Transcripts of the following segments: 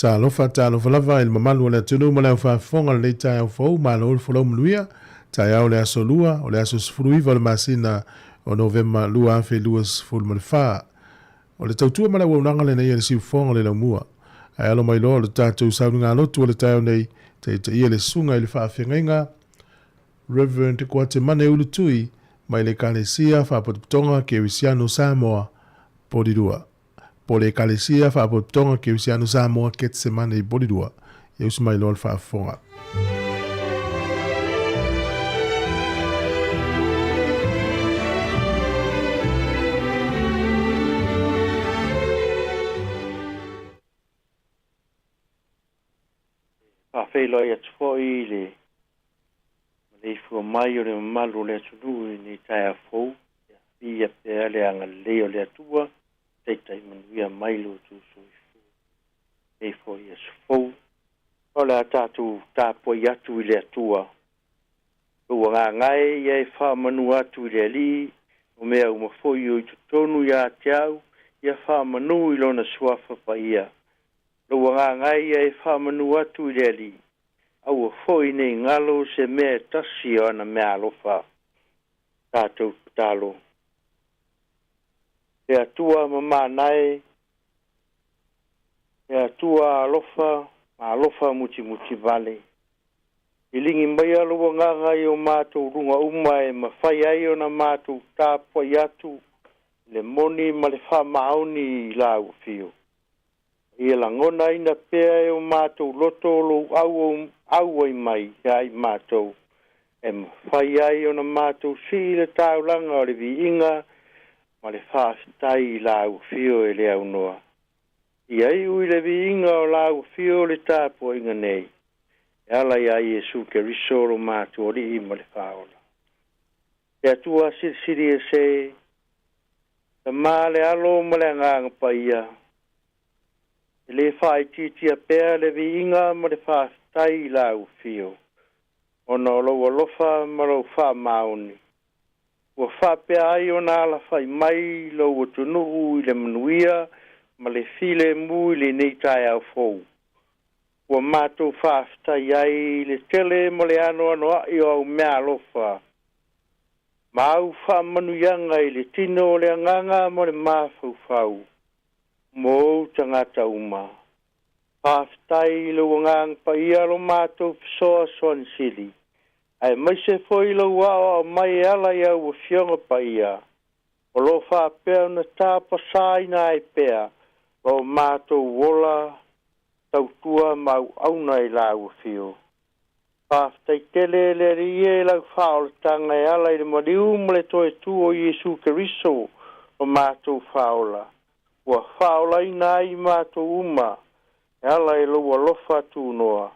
Talofa lava il mamalu le tunu mo le fa fonga le tai fo ma lo fo mluia tai au le asolua o le asos fruiva le masina o novema lua fe luas ful mo fa o le tautua mala wonanga le nei le si fonga le mua ai alo mai lo le tatu saunga lo tu le tai nei te ia le sunga i le fa fenga Reverend Kwate Mane Ulutui mai le kalesia fa potonga ke wisiano Sāmoa podidua po le kalesia fa potonga ke wisiano Sāmoa ket semana i podidua e usmai lo fa fonga Felo ia tfoi le fu mai o le malu le tulu ni tai fo ia pe ale anga le o le tua te tai manuia mai lo tu so e fo ia fo o le tatu ta po ia tu le tua o nga ngai ia fa manu atu le li o me o mo fo yo tonu ya tiau ia fa manu i lona swafa pa ia lo nga ngai ia fa manu atu le li au foi nei ngalo se me tasi ona me alofa tato talo e atua mama nai e atua alofa muti vale ilingi mai alo nganga yo mato runga umai mafai ai ona mato tapo yatu le moni male fa mauni la ufio ia la ngona ina pea o mato loto lo au mai ai mato em fai ai ona mato si le taulanga o le viinga ma le fa stai la ufio e le au noa ia i ui le viinga o la ufio le tapo inga nei e ala ia Iesu ke risoro mato o li ima le faola e atua siri e se ta male alo male nganga pa ia le fai titi a pea le viinga ma le fa stai la ufio ono lo lofa ma lo fa mauni ua fa pea ai ona la fai mai lo utunu i le manuia ma le file mui le nei tai au fou ua matou fa stai ai le tele mo le ano ai o au mea lofa ma au fa manuianga i le tino le anganga mo le mafaufau mo tangata uma pastai lo ngang pa ia lo mato so son sili ai mai se foi lo wa mai ala ia o fionga pa ia O lo whapea na tāpasai na e pea, o mātou wola tautua mau auna i la ua fio. Pāwhtai tele le rie lau whaolatanga e ala i le mariu mle toe tu o Iesu Keriso o mātou whaola. Ua whaola ina i mātou uma, e ala i lua lofa tu noa.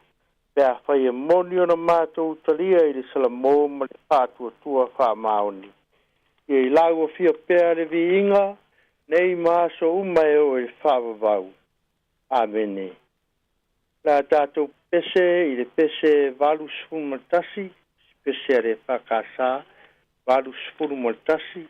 Pea whai e moni o na mātou talia i le salamo ma le pātua tua whamaoni. I e lau o fia pea le vi inga, nei māso uma e o e whavavau. Amene. La tātou pese i le pese valus fumatasi, pese re whakasa, valus fumatasi.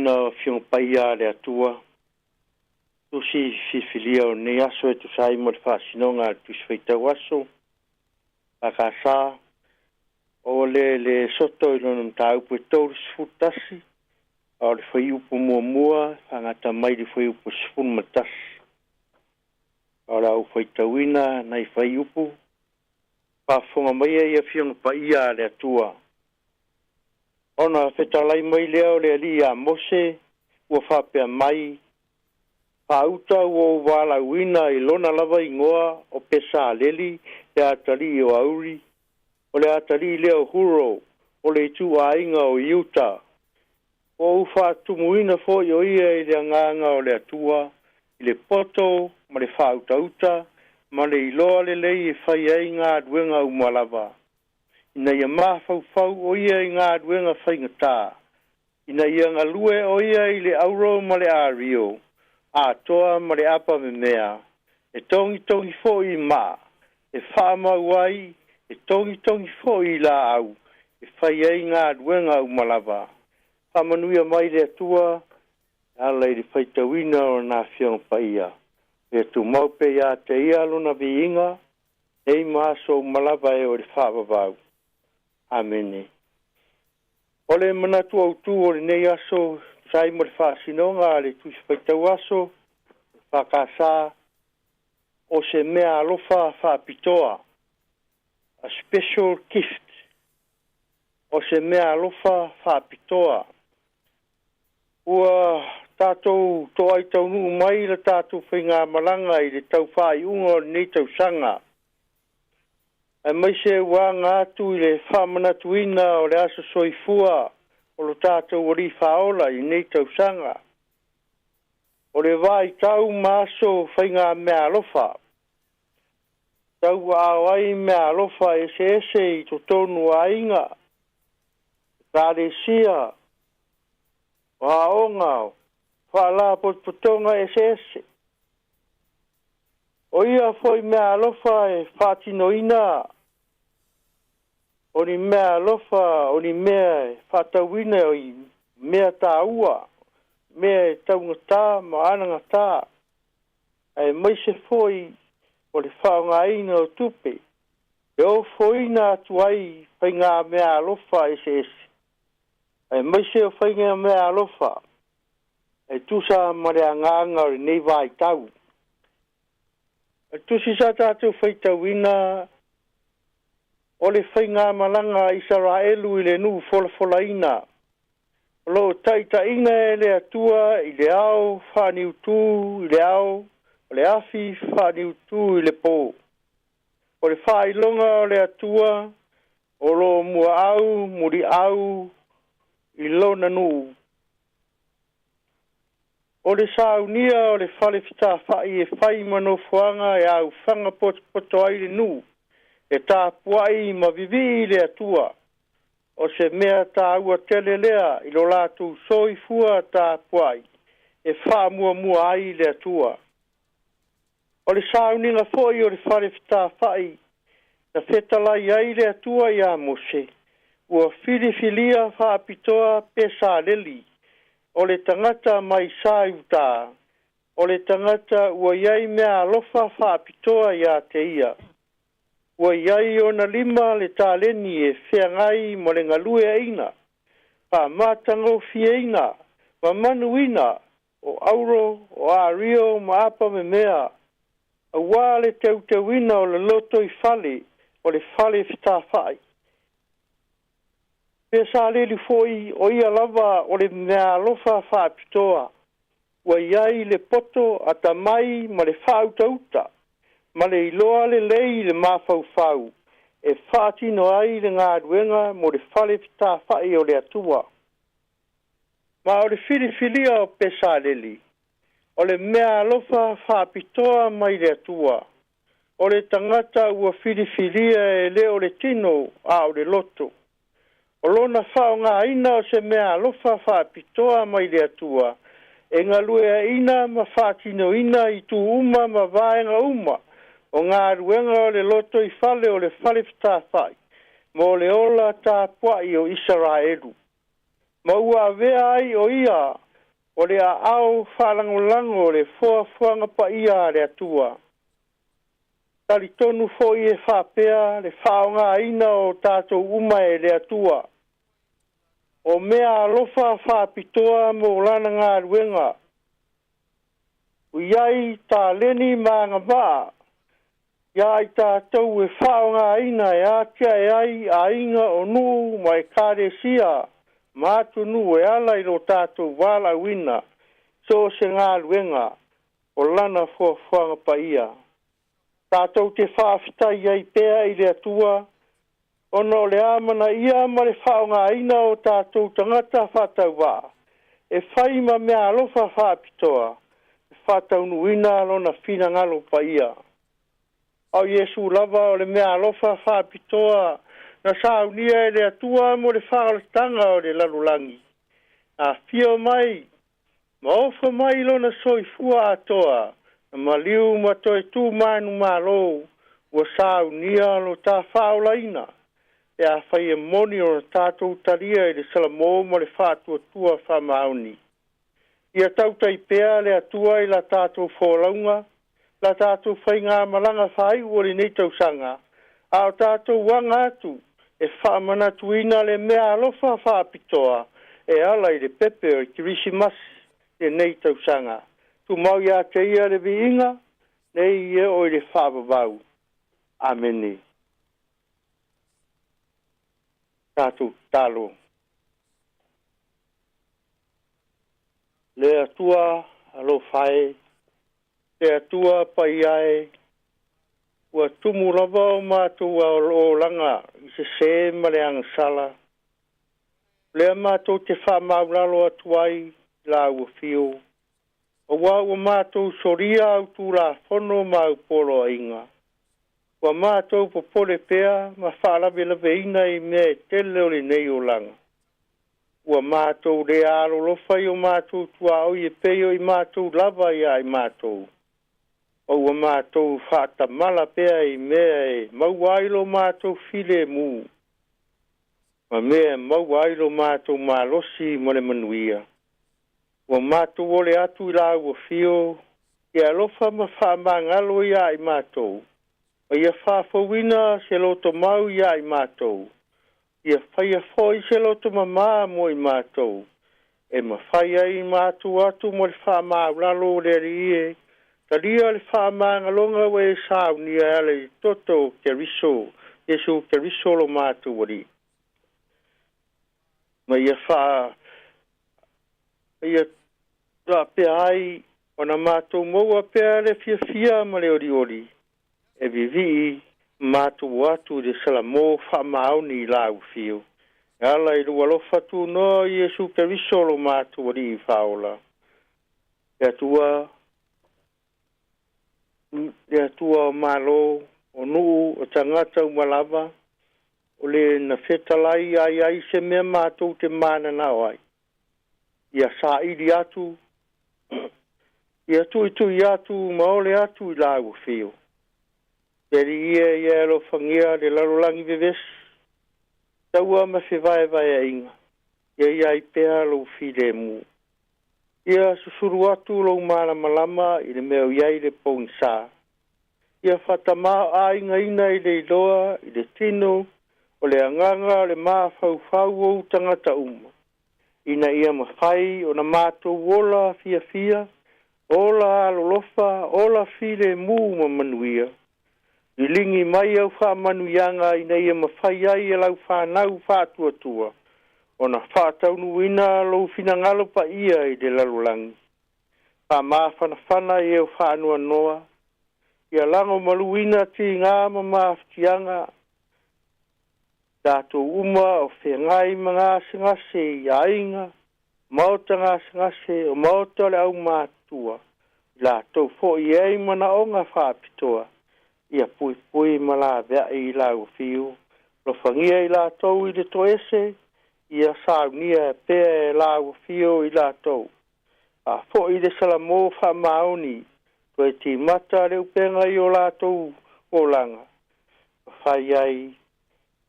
tauina fiong paia le atua. Tusi fifilia o ne aso e tu sai mo le whasinonga tu sfeitau aso. Pakasa. O le soto i lona mtau pue tau sfutasi. O le whai upu mua, whangata mai le whai upu sfun matasi. O la u whaitauina, nei whai upu. Pafonga mai e fiong paia le atua. Ona whetalai mai leo le ali a mose, ua whapea mai. Pauta ua wala uina i lona lava ingoa o pesa leli le atali o auri. O le atali leo huro, o le tu ainga o iuta. O ufa tumuina fo i o ia i le anganga o le atua, i le poto, ma le whautauta, ma le iloa le lei e whai ai ngā duenga umalava. Ina ia mawhau o ia i ngā duenga whaingatā. Ina ia ngalue o ia i le auro ma le ario. A toa ma le apa me mea. E tongi fo i ma. E whaama uai. E tongi fo i la au. E whai ai ngā duenga umalava. Whamanuia mai le atua. Ala i le whaitawina o nā whiong paia. E tu maupe ia te ia luna vi inga. Ei maaso umalava e o le whaavavau. Amene. Ole manatu au tu o le nei aso sai mo le whaasinonga le tu whaitau aso whakasa o se mea alofa whaapitoa. A special gift. O se mea alofa whaapitoa. Ua tātou toa i tau nuu mai la tātou whainga malanga i le tau whai unga o nei tau sanga. E mai se wanga atu i le whamanatuina o le aso soifua o lo tātou ori whaola i nei tau sanga. O le vai tau maaso whainga mea alofa. Tau awai mea alofa ese i to tonu a inga. Tāre sia. Waonga. Whala potpotonga ese. O ia foi mea alofa e whatinoina. O ni mea alofa, o ni mea whatawina o i mea tā ua. Mea taungatā, maanangatā. E maise foi o le whaongaina o tupe. E o foina atu ai whainga mea alofa ese. E maise o whainga mea alofa. E tusa marea nganga o nei vai tau. E tusi sa tātou whaitawina o le whainga malanga Israelu i le nu folafolaina. O lo taitaina e le atua i le ao whaniutu i le ao, o le afi whaniutu i le pō. O le whailonga o le atua, o lo mua au, muri au, i lona nu. O le saunia o le whale whita whai e whai manofuanga e au whanga poto ai le nu. E tā puai ma vivi le atua. O se mea tā ua tele lea i lo lātou soifua tā puai. E wha mua ai le atua. O le sauninga foi o le whare whita whai. Na whetalai ai le atua i a mose. Ua whirifilia whaapitoa pesa leli. O le tangata mai sāiuta. O le tangata ua iai mea alofa whaapitoa i a te ia. Ua iai o na lima le tāleni e wheangai mo le ngalue eina. Pa mātango fie ina, ma manuina, o auro, o ario, ma apa me mea. A wā le teuteuina o le loto i whale, o le whale whitawhai. Pesa leli foi o ia lava o le mea alofa whaapitoa. Ua iai le poto ata mai ma le whautauta. Ma le iloa le lei le mawhauwhau. E whaatino ai le ngā ruenga mo le whale whita whai o le atua. Ma o le whiriwhiria o pesa leli. O le mea alofa whaapitoa mai le atua. O le tangata ua whiriwhiria e leo le tino a o le loto. O lona whao ngā ina o se mea alofa whaapitoa mai le atua. E ngā lue ina ma whaatino ina i tu uma ma vaenga uma. O ngā ruenga o le loto i whale o le whale whitawhai. Mo le ola tā puai o Israelu. Ma ua vea ai o ia o le a au whalangolango le fuanga pa ia le atua. Tali tonu fo i e whapea le whaonga ina o tātou uma e le atua. O mea alofa whapitoa mo lana ngā ruenga. Uiai tā leni mā ngā maa. Iai tātou e whaonga ina e atia e ai a inga o nu mai kāre sia. Mātu nu e ala i lo tātou wala wina. So se ngā ruenga o lana fuanga pa ia. Tātou te whaafitai ai pēa i le atua. Ono le amana ia ma le whaonga ina o tātou tangata whatau wā. E whai ma mea alofa whaapitoa. E whatau nuina lona whina ngalo pa ia. Au Yesu lava o le mea alofa whaapitoa. Na saunia e le atua mo le whaalatanga o le lalulangi. A whio mai. Ma ofa mai lona soifua atoa. Ma liu ma toi tu manu malo. Ua saunia lo tā whaolaina. E a whai e moni o tātou taria i le salamo mo le whātua whamauni. Ia tautai pēa le atua i la tātou wholaunga, la tātou whai ngā malanga whai ua le nei tausanga, a o tātou wanga atu, e whamanatuina le mea alofa whapitoa, e ala i le pepe o i kirisimasi le nei tausanga. Tu mau ia te ia le viinga, nei e o i le whababau. Ameni. Tātou talo. Le atua alo whae, le atua pai ai, ua tumu lava o mātou o langa, i se ma le angsala. Le mātou te whamaulalo atuai, la ua fio. O ua mātou soria au tū la whono mau polo inga. Wa mātou po pole pēa, ma whaalawe lawe ina i mea tele o le nei o langa. Wa mātou le alo lofa i o mātou tua au i peo i mātou lava i ai mātou. O wa mātou whaata mala pēa i mea e mauailo mātou file mū. Ma mea mauailo mātou malosi mo le manuia. Wa mātou o le atu i la ua fio, i alofa ma whaamangalo i ai mātou. O ia whawhawina se loto mau ia i mātou. Ia whaia whoi se loto mamā mo i mātou. E ma whaia i mātou atu mo le whamaulalo le rie. Ta ria le whamangalonga we sāu ni ale i toto ke riso. Yesu ke riso lo mātou wari. Ma ia wha... Ia ra pia ai o na mātou moua pia le fia ma le ori ori. E vivi mātou atu de salamo whamauni i lau fio. Ala i rua lofa tu no Yesu Keriso lo mātou wari i whaola. E atua o malo o nuu o tangata umalava o le na whetalai ai se mea mātou te mana na oai. Ia sa iri atu, ia tui atu, maole atu i lau fio. Peri ia lo fangia de la rolangi vives. Taua ma se vai a inga. Ia i pea lo fide mu. Ia susuru atu lo mana malama i le meo iai le ponsa. Ia fatama a inga ina i le iloa, i le tino, o le anganga, le maa fau o tangata uma. Ina ia mawhai o na mātou ola fia, ola alolofa, ola fide mu ma manuia. I lingi mai au whaamanuianga i nei e mawhai ai e lau whanau whātua. O na whātaunu ina lo finangalo pa ia i de lalulangi. Wha mawhana i au whanua noa. Ia lango maluina ti ngā mamawhtianga. Tātou uma o whengai mga singase i ainga. Mauta ngā singase o mauta le au mātua. La tau fo i ei mana o ngā whāpitoa. Ia pui mala vea i lau fiu. Lo fangia i la tau i le toese. Ia saunia pea e lau fiu i la tau. A fo i le salamo wha maoni. Koe ti mata leu penga i o la tau o langa. Whai ai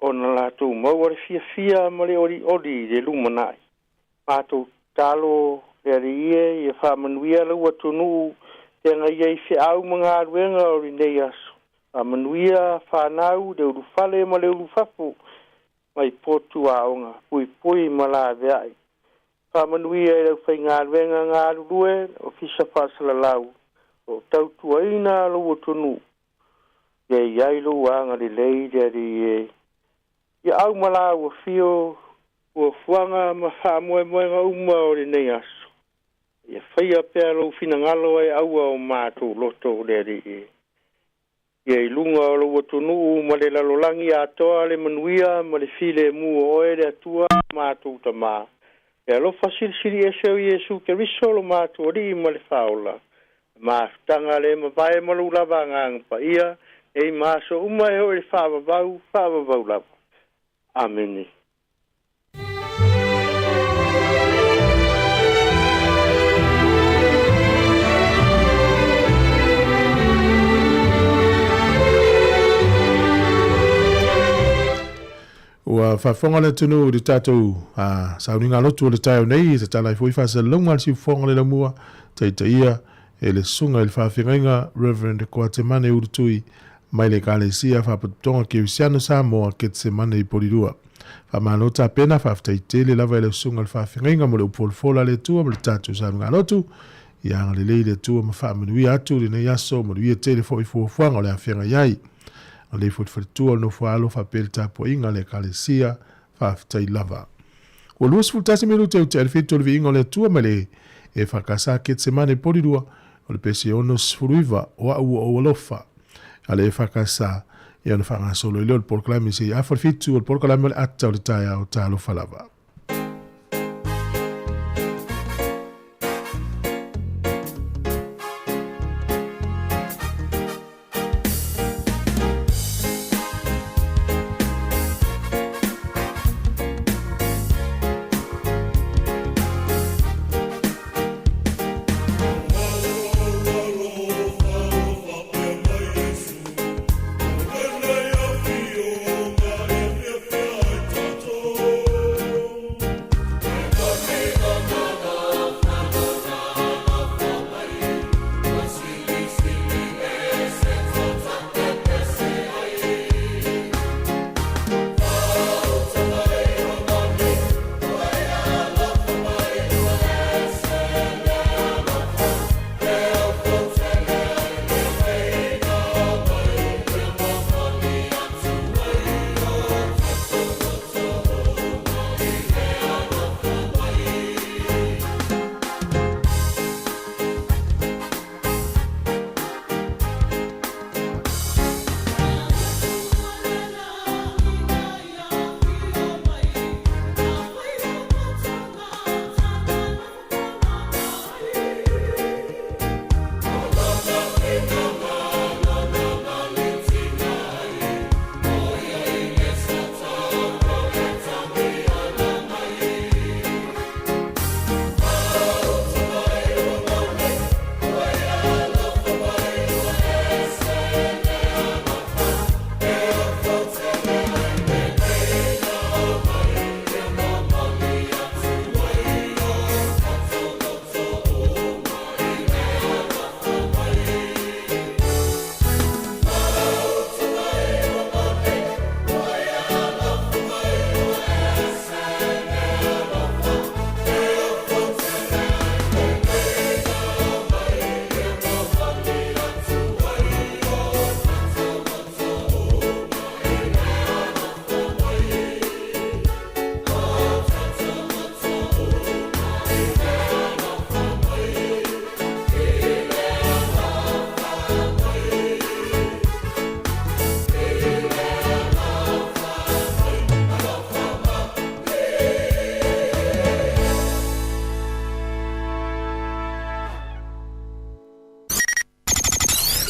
o na la tau maua le fia ma le ori le lumanai. Mātou talo Peri ia whamanuia lau atunu te ngai ei se au mga aruenga o rinei aso. Whamanuia whanau de urufale ma le urufafu mai potu aonga pui pui ma la veai. Whamanuia e lau whai ngā aruenga ngā arurue o fisa whasala lau o tautua ina lau atunu. Ia iai lau anga li lei deri e. Ia au mala ua fio ua fuanga ma whamoe moenga uma o rinei aso. Ia whaia pēr lau fina ngalo ai aua o mātou loto deri e. Ia ilunga o lau atunu ma le lalolangi atoa le manuia ma le file mua oe le atua mātou tamā. Ia lo fasilsiri e seu Iesu ke riso lo mātou ri ma le whaola. Mātanga le mawae ma lau lava ngang pa ia e māso uma e o le whaavavau lava. Ameni. Ua whawhonga le tunu di tātou sauninga lotu le taio nei, te talai fui whasa lunga le si whonga le lamua, te ia e le sunga il whawhingainga Reverend Koatemane urutui mai le kālesia whapatonga ki usiano Sāmoa ke te semane i porirua. Whamanota pena whaftaite le lava le sunga le whawhingainga mo le upolfola le tua mo le tātou sauninga lotu, i anga le lei le tua ma whamanui atu le nei aso mo le ia te le fo i fuafuanga o le awhenga iai. Le fuatua no fualo fa pel tapo inga le kalesia fa tai lava. O luas fultasi minuto te alfito le inga le tua mele e fa kasa ke semane polidua o le pesi onos furuiva o o lofa. Ale fa kasa e no fa solo le proclame se a forfitu o proclame atta o taia o talo falava.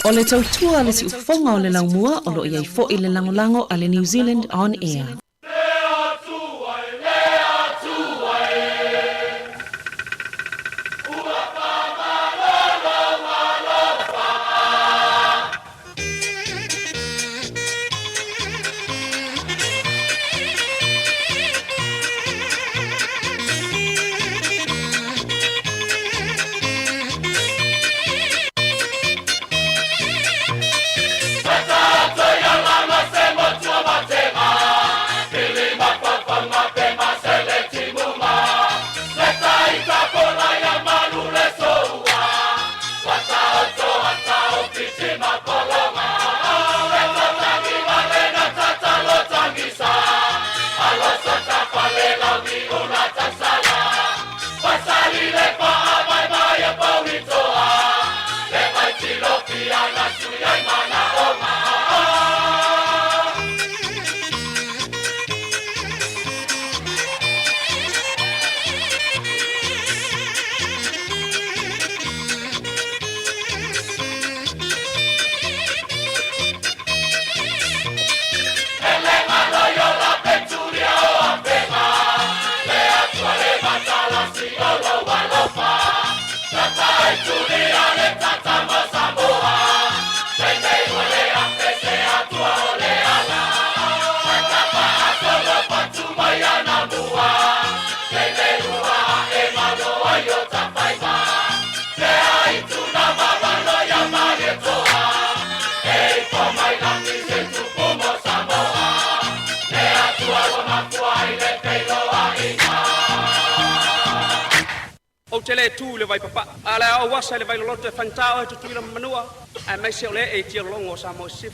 O le tautua le si ufonga o le laumua o lo iai fo i le langolango a le New Zealand On Air. O te le tu le vai papa ala o wasa le vai lote fantao tu tu la manua a mai se ole e ti longo Sāmoa sif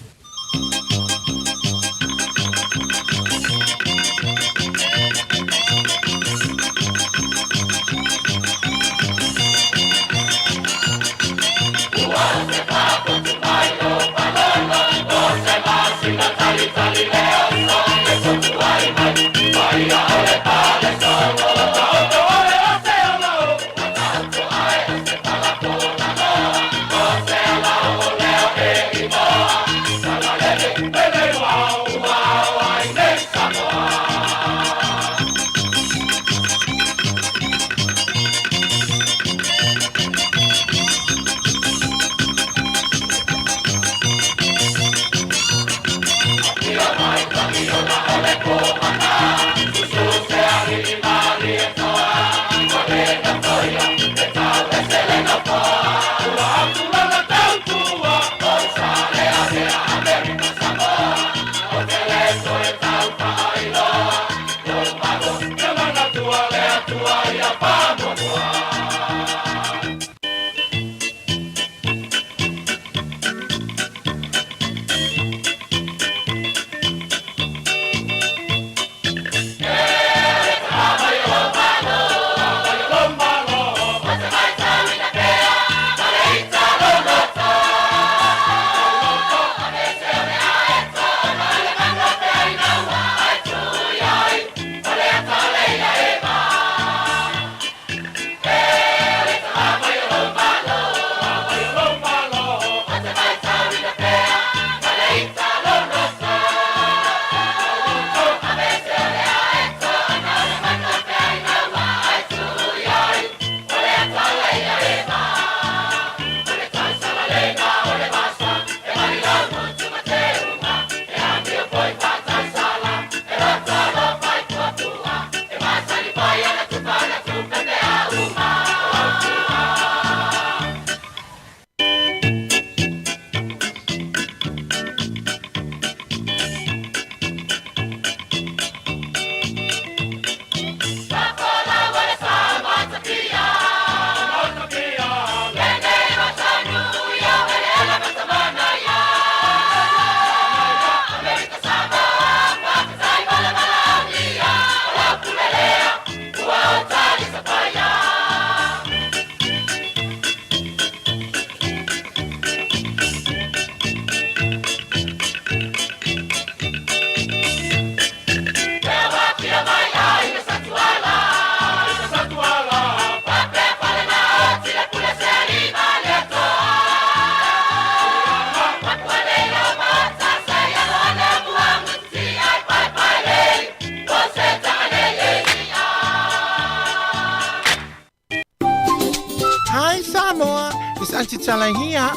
Hi Sāmoa, it's Auntie Chala here.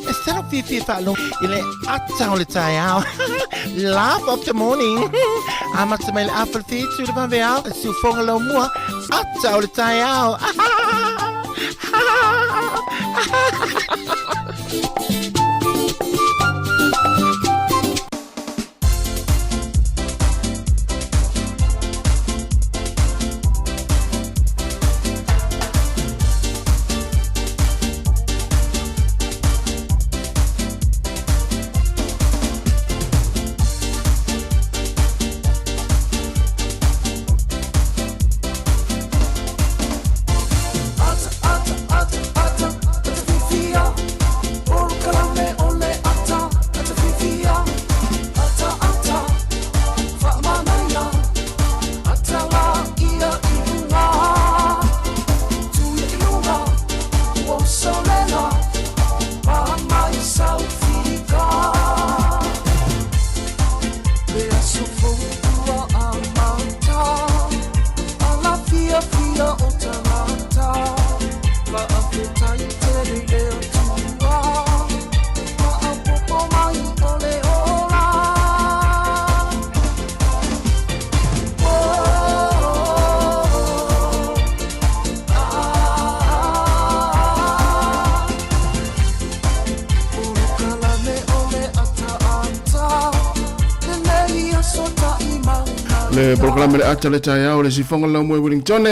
Instead of Fifi Falo, ile atang le tayao. Laugh of the morning. Amat sa may apple feet to the paveo, su fongalo mua, atang le tayao. Le programa le ata le tai au le sifonga la mo Wellington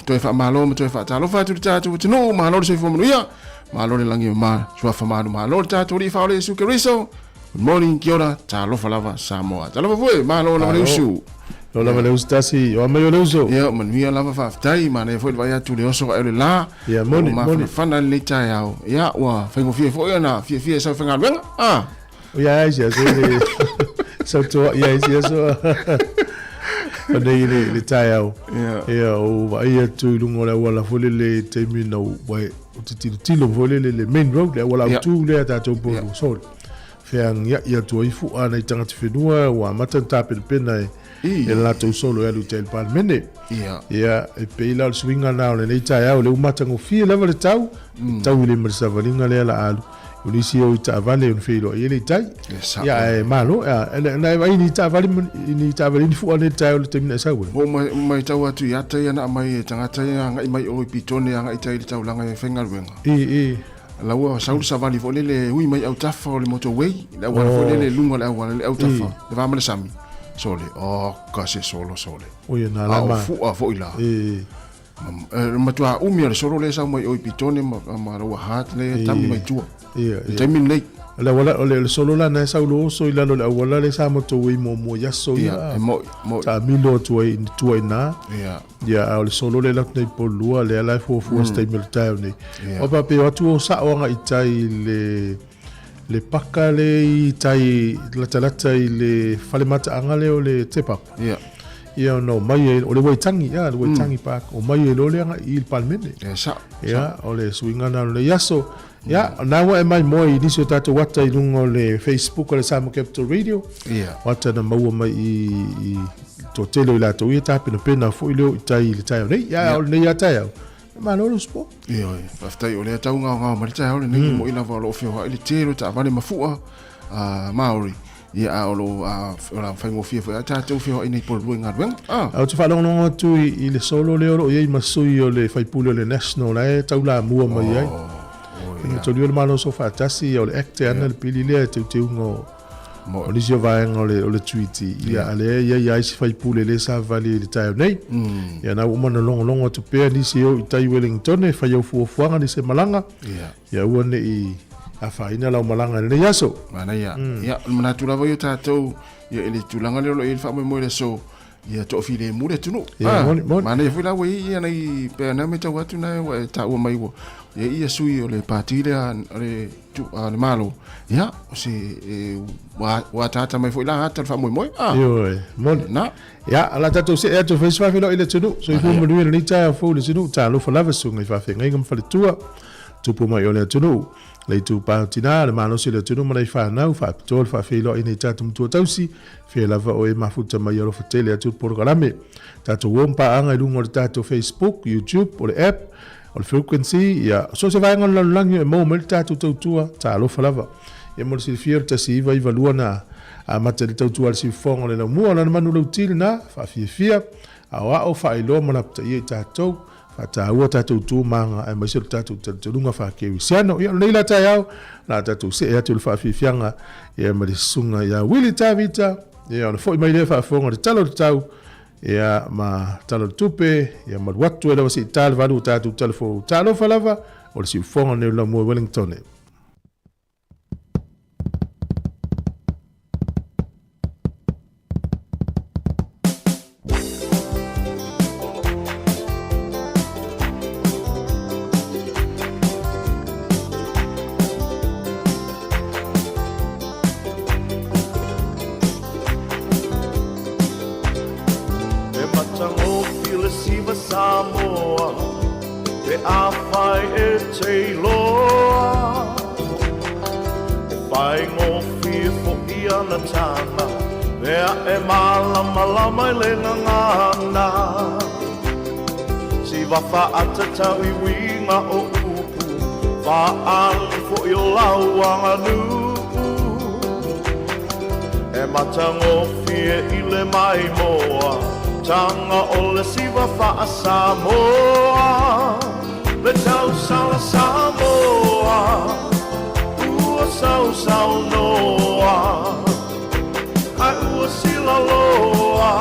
to fa malo mo to fa talo fa tu tatu no malo le sifo ia malo le langi ma sua fa malo tatu ri fa le su keriso. Good morning kia ora talo fa lava Sāmoa talo foi malo le usu lo la le ustasi o me le uso ia man via lava fa tai ma ne foi vai atu le oso e le la ia moni fa na le tai au ia wa fa ngo fie foi na fie sa fa ngal o ia ia so to ia ia so Nei le tai au. Ia o vai tu lungo la wala fole le termina vai o tilo fole le main road le wala tu le ta to bo so. Feang ia tu i fu ana i tanga te whenua wa matanta pena e la to solo e lutel pan mene. Ia e peila o swinga na le nei tai au le umatango fie leva le tau. Tau le marisa valinga le ala alu. Ulisi o ita vale un filo ele tai ya e malo na vai ni ta vale ni fu ane tai o te mina sa we o mai tau atu ya tai ana mai tangata nga mai o pitone nga itai le tau langa e fenga ruenga la wa saul sa vale vole le ui mai au tafa o le motorway la wa vole le lunga la wa le au tafa le va male sami sole o kasi solo o ye na la ma fu a ila matua umi le solo le sa mai o pitone ma ro hat le tami mai tua Taimi nei. La wala ole solo la na saulo so ila lo wala le sa moto we mo ya so ya. Mo ta milo tu na. Ya ole solo le la nei polua le la fo stay military nei. O pa pe watu o sa o nga itai le paka le itai la talata le fale mata angale o le tepa. Ia no mai o le waitangi le waitangi pa o mai lo le nga il palmene. Ya ole swinga na le yaso. Ya, na wa mai moi ni so tato wata i lungo le Facebook o le Sāmoa Capital Radio. Wata na maua mai i to telo i la to i tape na pena fo i leo i tai le tai nei. Ya, o nei a tai au. Ma lo spo. Paftai o le tau ngā mari tai au le nei mo i la valo fio ha i le telo ta vale mafua Maori. Ia o lo la faingo fia fo ta to fio i nei por luenga wen. Au te falo no tu i le solo le o i masui o le faipule le national e tau la mua mai ai. To dio malo so fatasi o le acte ana le pili le te ngo o le vai ngo le tweeti ia ale ia si fai pule le sa vali le tai nei ia na uma no longo to pe ni si o tai Wellington e fai o fuanga ni se malanga ia uane i a faina la malanga le yaso mana ia mana tu la voi tato ia ele tulanga le il fa mo le so ia to file mu le tunu mana ia fila we ia nei pe na me ta watu na ta o mai wo ia sui o le patile le tu le malo ia o se wa tata mai foi la hata fa moi mon na ia ala tato se e to festival filo ile tunu so i fu mo ni ta fo le tunu ta lo fa lava sunga i fa fe ngai ngam fa le tua tu po mai o le tunu le tu patina le malo se le tunu mai fa na fa tol fa filo ina ta tu tausi fe lava o e mafuta mai o fa tele tu programe tato wompa anga lungo tato Facebook YouTube o le app o le frequency ia so se vai ngon langi e mo melta tu tua ta lo falava ia mo se fier ta si vai valuana a mate le tua si fonga le mo na manu lo til na fa fia a o fa ilo mo na ta ia ta to fa ta o ta tu manga e mo se ta tu lunga fa ke siano ia le la ta ia na ta tu se ia tu fa fianga ia mo le sunga ia wili ta vita ia fo mai le fa fonga le talo tau ia ma talo tupe ia ma watu ele wasi tal valu tatu telefo talo falava o si fonga ne la mo Wellington Sāmoa, te awhai e te loa. E whai ngofi fo i ana tāna, mea e malama i le ngangana. Si wafa atatau i winga o upu, whaali fo i o lauanga nuku. E mata ngofi e i le mai moa, tanga o le siwa wha Sāmoa, le tau sala Sāmoa, ua sau noa, ai ua sila loa,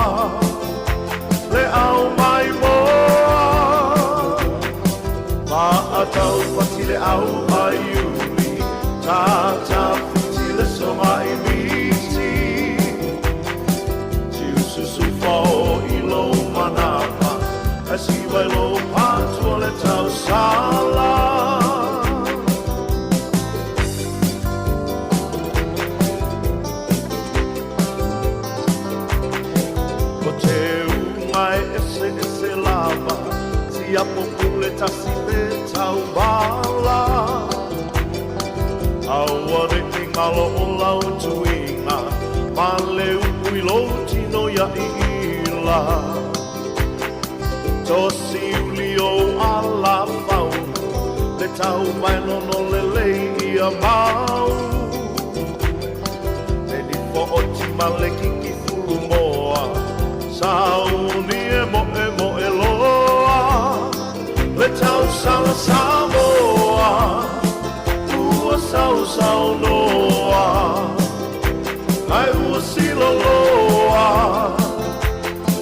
Ia popule tasi pe tau wala Aua re te ngalo o lau tuinga Ma leu ui lo tino ia ila Tosi uli o ala whau Le tau mai nono le lei ia mau Ne ni po o ti ma le kiki fulu moa Sauni e mo e loa Le tau sala Sāmoa Ua sau noa Ai ua silo loa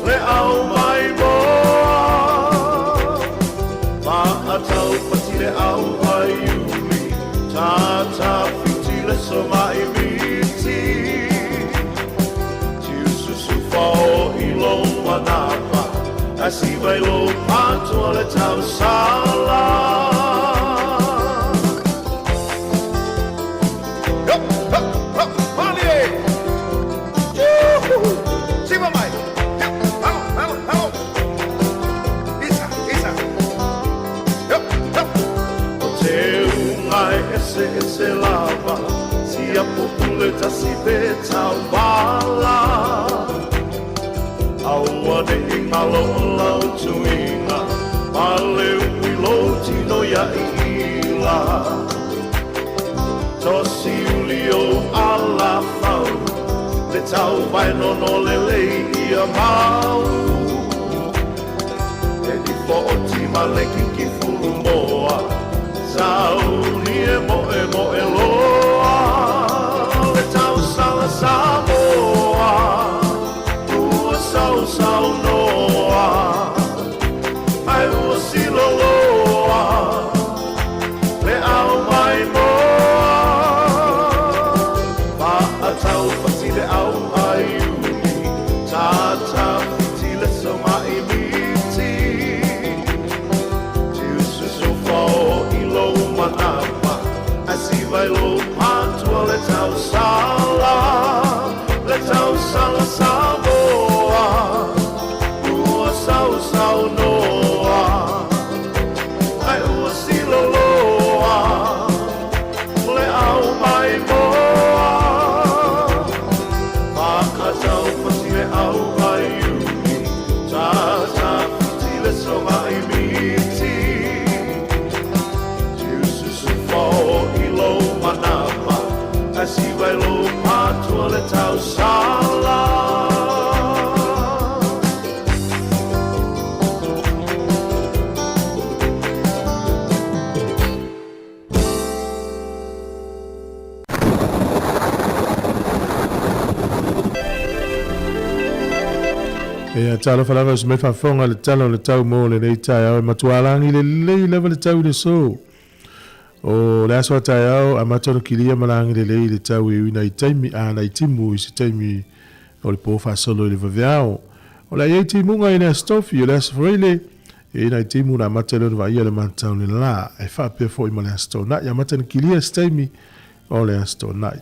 Le au mai moa Ma atau pati le au ai uli Tata fiti le so mai miti Tiu susu fao i lo manapa Asi vai lo patua le tau sala Se lava, si a populeta si peta wala Aua de ingalo lau tuinga Ale ui lo tino ia ila Tosi uli o ala fau Le tau vai nono le lei ia mau E di po o tima le kiki fulu moa Sauni e mo e loa Le tau sala Sāmoa Ua sau noa Ai ua silo loa Le au mai moa Pa atau pati le au ai uni Tata fiti le so mai miti Tiu susu fao manapa Asi vai lo patua le tau sala Sāmoa Ua sau noa Ai ua silo loa Le au mai moa Pakatau pati le au ai uni Tata fiti le so mai miti Manapa, asi vai lo patua le tau sala. E a talo falava se me fa fonga le talo le tau mo le nei tai au matualangi le lei leva le tau le so. O le aso tai au a matano kilia malangi le lei le tau e uina I taimi a na I timu I se taimi o le pofa solo le vaveao. O la iei timunga I le astofi o le aso freile e ina I timu na matano va ia le mantau le la e fa pe fo I ma le asto na ia matano kilia se taimi o le asto nai.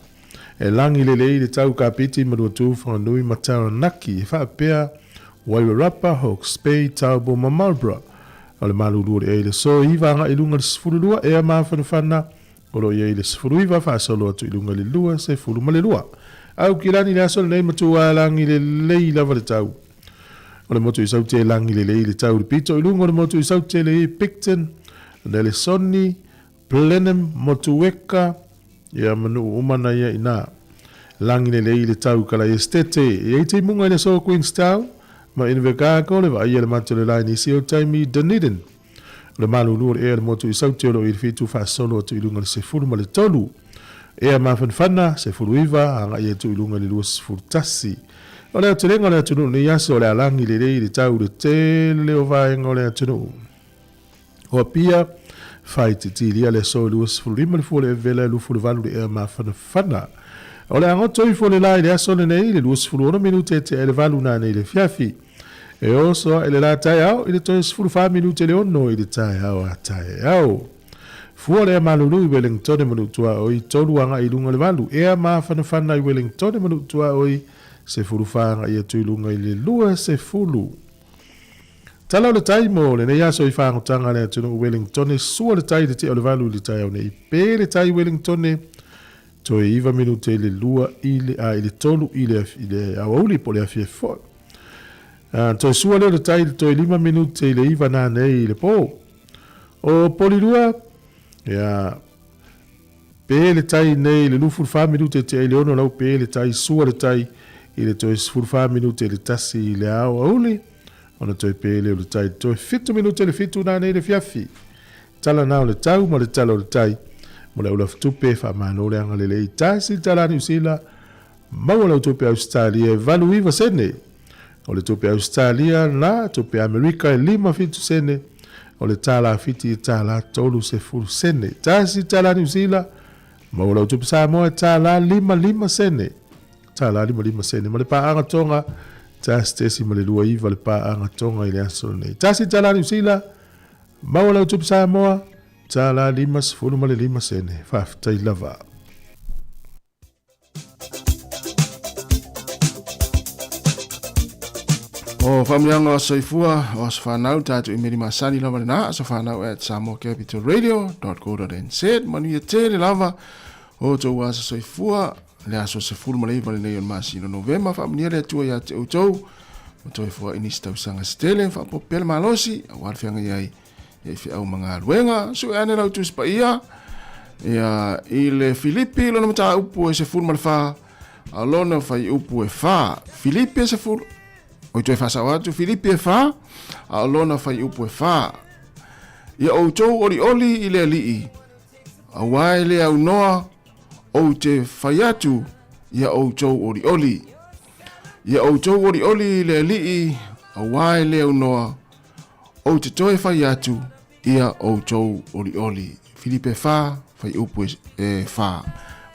E langi le lei le tau ka piti madua tu fa nui matano naki e fa pea Wairarapa, Hawke's Bay, Taubo, Marlborough. O le malulu le le so iwa nga ilunga le sifurulua e a mawhanawhana o lo le sifuruiwa whaasolo atu ilunga le lua se furu ma le lua. Au ki rani le aso le nei matua langi le lei lava le tau. O le motu I saute langi le lei le tau le pito ilunga o le motu I saute le Picton, le Soni, Blenheim, Motueka, ia manu umana ia ina. Langi le lei le tau kala estete e te munga le so Queenstown. Ma ina veka ko le vai le matele la ni si o taimi Dunedin. Le malulu e le motu I saute lo I fitu fa solo tu ilunga le se furu ma le tolu. E a mawhanawhana se furu iwa anga I tu ilunga le lua se furu tasi. O le aturenga le atunu ni yaso le alangi le rei le tau le tele o vaenga o le atunu. O pia fai te tilia le so lua se furu rima le furu e vela lu furu valu le e a mawhanawhana. O le angoto I furu lai le aso le nei le lua se furu ona minute te e le valu na nei le fiafi. E oso e le la tai au I le toi se furu fa minute le ono I le tai au a tai au. Fua le malulu I Wellington e manutua oi tolu anga I lunga le valu. E a mawhanawhana I Wellington e manutua oi se furu whaanga I atu I lunga I le lua se fulu. Tala o le tai mo le nei aso I whaangotanga le atunu Wellington e sua le tai le te o le valu le tai au nei. Pē le tai Wellington e to e iwa minute le lua ile tolu ile awauli po le afie fo. To e sua le tai to e 5 minute le iwa na nei le po. O polilua ya pē le tai nei le lufu 5 minute te e le ono lau pē le tai sua le tai ile to e 5 minute le tasi le awauli. Ona toi pele o le tai toi 5 minuto le fitu na nei le fiafi. Tala na o le tau mo le tala o le tai. Mo le ula tupe fa mano le anga le tasi tala ni usila. Mau le tupe Australia e valu iwa sene. O le tupe Australia na tupe Amerika e 5 fitu sene. O le tala fiti e tala tolu se fulu sene. Tasi tala ni usila. Mau le tupe Sāmoa e tala 5 sene. Tala 5 sene. Mo le paanga tonga Tasi ma le lua iwa le paanga tonga I le aso nei. Tasi tala ni usila, maua lau tupu Sāmoa, tala 5 sene, whaftai lava. O whamleanga o soifua o sa whanau tātu I meri masani lava le nā, sa whanau at samoacapitalradio.co.nz, manu I te le lava o tau asa soifua, le aso se fulu malei vale nei on masino novema fa mnia le tua ya te utou o toi fua inista usanga stele fa popel malosi awar fianga yai ye fi au manga luenga su ane lau tus pa ia ya ile Filipi lo mata upu se fulu malfa alona fa upu e fa Filipi se fulu o toi fa sawatu Filipi e fa alona fa upu e fa ya utou oli ile li awai le au noa o te whaiatu ia o tau oli. Ia o tau oli le lii a wae leo noa o te toe whaiatu ia o tau oli. Filipe wha, whai upu e wha.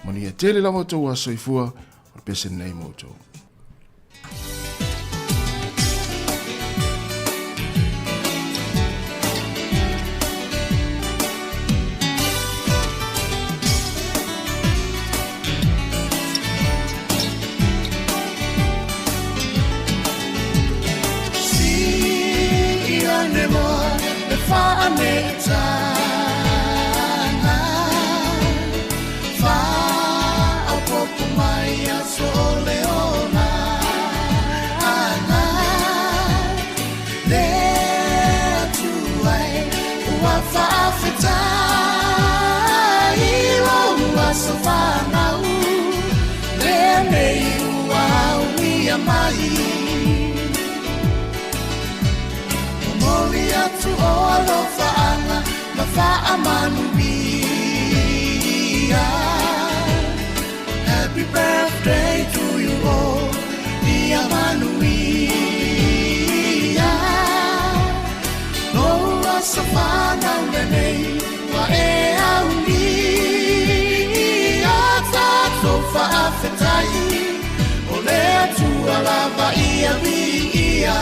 Mani e tele lama tau a soifua o pesen nei mo tau. Happy birthday to you all, dear Manuia. No wasafana unene wa e auni. Atato fa afetai, ole tu alava ia via.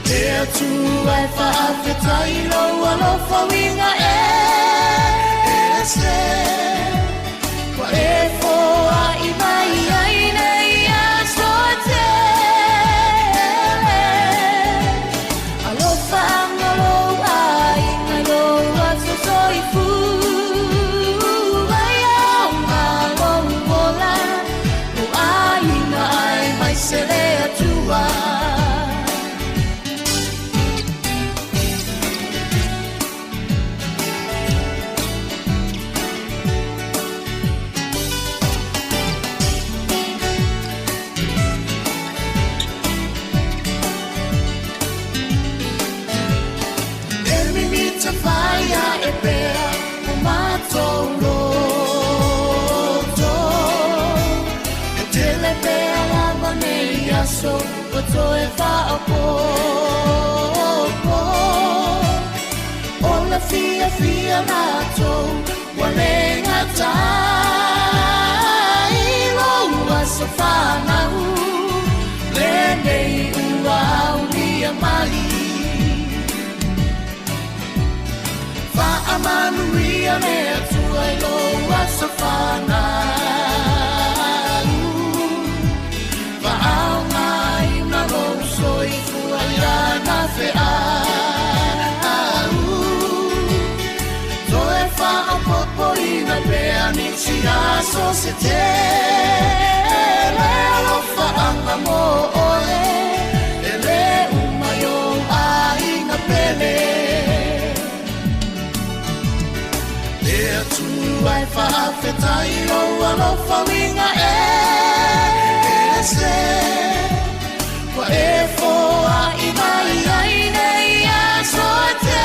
There to I fa afetai lo alofa winga so to e fa po ola fia na to wale ngata ilo so fa na le nei ua unia mai fa amanuia me tu ilo so fa na ia so se te le alofa anga mo ole e le umayo a inga pele e tu vai fa fetai o alofa winga e se wa e fo a imai ai nei ia so te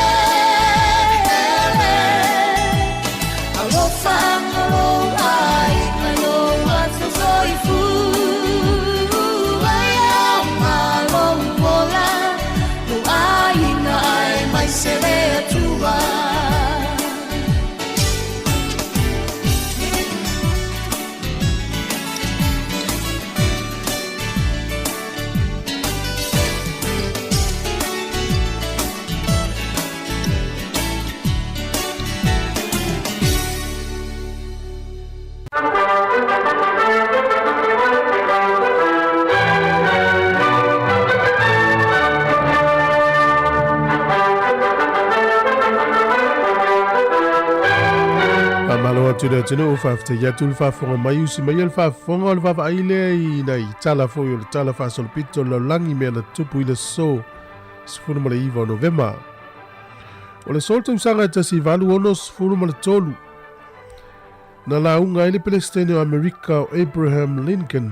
Tuna tuna o fafte ya tul fa fonga mai usi mai el fa fonga le fa aile i nei tala fo yo tala fa sol pito lo langi me na tupu ile so sfunu male iva novema o le solto sanga ta si valu ono sfunu male tolu na la unga ile Palestine America o Abraham Lincoln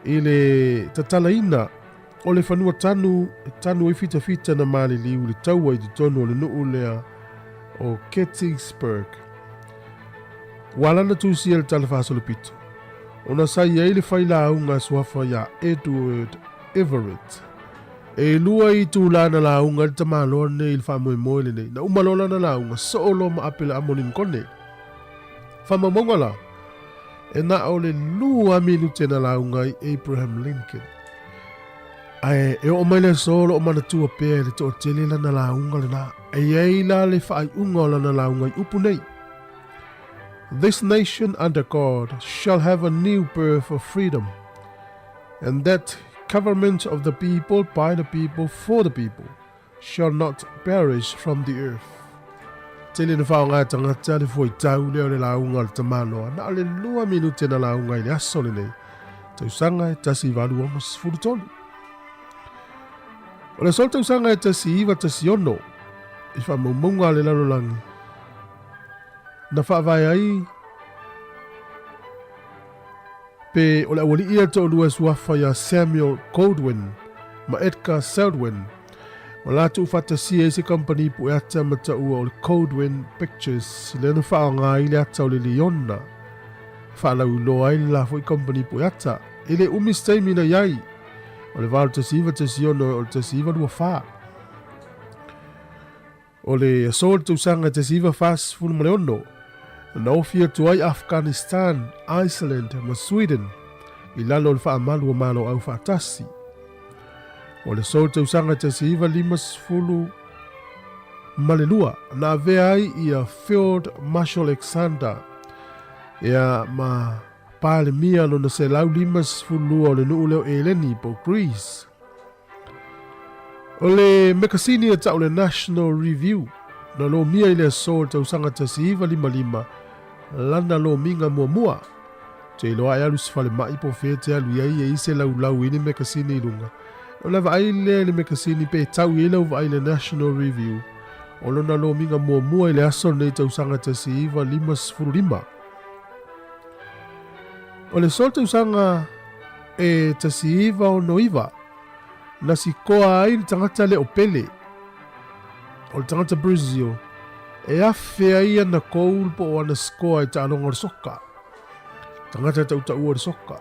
ile tatalaina o le fanua tanu e fita na mali li ule taua i tonu o le nuu lea o Gettysburg. Wala na tusi el talafasolo pito. Ona sai ele fai la unga suafa ya Edward Everett. E lua i tūlana la unga le tamalone il whamoe moele nei. Na umalola na la unga soolo ma apela amonin kone. Whamamonga la. E na o le lua minute na la unga i Abraham Lincoln. Ai e o maile solo o manatua pēr le to tele la na la unga le na. E eila le whai unga la na la unga i upu nei. This nation under God shall have a new birth of freedom, and that government of the people, by the people, for the people, shall not perish from the earth. Tele na whaonga tangata le foi tau leo le launga le tamanoa, na le lua minute na launga i le aso le nei. Tausanga e tasi valu amos furutolu. O le sol tausanga e tasi iwa tasi ono, i whamaumunga le lalolangi. Na whaavai ai pe o le awali ia to lua suafa ya Samuel Goldwyn ma Edgar Selwyn o la tu fatasia isi company pu e ata mata ua o le Goldwyn Pictures le na whaonga i le ata o le Leona whaala ulo ai la fo i company pu e ata i le umistaimi na iai o le valu tasiva tasiono o le tasiva lua wha o le asol tu sanga tasiva fas funu male ono na ofia tuai Afghanistan, Iceland, ma Sweden, i lalo le whaamalu o malo au whaatasi. O le sol te usanga te siiva 50 malelua, na avea ai i a Field Marshal Alexander, ia ma pale mia no na se lau 50 o le nuu leo eleni po Greece. O le mekasini a tau le National Review, na lo mia i le sol te usanga te siiva 55, lana lo minga mua te lo ai alu sfale mai po fete alu ia ia ise lau ini mekasini ilunga o lava ai le mekasini pe tau i lau vai le National Review o lona lo minga mua i le aso nei tausanga te siiva 55 o le sol tausanga e te siiva o noiva na si koa ai le tangata le opele o le tangata Brazil e awhea ia na koul po o ana skoa e tālonga o soka. Tangata tau ua o soka.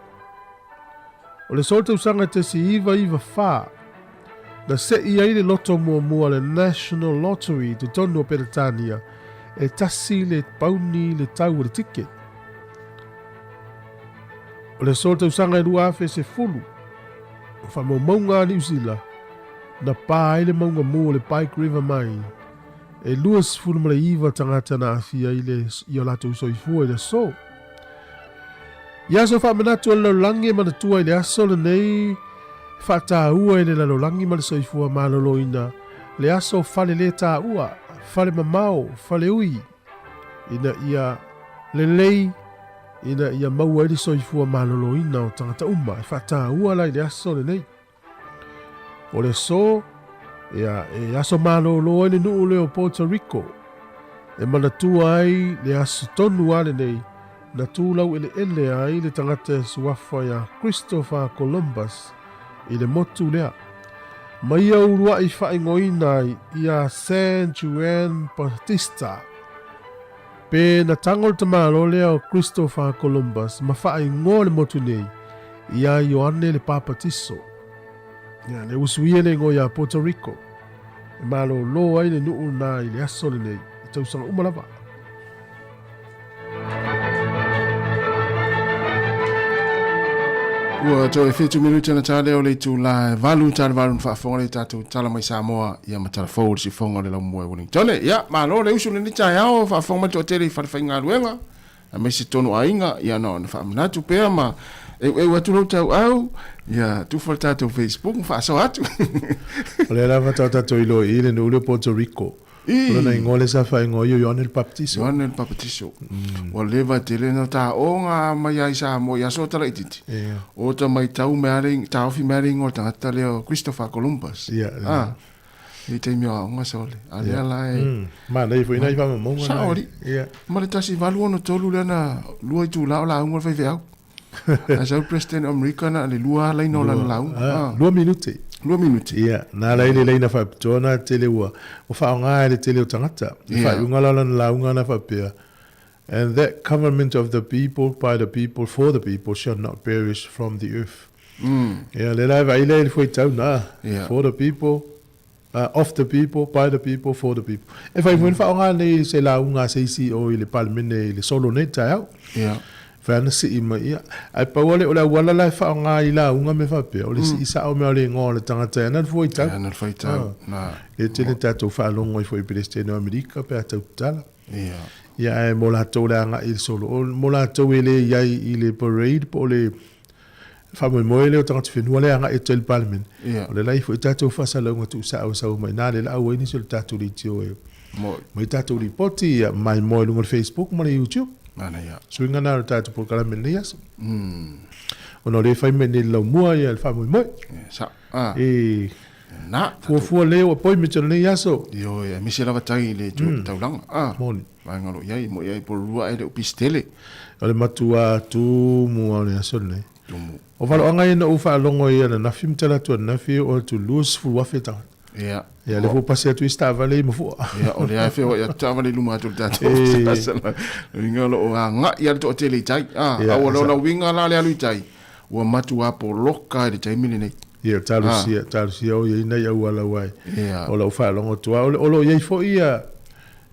O le sol tausanga te si iwa wha. Na se ia i le loto mua le National Lottery te tonu o Peretania e tasi le pauni le tau o le ticket. O le sol tausanga e lua awhe se fulu. O wha maunga ni usila. Na pā ele maunga mua le Pike River mai. E luas fulmale iwa tangata na afia ile i o lato usoifua ile so. Ia so whamanatu ala langi mana tua ile aso le nei whata ua ile lalo langi mana soifua malolo ina le aso fale le ta ua, fale mamao, fale ui. Ina ia le lei ina ia maua ili soifua maloloina o tangata uma e whataua lai le aso le nei. O le so, e aso malolo ele nuu leo Puerto Rico. E manatua ai le aso tonu ale nei, na tūlau ele ai le tangata suafa ya Christopher Columbus i le motu lea. Mai au rua i whaingoina ia San Juan Bautista. Pe na tangol tamalo lea o Christopher Columbus ma whaingo le motu nei ia Ioane le Papatiso. Ia le usuia le ngo ia Puerto Rico. E malo lo ai le nuu na i le aso le nei i tausanga umalava. Ua tau e whetu minuta na tāle o le tu la valu tāle valu na whaafonga le tātou tala mai Sāmoa ia ma tala fawur si fonga le lau mua e Wellington. Ia, malo le usu le ni tai ao whaafonga mai tō tere i whare ngā ruenga. A me se tonu ainga ia no na whaamanatu pēr ma e watu lau tau au ia tu whare tātou Facebook whaasau atu. O le alawa tātou ilo i le nule Puerto Rico. Ora na ingole sa fa ingoio Ioane el Papatiso. Ioane el Papatiso. O leva tele na ta o nga mai ai Sāmoa ia so tala ititi. O ta mai tau mearing, ta ofi mearing o tangata leo Christopher Columbus. I te mea o nga sole. Ale ala e. Ma nei fo ina i wama monga. Saori. Ma le tasi valu ono tolu lena lua i tu lao la unga fai veau. A sau President Americana le lua lai no lana lau. 2 minuti. 2 minuti. Ia, nā lai le leina whaipitona tele ua. O whaonga le tele o tangata. Whaunga lalan launga na whaipea. And that government of the people, by the people, for the people, shall not perish from the earth. Ia, le lai vai le fwoi tau nā. For the people, of the people, by the people, for the people. E whai mwin whaonga nei se launga se isi o i le palimene i le solo nei tai au. Ia. Fana si ima ia. Ai pawale o la wala lai whaonga i la unga me whapea. O le si isa o mea le ngō le tangata. Nā fwoi tau. Nā fwoi tau. E tene tātou whaalongo i fwoi Pelestino Amerika pe a tau tala. Ia. Ia e mo la tau le anga i solo. O mo la tau e le iai i le parade po le whamoe moe le o tangata whenua le anga e tau le parliament. Ia. O le lai fwoi tātou whasalonga tu sa au sau mai. Nā le la au e nisi o le tātou li tio e. Mai tātou li poti mai moe lunga le Facebook mo le YouTube. Mana ia. Suinga nā o tātou por kala mene iaso. Ono le whai mene lau mua ia le whamoe moe. Sa. E na fua leo apoi me tele yaso yo ya mi se lava tai le tu taulanga moni vai ngalo yai mo yai por rua e de pistele ole matua tu mu ole yaso ne o valo anga ina ufa longo ia na film tela tu na fi o tu lose fu wa feta ya le fu passer tu sta vale mo fu ya ole ya fe ya ta vale luma tu ta ngalo o nga ia to tele tai o lo winga la le alu tai o matua por loka de tai mine ia talusia o ia nei au ala wai o la ufa longo tua o lo ia fo ia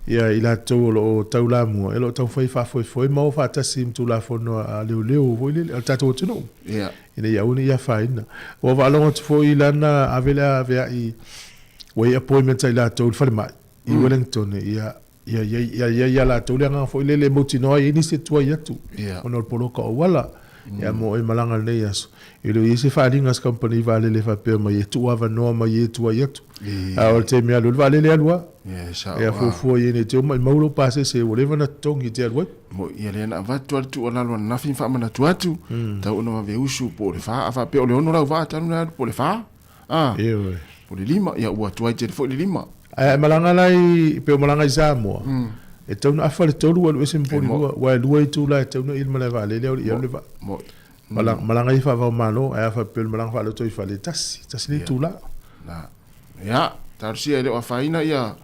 ila to lo taula mo elo tau foi mo fa tasim tu la fono a leo foi le tato tuno ia ina ia uni ia faina o va longo fo ila na avela i we appointment ila to fa mai I Wellington ia la to le nga foi le motino ini se tua ia tu ono polo ko wala ya mo e malanga nei aso ilo isi faadingas company vale le fa pe mai tu ava no mai tu yetu o te me alu vale le alua ya fo ye te mai maulo pase se whatever na tongi te alua mo ia le na va tu ona lo na fin fa mana tu atu ta ona ve usu po le fa fa pe o le ono la va ta na po le fa po le lima ya ua tu ai te fo le lima malanga lai pe malanga i Sāmoa e tau na afa le tolu alu ese mpori wa lua I tu la tau na ilma le vale le ia le va malanga I fa va malo a fa pel malanga fa le toi fa le tasi le tu la na ya tarsi ele wa faina ya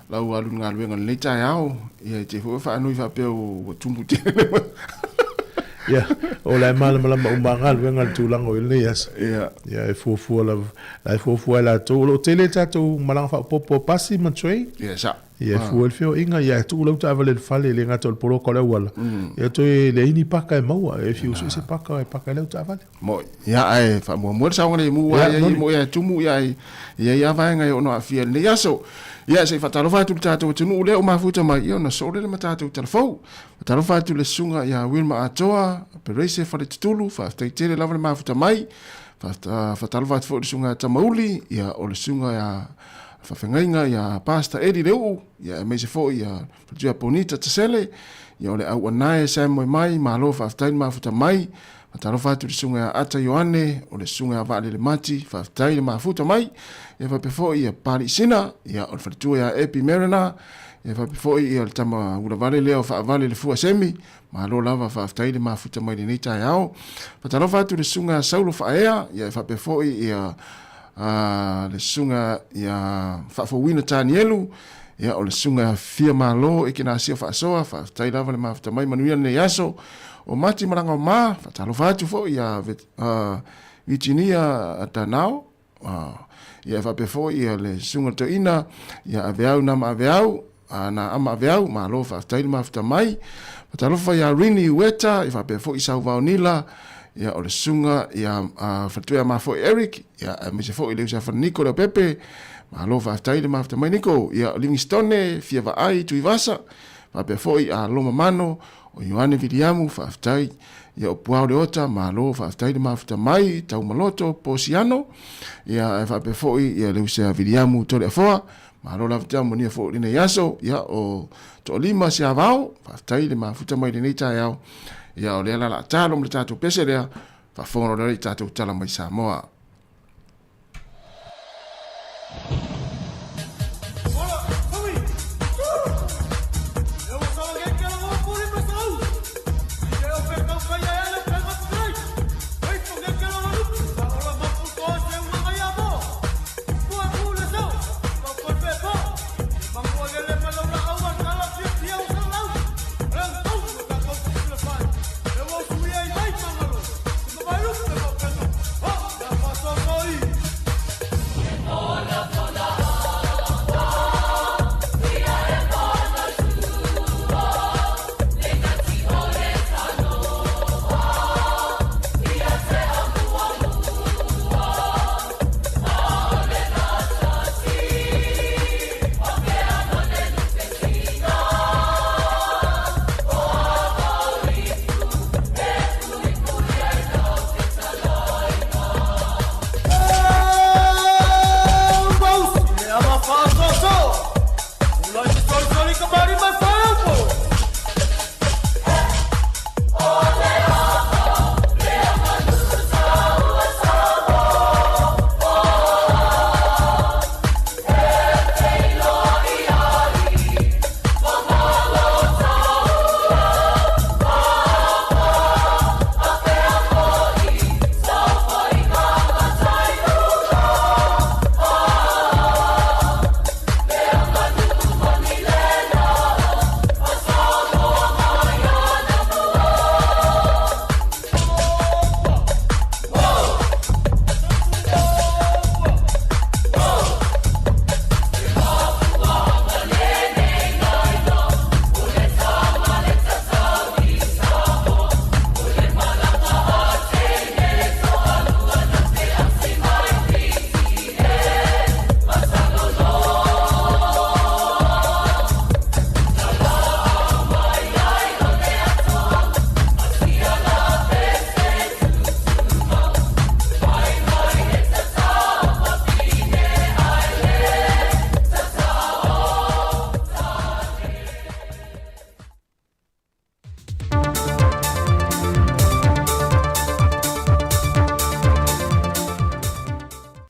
la u alu ngal wenga le ta yao ia te fo fa no fa pe o tumbu te ya o la mal umbangal wenga tu lango ile yes ya e fo la to lo tele ta tu malanga fa popo pasi man trei ya sa ia fuel feo inga ia tu lo ta vale fale le ngato polo ko le wala ia to le ini paka e maua e fiu se paka le ta vale mo ia ai fa mo sa ngale mu ia mo ia tu mu ia va nga yo no afia le yaso ia se fa talo fa tu ta tu nu le o mafuta mai ia na so le mata tu telefo talo fa tu le sunga ia Wilma atoa perese fa le tulu fa te tele lava le mafuta mai fa talo fa tu sunga tamauli ia o le sunga ia fa fengainga ia pasta edi leu ia me se fo ia fatua bonita te sele ia ole au anae sa mo mai malo fa aftai ma futa mai matalo fatu le sunga ata Yohane o le sunga vale le mati fa aftai le mafuta mai ia fa pefo ia pali sina ia o fatu ia epi merina ia fa pefo ia le tama ula vale leo fa vale le fu semi malo lava fa aftai le mafuta mai le nita yao matalo fatu le sunga saulo fa ea ia fa pefo ia le sunga ia fa fo wina tanielu ia o le sunga fia malo e kina sia fa soa fa tai lava le mafuta mai manuia ne yaso o mati maranga ma fa talo fatu fo ia Virginia atanao ia fa pefo ia le sunga to ina ia aveau na aveau na ama aveau malo fa tai le mafuta mai fa talo fa ia rini weta ia fa pefo i sau vaunila ia o le sunga ia fatuia ma fo Eric ia me se fo ile sa fa Nicola Pepe malo fa tai le mafuta mai Nico ia Livingstone fia va ai tu ivasa fa pe foi a loma mano o Ioane Viliamu fa tai ia o puao le ota malo fa tai le mafuta mai tau maloto posiano ia fa pe foi ia le usa Viliamu to le foa malo la vita mo ni fo le yaso ia o to lima se avao fa tai le mafuta mai le nita ia ia o le la talo le tatu pese le fa fono le tatu tala mai Sāmoa.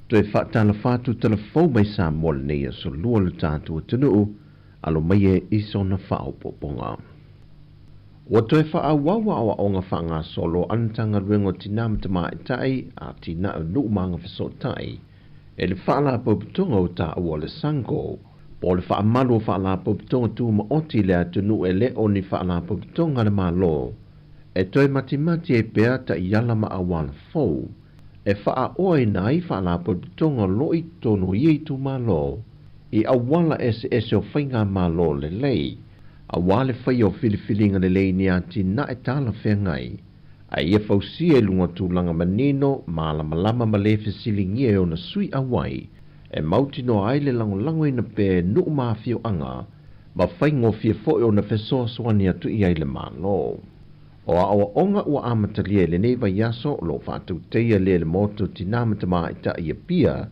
Toe whaatala whātu telefou mai Sāmoa nei a so lua le tātua tunuu, alo mai e iso na whaopoponga. Wa toe whaawawa awa o ngā whaanga solo antanga ruengo tina mtama e tai a tina o nuu manga whaso tai, e le whaala poputonga o ta ua le sango, po le whaamalu o whaala poputonga tu ma oti le atunu e le o ni whaala poputonga le malo, e toe mati e pea ta iala ma awana fau, e wha oe nai wha la potonga loi tono iei tu malo, i awala ese o whainga malo le lei, awale whai o filifilinga le lei ni ati na e tala whengai, a ia fausi e lunga tūlanga manino, malama malefe silingi e o na sui awai, e mauti no aile lango ina pe nuu maafio anga, ma whaingo fia foe o na fesoa swani atu i aile malo. O awa onga ua amatalia le nei vai yaso lo whātou teia le moto tinamata maa ita ia pia,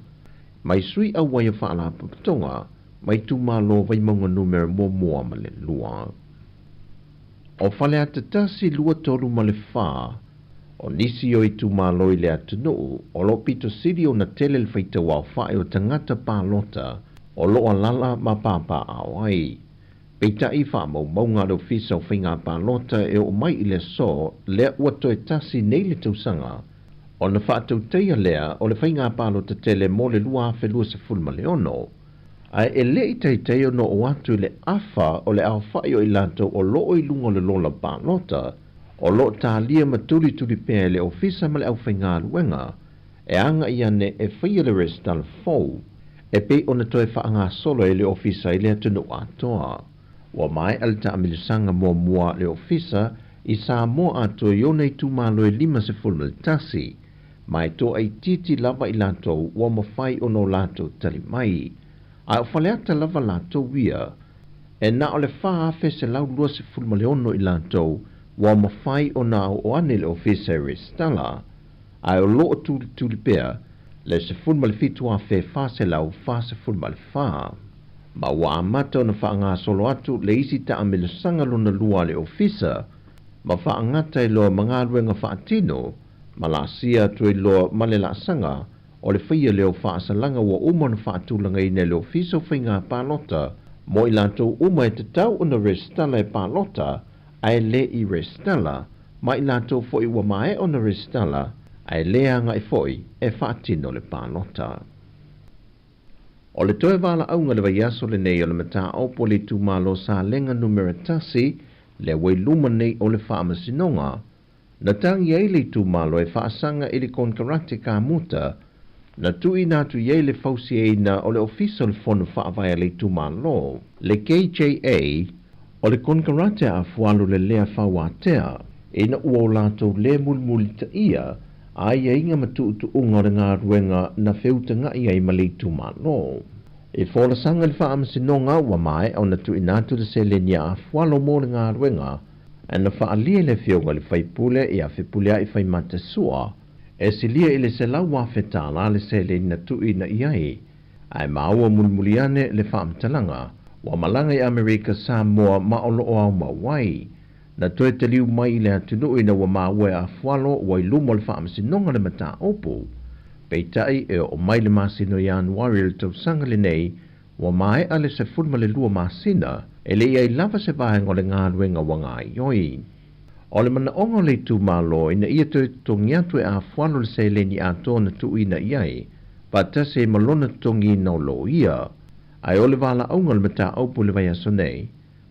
mai sui awai a whaala papatonga, mai tu malo vai maunga numero mua ma le lua. O whale ata tasi lua tolu ma le wha, o nisi o i tu malo i le atunu, o lo pito siri o na tele le whaita wau whae o tangata pālota, o lo alala ma pāpā awai. Peita i wha mau maunga le ofisa o whainga pālota e o mai i le so, lea ua toe tasi nei le tausanga, o na wha tau teia lea o le whainga pālota tele mo le lua awhe lua se fulma le ono. Ai e le i teiteo no o atu i le afa o le au whai o i lanto o lo i lungo le lola pālota, o lo tālia matuli tuli pēr le ofisa ma le au whainga luenga, e anga i ane e whaia le restal fau, e pe o na toe whaanga solo e le ofisa i le atunu atoa. Wa mai alta amilisanga mua le ofisa i Sāmoa ato i ona i tūmalo e 5 le tasi, mai to ai titi lava i lanto wa mawhai o no lanto tali mai. Ai o whaleata lava lanto wia, e na o le wha afe se lau 2 le ono i lanto wa mawhai o na o ane le ofisa e restala, ai o loo tuli pea le 10 le fitu afe wha se lau 10 le wha. Ma wa amata na whaanga solo atu le isi ta amilusanga luna lua le ofisa, ma whaangata i loa mga ruenga whaatino, ma la sia tu i loa male la sanga, o le whaia leo whaasalanga wa umana whaatulanga i ne le ofisa o whainga pālota, mo i lanto uma e te tau una restala e pālota, ai le i restala, ma i lanto foi wa mae ona restala, ai leanga e foi e whaatino le pālota. O le toe wala aunga le vaiaso le nei o le mata opo le tūmalo sa lenga numera tasi, le wei luma nei o le whaamasinonga, na tangi ei le tūmalo e whaasanga i le konkarate ka muta, na tui natu iei le fausi e na o le ofisa le fonu whaavaya le tūmalo. Le KJA, o le konkarate a fualu le lea whawatea, e na ua o lato le mulmuli ta ia, ai e inga matu unga o ngā ruenga na whiutanga i ai mali tūmalo. E whola sanga le whaamasinonga wa mai au na tu inatu le se le nia a whalo mo le ngā ruenga, e na whaalia le whionga le whaipule e a whipulea i whaimata sua, e si lia i le se lau whawhetala le se le na tu ina iai, ai maua mulmuliane le whaamtalanga, wa malanga i Amerika Sāmoa ma o loo au mawai, na toe te liu mai le atunu ina wa maua a whalo wa i lumo le whaamasinonga le mata opo. Peitai e o mai le masino Januari le tau sanga le nei, wa mai ale se fulma le lua masina, e le iai lava se vahenga o le ngā ruenga wa ngā ioi. O le mana ongo le tu malo ina ia toi tongi atu e a whalo le se le ni ato na tu ina iai, pa ta se malona tongi na lo ia, ai o le vala aunga le mata opu le vai aso nei,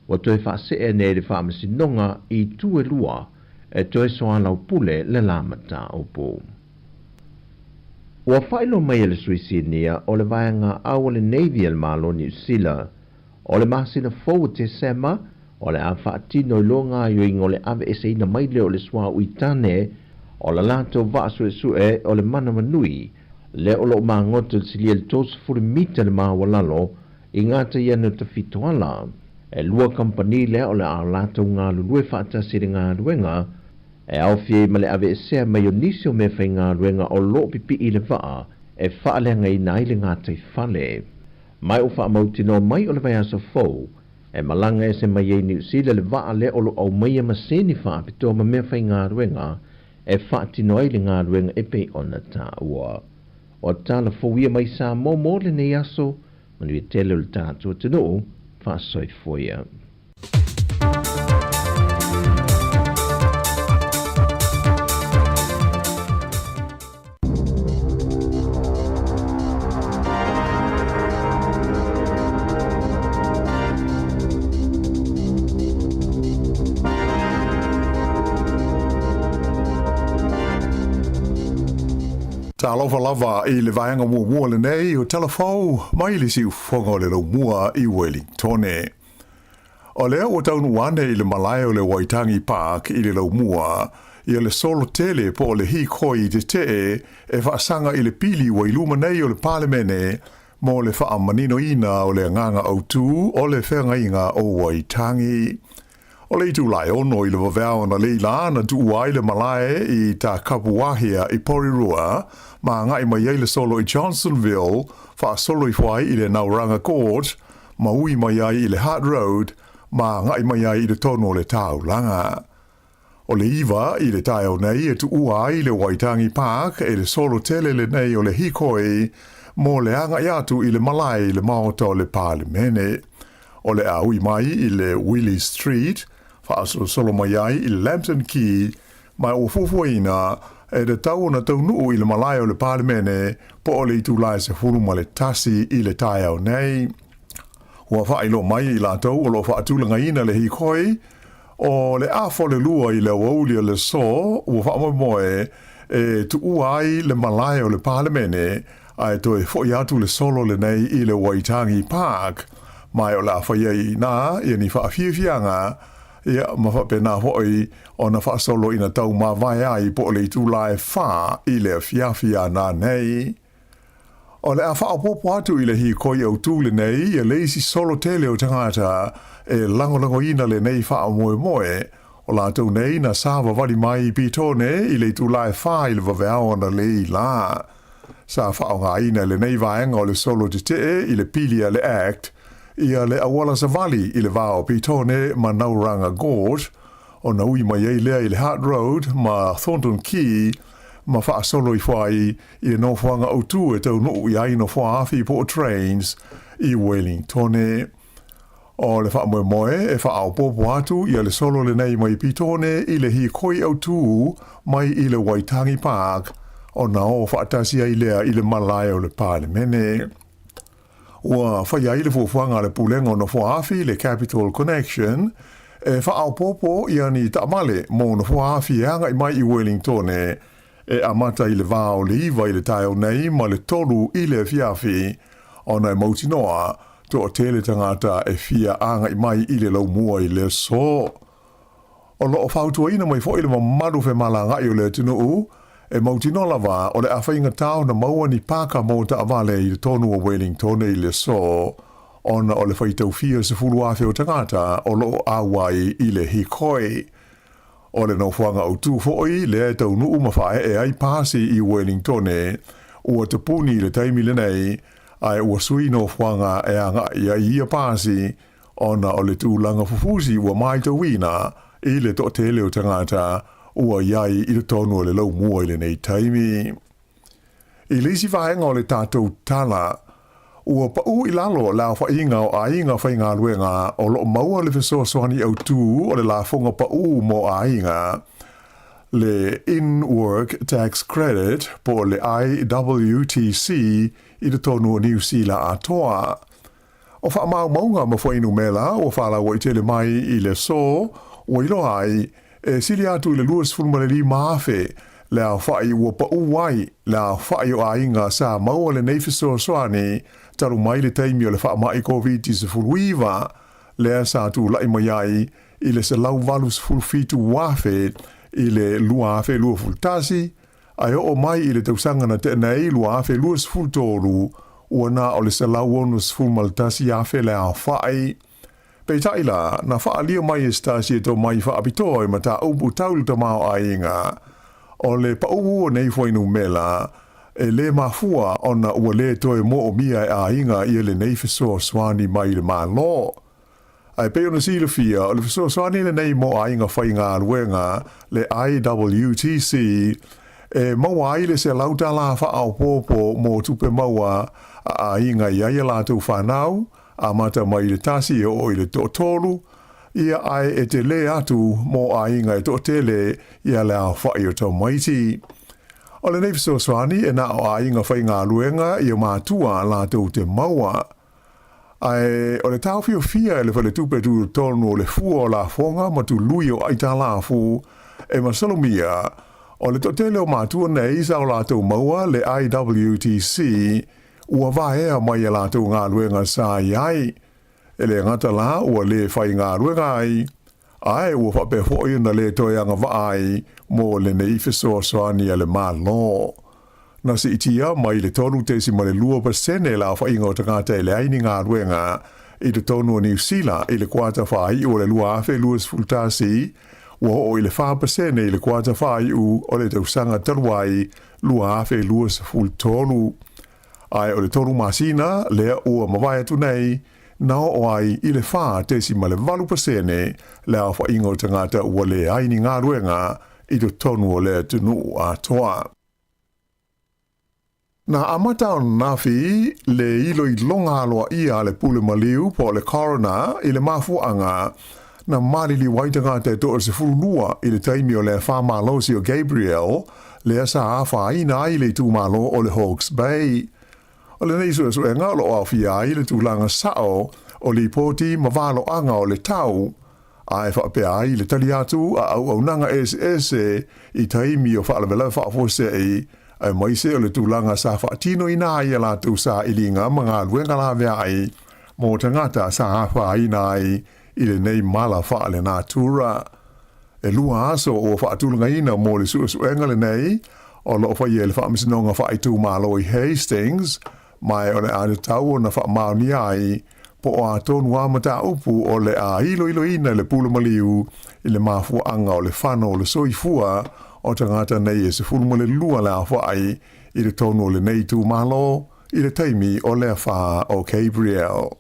wa toi wha se e nei le wha amasinonga i tu e lua, e toi soa lau pule le la mata opu. Ua whailo mai le Suisinia o le vaenga au le Navy al malo New Zealand, o le masina fau te sema, o le awha atino i longa i o le ave ese ina maile o le swa uitane, o le lato vasu e sue o le mana manui, le o lo maangoto silia le tos furi mita le maawalalo, i ngata ianu ta fitoala, e lua kampani le o le a lato ngā lulue whaatasi le ngā ruenga, e au fie ma le ave esea mai o nisio me whai ngā ruenga o lo pipi i le waa, e whaalenga i nai le ngā tei whale. Mai o whaamautino mai o le vai aso fau, e malanga e se mai e New Zealand le waa le o lo au mai e maseni whaapito ma me whai ngā ruenga, e whaatino ai le ngā ruenga e pei ona tā ua. O tala fauia mai Sāmoa mo le nei aso, manu e tele o le tātua tino, whaasoi foia. Ta alofa lava i le vaenga mua le nei o telefau mai le siu whonga le lau mua i Wellingtone. O lea o taunu wane i le malaya o le Waitangi Park i le lau mua i le solo tele po le hi koi te te e whaasanga i le pili wa iluma nei o le palemene mo le wha manino ina o le nganga au tu o le whenga inga o Waitangi. O le itu lai ono i le wawea na leila na tu uai le malae i ta kapuahia i Porirua ma ngai mai ai le solo i Johnsonville wha solo i whai i le Nauranga Court ma ui mai ai i le Hart Road ma ngai mai ai I le tono le tau langa. O le iwa I le tai o nei e tu ua I le Waitangi Park e le solo tele le nei o le hikoi mo le anga I atu I le malai le maota o le palemene. O le aui mai I le Willie Street, whaasolo solo mai ai I le Lambton Key, mai o fufuina e le tau na tau nuu I le malai o le palemene po o le itu lai se furu ma le tasi I le tai o nei. Ua whailo mai I la tau o lo whaatulanga ina le hikoi, o le afo le lua I le waulia le so, ua whaamoe e tu uai le malai o le palemene, ai to e fo atu le solo le nei I le Waitangi Park, mai o la whaiei nā, ia ni whaafiafianga, ia ma whapena hoi o na whaasolo ina tau ma vai ai po le itu lai wha I le fiafia nā nei. O le a whaapopo atu I le hi koi au tūle nei, ia leisi solo tele o tangata e langolango ina le nei wha moe moe, o la tau nei na sāwa wali mai I pitone I le itu lai wha I le waweao na le I la. Sa wha ngā ina le nei vaenga o le solo te te I le pilia le act, ia le awala sa vali I le vao pitone ma Nauranga Gorge, o na ui mai ei lea I le Hart Road ma Thornton Key, ma wha solo I whai I no whanga au tu e tau nuu I ai no wha awhi po trains I Wellingtone. O le wha moe moe e wha au popo atu I le solo le nei mai pitone I le hi koi au tu mai I le Waitangi Park, o na o wha atasi ai lea I le malai o le palemene. Ua whai ai le fuwhanga le pulenga o na wha awhi le Capital Connection, e wha au popo I ani taamale mo na wha awhi anga I mai I Wellingtone, e amata I le vao le iwa I le taio nei ma le tolu I le fiafi, o na e mauti noa, to o tele tangata e fia anga I mai I le lau mua I le so. O lo o whautua ina mai fo I le mamadu fe malanga I o le tinu e mauti no lava o le awhainga tau na maua ni paka mo ta avale I le tonu o Wellington I le so, ona o le whaitau fia se fulu awhi o tangata o lo awai I le hikoi. O le no whanga au tū foi, le tau nuu mawhae e ai pāsi I Wellingtone, ua te puni le taimi le nei, ai ua sui no whanga e anga ia ia pāsi, ona o le tūlanga fufusi ua mai tau wina, I le to tele o tangata, ua iai I le tonu o le lau mua I le nei taimi. I lisi whaenga o le tātou tala, ua pau I lalo la whainga o ainga whainga luenga o lo maua le fesoa soani au tū o le la whonga pau mo ainga le in-work tax credit po le IWTC I le tonu o New Zealand atoa. O wha mau maunga ma whainu mela o whala wa I tele mai I le so o ilo ai e sili atu I le luas fulmaleli maafe le a whai ua pau wai le a whai o ainga sa maua le nei fesoa soani taru mai le taimi o le wha mai COVID se fuluiva, le a sa tu lai mai ai, I le se lau valu se fulfitu wafe, I le lua afe lua fultasi, ai o mai I le tausanga na te nei lua afe lua se fultoru, ua na o le se lau onu se fulmaltasi afe le a whai. Pei taila, na wha lia mai e stasi e to mai wha apitoi ma ta upu taulu ta mao ainga, o le pa uu nei whainu mela, e le mafua ona ua le toe mo o mia e a inga I le nei fesoa swani mai le malo. Ai pe ona sila fia, o le fesoa swani le nei mo a inga whainga aluenga le IWTC, e maua ai le se lauta la wha au popo mo tupe maua a inga I aia la tau whanau, a mata mai le tasi e o I le totolu, ia ai e te le atu mo a inga e totele ia le a whai o tau maiti. O le neifso swani e na o a inga whainga luenga I o mātua la tau te maua. Ai, o le tau fio fia e le whale tupe tu tonu o le fua o la fonga ma tu lui o aita la fu e masalomia. O le totele o mātua nei sa o la tau maua le IWTC ua vaea mai e la tau ngā luenga sa iai. E le ngata la ua le whainga luenga ai. Ai ua whape hoi na le toeanga vaai mo le nei fesoa soani a le malo. Na si itia mai le tonu tesi ma le 2% la whainga o tangata e le aini ngā ruenga I le tonu o New Zealand I le kuata whai o le lua afe luas fultasi ua o I le 5% I le kuata whai u o le tausanga taruai lua afe luas fultonu. Ai o le tonu masina lea ua mawai atu nei na o ai i le wha te si ma le 8% le a wha ingo tangata ua le aini ngā ruenga i to tonu o le tunu a toa. Na amata o nafi le ilo i longa aloa ia le pule maliu po le corona i le mafuanga na marili waitanga te to se fulunua i le taimi o le wha losi o Gabriel le asa awha ina ai le tūmalo o le Hawke's Bay. O le neisu e ngā lo au fia i le tūlanga sao o li poti mawalo anga o le tau a e whapea ai le tali atu a au nanga SS i taimi o whaalawela whaafose ai mai se o le tūlanga sa whaatino ina ai ala tu sa ilinga mga luenga la vea ai mō tangata sa awha ina ai i le nei mala whaale nā tūra. E lua aso o whaatulunga ina mō le suenga le nei o lo whai e le whaamisinonga whaitu malo i Hastings mai o le ane tau na whaamaoni ai po o a tonu amata upu o le a ilo ina le pula maliu i le mafua anga o le whano o le soifua o tangata nei e se fulma le lua le a whai i le tonu o le nei tu malo i le taimi o le wha o Gabriel.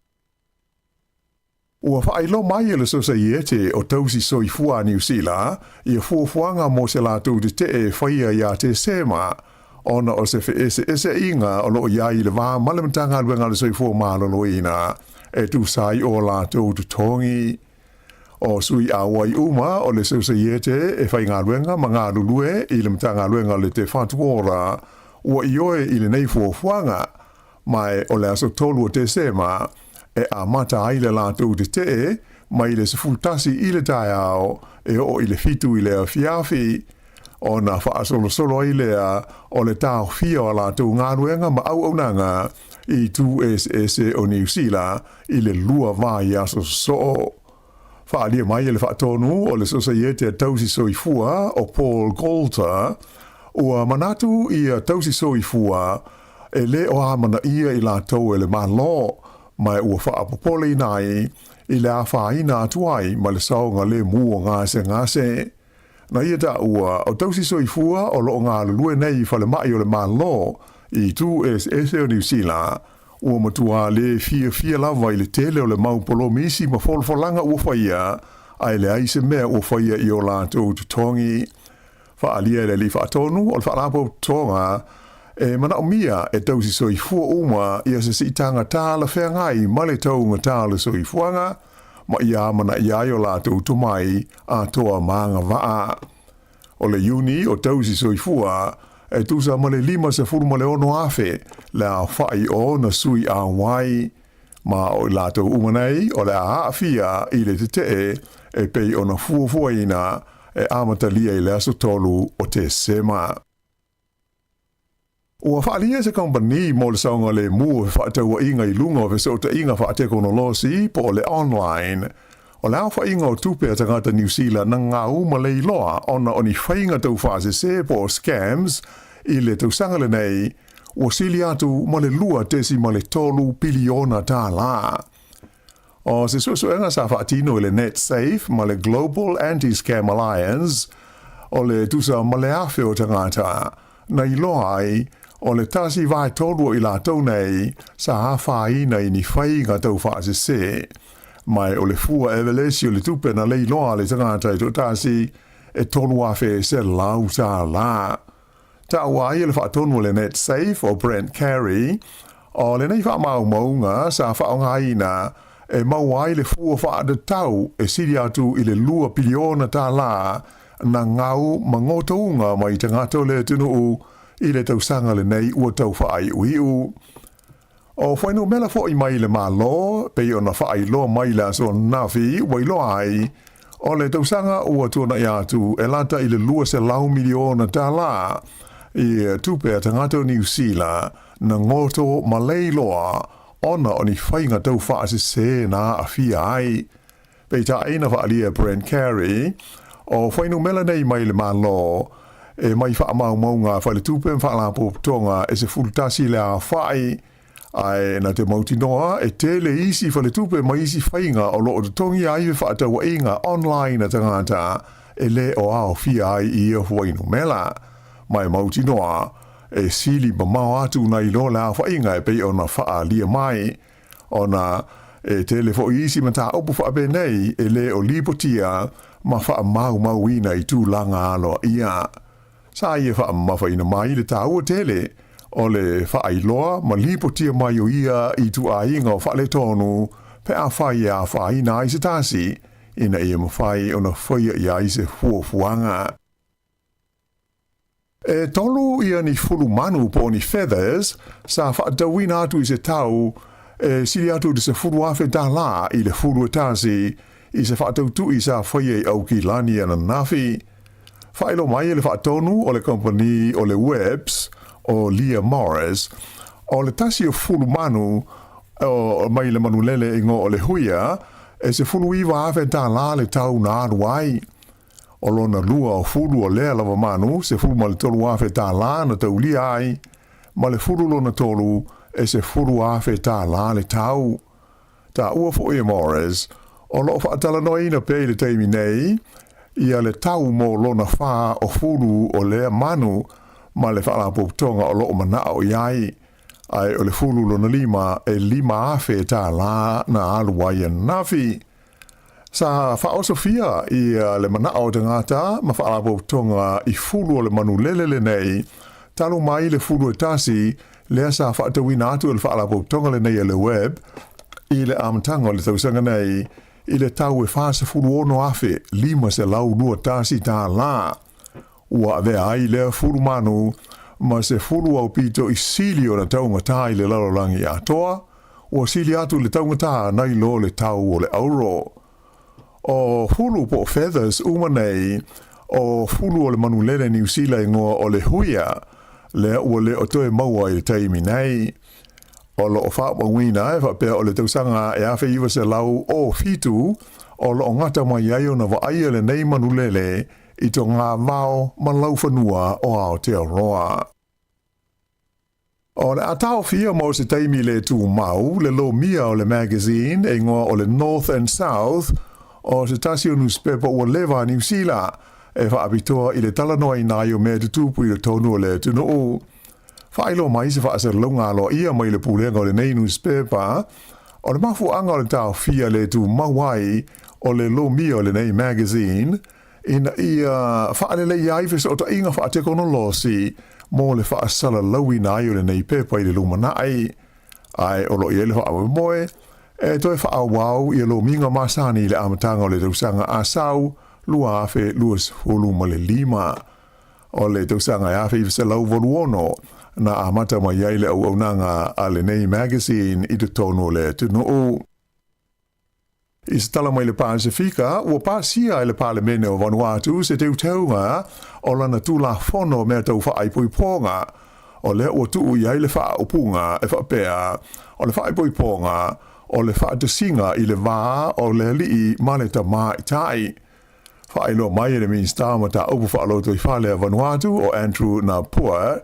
Ua whaelo mai e le societe o tausi soifua New Zealand i a fuafuanga mo se lātou te e whaia ia te sema ona o se ese inga o loo iai le wā malamtanga luenga le soifua malolo ina e tu sai o lātou tu tongi. O sui awai uma o le societe e whai ngā luenga ma ngā lulue i le mtanga luenga le te whatuora ua ioe i le nei fuafuanga mai o le aso tolu o te sema e a mata ai le lātou te mai le se fultasi i le tai ao e o i le fitu i le a fiafi o na whaasolo solo i le a o le tau fia o lātou ngā ruenga ma au nanga i tu SS o New Zealand i le lua vai aso so. Whaalia mai le whaatonu o le societe tausi soifua o Paul Coulter ua manatu i a tausi soifua e le o amana ia i lātou e le malo mai ua whaapopole nai i le a whaina atuai ma le saonga le mua ngase. Na ia ta ua o tausi soifua o loo ngā lue nei whale mai o le malo i tu SS o New Zealand ua matua le fia lava i le tele o le maupolo misi ma folfolanga ua whaia ai le aise mea ua whaia i o lātou tutongi. Whaalia le li whaatonu o le whaalapo tonga e mana o mia e tausi soifua uma ia se sitanga tāla whengai ma le taunga tāla soifuanga ma ia mana ia o lātou tumai a toa maanga waa. O le uni o tausi soifua e tusa ma le 5 se furu ma le ono afe le a whai o na sui a wai ma o lātou umanei o le a haafia i le te e pei o na fuafuaina e amata lia i le aso tolu o te sema. Ua whaalia se kompani mo le saunga le mua whaataua inga i lunga o fesota inga whaateko no losi po le online. O le awha inga o tupea tangata New Zealand na ngā uma le iloa ona o ni whainga tau whaase se po scams i le tau sangale nei o sili atu ma le lua tesi ma le tolu piliona tā la. O se suenga sa whaatino i le Net Safe ma le Global Anti-Scam Alliance o le tusa ma le awhi o tangata na iloa ai o le tasi vai tolu i la tau nei sa hawhaina i ni whainga tau whaase se. Mai o le fua evelesi o le tupe na lei loa le tangata i to tasi e tonu afe se lau tā la. Ta wai le whaatonu le Net Safe o Brent Carey o le nei wha maunga sa whaongaina e mauai le fua whaada tau e siri atu i le lua piliona tā la na ngau mangotounga mai tangata le tunu i le tausanga le nei ua tau whaai uiu. O whaino mela fo i mai le malo, pei o na whaai loa mai la so nafi, wai loa ai, o le tausanga ua tuana i atu e lata i le lua se lau miliona tā la i tupea tangata New Zealand na ngoto malei loa ona o ni whainga tau whaase se na a fia ai. Pei ta eina whaalia Brent Carey, o whaino mela nei mai le malo, e mai wha maunga wha le tupe wha lapo tonga e se fultasi le a whai ai na te mauti noa e tele isi wha le tupe mai isi whainga o loo te tongi ai wha atawa inga online a tangata e le o ao fia ai i a huainu mela mai mauti noa e sili ba mau atu na ilo le a whainga e pei ona wha lia mai ona E te le fo isi mata opu fa be nei e le o lipotia ma fa mau ina I tu langa alo ia. Sa ia fa ma fa ina mai le tau tele o le fa ailoa ma lipotia mai o ia I tu ainga o fa le tonu pe a fa ia fa ina I se tasi ina ia ma fai ona foia ia I se fuanga. E tolu ia ni fulu manu po ni feathers sa fa dawina atu I se tau e sili atu de se fulu afe da la I le fulu tasi I se fa tautu I sa foia I au ki lani ana nafi. Fa ilo mai le fa tonu o le company o le webs o Leah Morris o le tasi o fulu manu o mai le manulele ingo o le huia e se fulu iwa afe da la le tau na anuai. O lona lua o fulu o lea lava manu, se fulu ma le tolu afe tā la na tau li ai, ma le fulu lona tolu e se fulu afe tā la le tau. Tā ua fo e Morris, o loo whaatala no ina pei le teimi nei, ia le tau mo lona wha o fulu o lea manu, ma le whaalapotonga o loo mana o iai, ai o le fulu lona lima e lima afe tā la na aluai nafi. Sa fa o Sofia I le mana o te ngata ma fa alabo tonga I fulu o le manu lelele nei talo mai le fulu e tasi lea sa fa te wina atu le fa alabo tonga le nei le web I le amtanga le tausanga nei I le tau e fa se fulu ono afe lima se lau lua tasi ta la ua ave ai le fulu manu ma se fulu au pito I sili o na taunga ta I le lalolangi atoa ua sili atu le taunga ta nai lo le tau o le auro. O fulu po feathers umanei o fulu o le manulele New Zealand ngoa o le huia le ua le o toe maua I taimi nei. O lo o wha mawina e whapea o le tausanga e awhi iwa se lau o fitu o lo o ngata mai aio na wa aia le nei manulele I to ngā vao ma lau whanua o Aotearoa. O le atao fia mo se taimi le tu mau le lo mia o le magazine e ngoa o le North and South o se tasi o newspaper ua lewa New Zealand e whaapitoa I le talanoa I nai o mea tutupu I le tonu o le tunu o. Whailo mai se whaasar longa alo ia mai le pulenga o le nei newspaper o le mafu anga o le tau fia le tu mawai o le lo mia o le nei magazine ina ia whaalele iai fes o ta inga whaatekonolosi mo le whaasala lawi nai o le nei pepa I le lumanai. Ai o lo ia le whaawe moe e toi whaawau I lo minga masani le amatanga o le tausanga asau lua afe luas hulu ma le lima. O le tausanga e afe I se lau voluono na amata mai ai le au aunanga a le nei magazine I te tono le tunu o. I se tala mai le Pasifika, ua pasia I le Parlemene o Vanuatu se te utaunga o lana tula fono mea tau whaaipoiponga o le ua tuu I ai le whaaupunga e whapea o le whaaipoiponga o le whaatasinga I le vā o le lii maleta mā I tai. Whaelo mai le minsta ma ta upu whaaloto I whale a Vanuatu o Andrew Napua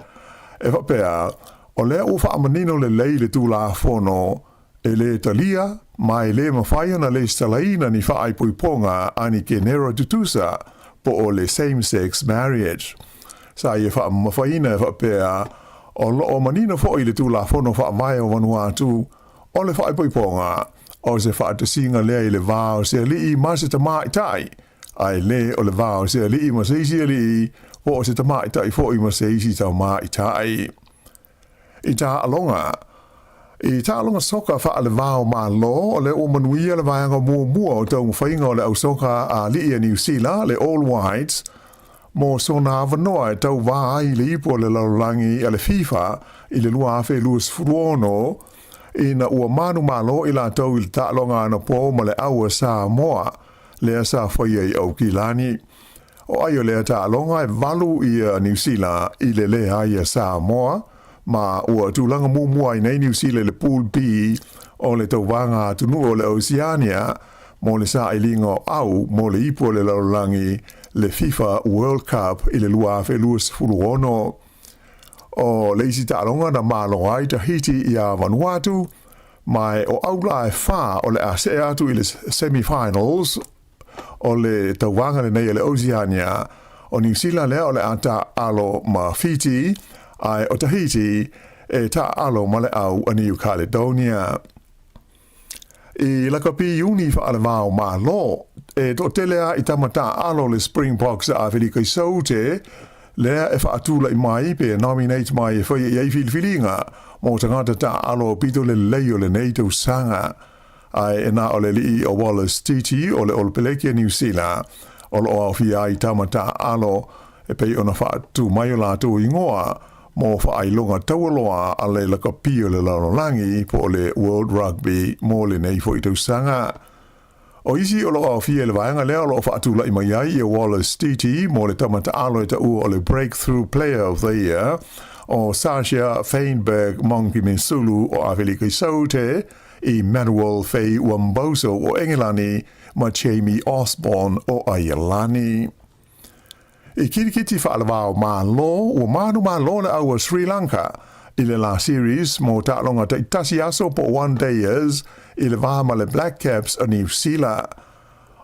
e whapea o le ua whaamanino le lei le tula fono e le talia mai le mawhaia na le stalaina ni whaaipoiponga ani ke nero tutusa po o le same-sex marriage. Sa ia whaamawhaina e whapea o lo o manina fo I le tula fono whaamai o Vanuatu o le whaaipoiponga o se whaatasinga lea I le vāo se alii ma se tamai tai ai le o le vāo se alii ma se isi alii o se tamai tai fo I ma se isi tamai tai. I tā alonga soka wha le vāo ma lo o le o manuia le vāanga mua o tau mwhainga o le au soka a li New Zealand le All Whites mo sona avanoa e tau vā ai le ipo le laulangi a le FIFA I le lua afe luas furuono ina ua manu malo I la tau I le ta'longa ana po ma le aua Sāmoa lea sa whaia I au kilani. O aio lea ta'longa e valu I New Zealand I le lea I Sāmoa ma ua tūlanga mua I nei New Zealand le pool B o le tauwanga tunu o le Oceania mo le sa ilinga au mo le ipo le laulangi le FIFA World Cup I le lua afe luas furuono. O le isi ta'alonga na malo ai Tahiti I a Vanuatu mai o aula e wha o le ase atu I le semi-finals o le tauwanga le nei le Oceania o New Zealand lea o le ata alo ma Fiji ai o Tahiti e ta alo ma le au a New Caledonia. I laka pi uni fa ale vao ma lo. E to telea I tamata alo le Springboks a whilika I saute, lea e fa atula I mai pe nominate mai e whai e whilwhilinga, mo tangata ta alo pito le leio le neito sanga, ai e na o le li o Wallace Titi o le Olpelekia New Zealand, o le o awhia I tamata alo e pei ona fa atu mai o lato ingoa, mo fa ai longa taualoa a le laka pio le lalolangi po le World Rugby mo le nei fo I tau sanga. O isi o loa o fia le vaenga lea o loa fa atula I mai ai e Wallace Titi mo le tamata alo e ta ua o le Breakthrough Player of the Year o Sasha Feinberg Monki Mensulu o Awelika I Saute I Manuel Fei Wamboso o Engelani ma Jamie Osborne o Aialani. I kirikiti whaalawao mā lo o mānu mā lo le aua Sri Lanka I le la series mo tālonga te tasi aso po one dayers I le vāma le Black Caps a New Zealand.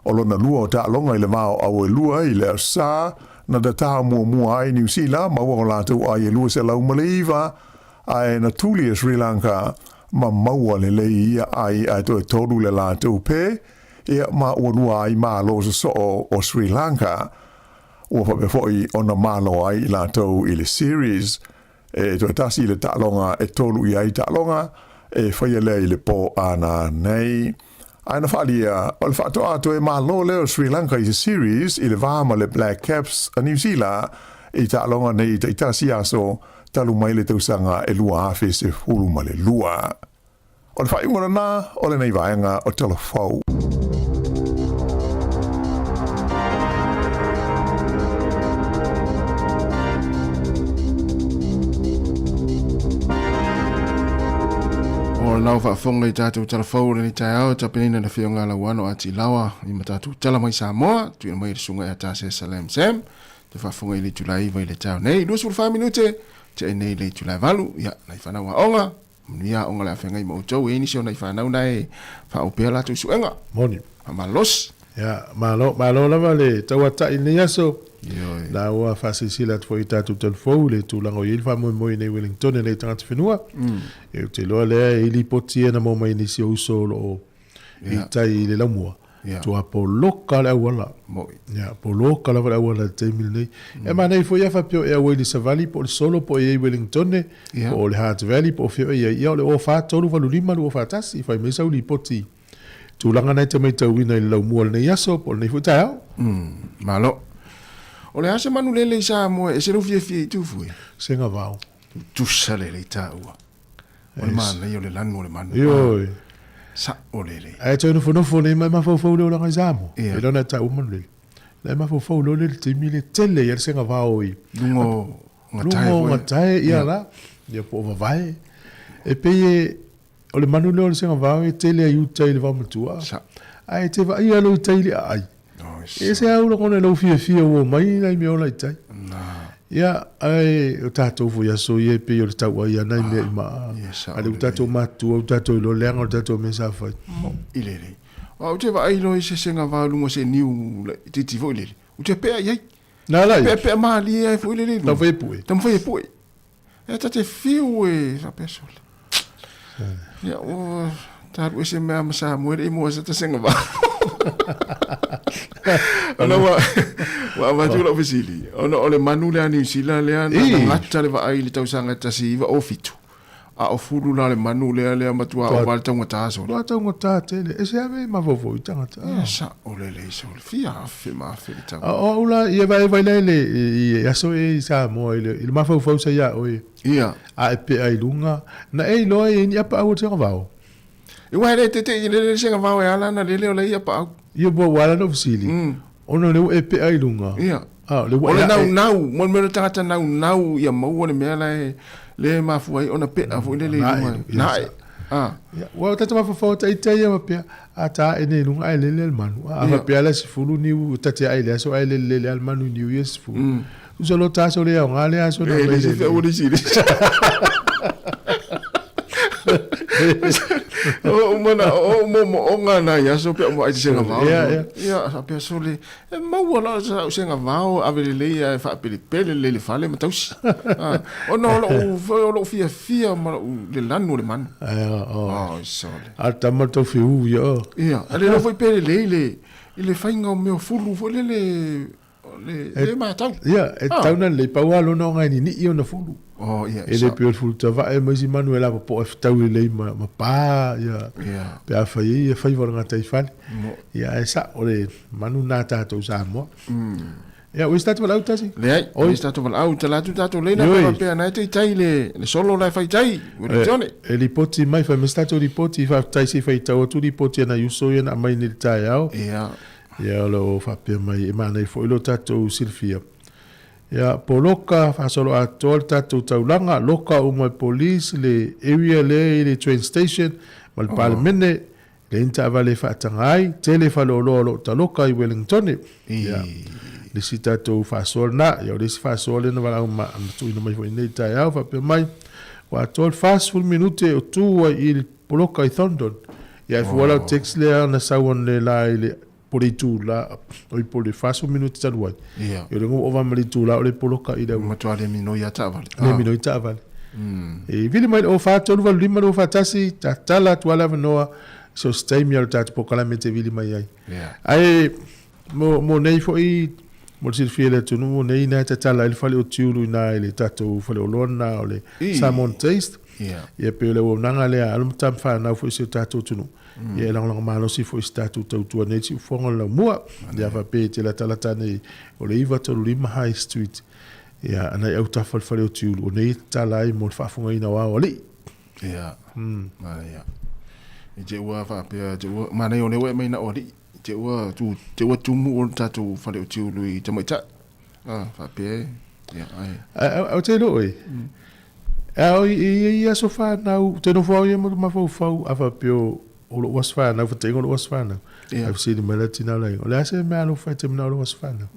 O lona lua o tālonga I le vāo aua lua I le sā na da tā mua ai New Zealand ma wako lātou ai e lua se lau maliva ai na tuli Sri Lanka ma maua le lei ia ai to e toru le lātou pe ia ma ua lua ai mā lo so o Sri Lanka. Ua whapewhoi ona malo ai I lātou I le series. E to tasi I le tālonga e tolu I ai tālonga e whaia lea I le po ana nei. Aina whalia, o le whatoa ato e malo leo Sri Lanka I le series I le vāma le Black Caps a New Zealand I tālonga nei I tasi aso talu mai le tausanga e lua awhi se hulu ma le lua. O le whaiungona nā, o le nei vaenga o telefau. Nau whaafonga I tātou telefau le ni tai au tapinina na whionga la wano ati lawa I matātou tala mai Sāmoa tuina mai le sunga I atase Salam Sam te whaafonga I le tulai vai le tau nei 25 minute te e nei le tulai valu ia nai whanau a onga mnia onga le awhenga I mautou e nisio nai whanau nai whaopea la tu suenga Moni malos ya malo lava le tawata I nei aso la ua fasisila tu I tātou telefou le tūlango I ilfa moi nei Wellington e nei tangata whenua e te loa lea I li poti e na mo mai nisi o uso o I tai le laumua tua po loka le awala po loka le awala te mil nei e ma nei fo ia whapio e awai li Savali po le solo po e Wellington po le Heart Valley po fio ia le o whātolu valulima lu o whātasi whai me sau li poti tūlanga nei te mai tauina I laumua le nei aso po le nei futai au malo o le asa manu lele I Sāmoa e se lo fie I tufu e senga vau tusa lele I tāua o le mana I o le lanu o le manu ioi sa o lele ai tō nofo nei mai mafau leo langa I Sāmoa e lona ta umanu lele le mafau leo lele te mile tele ia senga vau I lungo ngatai ia la ia po vavai e pei o le manu leo le senga vau e tele ai utai le vau matua ai te va ia lo utai le ai e se au lo kone lo fia o mai nai me ola itai ia ai o tatou fu ia so ia pe o tau ia nai me ma ale o tatou matu o tatou lo lenga o tatou me sa fa ilele o te va ai lo se senga va lungo se niu titi vo ilele o te pe ai na la pe mali ai fu ilele ta foi pui e ta te fiu e sa pesol ia o ta o se me amasa muere mo se te senga va ona wa tu lo visili ona ole manu le ani sila le ana ngata le va ai le tausanga tasi va ofitu a o fulu la le manu le matua o valta ngata so la tau ngata tele e se ave ma vovo I tangata sa ole le so fia fe ma fe ta o la ia vai le ia so e Sāmoa il ma fo sa ia o ia a pe ai lunga na e lo e ni apa o te vao I wa le te le senga va ala na le le ia pa ia bo wala no visili ona le e pe ai lunga ia le wala nau mo me tata nau ia mo le me le ma fu ai ona pe a fu le nai wa tata ma fa tai ia pe ata ene lunga ai le manu a pe ala si fulu ni tata ai le so ai le al manu ni yes fu uso lo taso le ngale aso na le se fe o di Mana mo ngana ya so pe mo ai senga vao. Ya sa pe so le mau ala sa senga vao avele ya fa pele le fale matus. O no lo fia ma le lanu le man. Oh so le. Ata mato fiu ya. Ya, ale no foi pele le ile fainga o meu fulu foi le matau. Ya, tauna le paualo no ngai ni io na fulu. Oh yeah. Ele pe fulu tava e mai Manuela po tau le ma pa ya. Pe a fai vora tai fale. Ya esa ole manu na tato Sāmoa. Ya, o stato val autasi. Le, o stato val auta la tu tato le na pe na tai le solo la fai tai. E li poti mai fa stato li poti fa tai si fai tau tu li poti na yuso na mai ni tai au. Ya. Ya lo fa pe mai ma nei fo lo tato Silvia. Ya poloka fa solo a torta tu taulanga loka o mai police le area le train station mal palmene le inta vale fa tangai tele fa lo taloka I Wellington. Ya. Le sita tu fa sol na ya le fa sol na vala ma tu no mai fo nei tai au fa pe mai wa tol fast full minute o tu il poloka I Thondon. Ya fo la text le na sawon le la ile por itu la oi por le faso minuto taluai yo lengo ova malitu la ole poloka ida matwale mino ya tavale le mino I tavale e vile mai o fa tolu val lima o fa tasi tatala twala noa so stay mi al tat pokala mete vile mai ai mo nei fo I mo Silvia tu no nei na tatala il fale o tiulu na ile tato fale o lona ole Salmon taste ia pe le o nanga le alum tam fa na fo se tato tu no ia lang malo si fo statu tu nei si fonga la mua ia va pe te la talata nei o le iva to lima high street ia ana au ta fal fale o tiulu o nei talai mo fa fonga ina wa oli ia ia je wa fa pe je wa ma nei o le we mai na oli je wa tu mu o tatu fale o tiulu I te mai ta fa pe ia ai au te lo e au ia so fa na te no fo ia mo ma fo a fa pe o lo was fana for tengo lo was fana I've seen the malatina like o la se me alo fa te me lo was fana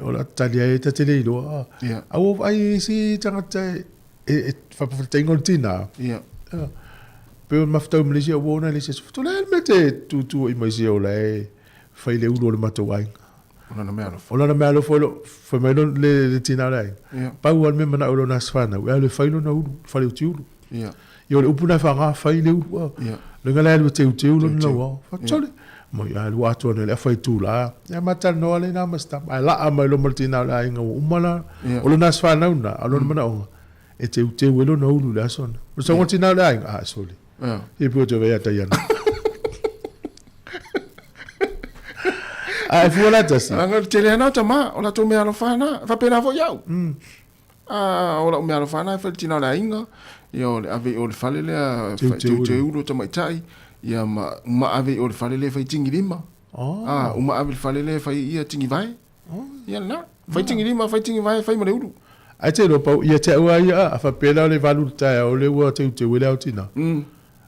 o la talia e te le lo a o ai si tanga te e fa tengo tina pe ma fta me le o na le se to la mete tu I mai se o la fa le ulo le mato ai o la me alo fo me le tina la pa o me na o lo na sfana o le fa lo na ulo fa le tiulo yo le upuna fa nga fa le ulo le ngala le te ulo no fa tole mo ya lu ato le fa tu la ya mata no le na masta la ma lo martina la inga umala o lo na sfana una alo mana o e te ulo no ulo la son so martina la inga soli e po te vea tayana ai fu la tasi anga te le na tama o la to me alo fana fa pena fo yau o la me alo fana fa tina la inga yo le ave o le fale le te ulo tama tai ya ma ave o le fale le fa tingi lima uma ave le fale le fa ia tingi vai ya na fa tingi lima fa tingi vai fa ma le ulo ai te lo pa ia te wa ia fa pena le valuta o le wa te wele autina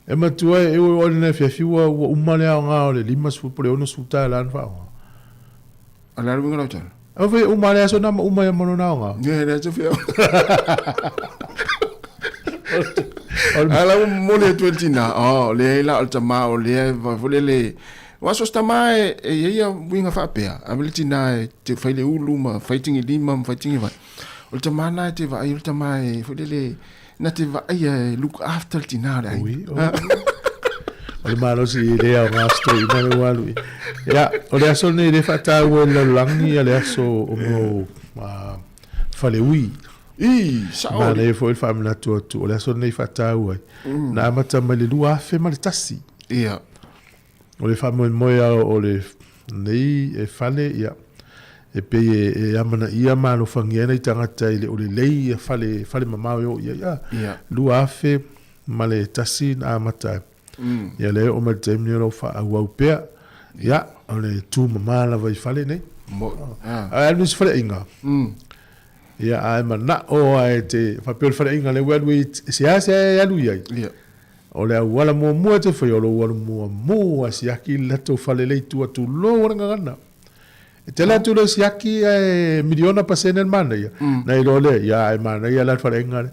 e ma tu e o le fa fiwa o umale nga o le lima su por ono suta la fa ala ru ngala tan o ve umale so na umaya mono na nga ne le te fio ala mo le tueltina le la alta ma o le va volele wa so sta mai e ia winga fa pe abilitina te fa le ulu ma fighting lima fighting va ulta mana te va ulta mai volele na te va ia look after tinara oui o malo si le a rastro ina le walu ya o le aso ne le fata o le langi le aso o mo fa le ui ma ne fo il famna tu o le aso ne fata o na mata ma le lua fe ma le tasi o le famo mo ya o le nei e fale ya e pe e amana ia ma lo fangiana I tangata ile o le lei e fale mamao yo ya lua fe ma le tasi na mata ya le o mal tem lo fa au pea ya o le tu mama la vai fale nei a nos fale inga ya ai mana o ai te fa pe fale inga le well with sia ya lu ya o le wala mo te foi o lo wala mo sia ki la to fale le tu lo ngana te la tu lo sia ki miliona pasene el mana ya na lo le ya ai mana ya la fale inga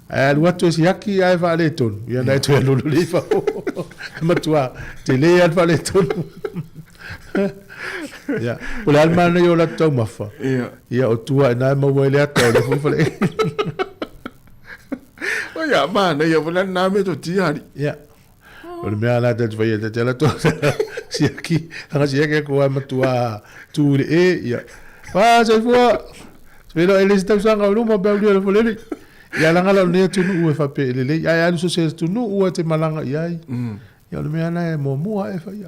Lua tu si haki ai va le tonu. Ia nai tu lulu le fa. Matua te le al va le tonu. Ya, pula al mana yo la tau mafa. Ia o tua na mo le ata le fu fa le. O ya mana ia pula na me to tiari. Ya. O le mea la te vai te la to. Si haki, anga si haki ko matua tu le ia. Pa se fu. Pero ele está usando o número para o folele. Ya langa la ne tu nu fa pe ele. Ya ya so se tu nu te malanga ya. Ya le mea na mo mua e fa ya.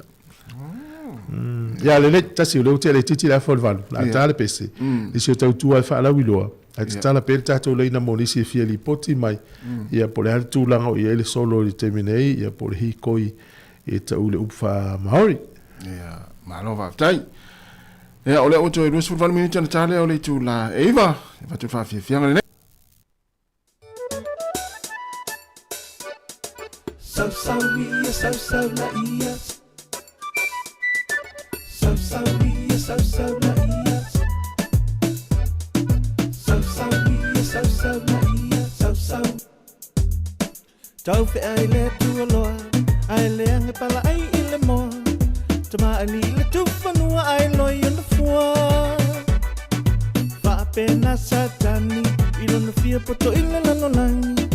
Ya le ta si le te le titi la fol val. La ta le pc. Di se tu tu fa la wiloa. A te tala pe ta to le na mo si fi li poti mai. Ya po le tu langa o ele solo le terminei ya po le hi koi e ta ule ufa maori. Ya, malova tai. Ya ole o toi rus ful minute na tale ole tu la Eva. Va tu fa fi le. So la ia. So la ia. So la ia. So. Tau fe ai le tu loa. Ai le anga pala ai ile mo. Tama ali le tu fanua ai loi on the floor. Fa pena satani ilo no fia poto ile lano langi.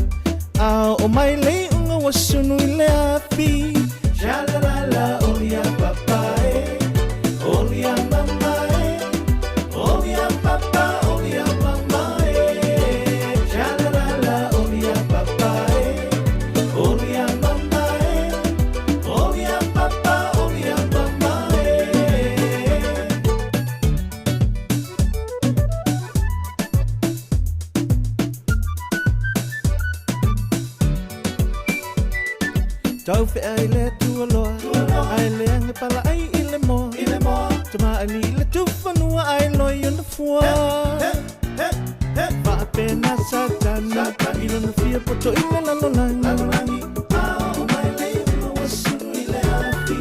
O mai le unga wasunu ile api. Shalalala olia papae. Olia mamae. Olia papa. Olia mamae. Shalalala olia papae. Olia mamae. Olia papa. Olia mamae. Tau fe ai le tu aloa. Ai le ange pala ai ile mo. Tama ali le tu fanua ai loi on the floor. Va pena satana. Ilo no fia poto ile lano langi. O mai le unga wasunu ile api.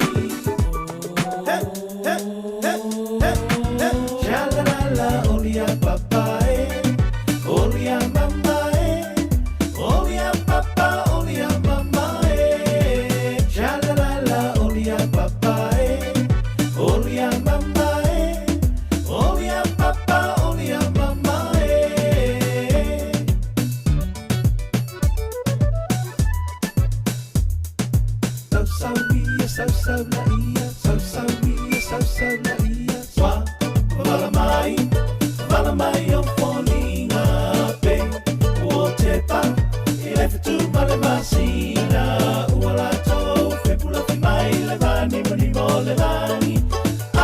Shalalala olia papae. Olia mamae. Olia papa. Olia mamae. Shalalala olia papae. Olia mamae. Olia papa. Olia mamae. So la ia. So la ia. Swa. Vala mai o foninga pe. O te pa. Ile fitu male masina. Uala to. Fepula fi mai le vani. Mani mo le vani. O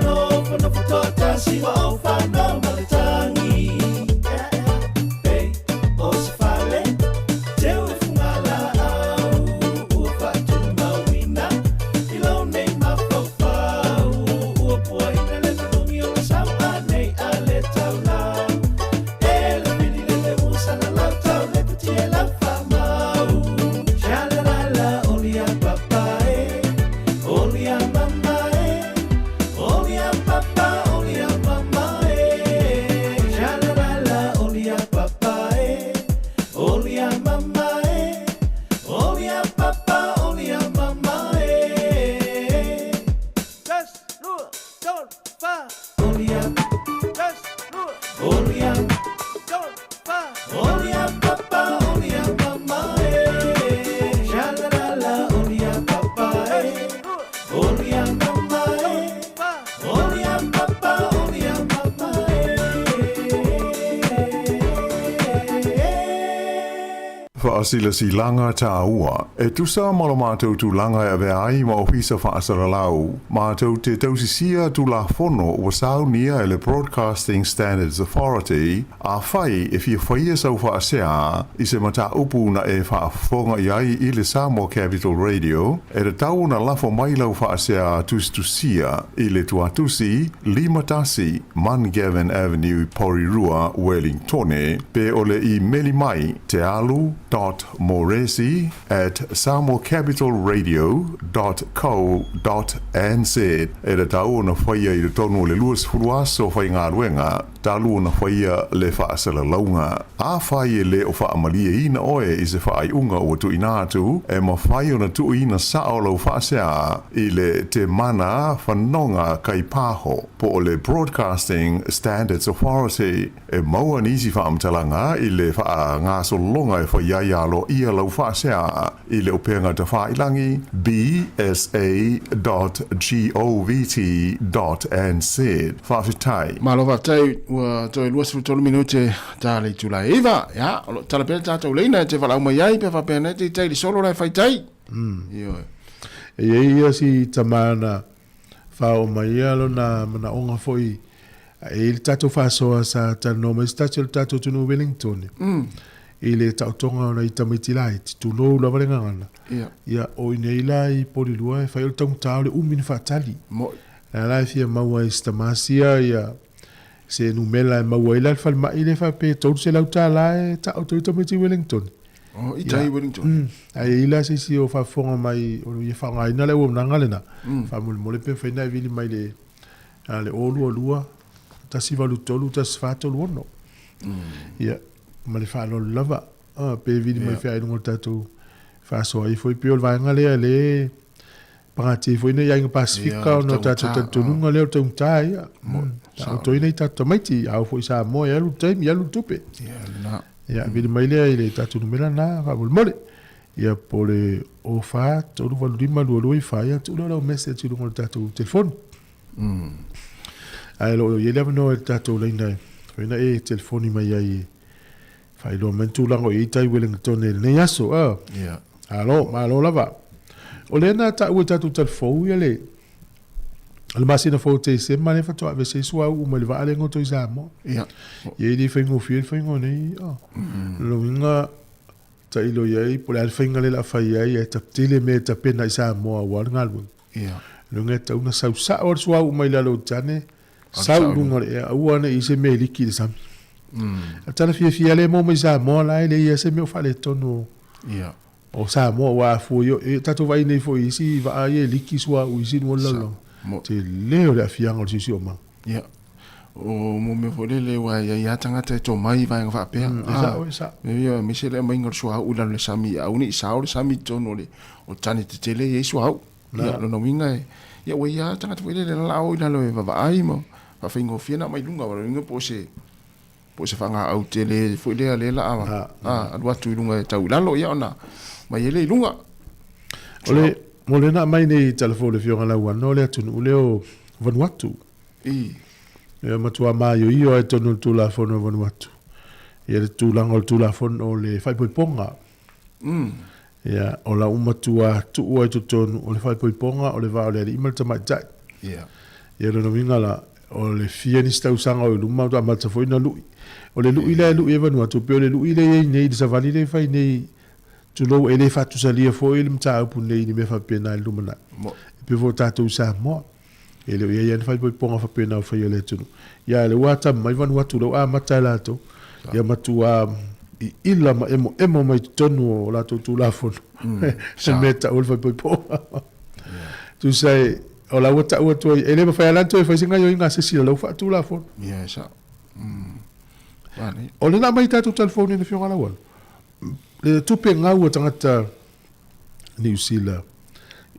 no. Fono fotota si wa o whanau male tangi. Pe. O se fale. Te ue fungala au. Ua fatu mawina. Ilo nei mafofau. Ua pua ina le manungi o la sama nei ale tau lau. Ele pini le le musa na lau tau le puti e lau whamau. Shalalala olia papae. Olia mamae. Olia papa. Olia mamae. Shalalala olia papae. Olia mamae. Olia papa. Olia mamae. Das, rua, don, fa. Olia. Das, rua. Olia. Don, fa. Olia papa. Olia mamae. Shalalala olia papae. Olia mamae. Olia papa. Olia mamae. Whaasila si langa tā ua. E tusa malo mātou tu langa e vea ai ma ofisa whaasara lau. Mātou te tausisia tu la fono o sau nia e le Broadcasting Standards Authority a whai e fia whaia sau whaasea i se mata upu na e whaafonga iai i le Sāmoa Capital Radio e re tau na lafo mailau whaasea tustusia i le tuatusi Limatasi Mangavin Avenue Porirua Wellingtone pe ole i meli mai te alu.moresi@samoacapitalradio.co.nz e re tau na whaia i le tonu le luas furuaso whai ngā ruenga talu na whaia le whaasala launga. A whai le o whaamalia ina oe i se whaai unga o tu ina atu, e ma whai o na tu ina sao lau whaasea i le te mana whanonga kai pāho po o le Broadcasting Standards Authority. E maua nisi whaamtalanga i le wha ngā solonga e whaiaialo ia lau whaasea i le upenga te whailangi bsa.govt.nz. Whawhitai. Malo whawhitai ua toi lua sifu tolu minute tā le tula Eva. Ya, tala pēr tātou leina te whalau mai ai pe whapēne te tai li solo rai whaitai. E ia si tamana whao mai alo na mana onga foi. E le tātou whasoa sa tanoma i tātou tātou tunu Wellington. I le tautonga ona i tamitilai, tu lou la valenga ngana. Ia o nei lai polilua e whai o tau tau le umini whatali. Na lai fia maua i stamasia ia se numela e maua i lai whal mai le whape tau se lau tā lai ta o tau tamiti Wellington. I tai Wellington. Ai ila se si o whafonga mai o ia whanga ina le uam nangalena. Whamule mole pe whaina i vili mai le olu o lua tasi walu tolu tas whatolu ono. Ia ma le whaano lava pe vili mai whai nungo tatou whasoa i foi pio vaenga lea le pangati foi nei ainga Pasifika o no tatou tatununga leo tau tai o toi nei tatou maiti au foi Sāmoa i alu taimi i alu tupe ia vili mai lea i le tatou numera na whamule mole ia po le o wha tolu walu rima lua lua i whai atu leo lau message i lungo tatou telefoni ai lo i lewa no e tatou leina foi na e telefoni mai ai fai lo mentu lango i tai Wellington e nei aso alo malo lava o le na ta uta tu telefou ia le masina fo te se mane fa to ave se sua u me va ale ngoto Sāmoa ia di fengo fiel fengo nei lo minga ta ilo ia po le fenga le la fai ai e taptile me ta pena Sāmoa wa ngalbu lo ngeta una sausa or sua u mai la lo tane sau lunga e uana i se me liki sam tala fia le mo mai Sāmoa la le ia se me fa le tono o Sāmoa wa fu yo e tatu vai nei fo isi va ai liki sua u isi no lo te leo le fia ngol sisi o ma o mo me fo le wa ya tanga te to mai va nga pe sa ia me se le mai ngol sua u la le sami au ni sa o sami tono le o tani te tele ye sua u ia no winga ia we ya tanga te le la o ina lo va ai mo fa fingo fia na mai lunga wa winga po se fanga au tele fo le la a lua tu lunga tau lalo ia ona mai ele lunga ole mo le na mai nei telefone fionga la wana ole tunu leo Vanuatu ia matua mai io e tonu tu la fono Vanuatu ia le tu langol tu la fono le fai ponga ia ola umatua tu o tonu ole fai ponga ole va ole email tamai tai ia no mingala ole fieni sta usanga o luma ta mata foi na lui ole lui le lui e Vanuatu pe ole lui le nei di savali le fai nei tu lo ele fatu salia foi le mta pu nei ni me fa pena lumana pe vota tu Sāmoa ele ia fai ponga fa pena fa ele tu ia le wata mai Vanuatu lo a mata la to ia matua illa ma emo mai tonu la tu la fon se meta ol fa ponga tu sai ola wata wato ele fa ala to fa singa yo inga se sila lo fa tu la fon ia sa ole na mai tatu telefone ni fionga la wal le tupe ngau tangata New Zealand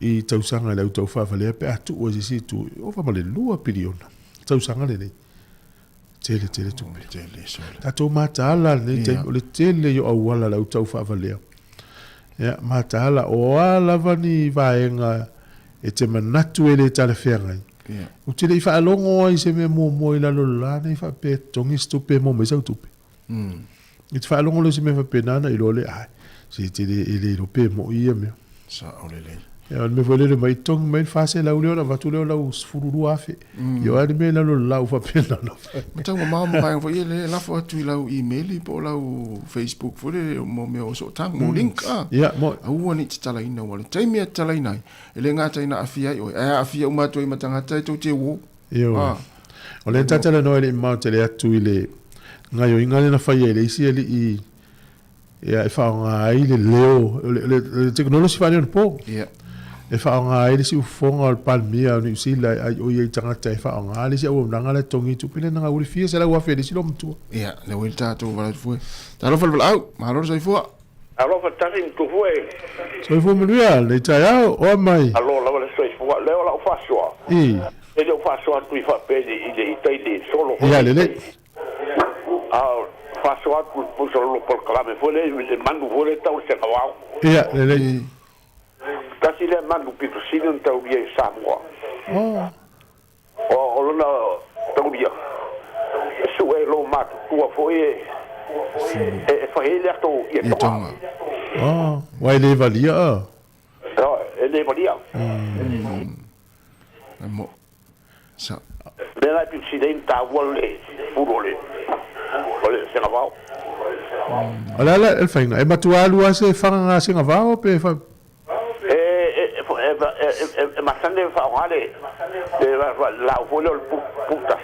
i tausanga le tau fa le pe atu o si tu o fa male lua piliona tausanga le tele tupe so tato mata ala le te le tele yo awala le tau fa le ya mata ala o ala vani vaenga e te manatu ele tala fenga o te le fa longo i se me mo ila lo la nei fa pe tongi stupe mo me sa tupe it fa longo le se me fa penana i lo le ai si te le lo pe mo ia me sa ole le ya me vole le mai tong mai fa se la ulio na va tu le la fururu afe yo ani me la lo la fa penana mata mo mai fo ile la fo tu la email po la Facebook fo le mo me o so tang mo link ya mo au ni tala ina wala tai me tala ina ele ngata ina afia o afia uma to ima tanga tai to te wo yo ole tata le no ele ma te le atu ile ngayo ingale na fa ile isi ele i ya fa nga ile leo le technology fa le po e whaonga e si ufonga o palmia o New Zealand ai o i tangata e whaonga le si au nanga le tongi tupile nanga uri fia se la ua fere si lo mtua. Ia, le wei tātou wala fue. Talo whala au, mahalo sa i fua. Alo fa tasi tu fue. So i fua manuia, le tai au, o mai. Alo la wala sai fua, leo la ufasua. I. E le ufasua tu i fa pedi i le itai de solo. Ia le. Ufasua tu solo por kalame fue le mandu fue tau se kawau. Ia le. Kasi le mandu pitu sinu tau bia i Sāmoa. O lona tau bia. Su e lo matu tua foi e whahele ato i e tonga. Wai le valia. E le valia. Mo. Sa. Le la pitu sinu tau le furole. Ole se kawau. Ala el fainga e matua lua se whanga singa vao pe fa masande fa wale la volo puta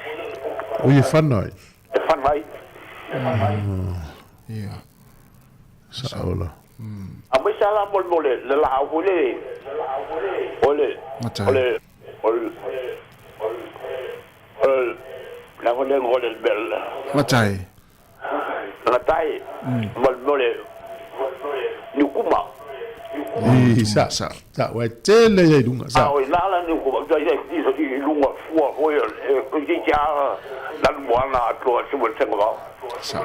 o ye fanai fanai ia saola amai sala mol la vole ole la vole ngol bel matai mol nukuma sa wa tele ya dunga sa o la ni ko ba ya i lunga fua ho e ya la moana to se mo se ngo sa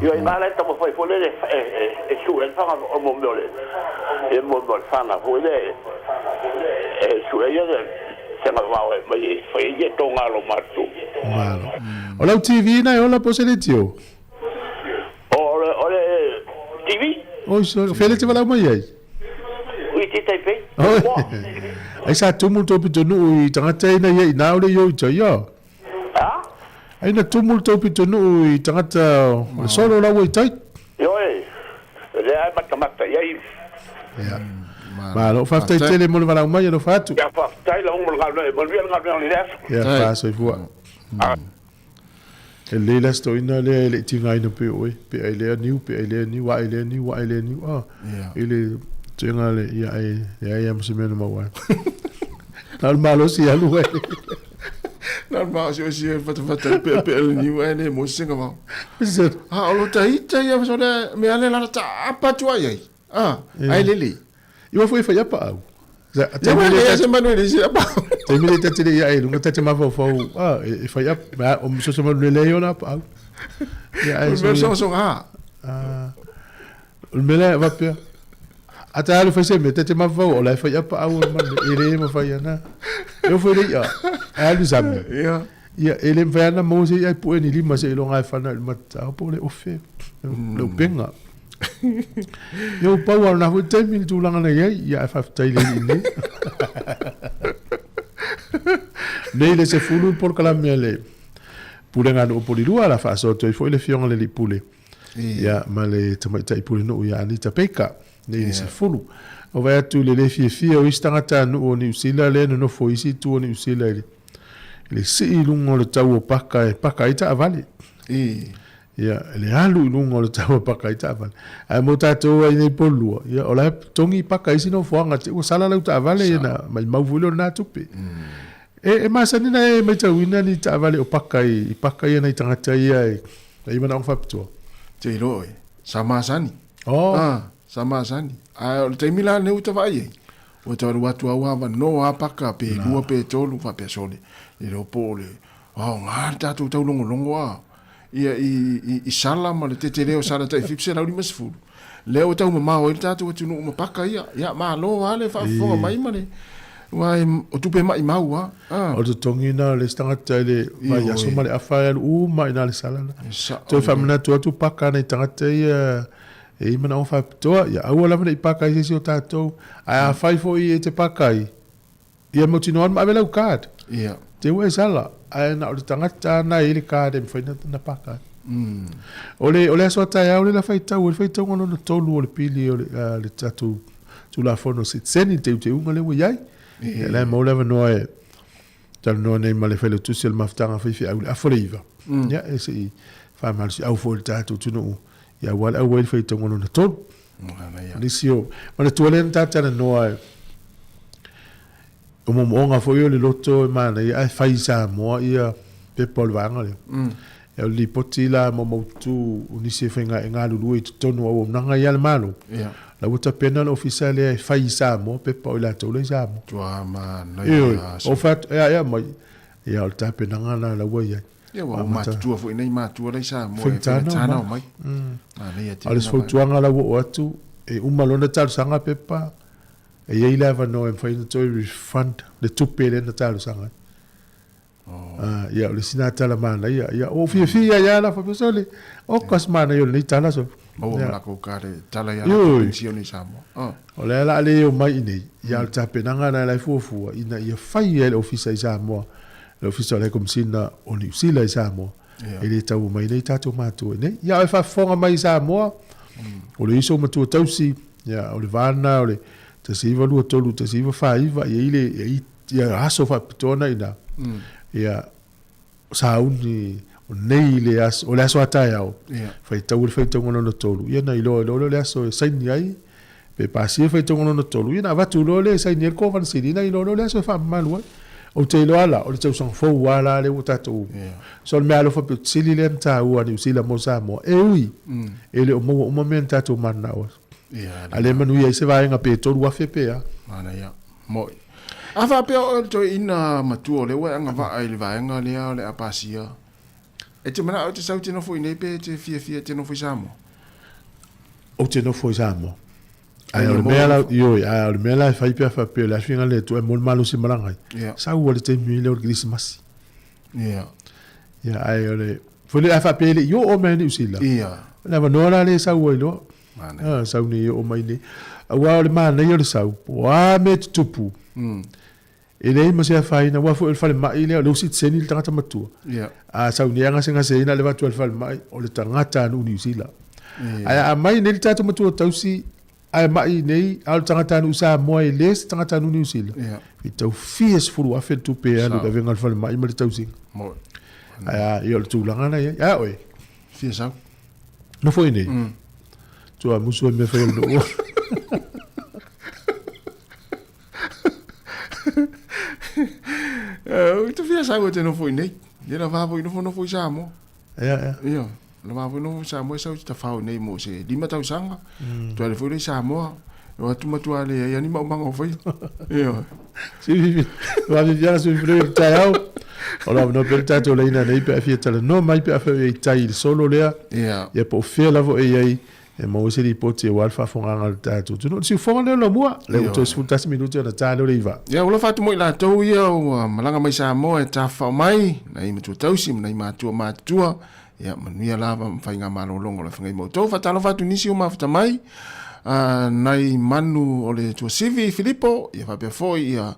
yo i mala to foi fole e su el fa o mo mole e mo fa na ho le e su ya se ma va e mai foi ye to ngalo matu malo ola TV na ola posiletio ore TV o so fele te vala mai ai ui te tai pe ai sa tumulto pitonu i tangata ina ye na ole yo to yo ai na tumulto pitonu i tangata solo la wo tai yo le ai mata ye ya ma lo fa tai tele mo vala mai no fatu ya fa tai la mo ga no mo vi ga no le ya fa so fu le la sto ina le tinga ina pe oi pe ele ni wa ele tinga le ya mo se meno ma tal malo si alu normal si fata pe ni wa ne mo singa ma lo tai ya so de me ale la ta apa tu ai ai le eu fui fa pa au ya se manu ni si apa te mire te tiri ya e lunga te ma fo e fa ya o mo so mo le yo na pa ya e so o mele va pe ata alu fa se me te ma fo o la fa ya pa au ma ele mo fa ya na eu fui ya alu zam ya ele va na mo se ya pu ni lima se lo ngai fa na ma ta po le o fe lo penga eu pau na fu te mi tu langa na ya fa tai le ni Neile se fulu por kala mele. Pule nga no polirua la fa so to foi le fiona le pule. Ya male tama tai pule no ya ni tapeka. Neile se fulu. O vai tu le fie o istanga no o New Zealand le no foi si tu o New Zealand. Le si lungo le tau paka ita avale. Ya le alu lungo le tau paka ita avale. Ai mo tato ai nei polua. Ya o la tongi paka isi no foanga o sala la uta avale na mai mauvulo na tupe. E masani na e meta wina ni ta vale o pakai na i tangata ia e mana o faptua te roi samasani samasani o te mila ne uta vai o te watu awa no a paka pe lua pe tolu fa pe sole i ro pole ngā tatu tau longo a ia i sala ma le te reo sala tai fipse la uri masfulu leo tau ma o tatu o tunu ma paka ia ma lo ale fa fonga mai mane Wai o tupe mai maua o te tongina le tangata le mai aso male afai u mai na le sala to famina tu paka nei tangata e mana o fa to ya au la nei paka i se o tato a fai fo i te paka i mo tino ma vela u card te we sala ai na o tangata na ile card e foi na paka ole so ta ya ole la fai tau ngono no tolu ole pili ole le tatu tu la fono sit seni te unga le yai la mo leva no e tal no nei male fele tu sel maftanga fi a foliva ya e si fa mal si au fol tatu tu no ya wal awel fe to ngono to Nisio. Mana tualen tata noa. O mo foi le loto mana ia fai Sāmoa ia pe polvanga le. E li potila mo tu unisi fenga nga lulu i tonu o nanga ia le malo. La uta penal officiale fai Sāmoa pe poila tole Sāmoa. Tua mana ia. O fat ia mai ia o ta penanga la wa ia. Ia wa matua foi nei matua le Sāmoa. Tana mai. Alis fo tuanga la wo atu e umalona tal sanga pepa. E ia leva no em fai no refund de tupele na tal sanga. Ia le sina tala mana ia o fia ia la fa pesole o kasmana yo ni tala so. O la ko kare tala ia pension ni Sāmoa. O le ala le o mai nei ia ta penanga na la fufu ina ia fai el office Sāmoa. Le office le kom sina o ni sila Sāmoa. Ele tau mai nei tato matu nei ia fa fonga mai Sāmoa. O le iso matu tausi ia o le vana o le te siva lua tolu te siva faiva ia ile ia aso fa pitona ina ia sauni o nei le as o le aso atai au fai tau ngono no tolu ia na ilo le aso saini ai pe pasi fai tau ngono no tolu ia na vatu lo le saini el ko van sidina ilo le aso fa malu o te ilo ala o le tau sang fo wala le utatu so me alo fa sili le mta u ani usila mo Sāmoa e ui ele o mo menta tu mana o ale manu ia se vai nga pe toru afe pe a mana ia mo afa pe o to ina matu le wa nga va ai le vai nga le apasia e te mana o te sauti no foi nei pe te fia te no foi Sāmoa o te no foi Sāmoa ai o mela io ai o mela fai pe fa pe la finga le tu e mol malu si malanga sa u le te mi le Christmas ia ai o le foi le fa pe le io o meni usila na va no la le sa u lo sau ni o mai ni wa o le mana yo le sau wa me tupu e lei ma se fai na wa fo el fale mai le lo sit senil tangata matua sau ni anga singa se ina le va tu el fale mai o le tangata no ni sila ai mai ni tatu matua tausi ai mai nei al tangata no Sāmoa e les tangata no ni sila i tau fies fulu afe tu pe alo da venga el fale mai ma le tausi ai yo le tulanga na ya oi fies au no foi nei tu a musu me fai no tu fia sa te no foi nei ia la va voi no foi Sāmoa ia la va voi no Sāmoa sa ta fa nei mo se di mata usanga tu le foi Sāmoa o tu matu ale ia ni ma manga foi ia si va via su free tao ora no per tato le ina nei pe fia tale no mai pe fa i tai solo lea ia po fia la vo ei e mo se li poti e walfa fonga ngal tatu tu no si fonga le mua le to sfultas minuti na talo le iva ia ulo fatu mo la to ia malanga mai Sāmoa e ta fa mai na i matu tausi na i matua ia manuia lava fai nga malo longo le fangai mo to fa talo fatu nisi o mafta mai nai manu o le tua sivi Filippo ia fa pe foi ia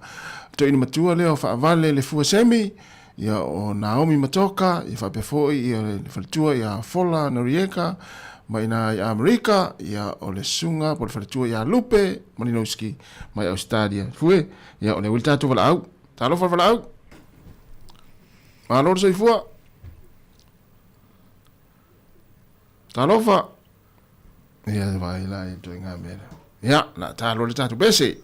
to ina matua le o fa vale le fu semi ia o Naomi Matoka ia fa pe foi ia le faltua ia Fola na Rieka mai na Amerika ia o le sunga por faltua ia Lupe Malinowski mai Australia fue ia o le wilta to vala au talo vala au malor sei fua talo fa ia vai lá e to nga mera ia na talo le tatu bese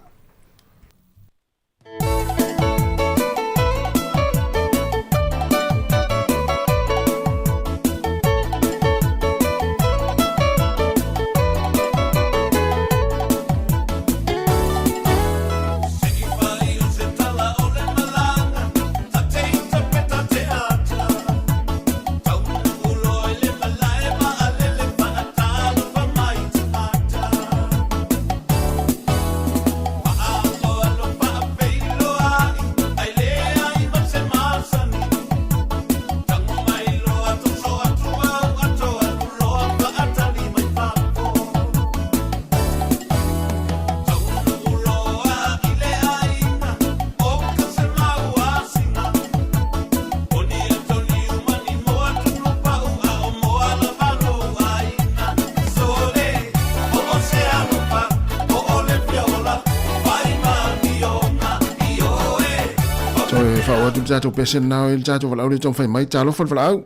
Jato pesen now il jato vala uli tong fai mai talo fal vala au.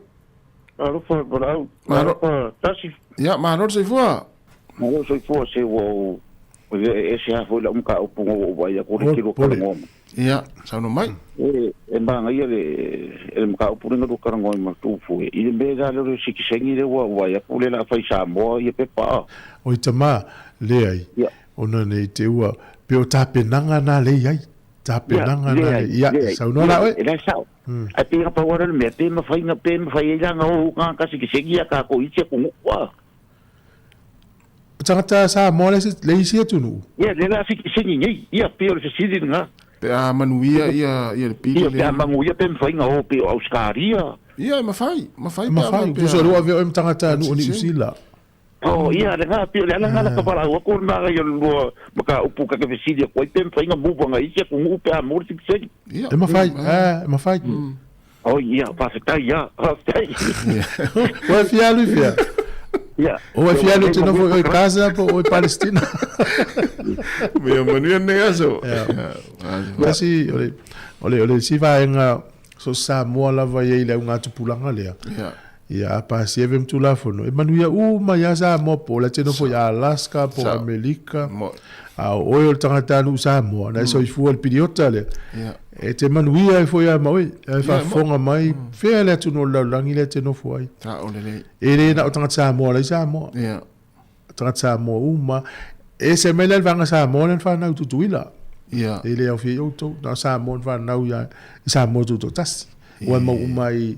Alo fal vala au. Tasi. Ya, ma no se fua. Mo so fo se wo e se ha fo la ka o pungo o vai ko le kilo ka ngom. Ia, sa no mai. E banga ia le ka o pungo do ka ngom ma tu fu. I be ga le siki sengi le wa vai ko le la fai Sāmoa ia pe pa. O tama le ai. Ona nei te ua pe o tapenanga na le ai. Tapenanga na le ia. Sa no la we. Ele sa. A te pa ora le me te ma fai ia nga o ka siki sengi ka ko i che ko wa. Tangata Sāmoa le isi atunu. Ia, le la siki sengi nei. Ia, pe o se sidi nga. Pe a manuia ia le pili. Ia, pe a manuia pe mwhai nga o pe o auskaria. Ia, mawhai. Mawhai, tu so rua veo em tangata anu ni usila. Oh, ia, le nga, pe o le ala nga la kapara ua kor nga ia lua maka upu ka kewe sidi a koi pe mwhai nga muwa nga isi a kungu pe a mori siki sengi. E mawhai. Oh, ia, pawhetai, ia, pawhetai. Ua fia lui fia. Yeah. O e fiano te novo o casa po o Palestina. Meu manuia negaso. Mas ole si vai nga so Sāmoa la vai ile nga tupulanga le. Ya pa si evem tu la fono. E manuia ma ya Sāmoa po la te novo ya Alaska po Amerika. A o o tangata nu Sāmoa na so ifu el pidiota le. E te manuia e foi a mai, e fa fonga mai, fe le tu no langi le te no foi. Ta o le. E le na o tanga Sāmoa le Sāmoa. Ia. Tanga Sāmoa uma. E se mele le vanga Sāmoa le fa na tutuila. Ia. E le au fi o to, na Sāmoa fa na ya, Sāmoa tu tas. O ma uma i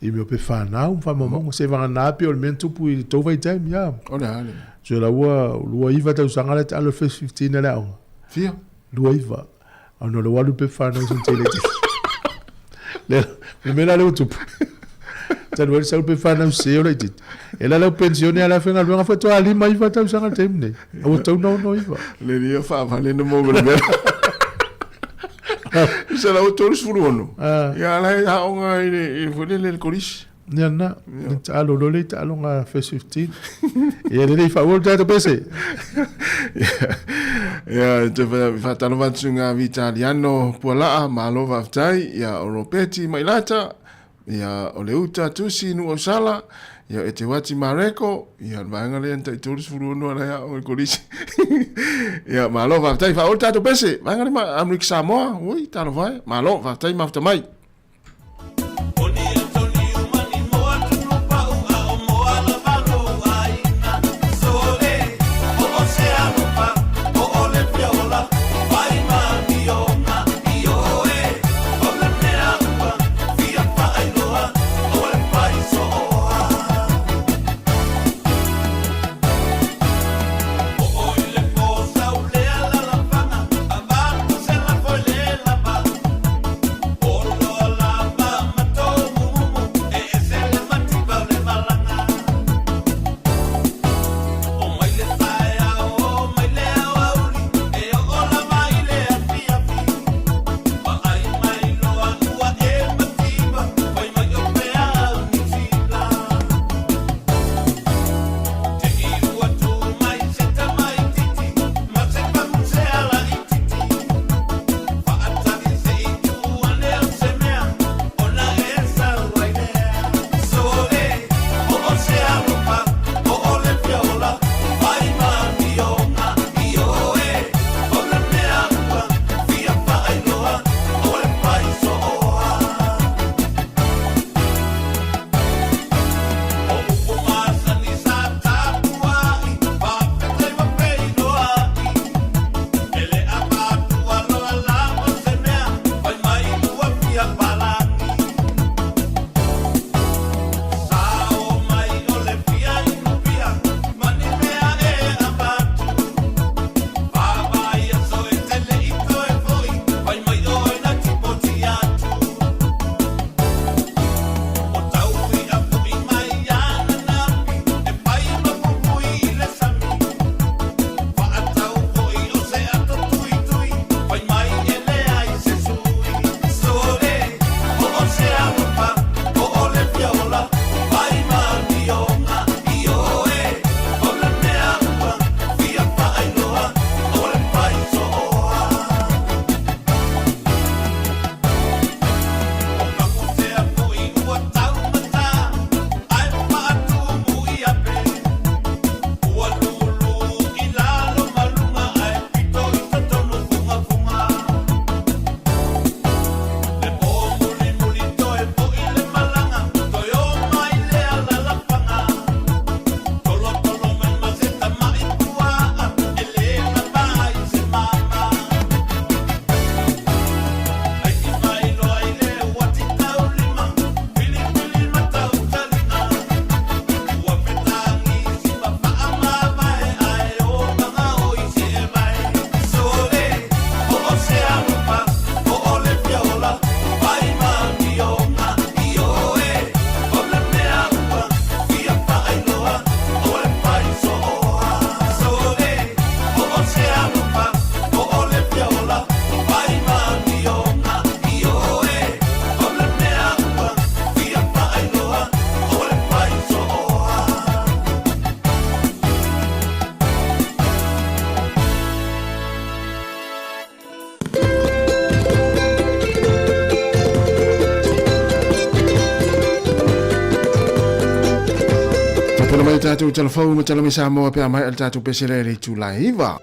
me pe fa na, fa mo se vanga na pe o men tu pu to vai time ya. O le ale. Je la lua iva ta usanga le alo 15 le au. Fia. Lua iva. Ano le walu pe fa no sun tele. Le mela le utup. Tan wal sa pe fa no se o le tit. Ela le pensione ala fenga luanga fa to ali mai va ta usanga temne. O to no iva. Le dia fa le no mo le. Se la autor sfurono. Ya la ha onga i fole le colis. Niana, alo lo le alo nga fa 15. E le fa volta to pese. Ya, te fa talo vatsunga vitaliano puala malo vaftai ya oropeti mailata ya oleuta tusi nu osala ya ete wati mareko ya vanga le enta turus furuno ala ya o kolisi ya malo vaftai fa olta to pese vanga ma amrik Sāmoa oi talo vai malo vaftai maftamai. Oh, tātou telefon ma talami Sāmoa pe mai al tātou pesere le tu laiva.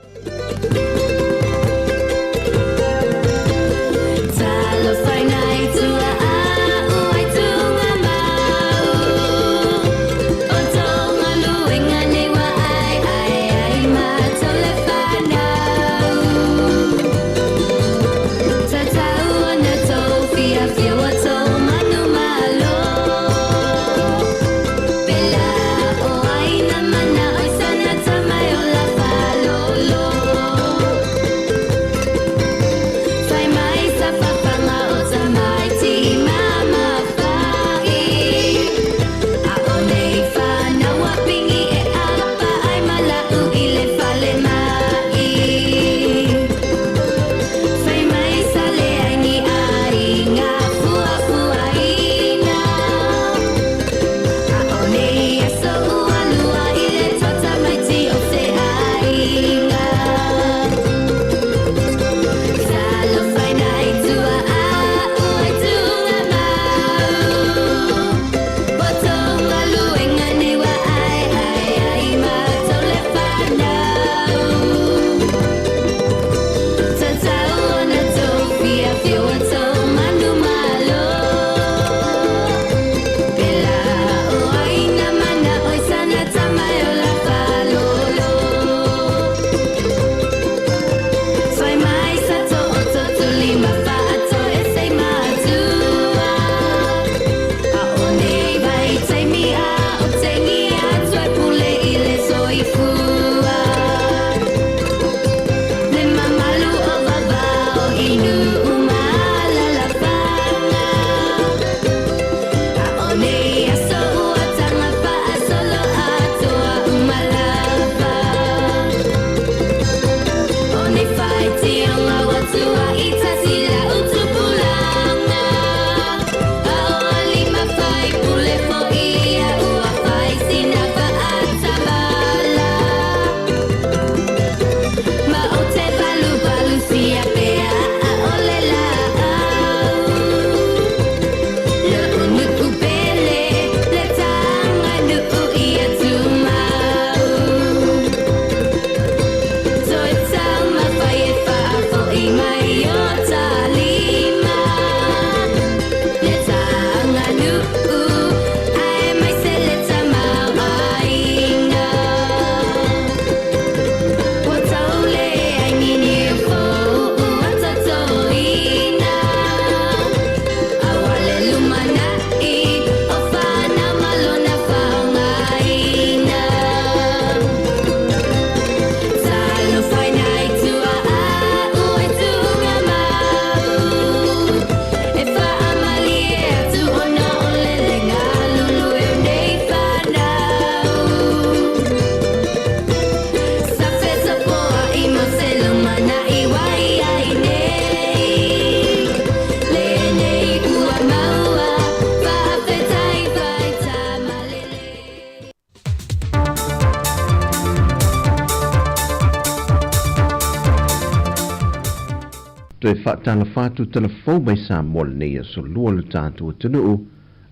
Toe whaatala whātu telefou mai Sāmoa nei a so lua le tātua tunuu,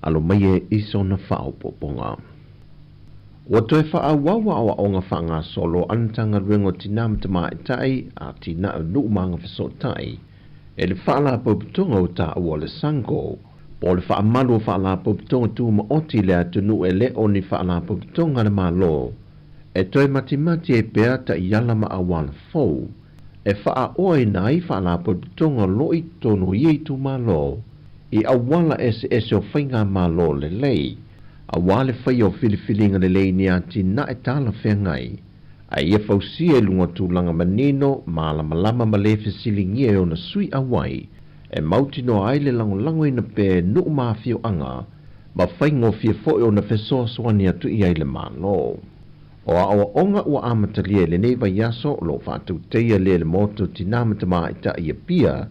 alo mai e iso na whaopoponga. Wa toe wha wawa awa o ngā whanga solo antanga ruengo tina mtama e tai a tina au nuu manga whaso tai, e le whaala pauputonga o ta ua le sango, po le wha malu o whaala pauputonga tu ma oti le atunu e le o ni whaala pauputonga le malo, e toe matimati e pea ta iala ma awala fau, e wha oe nai whaala pauputonga loi tono iei tu malo, i awala ese o whainga malo le lei, a wale whai o whiliwhilinga le lei ni ati na e tala whengai. A ia fausia e lunga tūlanga manino, malama lama malefe silingi e o na sui awai, e mauti no aile lango ina pe nuu maafio anga, ma whai ngofia fo e o na whesoa soani atu i aile malo. O a awa onga ua amatalia le neiva yaso lo whātou teia le moto tinamata maa ita ia pia,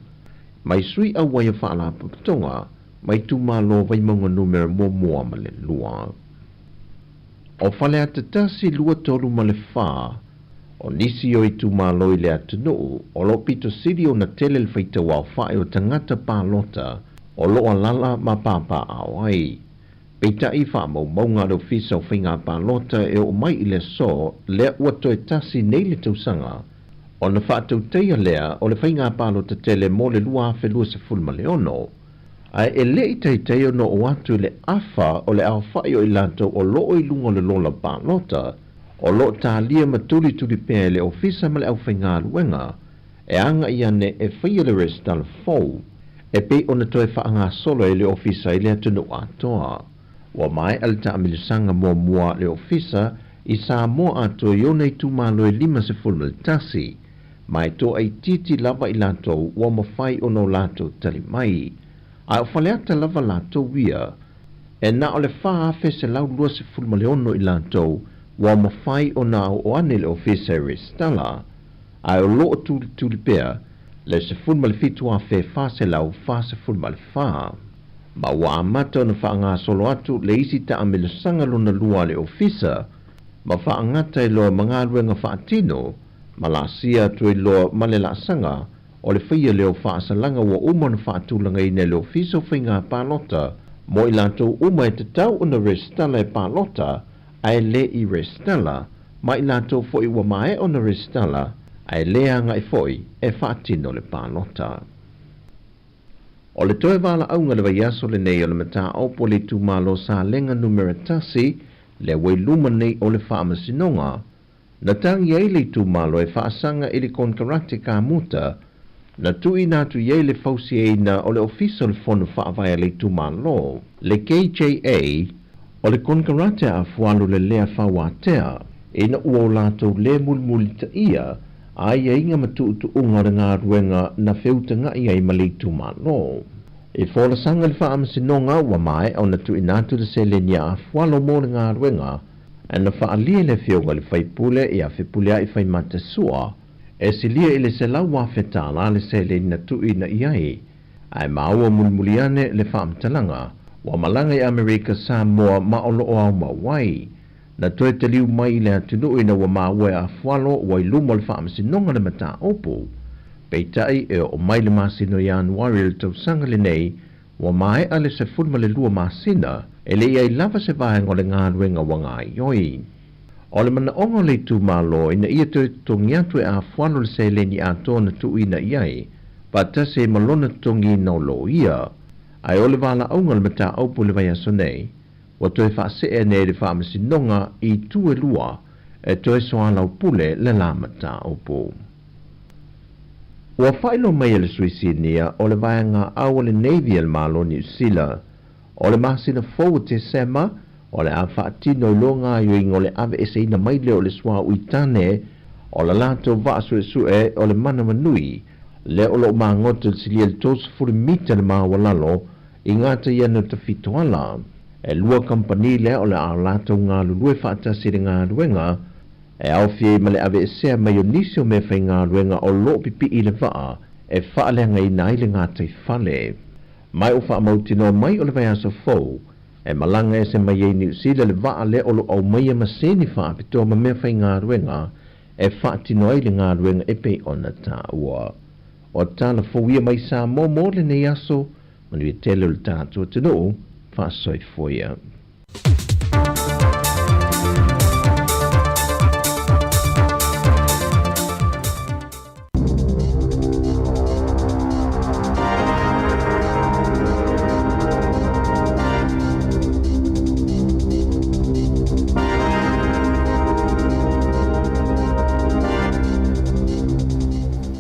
mai sui awai a whaala papatonga, mai tu malo vai monga numero mua ma le lua. O whale atatasi lua tolu ma le wha, o nisi o i tu malo i le atunu, o lo pito siri o na tele le whaita wau whae o tangata pālota, o lo a lala ma pāpā awai. Peita I wha maunga le ofisa o whainga pālota e o mai I le so lea ua toe tasi nei le tausanga o na whaatau teia lea o le whainga pālota tele mo le lua awhe lua se fulma le ono. Ai e le I teiteo no o atu le afa o le au whai o I lanto o loo I lunga le lola pālota o loo tālia matuli tuli pēr le ofisa ma le au whainga luenga e anga I ane e whaia le restala fau e pe o na toe whaanga solo e le ofisa I le atunu atoa. Wa mai al ta amilisanga mua le ofisa I Sāmoa ato I ona I tūmalo e 5 se fulma le tasi mai to ai titi lava I lato wa mawhai o no lato tali mai. Ai o whaleata lava lato wia e na o le wha afe se lau 2 se fulma le ono I lato wa mawhai o na o ane le ofisa e restala. Ai o loo tuli pea le se fulma le fitu afe wha se lau wha se fulma le wha. Ma wa amata na whaanga solo atu le isi ta amilusanga lona lua le ofisa ma whaangata I loa mga ruenga whaatino ma la sia tu I loa male la sanga o le whaia leo whaasalanga wa umana whaatulanga I ne le ofisa o whainga pālota mo I lanto uma e te tau una restala e pālota ai le I restala ma I lanto foi wa mae ona restala ai leanga I foi e whaatino le pālota. O le toe wala aunga le vaiaso le nei o le mata opo le tūmalo sa lenga numera tasi le wei luma nei o le whaamasinonga. Na tangi ei le tūmalo e whaasanga I le konkarate ka muta na tui natu iei le fausi eina o le ofisa le fonu whaavaya le tūmalo. Le KJA o le konkarate a fualu le lea whawatea ina ua o lato le mulmuli ta ia ai e inga matu unga re ngā ruenga na whiutanga I ai mali tūmalo. E whola sanga le whaamasinonga wa mai au na tui natu le se le nia a whalo mo le ngā ruenga e na whaalia le whiunga le whaipule I a whipulea I whaimata sua e si lia I le se lau wawhetala le se le na tui na iai ai maua mulmuliane le whaamtalanga wa malanga I Amerika Sāmoa ma o loo au mawai. Na toe te liu mai le atunu ina wa maue a whalo wa I lumo le whaamasinonga le mata opo. Peitai e o mai le masino Januari le tausanga le nei wa mai ale se fulma le lua masina e le iai lava se vahenga o le ngā ruenga wa ngā ioi. O le mana ongo le tūmalo ina ia te tongi atu e a whalo le se leni ato na tu ina iai pata se malona tongi no lo ia. Ai o le wala aunga le mata opo le vai aso nei wa toe whaase e nei le whaamasinonga I tue lua e toe soa lau pule le la mata opo. Ua whailo mai le Suisinia o le vaianga au le Navy le malo New Zealand o le masina fou te sema o le awhaatino longa i o le ave ese ina mai leo le swa uitane o le lato vaasue sue o le mana manui le o lo maangoto le silia le tos furi mita le maawalalo I ngata iana ta fitoala e lua kampani le o le a lato ngā lulue whaatasi le ngā ruenga e au fie ma le ave esea mai o nisio me whai ngā ruenga o lo pipi I le vaa e whaalenga I nai le ngā tei whale. Mai o whaamautino mai o le vai aso fou e malanga e se mai e New Zealand le vaa le o lo au mai e maseni whaapitoa ma me whai ngā ruenga e whaatino ai le ngā ruenga e pei ona tā ua. O tāna fou ia mai Sāmoa mo le nei aso manu e tele o le tātua tino whaasoi foia.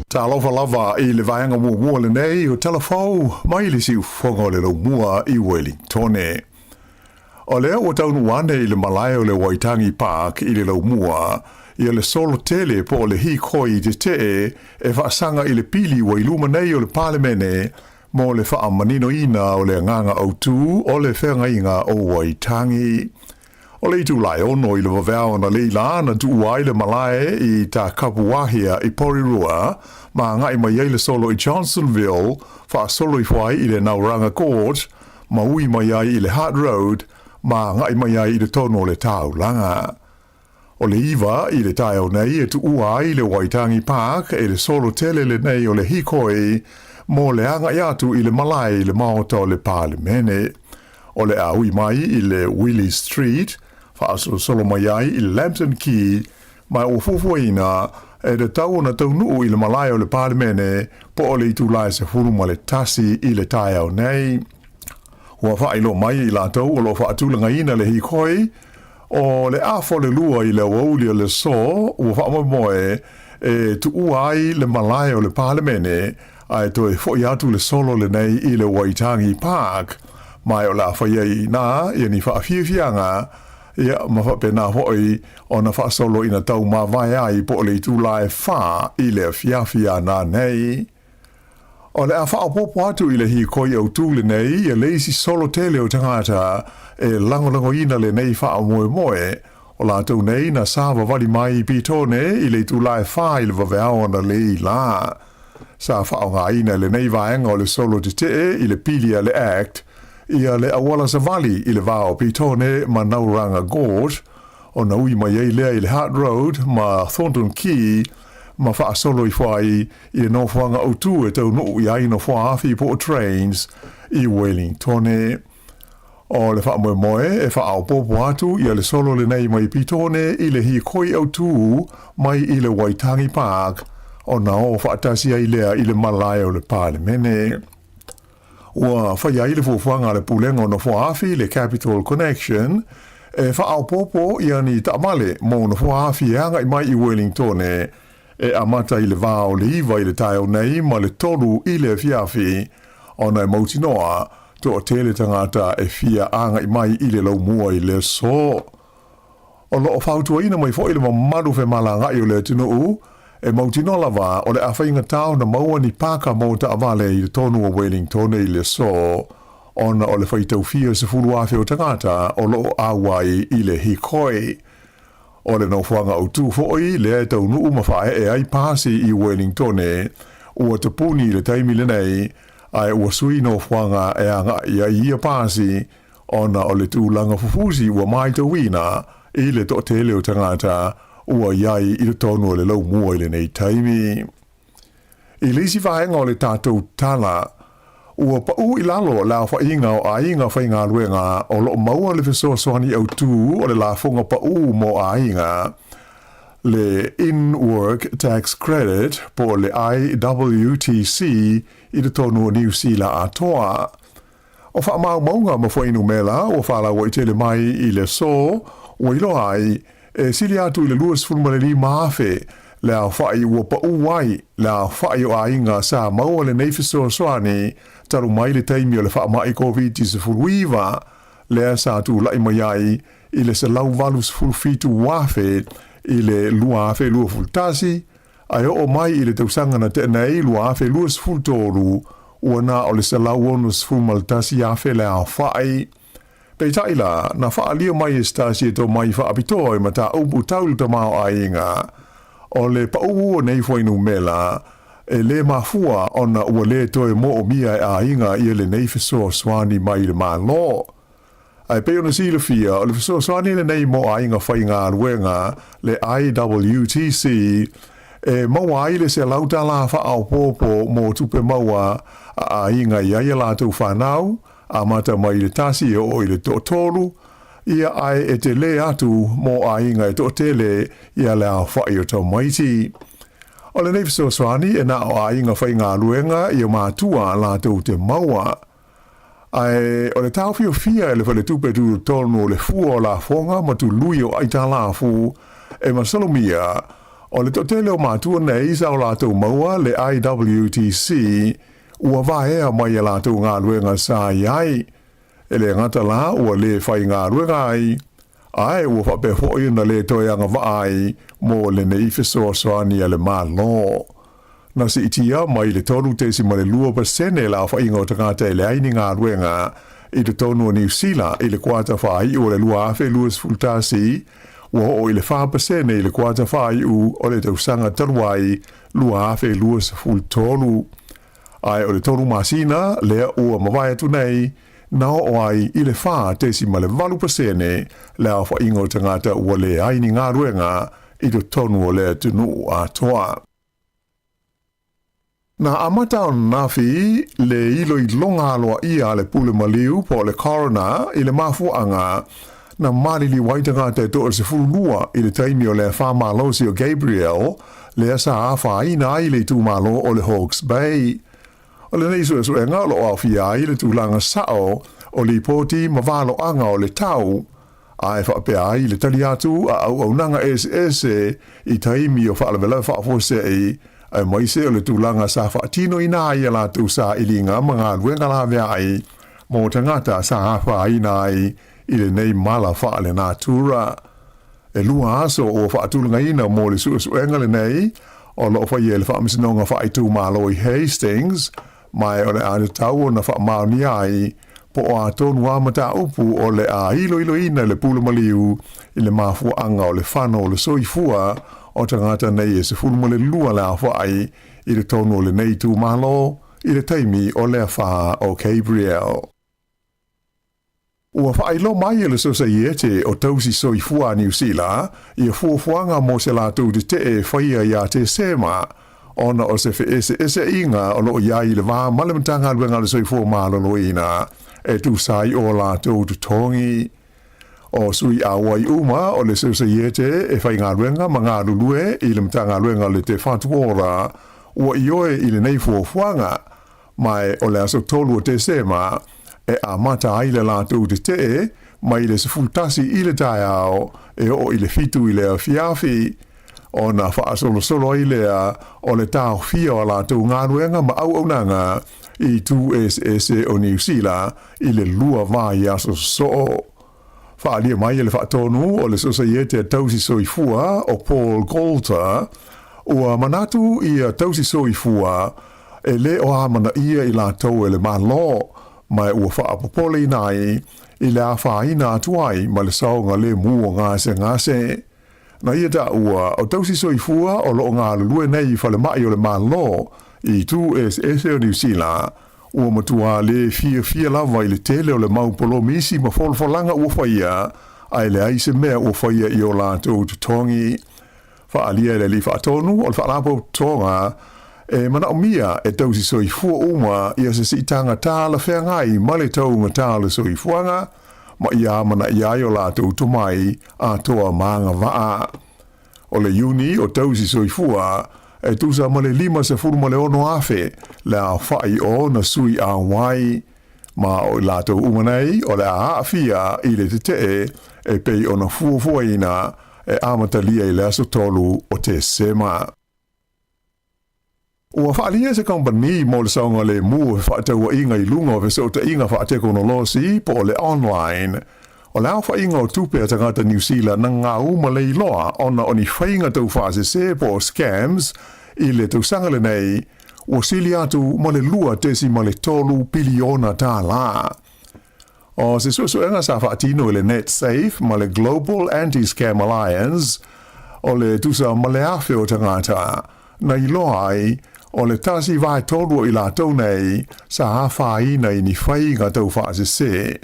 Ta alofa lava I le vaenga mua le nei o telefau mai le siu whonga le lau mua I Wellingtone. O lea o taunu wane I le malaya o le Waitangi Park I le lau mua I le solo tele po le hikoi te te e whaasanga I le pili wa iluma nei o le palemene mo le whaamanino ina o le nganga autu o le whenga inga o Waitangi. O le itu lai ono I le wawea na leila na tu uai le malae I ta kapuahia I Porirua ma ngai mai ai le solo I Johnsonville wha solo I whai I le Nauranga Court ma ui mai ai I le Hart Road ma ngai mai ai I le tono le tau langa. O le iwa I le tai au nei e tu uai le Waitangi Park e le solo tele le nei o le hikoi mo le anga iatu I le malai le maota o le palemene. o le ahui mai i le Willie Street, whaasolo mai ai i Lambton Key, mai o fufuina e le tau na tau nuu i le malai o le palemene po o le itulai se furu ma le tasi i le tai au nei. Ua whailo mai i lātou o lo whaatulanga ina le hikoi o le afo le lua i le wauli o le so ua whaamoe e tu uai le malai o le palemene ai to e fo atu le solo le nei i le Waitangi Park mai o la whaia i nā i ni whaafiafianga ia ma whapena hoi o na whaasolo ina tau ma vai ai po le itulai wha i le fiafia nā nei. O le a whaapopo atu i le hikoi au tūle nei i leisi solo tele o tangata e langolango ina le nei whaamoe moe o la tau nei na sāwa wali mai i pitone i le itulai wha i le waweao na le i la. Sa whaonga ina le nei vaenga o le solo te te i le pilia le act ia le awala savali i le vao pitone ma Nauranga Gorge o na ui mai ei lea i le Hart Road ma Thornton Key ma wha solo i whai i le nofuanga o tu e tau nuu i aino wha awhi po trains i Wellington. O le wha moe moe e wha au popo atu i le solo le nei mai pitone i le hi koi au tu mai i le Waitangi Park o na o wha atasia i lea i le malai o le palemene. Ua whaia i le fufuanga le pulengo no fuafi le Capital Connection e wha au popo i ani taamale mo no fuafi anga i mai i Wellington e amata i le vao le iwa i le taio nei ma le tolu i le fiafi o na e mauti noa to o tele tangata e fia anga i mai i le lau mua i le so. O lo o whautua ina mai fo i le mamadu fe malanga i o le tinu e mautino lava o le awhainga tau na maua ni paka mo ta avale i le tonu o Wellington i le so ona o le whaitau fia se fulu awhi o tangata o lo awai i le hikoi. O le nauwhanga o tu foi le e tau nuu mawhae e ai pasi i Wellington ua te puni le taimi le nei ai ua sui nauwhanga e anga i a ia pasi ona o le tūlanga fufusi ua mai te wina i le to tele o tangata ua iai i le tonu o le lau mua i le nei taimi. I lisi whaenga o le tātou tala, ua pau i lalo la whainga o ainga whainga luenga o lo maua le fesoa soani au tū o le la whonga pau mo ainga le in-work tax credit po le IWTC i le tonu o New Zealand atoa. O wha mau maunga ma whainu mela o whala wa i tele mai i le so o ilo ai e sili atu i le luas fulmaleli maafe le a whai ua pa uwai le a whai o ainga sa maua le neifesoa soani taru mai le taimi o le wha mai COVID se fuluiva le a sa tu lai mai ai i le se lau valus fulfitu wafe i le lua afe lua fultasi ai o mai i le tausanga na te nei lua afe luas fultoru ua na o le se lau onus fulmaltasi afe le a whai. Pei taila, na wha alia mai e stasi e tō mai wha apitoa e mata upu taulu ta mao ainga. O le pa ua nei whainu mela, e le mafua ona ua le toe mo o mia e ainga i le nei fesoa swani mai le maa lo. Ai pei ona sila fia, o le fesoa swani le nei mo ainga whainga ruenga le IWTC, e maua ai le se lauta la wha au popo mo tupe maua a ainga i aia la tau whanau, a mata mai le tasi o i le tōtolu, ia ai e te le atu mo a inga e tōtele ia le a whai o tau maiti. O le nefiso swani e na o a inga whai ngā luenga ia mātua la tau te maua. Ai o le tauwhio fia e le whale tupe tu tonu o le fua o la fonga ma tu lui o aita la fu e masalomia o le tōtele o mātua nei sa o la tau maua le IWTC ua vaea mai e lātou ngā ruenga sā iai. E le ngata la ua le whai ngā ruenga ai. Ai ua whape hoi na le toianga vaai mo le neifesoa soani a le mālo. Na si itia mai le tonu tesi ma le 2% la whai ngā tangata e le aini ngā ruenga i le tonu o New Zealand i le kuata whai o le lua afe luas fultasi ua o i le 5% i le kuata whai u o le tausanga taruai lua afe luas fultonu. Ai o le tonu masina lea ua mawai atu nei na o ai i le wha tesi ma le 8% lea wha ingo tangata ua le aini ngā ruenga i le tonu o lea tunu a toa. Na amata o nafi le ilo I longa loa ia le pule maliu po le corona I le mafuanga na marili waitanga te to se fulua I le taimi o le whama losi o Gabriel le asa awha ina I le tūmalo o le Hawke's Bay. O le neisu e so e ngalo o awhia I le tūlanga sao o li poti mawalo anga o le tau ai whapea I le tali atu a au nanga ese I taimi o whaalawela whaafose ai mai se o le tūlanga sa whaatino ina ai ala tu sa ilinga mga luenga la vea ai mō tangata sa hawha ina ai I le nei mala whaale nā tūra. E lua aso o whaatulunga ina mō le suenga le nei o lo whai e le whaamisinonga whaitū malo I Hastings mai o le ane tau o na whaamaoni ai po o a tonu amata upu o le a ilo ina le pula maliu I le mafuanga o le whano o le soifua o tangata nei e se fulma le lua la whai I le tonu o le nei tū malo I le taimi o le wha o Gabriel. Ua whailo mai e le sosaiete o tausi soifua New Zealand I a fuafuanga mo se la tū te e whaia ia te sema ona o se ese inga o lo ia I le wā malemtanga luenga le soifua malolo ina e tu sai o la tū tongi. O sui awai uma o le sosaiete e whai ngā luenga ma ngā lulue I le mtanga luenga le te whatuora ua ioe I le nei fuafuanga mai o le aso tolu o te sema e a mata ai le lātou te mai le se fultasi I le tai ao e o I le fitu I le fiafi o na whaasolo I lea o le tau fia o lātou ngāruenga ma au nanga I tu ese o New Zealand I le lua vai aso so. Whaalia mai le whaatonu o le sosaiete tausi soifua o Paul Coulter ua manatu I a tausi soifua e le o amana ia I lātou e le malo mai ua whaapopole nai I le a whaina atuai ma le saonga le mua ngase. Na ia da ua o tausi soifua o lo ngā lulue nei whale mai o le malo I tu ese o New Zealand ua matua le fia lava I le tele o le maupolo misi ma folfolanga ua whaia ai le aise mea ua whaia I o lātou tutongi. Whaalia le li whaatonu o le whaalapo tonga e mana o mia e tausi soifua uma ia se sitanga tā la whengai ma le taunga tā le soifuanga ma ia mana ia o lātou tomai a toa maanga waa. O le uni o tausi soifua e tusa ma le 5 se furu ma le ono afe le a whai o na sui a wai ma o lātou umanei o le a haafia I le te e pei o na fuafuaina e amatalia I le aso tolu o te sema. Ua whaalia se company mo le saunga le mua whaataua inga I lunga o se o te inga whaateko no losi po le online. O le awha inga o tupe tangata New Zealand na ngā uma le iloa ona o ni whainga tau whaase se po scams I le tau sangale nei o sili atu ma le lua tesi ma le tolu piliona tā la. O se suenga sa whaatino le Net Safe ma le Global Anti-Scam Alliance o le tusa ma le awhi o tangata na iloa ai o le tasi vai tolu I lātou nei sa hawhaina I ni whainga tau whaase se.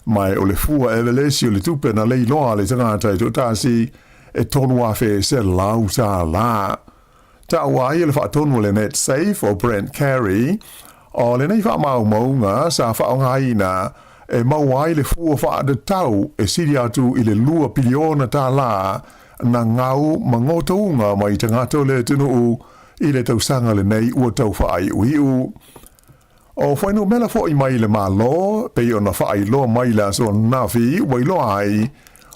Mai o le fua evelesi o le tupe na le iloa le tangata I to tasi e tonu awhi se lau tā la. Ta wai le whaatonu le Net Safe o Brent Carey o le nei wha maunga sa whaongaina e mauai le fua whaade tau e siri atu I le lua piliona tā la na ngau mangotounga mai tangata le tunu I le tausanga le nei ua tau whaai uiu. O whainu mela fo I mai le malo, pei o na whaai loa mai la so nafi, wailo ai,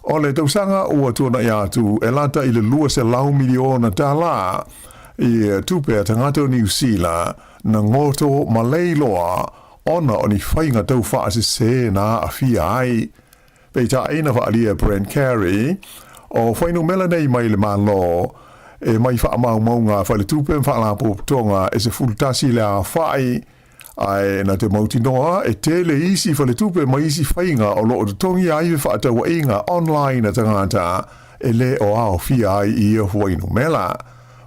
o le tausanga ua tuana I atu e lata I le lua se lau miliona tā la, I tupe tangata New Zealand na ngoto malei loa, ona o ni whainga tau whaase se na awhia ai. Pei ta eina whaalia Brent Carey, o whainu mela nei mai le malo, e mai whaamaunga whale tupe whaalapo tonga e se fultasi le a whai ai na te mautinoa e tele isi whale tupe mai isi whainga o loo tongi ai whaatawa inga online a tangata e le o ao fia ai I a huainu mela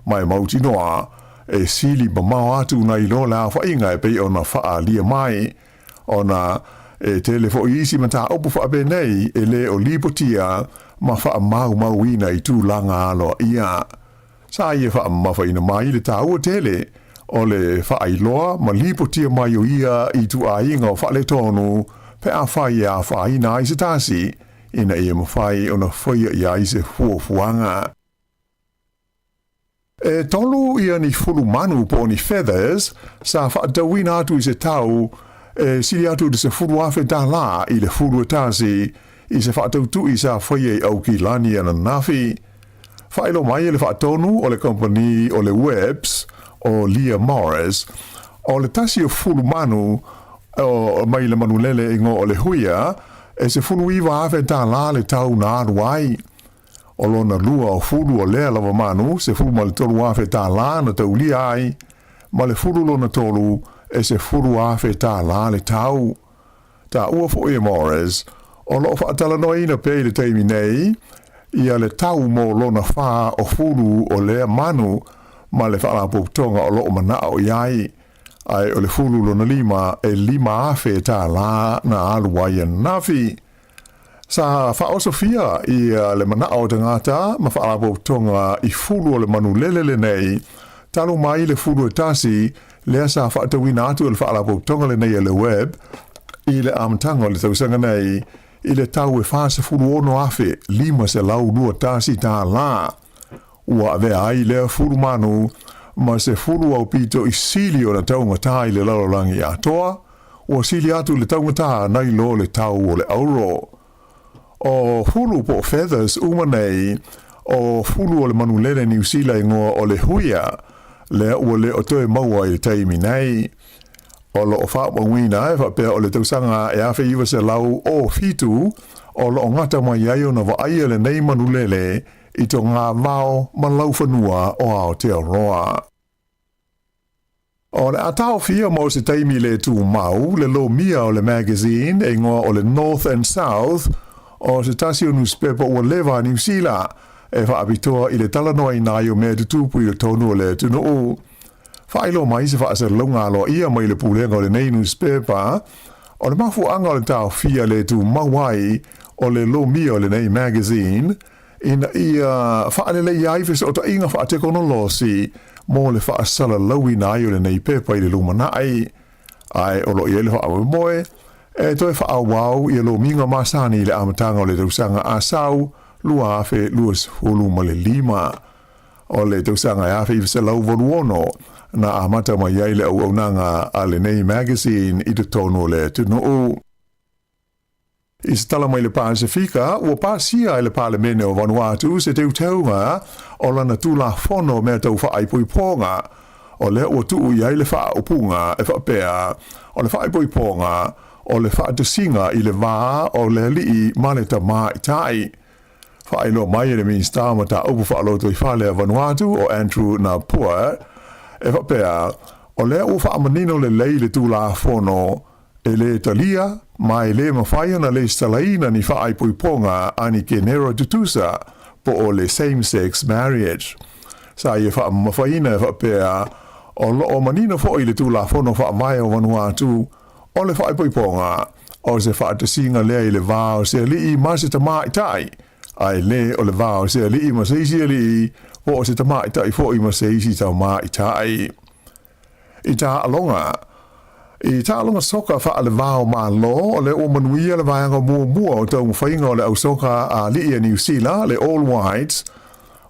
mai mautinoa e sili mamao atu na ilo la whainga e pei o na wha lia mai o na e tele fo isi mata opu wha benei e le o lipotia ma wha mau ina I tū langa alo ia. Sa ia wha mawha ina mai le tāua tele o le whaailoa ma lipotia mai o ia I tu a inga o whaale tonu pe a whai a whai na I se tasi ina ia mawhai o na whaia ia I se fuafuanga. E tolu ia ni fulu manu po ni feathers sa whaatawina atu I se tau siri atu de se fulu afe ta la I le fulu tasi I se whaatautu I sa whaia au ki lani ana nafi. Whaelo mai le whaatonu o le company o le webs o Leah Morris, o le tasi o fulu manu o mai le manulele ingo o le huia, e se fulu iwa afe ta la le tau na aruai. O lona lua o fulu o lea lava manu, se fulu ma le tolu afe ta la na tau li ai, ma le fulu lona tolu e se fulu afe ta la le tau. Ta ua fo e Morris, o lo whaatala noi na pei le teimi nei, ia le tau mo lona wha o fulu o lea manu, ma le whaalapotonga o loo mana o iai. Ai o le fulu lona lima e lima afe ta la na aluai nafi. Sa whaosofia I le mana o te ngata ma whaalapotonga I fulu o le manu lelele nei. Talo mai le fulu e tasi lea sa whaatawina atu le whaalapotonga le nei le web I le amtanga le tausanga nei I le tau e whaasa fulu ono afe lima se lau lua tasi ta la. Ua ave ai lea fulu manu, ma se fulu au pito I sili o na taungata I le lalolangi atoa, ua sili atu le taungata nai lo le tau o le auro. O fulu po feathers umanei, o fulu o le manulele New Zealand ngoa o le huia, lea ua le o toe maua I taimi nei. O lo o whaapawina e whapea o le tausanga e awhi iwa se lau o fitu, o lo o ngata mai aio na wa aia le nei manulele, I to ngā wao ma lau whanua o Aotearoa. O le atao fia mo se taimi le tū mau, le lo mia o le magazine e ngoa o le North and South, o se tasi o newspaper o lewa New Zealand, e whaapitoa I le talanoa I nai o mea tutupu I le tonu o le tunu o. Whailo mai se whaasa longa lo ia mai le pulenga o le nei newspaper, o le mafu anga o le tau fia le tū mawai o le lo mia o le nei magazine, ina ia whaalele iai fes o ta inga whaatekonolosi mo le whaasala laui na ai o le nei pepa I le lumana ai. Ai o lo ia le whaawe moe, e toi whaawau I lo minga masani le amatanga o le tausanga asau, lua afe luas hulu ma le lima. O le tausanga e afe I fese lau voruono, na amata mai ai le au nanga a le nei magazine I te tono le tunu o. I se tala mai le Pasifika, ua pasia I le Palemene o Vanuatu se teu teunga o lana tula fono mea tau whaaipoiponga o le ua tuu I ai le whaaupunga e whapea o le whaaipoiponga o le whaatusinga I le vaa o le lii maleta maa I tai. Whaailo mai le minsta ma ta upu whaaloto I whalea Vanuatu o Andrew Napua e whapea o le ua whaamanino le lei le tula fono e le talia mai le mawhaia na le stalaina ni whaaipoiponga ani ke nero tutusa po o le same-sex marriage. Sa ia whaamawhaina e whapea o lo manina fo I le tula fono whaamai o Vanuatu o le whaaipoiponga o se whaatasinga lea I le vāo se lii ma se tamai tai. Ai le o le vāo se lii ma se isi lii po o se tamai tai fo I ma se isi tamai tai. I tā alonga I tā alonga soka wha le vāo mā lo o le o manuia le vāanga mua o tau mwhainga o le au soka a Lia New Zealand le All Whites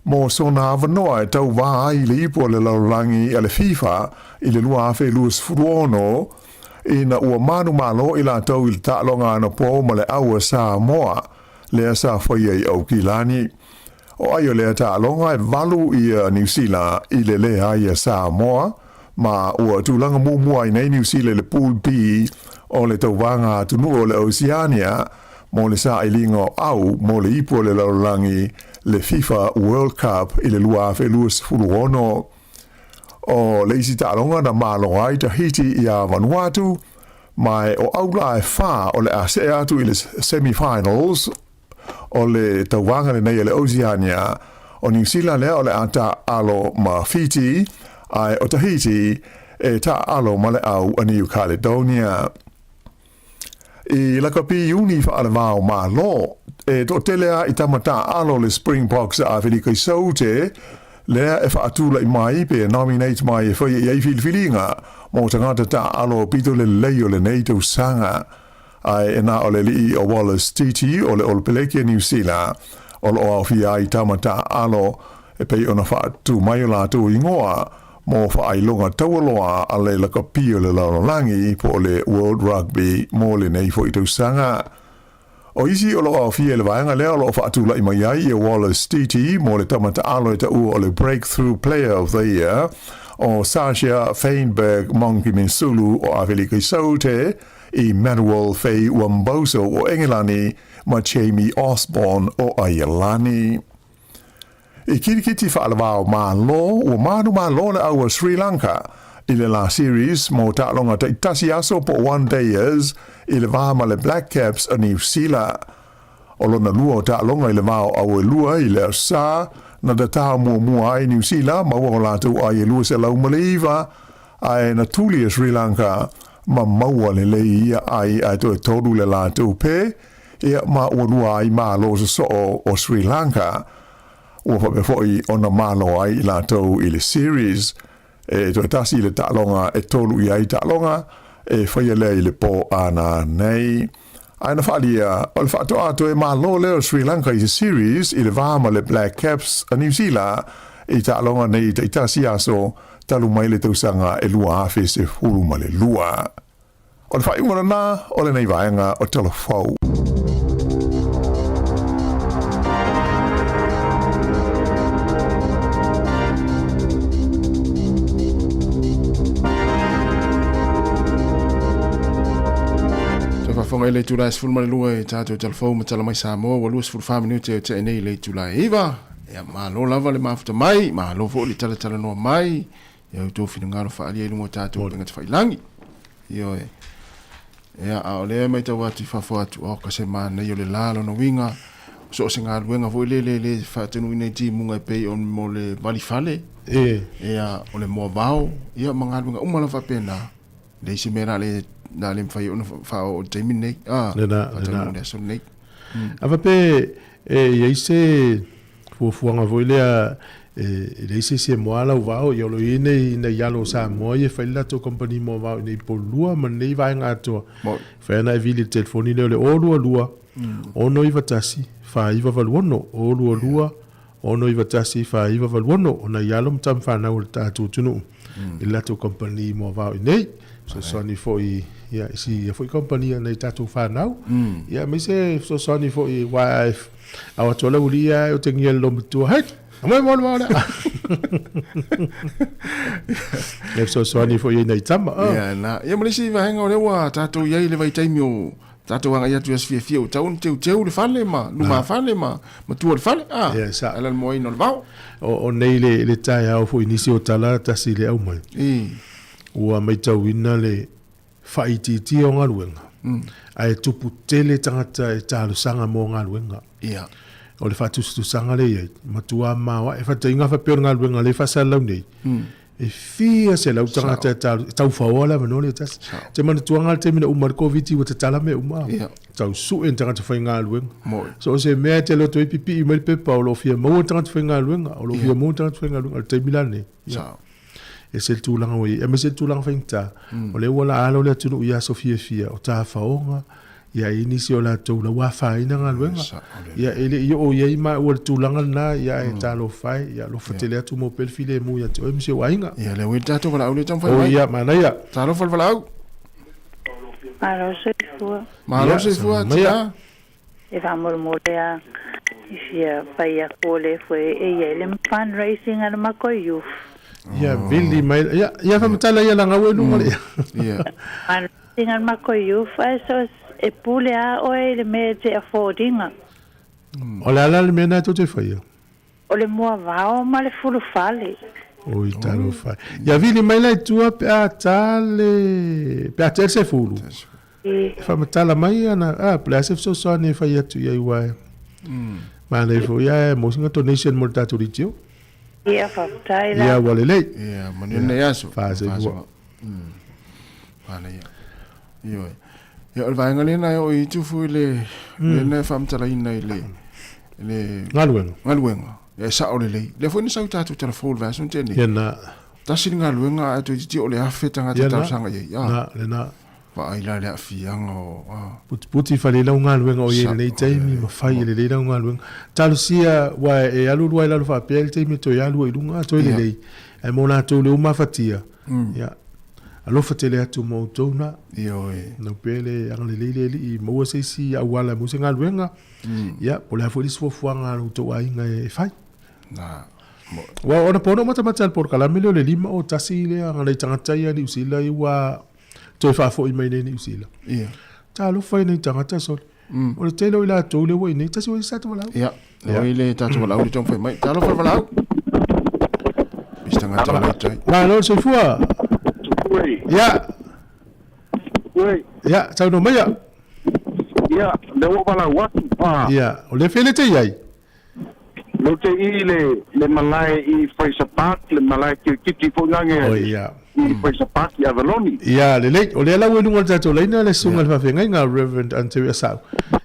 mo sona avanoa e tau vā I le ipo le laurangi a le FIFA I le lua awhi luas furuono I na ua manu malo I la tau I le tā alonga ana po ma le aua Sāmoa le a sa whaia I au kilani. O aio le tā alonga e valu I New Zealand I le lea I a Sāmoa ma ua tūlanga mua I nei New Zealand le pool B o le tauwanga tunu o le Oceania mo le sa ilinga au mo le ipo le laurangi le FIFA World Cup I le lua awhi luas furuono. O le isi tālonga na malo ai Tahiti I a Vanuatu mai o aula e wha o le ase atu I le semi-finals o le tauwanga le nei le Oceania o New Zealand lea o le ata alo ma Fiji ai o Tahiti e ta alo ma le au a New Caledonia. I la kapi uni fa ala vāo mā lo, e to telea I tamata alo le Springboks a Velika Sote, lea e whaatula I mai pe nominate mai e whai ei whiliwhilinga mō tangata ta alo pito le lei o le nei tau sanga ai e nā o le li o Wallace Titi o le Olpeleke New Zealand o le o awhi ai tamata alo e pei ona whaatu mai o lātou ingoa mō whaailonga taualoa a le laka pio le laurangi po le World Rugby mō le nei fo I tau sanga. O isi o loa o fie le vaenga lea o loa whaatula I mai ai e Wallace Titi mō le tamata alo e ta ua o le Breakthrough Player of the Year o Sasha Feinberg Monkey Mensulu o Awhelika Saute I Manuel Fei Wamboso o Engelani ma Jamie Osborne o Aialani. I kirikiti whaalawao mā lo o mānu mā lo le au Sri Lanka I le la series mō tālonga te itasi aso po one dayers I le vāma le Black Caps a New Zealand. O lona lua o tālonga I le vāo au e lua I le sā na da tā mua ai New Zealand ma o lātou ai e lua se lau maliva ai na tuli Sri Lanka ma maua le ia ai to e tolu le lātou pe ia ma o lua ai ma lo so o Sri Lanka. O fa foi ona malo ai lātou I le series e to tasi le talonga e tolu I ai talonga e foi le I le po ana nei ai na falia o le fato ato e malo le o Sri Lanka I series I le vama le Black Caps a New Zealand I talonga nei te tasi aso talu mai le tausanga e lua afe se fulu ma le lua o le fai umana na o le nei vaenga o telefou. Fonga le tula sful mal lua e tato telefon ma tala mai Sāmoa wa lua sful faminu te nei le tula iva ya ma lo lava le mafuta mai ma lo fo le tala no mai ya to fina ngaro fa ali lu mo tato penga te failangi yo e ya a ole mai te wati fa fo atu o ka se mana yo le lalo no winga so se nga luenga vo le fa tenu ina ti munga pe on mo le vali fale ya o le mo vao ya manga luenga umala fa pena le si mera le na le fai ona fa o Jamie nei le so nei ava pe e se fuanga voile le se moala o yo lo ine yalo Sāmoa e fai la to company mo va nei polua ma nei vai ngato fa na vili telefoni le o lua ono iva tasi fa iva valuono o lua ono iva tasi fa iva valuono ona yalo tam fa na o tatu tunu il la to company mo va nei so soni foi ya si foi company nei tatu fa now ya me se so soni foi wife awa tola ulia o tengia lo tu hai mo le so soni foi nei tama ya na ya mo si va hanga le wa tatu ye le vai taimio tatu anga ya tu sfia o taun teu le fale ma lu ma fale ma tu le fale ya sa ala mo ino va o nei le tai au foi nisi o tala tasi le au mai ua mai tauina le whaititi o ngā luenga. Ai tupu tele tangata e tālusanga mō ngā luenga. O le whatutusanga le iei. Matua mawa e whatainga whapeo ngā luenga le whasalau nei. E fia se lau tangata e tau whaola manole e tas. Te mana tuanga te mina umar COVID wa te tala me umar. Tau su e tangata whai ngā luenga. So o se mea te loto e pipi i mai pepa o lo fia maua tangata whai ngā luenga. O lo fia maua tangata whai ngā luenga. O te milane. E se tūlanga wei, e me se tūlanga whaingta. O le wala alo le tunu ia Sofia fia, o tā whaonga, ia inisi o la tau la wawhaina ngā luenga. Ia ele i o iei ma ua tūlanga na, ia e tā lo whai, ia lo whatele atu mo pelfile mu ia te o emse wainga. Ia le wei tātou wala au le tam whai mai. O ia, mana ia. Tā lo whala au. Malo se fua. Malo se fua, tia. E whamur morea, i fia pai a kole fwe e ia le fundraising ana mako youth. Ya vili mai ya famatala ya langa wenu mole ya an tingan mako you fa so e pule a o le me te affordinga o la le mena to te fai o le mo va ma le fulu fale o italo fai ya vili mai la tua pe a tale se fulu famatala mai ana place so so ne fai tu ya iwa ma le fo ya mo singa donation mo ta tu ritio ia whaptai la. Ia walele. Ia manene yaso. Fase bua. Pana ia. Ia. Ia o vaenga lena o i tufu le ne whamtala ina i le Ngaluenga. Ngaluenga. e sa o le foi ni sa tatu telefon va son teni ya na tasi nga luenga atu ti o le afe tanga te tau sanga ye ya na le na va ai la le afianga o puti fa le la nga luenga o ye le taimi ma fai le la nga luenga talusia wa e alu wa la fa pel taimi to ya lu lunga to le e mona to le uma fatia ya alo fatele atu mo to na yo no pele ang le i mo se si awala mo se nga luenga ya po la foi fo fuanga to ai nga e fai na wa ona pono mata por kala milo le lima o tasi le ang le tangata ya ni usila i wa to fa fo i mai ni usila ia ta lo fa ni tangata so o le telo ila to le wo ni tasi wo sa to wala ia o ile ta to wala o tong fa mai ta lo fa wala bistanga la tai wa lo se fua ya ya sa no mai ya le wo bala wat ya o le fele te yai lo te le malai i Fraser Park le malai ki fo ngange oh ya i Fraser Park ya Avaloni ya le o le la wo ngol tato le na le sungal fa fenga nga Reverend Antonio Sa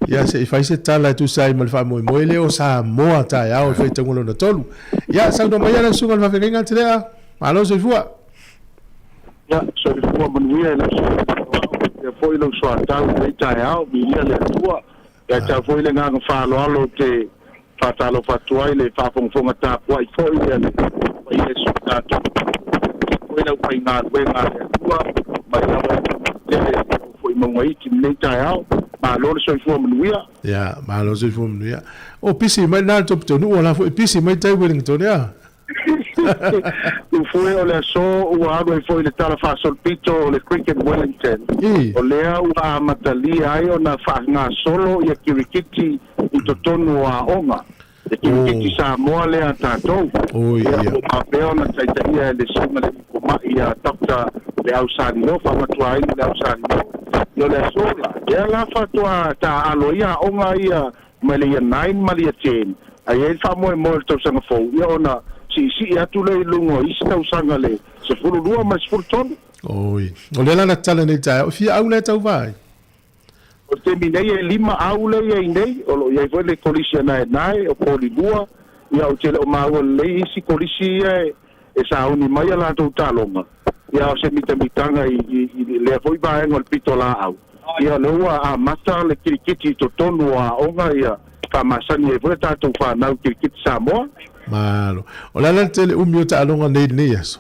ya se fai se tala tu sai mal fa mo le o Sāmoa ta ya o fe tangolo na tolu ya sa no mai la sungal fa fenga tele a malo se fua ya so le fua manuia la ya foi lo so ata le ta ya o bi le fua ya ta foi le nga fa lo te fatalo fatuai le fafonga tapua i foi le i le sutato foi na pai na wenga tua mai na le foi mongoi ki le taiao ma lo so foi mnuia ya ma lo so foi mnuia o pisi mai na top to no la foi pisi mai tai Wellington ya tu foi o le so o agua foi le tala fa solpito le cricket Wellington o le a matali ai ona fa nga solo ia kirikiti i totonu a onga e kirikiti Sāmoa le a tātou ia o mapeo na taitaia le sunga le kuma ia dokta le au sani no fa matua ai le au sani no yo le sola ia la fatua ta alo ia onga ia mali ia 9 mali ia 10 ai e fa mo tau sanga fo ia ona si atu le lungo i tau sanga le se fulu lua ma se fulu tonu oi o le la tala nei tai o fia au le tau vai o te minei e 5 au le ia nei o lo ia foi le kolisia nai o poli lua ia o tele o maua le isi kolisi e sa uni mai la tau talonga ia o se mitanga i le foi ba ngol pitola au ia le ua a mata le kirikiti to tonu a onga ia ka masani e foi tatu fa na kirikiti Sāmoa malo o la tele umio ta alonga nei aso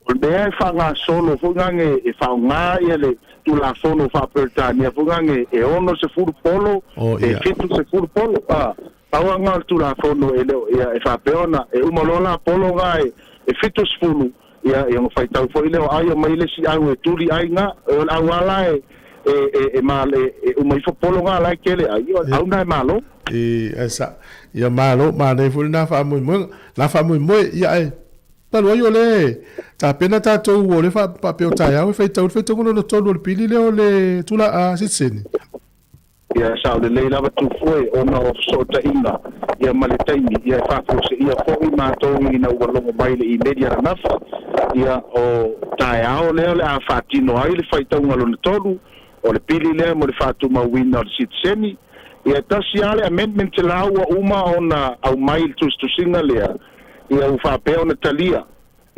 o le fa nga solo fo ngange e fa nga ia le tu la sono fa pertania fo ngange e ono se furu polo e fitu se furu polo pa nga tu la sono e le e fa peona e umolola polo nga e fitu se furu ia e mo fai tau fo ile ai mai le si au e tuli ai nga au ala e male e umai fo polo nga la kele ai au na malo esa ia malo ma nei fu na fa mo ia ai talo yo le ta pena ta to wo le fa pa pe ta ya fe ta no to lo pili le o le tula a sitseni ia sa le lava tu foi ona o sota inga ia maletaini ia fa fo se ia fo i ma to i na wo longo baile i media na fa ia o ta ya o le a fatino ai le fa ta ngalo le tolu o le pili le mo le fa tu ma wina o sitseni ia tasiale amendment te laua uma ona au mail tu singa lea ia u fa pe ona talia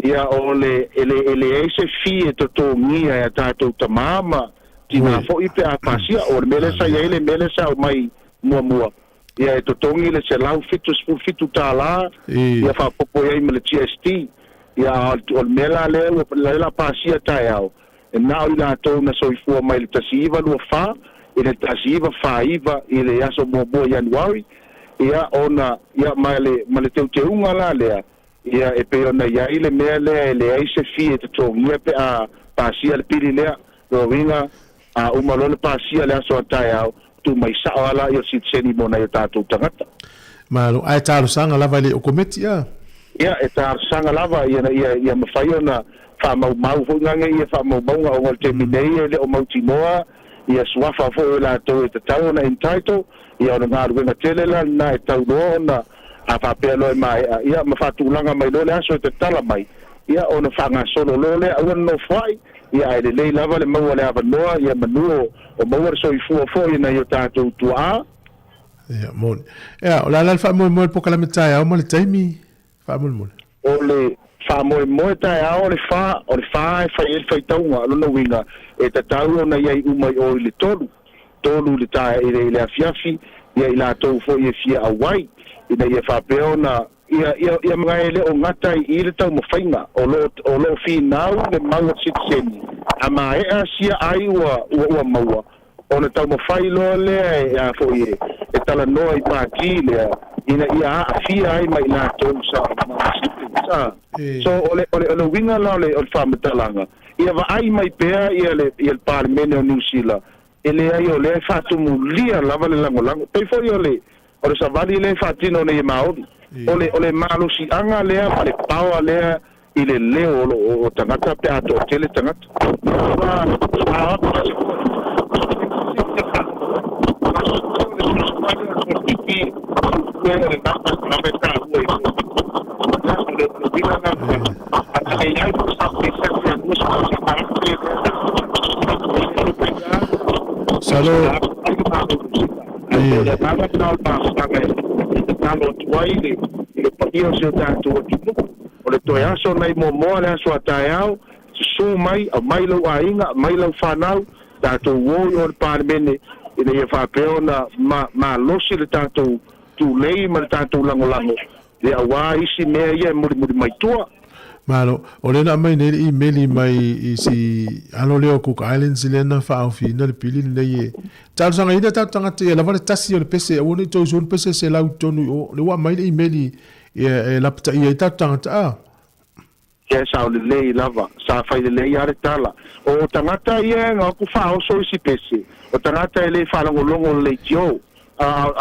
ia o le ese fie to ngia ya tatou tamama tina fo ipe a pasia o mele sa ile mele sa mai mua ia to tongi le se lau fitu tala ia fa popo ia me le GST ia o mela le la pasia taiao e na ila to na so fu mai le tasiva lu fa ile tasiva faiva ile yaso bobo Januari ia ona ia male te unga la lea ia e pe ona ia ile mele le aise fie te tongia pe a pasia le pili lea no vinga a umalo le pasia le aso taiao tu mai sa ala yo sitseni mona yo tatu tangata malo ai talo sanga lava le o kometi ia e talo sanga lava ia mafai ona fa mau fo ngange ia fa mau nga o te minei le o mautimoa ia swafa fo la to te tau na entitled ia ona ngaru na tele la na e tau ona a fa pelo mai ia ma fa tulanga mai lo le aso te tala mai ia ona fa nga solo lo le au no fai ia ele le lava le mau le ava noa ia manuo o mau so i fo ina yo tatu tu a Ia, mon. Ia, o la la fa mo mo po kala metai au mo le taimi. Fa mo mo. O le fa mo tai ao le fa e fa il fa taunga lo no winga e ta tau na ia umai o le tolu le tai le afiafi ia ila to fo ia fia awai ina ia fa peona ia mga ele o ngata i le tau mawhainga o lo fi nau le maua sitseni ama e a sia ai ua maua o le tau mawhai loa lea e a fo e tala noa i pāki lea ina ia a fia ai mai la tau sa so ole winga la le o le whamatalanga ia wa ai mai pea ia le parlemene o New Zealand ele ai o le fatumu lia lava le lango pei fo i o le savali le fatino ne maori ole malo si anga lea ma le paua lea i le leo o tangata pe ato tele tangata talo tuai le paio se tātou atu o le toi aso nei momoa le aso ataiao su mai a mai lau ainga mai lau whanau tātou woi o le pārmene ina ia whapeo na ma losi le tātou tu lei ma le tātou langolango le awa isi mea ia muri mai tua Malo, o le na mai nei email mai i si alo leo Cook Islands le na fa fi na le pili le ye. Tal sanga ida ta tanga te la vale tasi o le pese o ni to so le pese se la tonu o le wa mai le email e la pta i ta tanga ta. Ke sa le le lava, sa fa le le ya le tala. O tangata ia nga ku fa o so si pese. O tangata le fa longo le jo. A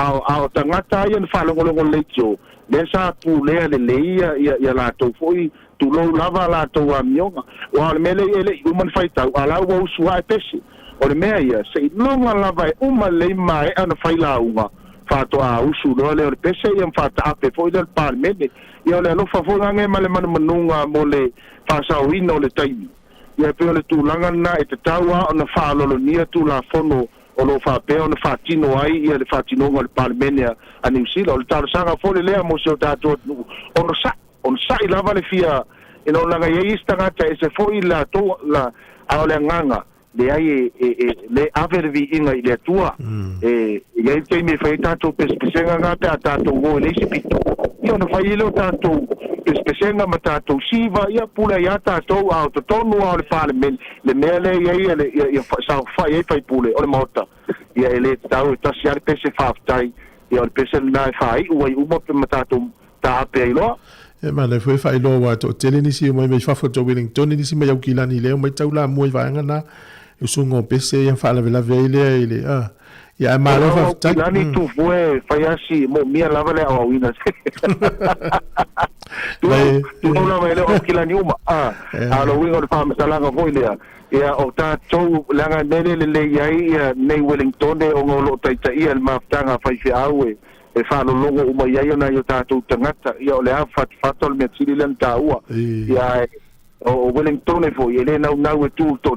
tangata ia fa longo le jo. Le sa pu le ia la to foi tu lo lava la to a mionga o le mele ele human fight ala wo sua pesi o le mea ia se longa lava uma le mai ana faila uma fa to a usu lo le pesi ia fa ta pe foi del parmene ia le no fa fo nge male manunga mo le fa sa wino le taimi ia pe le tu langa na e te taua ona fa lo nia tu la fono o lo fa pe ona fa tino ai ia le fa tino ngol parmene a New Zealand o le tarsanga fo le mo se ta to o on sai lava le fia e no langa ye istangata e se foi la to la a le nganga le ai le avervi inga i le tua e ye te mi fai tanto pespesenga ngata tanto go le sipito io no fai lo tanto pespesenga ma tanto siva ia pula ia tanto a to tonu o le parliament le mele ye sa fai pule o le mota ia ele tau ta siar pese faftai ia o pese na fai ua uma pe matato ta pe lo E ma le foi fai lo wa to tele ni si mai fa foto Wellington ni si mai au kilani le mai tau la moi va ngana e sungo pese ya fa la vele ile ya ma lo fa ta kilani tu foi fai asi mo mia la vale au wina tu no la vele o kilani uma a lo wingo le fa masala ga foi le ya o ta to langa nele le ia nei Wellington o ngolo taita ia el maftanga fai fi awe e fa lo longo uma ia na yo tatu tangata ia o le fatol me tili len taua ia o Wellington e foi ele na tu to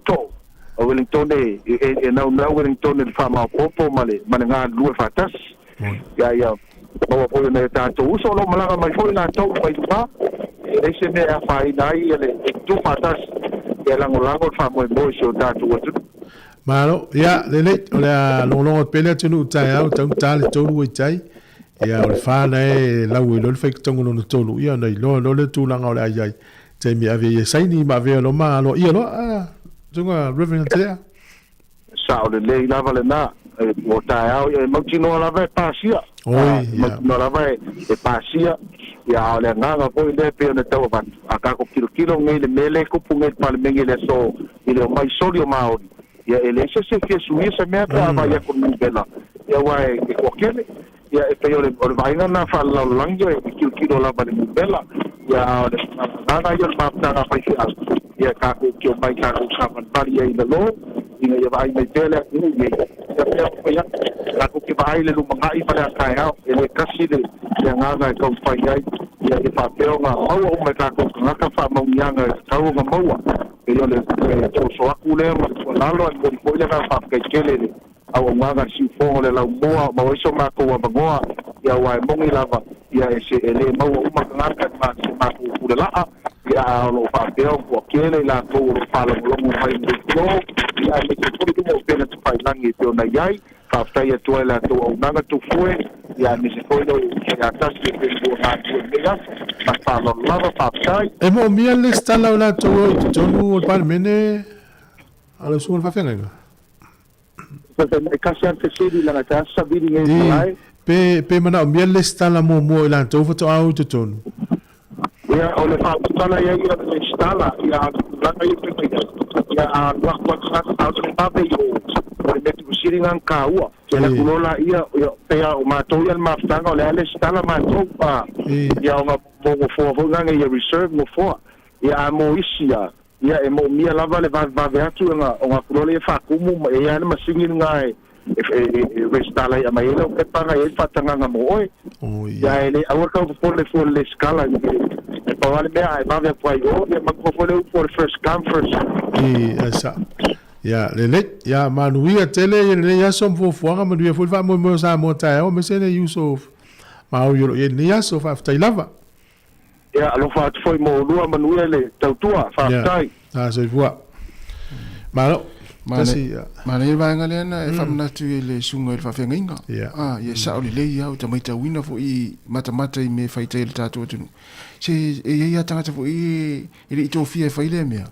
o Wellington e na Wellington e fa ma popo male nga lue fatas ia o foi na tatu uso lo malanga mai foi na to mai fa e se me a fa dai ele tu fatas e lango fa mo so tatu malo ia le lo pele tunu tai au tale tolu tai ia o le whāna e lau e lo le whaikatongo no tolu ia nei lo le tūlanga o le ai te mi ave e saini ma ave lo ma lo ia lo tunga Reverend Tea sa o le lava le na o tae au e mautino lava e pasia mautino lava e pasia ia o le nganga po i le pe o ne tau a kako kilo ngai le mele kupu ngai pale mengi le so i le mai soli o maori ia e le se fia suia se mea ta vai a konu bela ia wai e kokele ia e pe o le vainga na fa la langia e kilo la ba le bela ia o le nana ia ma ta fa ia ka ko ki o mai ka ko sa pa pari ai le lo ia vai mai tele ia ia ka ko ki vai le lu manga i pa ka ia e le kasi le ia nga ko fa ia ia fa pe o nga o mai ka ko nga ka fa mo nga ka o nga mo e o le so aku le la lo ko ia ka fa ke kele au nganga si fongo le la moa ma so ma ko wa ngoa ia wa mongi lava ia se ele ma uma ngaka ma ku de la ia lo fa peo ko kele la ko lo fa lo mai no ia le ko tu mo pena tu fa langi peo na yai fa fa ia tu la tu au nganga tu fue ia mi se foi no ia tas que tu na tu mega ma fa lo lava fa sai e mo mia le sta la tu no par mene ala su fa fenga kasi ante siri la ta sabiri ngai mai pe mana mia le sta la mo la tu fa to au tu ton ya ole fa tala ya ya stala ya la kai pe ya wa sa out pa pe yo ole me tu siri ngan ka wa ke la kulola ia pe ya o ma to ya ma stanga ole ale stala ma to pa ya ma mo fo ngan ya reserve mo fo ya mo isia ia e mo mia lava le va atu nga o nga kulo le fa kumu e ana masingin nga e restala ia mai le ke panga e fatanga nga mo oi ia ele awar ka po le skala e pa vale me ai va po yo e ma ko le for first come first esa ia le ia manuia tele le ia som fo nga ma dia fo va mo sa mo ta o me se ne Yusuf ma o yo e ne ia so fa ta lava ia alo fa foi mo lua manuia le tautua fa tai so voa malo Mane vai ngale na e famna tu le sunga e fa fenga. Ia sa oli le ia o tamai ta wina fo i mata I me fai te le tato tu. Se e ia tanga fo I le to fie fai le mea.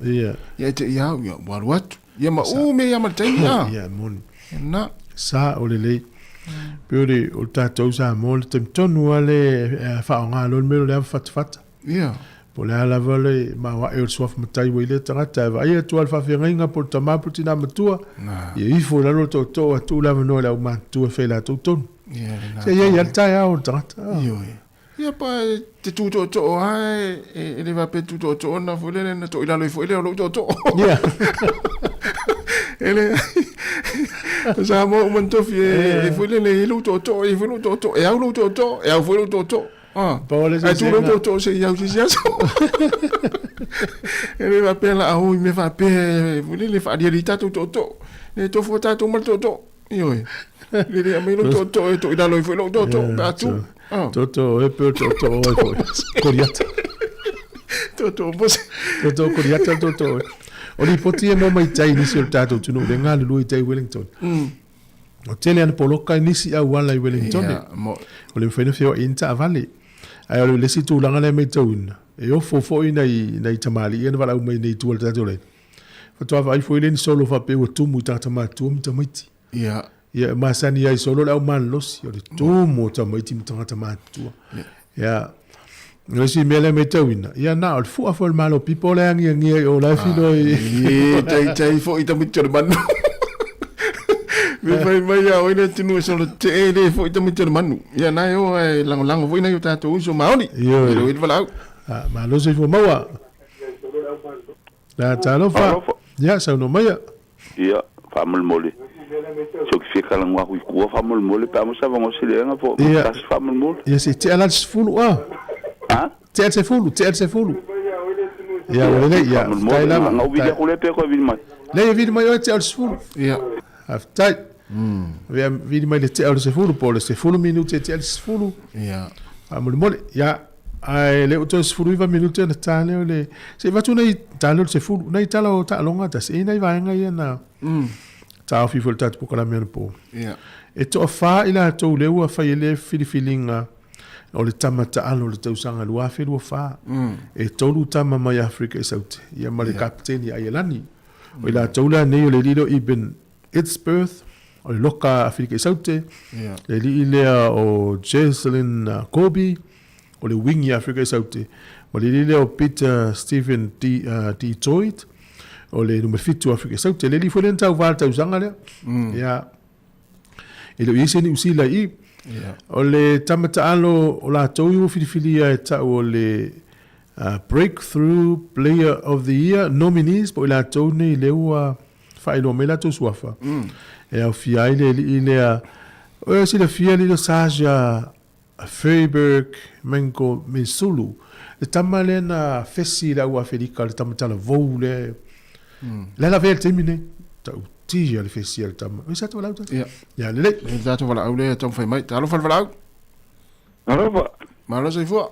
Ia te ia waru atu. Ia ma o me ia ma tai ia. Ia mon. Na sa oli le. Pure o tato sa mo te tonu ale fa nga lo me le fat. Ia. Po le ala vale ma wa e sof matai wile tangata va ia tu alfa fenga po tama putina matua ia ifo la lo to tu la no la ma tu fe la tu ton se ia ta ya o tangata ia pa te tu to ai e le va pe tu to na fo le na to ila lo fo le lo to ia ele sa mo monto fie e fo le lo to e fo lo to e au lo to e au fo lo to Paul tu lo to se ia usi so ele va pela a me va pe vole le fa dia lita to ne to fota to mal to io le a me lo to e to ida lo fo lo to ba tu to e pe to coriata to coriata to oli poti e mo mai tai ni sul tato tu no le ngale lui tai Wellington o tele an poloka ni si a wala I Wellington o le fene fio inta vale ai o le situ langa le mai tauna e o fo nei tamali e wala mai nei tu tato le fa to vai foi le solo fa pe o tu mu tata ma tu mu tamiti ia ma sani ai solo le man los o le tu mu tamiti mu tata ma tu ia le si mele mai tauna ia na o fu afol malo people ngi o la filo tai fo tamiti le man me vai ya o ina tinu so te ele fo ita mitere manu ya na yo lango foi na yo tato uso maoni yo it vala ma lo se fo mawa la talo fa ya sa no maya ia fa mol so que fica lá no arroz com fa mol pa mo sa vamos se lenga fo tas fa mol ia se te ala fulu te se fulu ia ole ia tai la no vi ko le pe ko vi mai le vi mai o te al fulu ia aftai vi mai le te al se fulu po le se fulu minute te al se fulu ia mol ia ai le uto se fulu 20 minute na tale le se va tu nei tale se fulu nei tala o ta longa ta se nei va nga ia na ta fi voltat po kala mer po ia e to fa ila to le wa fa ile filifilinga o le tamata alo le tausanga lua fe lua fa e tolu tama mai Afrika isaute ia ma le kapteni ai lani o ila tola nei o le lilo ibn its birth o le loka Afrika isaute le li ilea o Jocelyn Kobe o le wingi Afrika isaute o le lile o Peter Stephen D. Toyd o le numefitu Afrika isaute le li fo le tau val tausanga le ia e lo ise ni usila i o le tamata alo o la tau filifilia e tau o le Breakthrough Player of the Year nominees po la tau nei le ua whaelo me la tau suafa e au fia ile o si le fia li lo Saja Freiberg Menko Mesulu le tamale na fesi la ua felika le tamata la vou le la vele temine ti ya le fesial tama. O sa to la. Ya. Ya le. Le da to wala le tong fai mai. Talo fal wala. Alofa. Malo sai fu.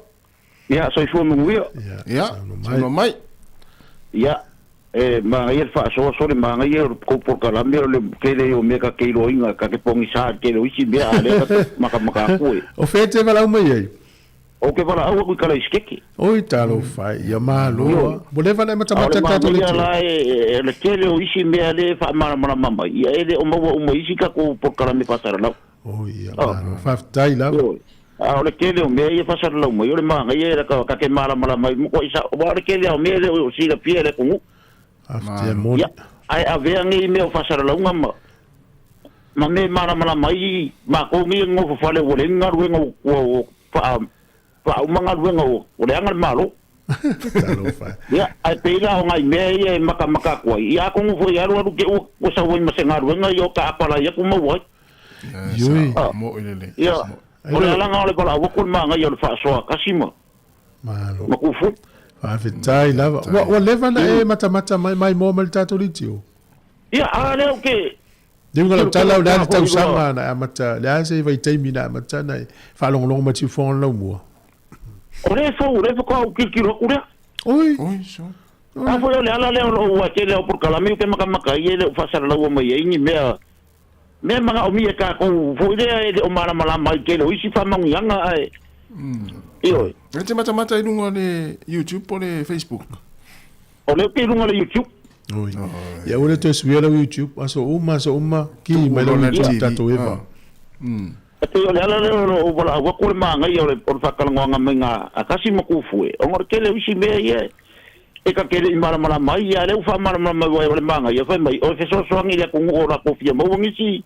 Ya, sai fu mo wio. Ya. No mai. Ya. Ma ia fa so le ma ia ko por kala me le kele o me ka ke lo inga ka ke pongi sa ke lo isi me ale maka ku. O fete wala o mai ai. O ke wala au ku kala iskeki. Oi talo fai ya malo. Boleva na mata tato le. Le kele o isi me ale fa mama. Ia ele o mo isi ka ko por kala me pasar la. Oi ya malo. Fa tai la. Le kele o me ia pasar la mo yo le ma ia ka ke mala mai mo ko isa o le kele o me o si la piele ko. Ya, ai ave ngi me o fasara la unga ma me mara mai ma ko mi ngo fale wole ngar we ngo pa manga we ngo o le ngar malo ya ai pe la ngai me ye maka ko ya ko ngo ya ru ke o sa we ma se ngar we ngo ka pala ya ko mo wo yui mo ile ya o le la ngale pala wo ko ma ngai yo fa so kasima malo ma ku fu Afitai lava. Wa leva na mata mai mo mal tato litio. Ya ale okay. Dinga la tala la tau sanga na mata. La se vai taimi na mata na fa long mati fon lo mo. Ore ko kilo ore. Oi. So. A fo le ala le o wa ke le por kala mi ke maka ye le fa sala lo mo ye ni me manga o mi ka ko fo le o mara mai ke le isi fa manganga ai. Iyo. Ngati mata inunga le YouTube o le Facebook. O le inunga le YouTube. Oi. Ya ole to suia le YouTube aso uma ki mai lo tato eva. Ate ole ala le o wala wa ko manga ye ole por fa kala nga menga akasi mo ku fu. O ngor ke le isi me ye. E ka ke le mara mai ya le fa mara mai ole manga ye fa mai o fe so ngi le ko ora ko fia mo ngi si.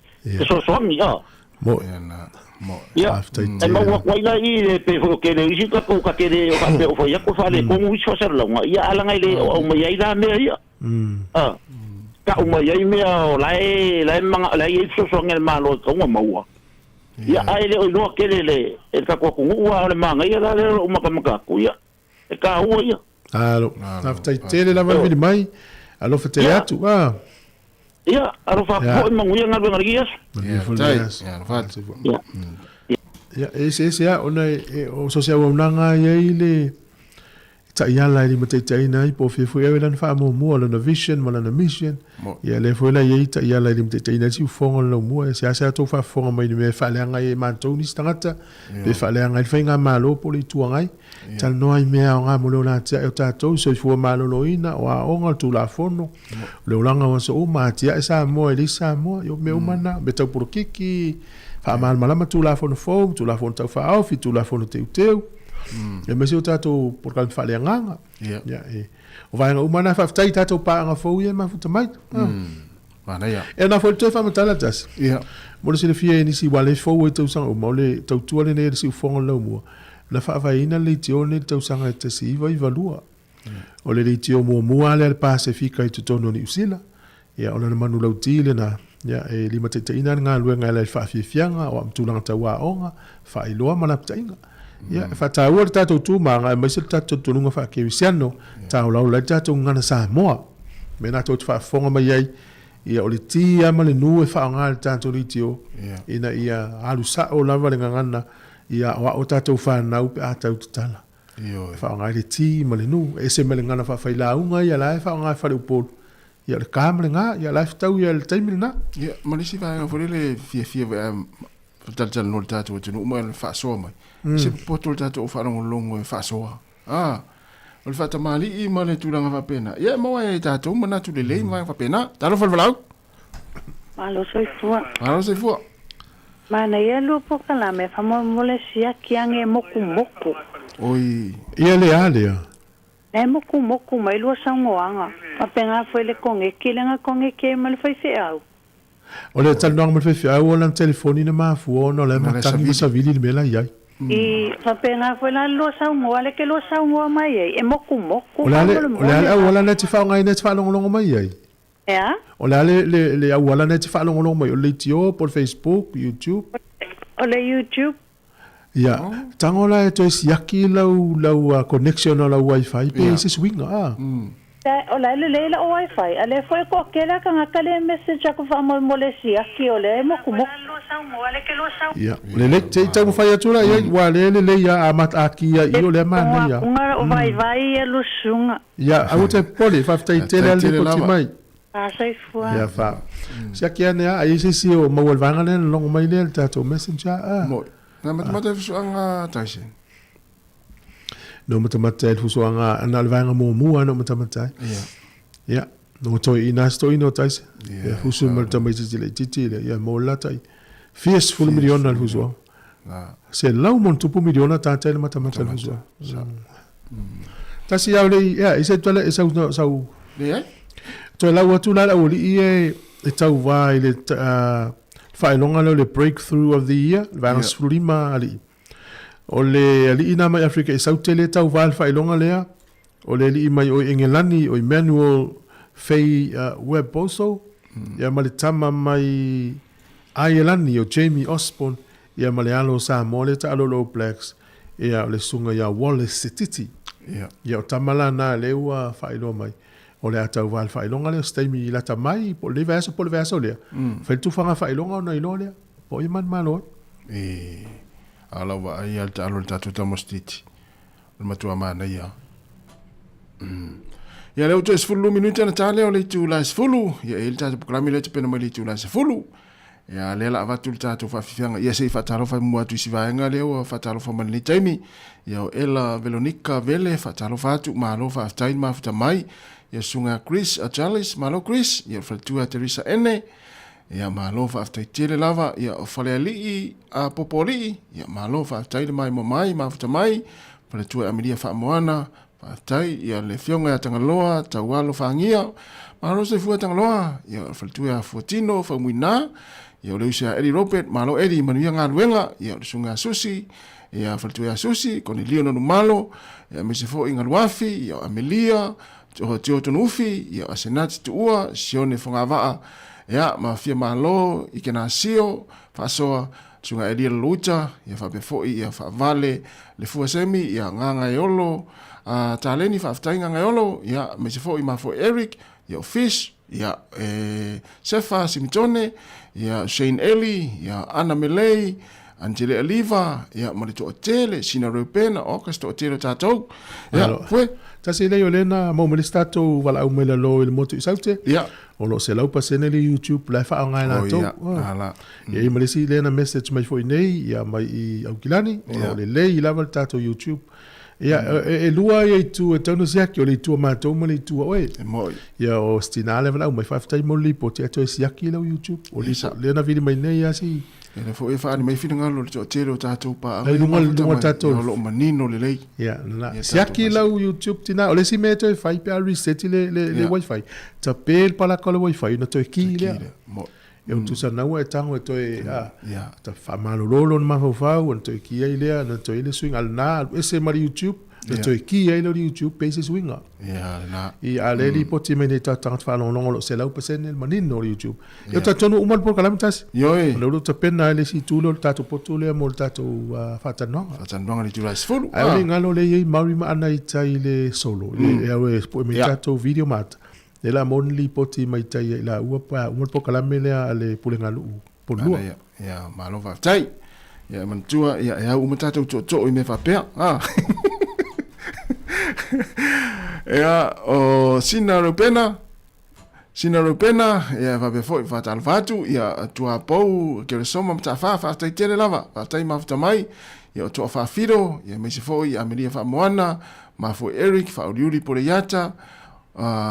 So ngi ya. Mo ya e ma wa ila i pe fo ke le isi ka ko ka ke le o ka pe o fo ya ko fa le ko mu so ser la ya ala ngai le o ma ya ida me ya ka o ma ya me o lai manga lai so ngel ma lo ko ma wa ya ai le o no ke le e ka ko wa le manga ya le o ma ka ku ya e ka o ya alo after tele la va mai alo fa tele atu ya aro fa ko ma nguya ngal ngal yes ya ese ya ona o social nanga ya ile ta ya la ni mate tai nai po fe fo ya lan fa mo na vision mo na mission ya le fo la ya ta ya la ni mate tai nai si fo lo mo ya sa to fa fo mai me fa le nga e man to ni stangata be fa le nga fa nga malo po li tu ngai tal no ai me nga mo lo na ta to so fo malo lo ina wa o nga tu la fono le langa wa so ma tia sa mo e sa mo yo me umana be ta por kiki fa mal malama tu la fono fo tu la fono ta fa au fi tu la fono teu e me se tato por cal fa le nga ya o vai nga umana fa tai tato pa nga fo ye ma futa mai mana ya e na fo te fa matala tas ya mo se le fie ni si wale fo we tu sang o mo le tu tu le ne si fo lo mo la fa va ina le tio ne tu sang te si va i valua o le tio mo ale al pacifica i tu tono ni usila ya ona manu lo tile na ya e lima te ina nga luenga le fa fi fianga o tu lang ta wa onga fa i lo mana tainga ya fa ta wo ta tu ma nga me se ta tu nga fa ke siano ta lo la ta tu nga na Sāmoa me na to fa fonga mai ai ia o le tia ma le nu e fa nga ta tu tio ina ia alu sa o la va nga nga ia wa o ta tu fa na u a ta tu tala fa nga le ti ma le nu e se me nga na fa fa la unga ia la fa nga fa le pol ia le kamle nga ia la fa ia le taimi na ia ma le si va nga fo le fia tal no tato tu no mal fa so mai se poto tato fa no longo fa so o fa tamali i male tu langa fa pena ia mo e tato mana tu le le ma fa pena talo fa valau malo soi fu Mana ia lu po kala me famo mole sia kiange moku moku. Oi, ia le ale. Ne moku moku mai lu sangoanga. Apenga foi le konge kilenga konge ke mal foi se au. O le tal nong mal foi au na telefoni na mafu no le matangi sa vili le mela ia. E apenga foi la lu sangoa le ke lu sangoa mai e moku moku. O le na te fa ngai na te fa longo mai ia. Ja. O le awala net fa longo mai o le tio por Facebook, YouTube. O le YouTube. Ja. Tangola e to is yaki lau connection o la wifi pe se swing Ja, ola le o wifi ale foi ko kela ka ngakale message ko fa mo molesia ki ole mo kumo ya le te mo fai atura ya wa le ya amat aki ya io le mana ya nga o vai e lu sunga ya a te pole fa te tele le ko ti mai sai fua ya fa sia ki ane a isi si o mo vanga le long mai le tato messenger mo na mata fu anga taisi no mata fu so anga ana le vanga mo no mata ya no to ina sto ino taisi ya fu so mata mai titi le ya mo la tai fies full million al fu so se lau mon tupu miliona tata le mata fu so tasi ya le ya ise tole ise sau to la watu la o li e tau vai le fai longa le breakthrough of the year vang slima ali o le ali ina mai Africa e sautele tau vai fai longa lea o le li mai o Engelani o Emmanuel Fay Web also ya mali tama mai Ireland o Jamie Osborne ya mali alo Sāmoa le ta alo All Blacks ya le sunga ya Wallace City ya tamala na le wa fai lo mai o le atau val fai longa le stemi la tamai po le verso le fa tu fanga fai longa no ilo le po i man malo ala wa ai al talo tatu tamostiti le matua mana ya ya le uto sfulu minuta na tale o le tu la sfulu ya il tatu proklami le pena mai le tu la sfulu ya le la vatu tatu fa fianga ya se fa talo fa mu atu si vaenga le o fa talo fa man le taimi ya ela Veronica vele fa talo fa tu malo fa tain ma fa mai ya sunga Chris a Charles malo Chris ya fatua Teresa ene ya malo fa after tele lava ya fale ali a popoli ya malo fa after mai mai ma after mai fatua Amelia fa moana fa tai ya le fionga ya tangaloa tawalo fa ngia malo se fu tangaloa ya fatua Fortino fa muina ya le usia Eddie Robert malo Eddie manuia ngaluenga ya sunga Susi ya fatua Susi con Leon no malo ya mesefo ingaluafi ya Amelia o tio tonufi ya asenat tuua sione fongava ya mafia malo ikenasio fasoa sunga edia lucha ya fa befoi ya fa vale le fuasemi ya nganga yolo taleni fa aftainga ngayolo ya mesefoi mafo Eric ya fish ya Sefa Simitone ya Shane Eli ya Anna Melay Angela Oliva ya malito hotel sina repena orchestra hotel tatou ya foi tasi le olena mo ministato wala o mela lo il moto isaute ya o lo se lau pasene le YouTube la fa nga na to ala ya i malisi le na message mai foi nei ya mai i aukilani o le i lava tato YouTube ya lua ya tu tonu sia ki o le tu ma to mo le tu o ya o stinale wala mai fa tai mo li po te to sia ki le YouTube o le na vidi mai nei ya si ele fo e fa ni mai fina lo to tero tato pa ai lunga tato lo manino le lei ya na siaki la YouTube tina o le si meto fa i per reset le wifi ta pel pa la ko le wifi no to ki le eu tu sa na wa tango to e ta fa malo lo ma fa o to ki ai le no to ile swing al na ese mari YouTube to ki ai no YouTube pese swing ya na i ale li poti mene ta ta fa lo lo se la u pesen el manino YouTube eu ta tonu umal por kalamtas yo lo to pena le si tu lo ta to potu le mo ta to fa ta no le tu la sfulu ai ngalo le i mari ma ana i tai le solo le e po me ta to video mat le la mon li poti mai tai la u pa umal por kalamele ale pulengalu por lu ya malo va tai ya mantua ya u mata to i me fa pe ya o sina rupena ya va be foi fa tal fatu ya tua pou que soma mta fa tai tele lava fa tai mafta mai ya to fa fido ya me se foi Amelia fa moana ma foi Eric fa uriuri por yata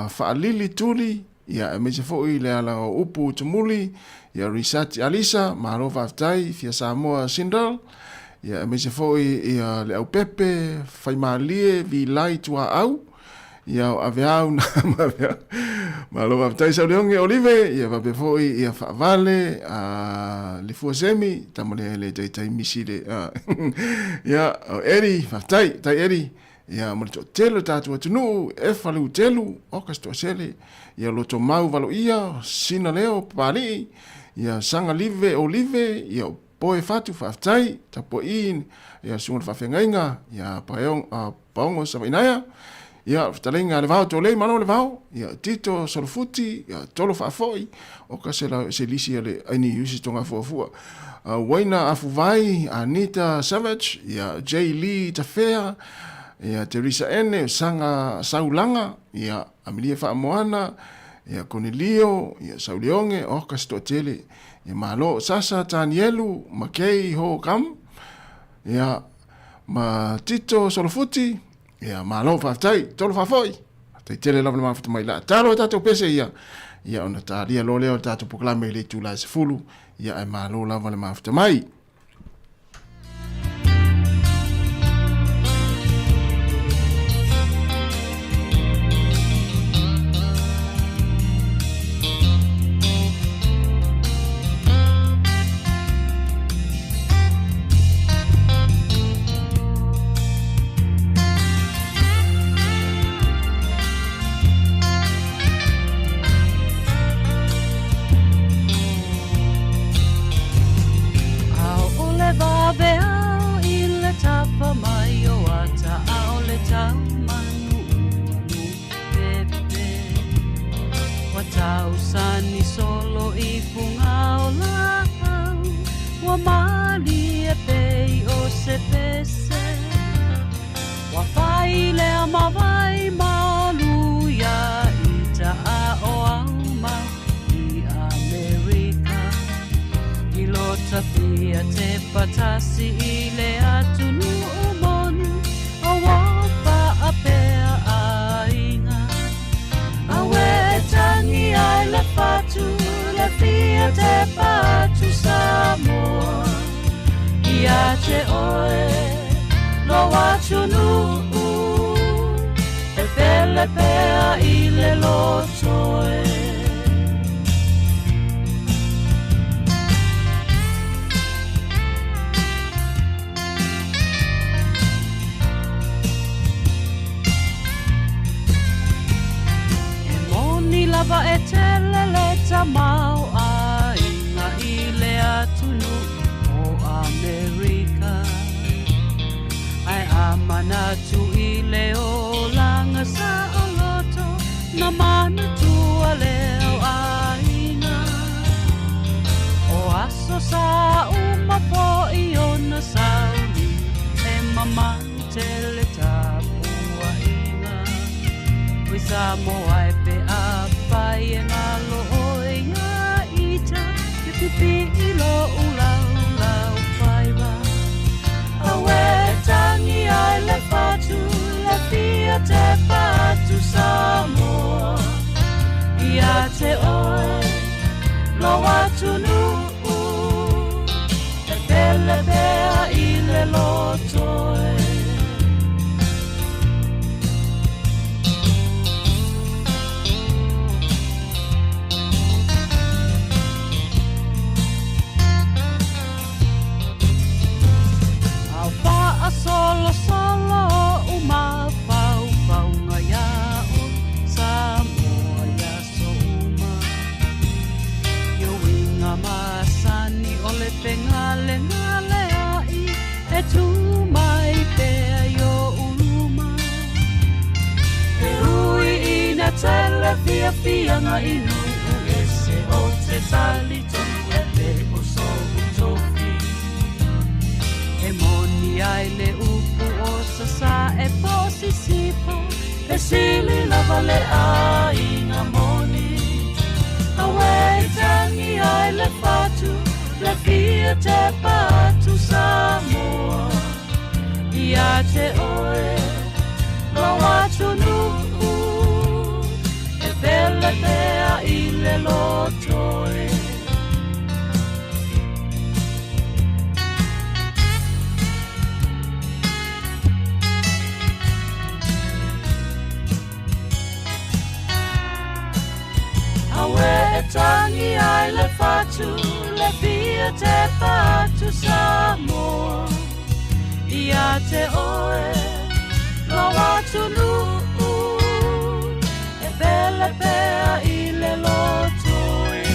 fa lili tuli ya me se foi le ala upu tumuli ya research Alisa ma ro fa tai fia Sāmoa Sindal ya me se foi ya le au pepe fai malie vi lai tua au ya aveau na ma lo va tai sa leonge olive ya va be foi ya fa vale le fuasemi tamole le tai misile ya eri fa tai eri ya mo to telo tatu tunu e falu telu o kasto sele ya lo to mau valo ia sina leo pali ya sanga live olive ya poe fatu fa tai tapo in ya sunga fa fengainga ya paong sa inaya Ia talenga le vau tole mano le vau. Ia tito solofuti ia tolo fafoi o ka se lisi le ani yusi tonga fuafua. Waina Afuvai, Anita Savage, ia Jay Lee Tafea, ia Teresa Ene, Sanga Saulanga, ia Amelia Faamoana, ia Cornelio, ia Saulionge, Oka Stotele, ia Malo Sasa Tanielu, Makei Ho Kam, ia Ma Tito Solofuti, ia Malo Faftai, Tolo Fafoi, Te tele lava ma fata mai la. Talo tatou pese ia ona talia lo leo tatou poklame le tula se fulu ia e malo lava le ma fata mai. Tausani solo i punga o lau wa mali e pei o se pese wa fai le ama vai maluia i ta a o alma i Amerika i lota pia te patasi i le atunu umonu o wapa a pea a inga awe tangi ai le patu le fia te patu Sāmoa ia te oe lo atunu e pele pea i le lotoe lava e tele le tamau a inga i le atunu o Amerika ai amana tu i le o langa sa o loto na mana tu a leo a inga o aso sa uma po i ona sauni e mamani tele tapu a inga ui Sāmoa e pe a pai e ngā loe ngā ita ke pipi i lo ulau whaiwa awe tangi ai le patu le fia te patu Sāmoa ia te oe lo atunu e pele pea i le lotoe solo solo uma pau pau ngaya o Sāmoa ya so uma yo winga masani ole pengale ngale ai e tu mai pe yo uluma e ui ina tele fia fia nga inu ese o te tali tonu e pe o so utofi e moni ai le upu o sasa e posi sipo e sili lava le ai nga moni awe tangi ai le patu le fia te patu Sāmoa ia te oe lo atunu e pele pea i le lotoe awe tangi ai le patu le fia te patu Sāmoa ia te oe lo atunu e pele pea i le lotoe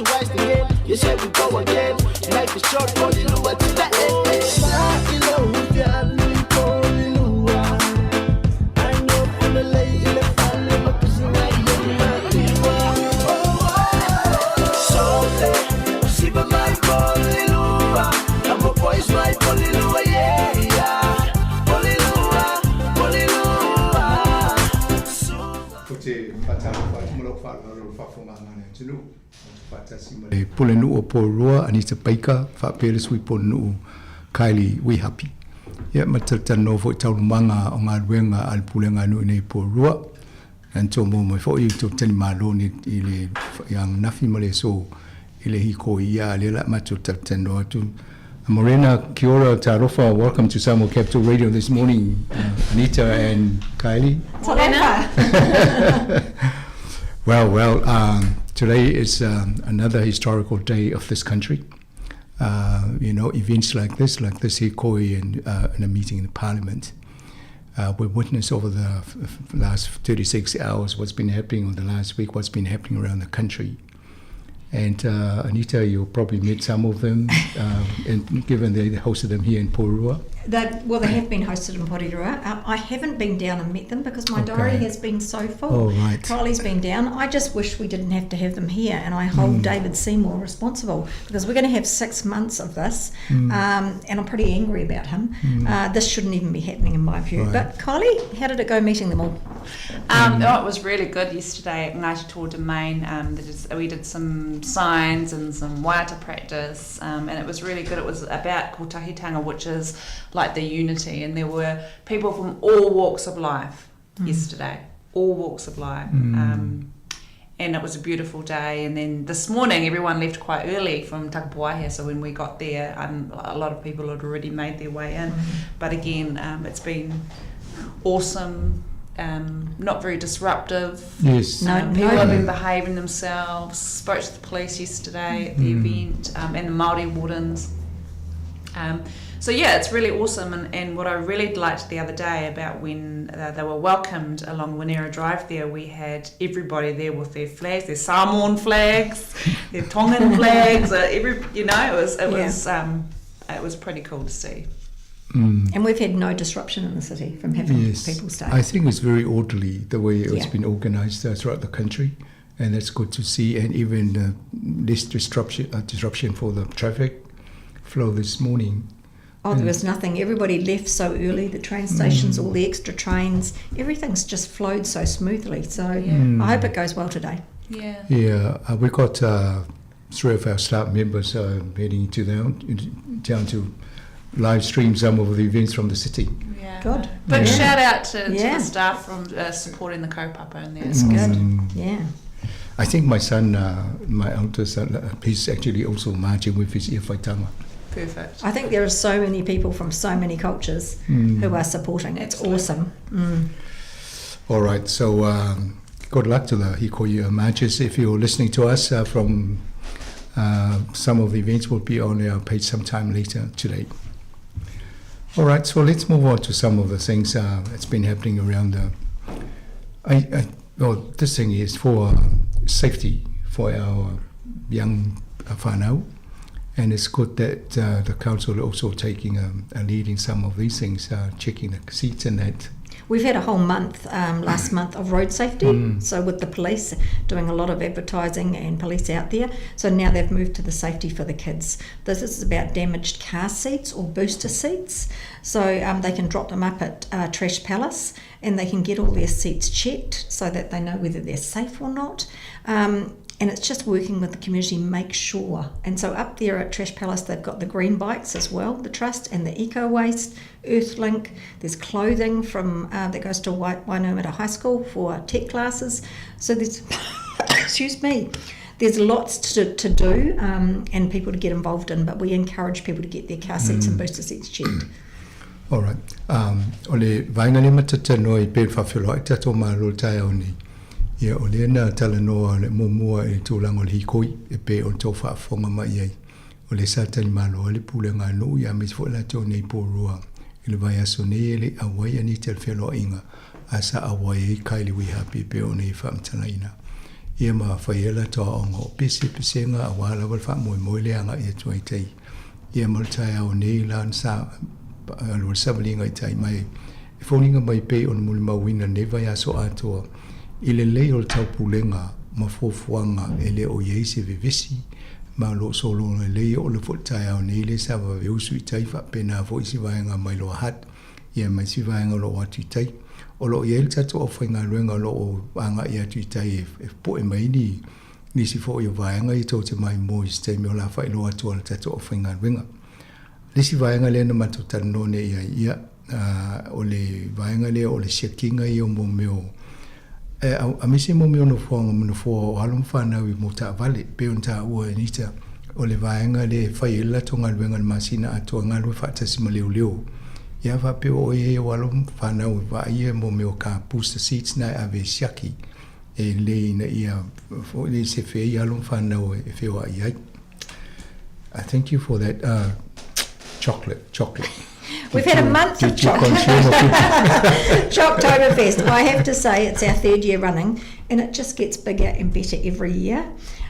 twice again. You said we go again. Life is short, polilua to the end. Ila ufiani polilua. I know pulele ile fale makusina yematiwa. Sote, usiba my polilua. I'm a boys my polilua, yeah, yeah. Polilua, polilua. Te patalo fatumolo fa'alo fa'fonga ngana tunu patasi male pulenu o porua anita paika fa peles wi ponu Kylie we happy ya matata no fo taulumanga o ngā ruenga al pulenga no nei porua anto mo fo i to tani malo ni ile yang nafi male so ile hiko ia le la matata tendo atu Morena, kia ora, tarofa. Welcome to Sāmoa Capital Radio this morning, Anita and Kylie. Well, today is another historical day of this country. Events like this hikoi in a meeting in the Parliament. We witnessed over the last 36 hours what's been happening, or the last week, what's been happening around the country. And Anita, you probably met some of them, and given they hosted them here in Porua. They have been hosted in Porirua. I haven't been down and met them because my diary has been so full. Oh, right. Kylie's been down. I just wish we didn't have to have them here, and I hold David Seymour responsible because we're going to have 6 months of this, and I'm pretty angry about him. This shouldn't even be happening in my view. Right. But Kylie, how did it go meeting them all? It was really good yesterday at Ngāti Tō Domain. We did some signs and some waiata practice, and it was really good. It was about kotahitanga, which is like the unity, and there were people from all walks of life yesterday, all walks of life, and it was a beautiful day. And then this morning everyone left quite early from Takapuahia, so when we got there a lot of people had already made their way in, but again it's been awesome. Not very disruptive. Yes. People have been behaving themselves. Spoke to the police yesterday at the event, and the Māori wardens. So yeah, it's really awesome. And what I really liked the other day about when they were welcomed along Winera Drive there, we had everybody there with their flags, their Samoan flags, their Tongan flags. It was pretty cool to see. And we've had no disruption in the city from having people stay. I think it's very orderly the way it's been organised throughout the country, and that's good to see. And even less disruption for the traffic flow this morning. Oh, there was nothing. Everybody left so early. The train stations, all the extra trains, everything's just flowed so smoothly. So I hope it goes well today. Yeah, we got 3 of our staff members heading to down to live stream some of the events from the city. Yeah. Good. But shout out to the staff from supporting the kaupapa in there. It's good. Yeah. I think my son, my eldest son, he's actually also marching with his iwhaitanga. Perfect. I think there are so many people from so many cultures who are supporting. It's awesome. All right, so good luck to the hikoia marches. If you're listening to us from some of the events will be on our page sometime later today. All right, so let's move on to some of the things that's been happening around this thing is for safety for our young whānau, and it's good that the council are also taking a lead in some of these things, checking the seats and that. We've had a whole month, last month, of road safety. So with the police doing a lot of advertising and police out there. So now they've moved to the safety for the kids. This is about damaged car seats or booster seats. So they can drop them up at Trash Palace, and they can get all their seats checked so that they know whether they're safe or not. And it's just working with the community, make sure. And so up there at Trash Palace, they've got the green bikes as well, the Trust and the Eco Waste, Earthlink. There's clothing from that goes to Wainumata High School for tech classes. So there's, excuse me, there's lots to do and people to get involved in, but we encourage people to get their car seats and booster seats checked. All right. Ole vainga le matata noi pe whawhilo i tato maro tai au ni. Ia o lena tala noa le mumua e tūlango le hikoi e pe o tō whaafonga mai ai. O le satani malo le pule ngā nuu ia me tfo la tō nei pōrua. I le vai aso nei le awai ani te whelo inga. Asa awai e kaili wi hapi pe o nei whaamtalaina. ia ma whaiela toa o ngō pese ngā awala wal wha moi leanga ia tuai tei. Ia maltai au nei lan sa alua samalinga i tai mai. E whoninga mai pe on muli mawina neva ia so atoa. I le lei o le tau pulenga ma fuafuanga e le o yeise vivisi. Ma lo solo le lei o le fotai au nei le sa wa veusu i tai wha pena fo isi vaenga mai lo hat. Ia mai si vaenga lo atu i tai. O lo iel tatu o whainga luenga lo o anga i atu i tai e po e mai ni si fo i o vaenga i tau te mai mo i stei me o la whai lo atu ala tatu o whainga luenga. Le si vaenga le na matu tano ne ia o le vaenga le o le siakinga i o mo meo. A misi mo meo no whaonga mo no whoa o halom whanau i mo ta vale pe on ta ua e nita o le vaenga le whai ela tonga luenga le masina atua ngalua whaatasi ma leo. Ia va pe o e walum whanau va ia mo meo ka booster seats na ave siaki e le na ia o le se fe ia lum whanau e fe wa ia. I thank you for that chocolate. We've had a month of Choctoberfest. I have to say it's our 3rd year running and it just gets bigger and better every year.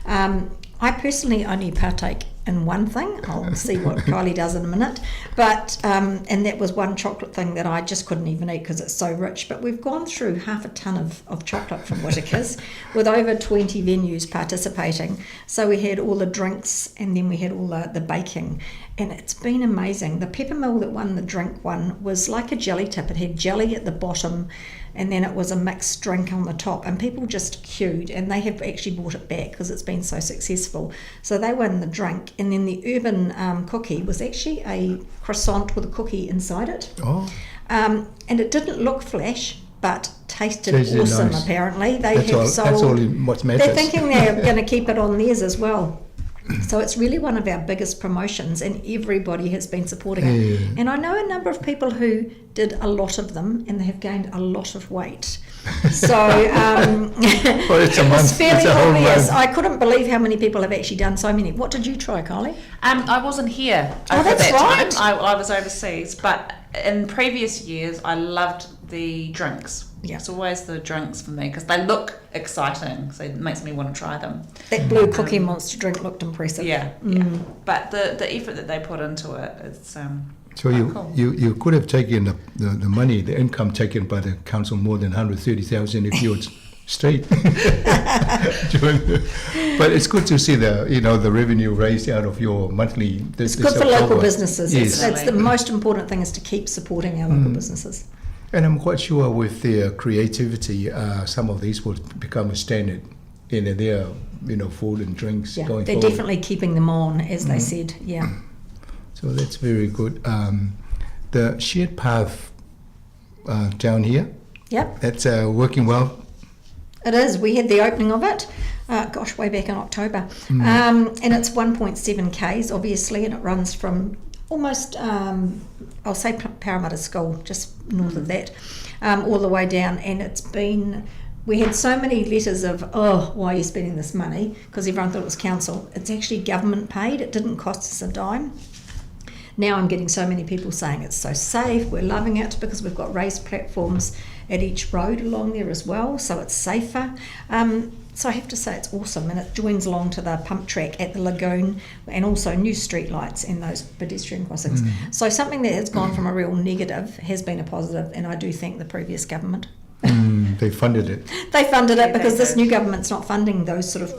I personally only partake in one thing. I'll see what Kylie does in a minute. But and that was one chocolate thing that I just couldn't even eat because it's so rich. But we've gone through half a ton of chocolate from Whittaker's with over 20 venues participating. So we had all the drinks and then we had all the baking. And it's been amazing. The peppermill that won the drink one was like a jelly tip. It had jelly at the bottom and then it was a mixed drink on the top, and people just queued, and they have actually brought it back because it's been so successful. So they won the drink, and then the urban cookie was actually a croissant with a cookie inside it. And it didn't look flash, but tasted awesome. Nice. Apparently that's all what matters. They're thinking they're going to keep it on theirs as well. So it's really one of our biggest promotions, and everybody has been supporting it. And I know a number of people who did a lot of them, and they have gained a lot of weight. So it's fairly obvious. I couldn't believe how many people have actually done so many. What did you try, Kylie? I wasn't here over that time. I was overseas, but in previous years I loved the drinks. Yeah, it's always the drinks for me because they look exciting, so it makes me want to try them. That blue Cookie Monster drink looked impressive. Yeah. But the effort that they put into it is so you could have taken the money, the income taken by the council more than 130,000 if you were straight. But it's good to see the revenue raised out of your monthly. It's good for local businesses. Yes. That's the most important thing, is to keep supporting our local businesses. And I'm quite sure with their creativity, some of these will become a standard in their, food and drinks going forward. They're definitely keeping them on, as they said. Yeah. So that's very good. The shared path down here. Yep. That's working well. It is. We had the opening of it. Way back in October. And it's 1.7 Ks, obviously, and it runs from almost, I'll say Parramatta School, just north of that, all the way down. And we had so many letters of, why are you spending this money? Because everyone thought it was council. It's actually government paid. It didn't cost us a dime. Now I'm getting so many people saying it's so safe, we're loving it, because we've got raised platforms at each road along there as well, so it's safer. So I have to say it's awesome, and it joins along to the pump track at the lagoon, and also new street lights and those pedestrian crossings. So something that has gone from a real negative has been a positive, and I do thank the previous government. They funded it. They funded it because this new government's not funding those sort of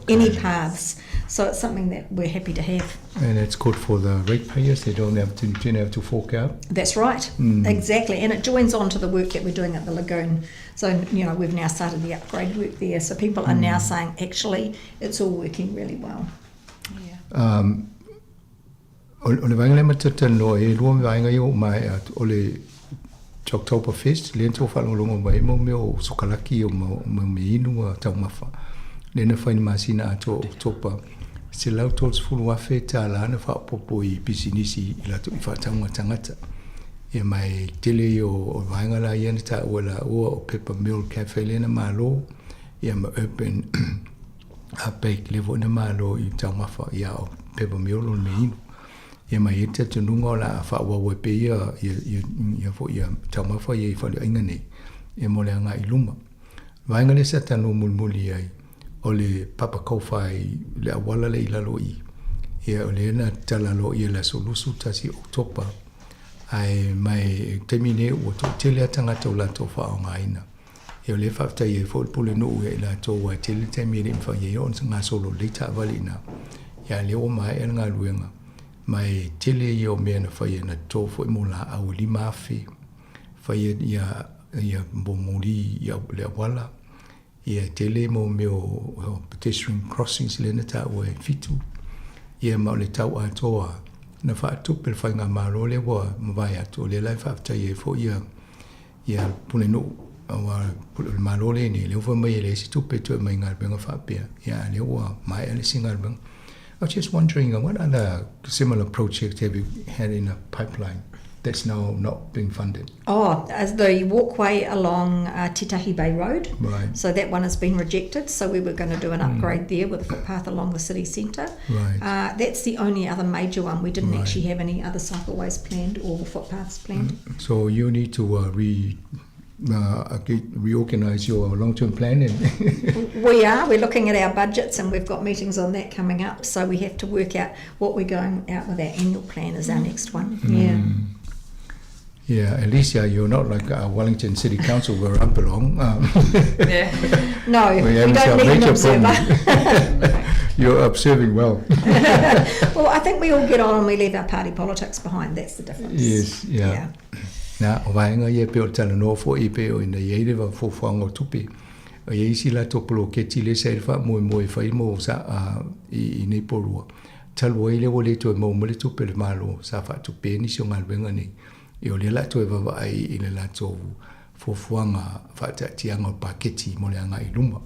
any paths. So it's something that we're happy to have. And it's good for the ratepayers. They don't have to fork out. That's right. Exactly. And it joins on to the work that we're doing at the lagoon. So, we've now started the upgrade work there. So people are now saying, actually, it's all working really well. O le vainga matata no e lua vainga yo mai o le Choctoberfest, le ento whalongo mai mo meo sokalaki o mo me inu a taumafa. Le na whaini masina ato October. Se lau tōs fulu wafe tā lana whapopo I pisinisi I lato I whātaunga tangata. E mai tele o vainga la iana tā ua la ua o Pepper Mill Cafe le na malo. E ma urban bake levo na malo I taumafa ia o Pepper Mill o me inu. E mai e te tununga o la whaua pe ia taumafa ia I whale ainga nei. E mo le anga I luma. Vainga le sa tanu mulmuli ai. o le papa kofai le awala le ilalo I. Ia o le na talalo I la solusu tasi Oktopa. Ai mai temine ua to tele tangata o lato whaongaina. Ia o le whafta I fo pule no ue la to wa tele temine mwha I on ngā solo leita avalina. Ia le o mai ngā luenga. Mai tele I o mea na whaia na to fo I mola au li mafi. Whaia ia bomori ia le awala. Ia tele mo meo pedestrian crossings le na ta ua fitu. Ia mau le tau atoa. Na whaatupe le whainga maro le wa mawai ato le lai whaafta I fo ia pune no wa pule maro le ni le uwa mai le si tupe tu mai ngar benga whaapea. Ia le ua mai ale si ngar benga. I was just wondering, what other similar projects have you had in a pipeline that's now not being funded? Oh, as the walkway along Titahi Bay Road. Right. So that one has been rejected. So we were going to do an upgrade there with a footpath along the city centre. Right. That's the only other major one. We didn't Right. actually have any other cycleways planned or footpaths planned. So you need to reorganize your long-term plan. We're looking at our budgets and we've got meetings on that coming up. So we have to work out what we're going out with our annual plan as our next one. Yeah. Yeah, Alicia, you're not like Wellington City Council where I belong. No, we don't need an observer. You're observing well. Well, I think we all get on and we leave our party politics behind. That's the difference. Yes, yeah. Nā, o vaenga ia peo tala no fo I peo ina iei wa fo whango tupi. O iei si la topolo ke tile sa ilfa moe whai mo sa I nei porua. Talo ile o le to mo le tupe le malo sa fa tupe ni so ngal benga ni. I o le la to va ai I le la to fo whanga fa ta tianga paketi mo le anga I luma.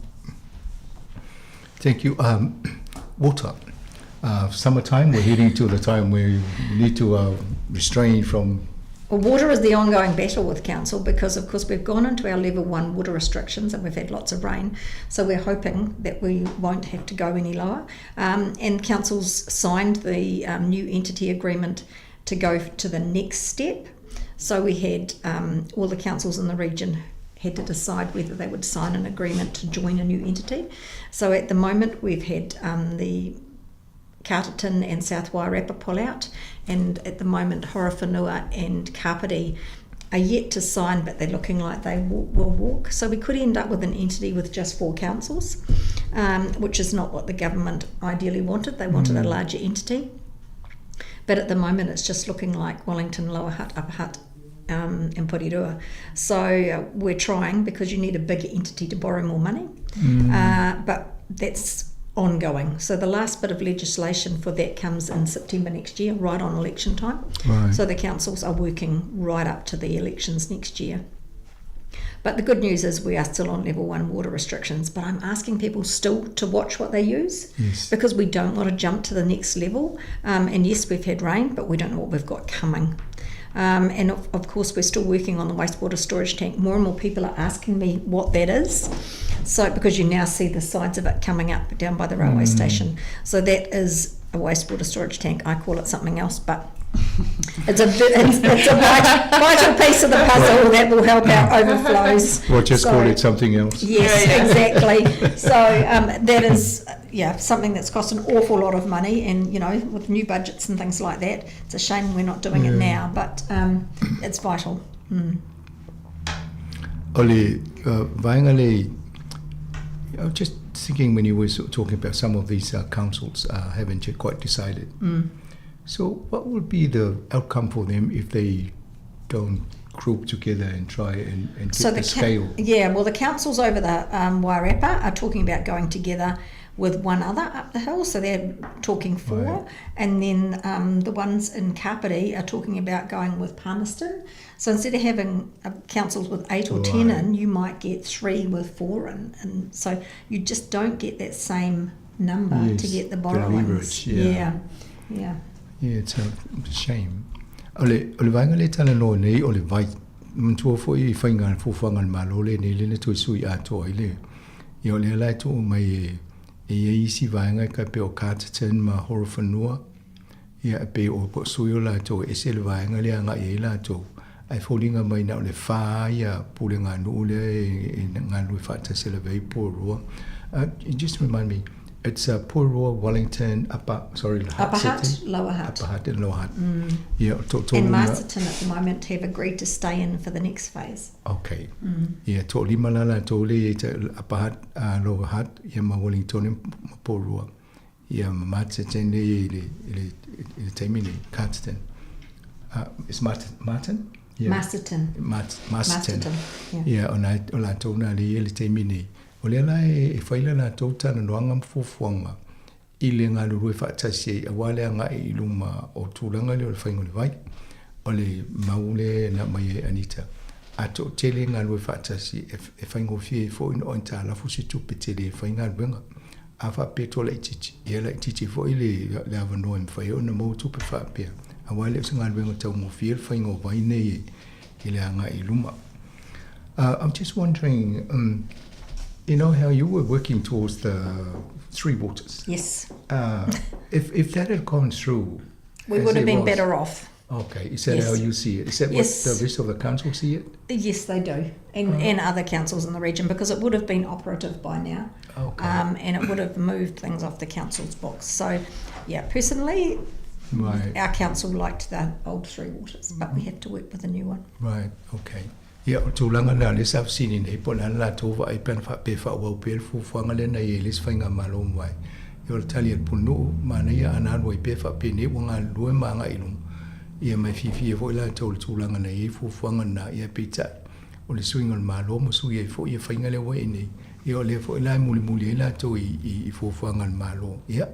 Thank you. Water. Summertime, we're heading to the time where you need to restrain from. Well, water is the ongoing battle with council because, of course, we've gone into our level 1 water restrictions and we've had lots of rain. So we're hoping that we won't have to go any lower. And council's signed the new entity agreement to go to the next step. So we had all the councils in the region had to decide whether they would sign an agreement to join a new entity. So at the moment we've had the Carterton and South Wairarapa pull out, and at the moment Horowhenua and Kapiti are yet to sign, but they're looking like they will walk. So we could end up with an entity with just 4 councils, which is not what the government ideally wanted. They wanted a larger entity. But at the moment it's just looking like Wellington, Lower Hutt, Upper Hutt, and Porirua. So we're trying, because you need a bigger entity to borrow more money. But that's ongoing. So the last bit of legislation for that comes in September next year, right on election time. Right. So the councils are working right up to the elections next year. But the good news is we are still on level 1 water restrictions, but I'm asking people still to watch what they use, because we don't want to jump to the next level. And yes, we've had rain, but we don't know what we've got coming. And of course, we're still working on the wastewater storage tank. More and more people are asking me what that is. So, because you now see the sides of it coming up down by the railway station. So that is a wastewater storage tank. I call it something else, but it's a vital piece of the puzzle that will help our overflows. Or just call it something else. Yes, exactly. So that is something that's cost an awful lot of money, and with new budgets and things like that, it's a shame we're not doing it now, but it's vital. Oli, vaingale, I was just thinking when you were talking about some of these councils haven't yet quite decided. So what would be the outcome for them if they don't group together and try and get the scale? Well, the councils over the Wairarapa are talking about going together with one other up the hill, so they're talking 4, right. And then the ones in Kapiti are talking about going with Palmerston. So instead of having councils with 8 or 10 in, you might get 3 with 4 in, and so you just don't get that same number to get the borrowings. Yeah, it's a shame. Ole vainga le tala no nei ole vai mtua fo I whainga fuwhanga malo le nei le toi sui ato ile. I ole lai to mai e isi vainga ka pe o Carterton ma Horowhenua. Ia pe o po sui o la to e se le vainga le anga e la to. Ai fōlinga mai na ole wha ia pule ngā nuu le ngā nui whata se le vei pōrua. Just remind me, it's Purua, Wellington, Upper Hutt, Lower Hutt. Upper Hutt and Lower Hutt. Yeah, and Masterton at the moment have agreed to stay in for the next phase. Okay. Yeah, to lima lala to le Upper Hutt, Lower Hutt, yeah, ma Wellington, Purua. Yeah, Masterton le taimini Carterton. Is Martin? Yeah. Masterton. Masterton. Yeah, ona tona le taimini. O le ala e whaila na tōtana noanga mfufuanga I le ngā lurue whaatasi a wale anga I luma o tūranga le o le whaingo le vai o le maule na mai e Anita a tō tele ngā lurue whaatasi e whaingo fie fo ino o nta lafu si tupe tele e whainga luenga a wha peto la itichi I la itichi fo I le avanoa mwhai o na mou tupe wha pia a wale o ngā luenga tau mo fie whaingo vai nei I le anga I luma. I'm just wondering, you know how you were working towards the Three Waters? Yes. If that had gone through... We would have been better off. Okay. Is that how you see it? Is that what the rest of the council see it? Yes, they do. And other councils in the region, because it would have been operative by now. Okay. And it would have moved things off the council's books. So, yeah, personally, our council liked the old Three Waters, but we have to work with a new one. Right, okay. Ia o tūlanga nā le saf sini nei pona la tōwa I pēn wha pē wha wau pēr fufuanga le na I les whainga malo mwai. Ia o tali at punu mana ia anāru I pē wha pē ne wanga lue maanga ilum. Ia mai fifi e voi la tō le tūlanga nei fufuanga na ia pētai. O le suinga le malo mo sui e fo ia whainga le wai nei. Ia o le fo ila muli muli e la tō I fufuanga le malo. Ia,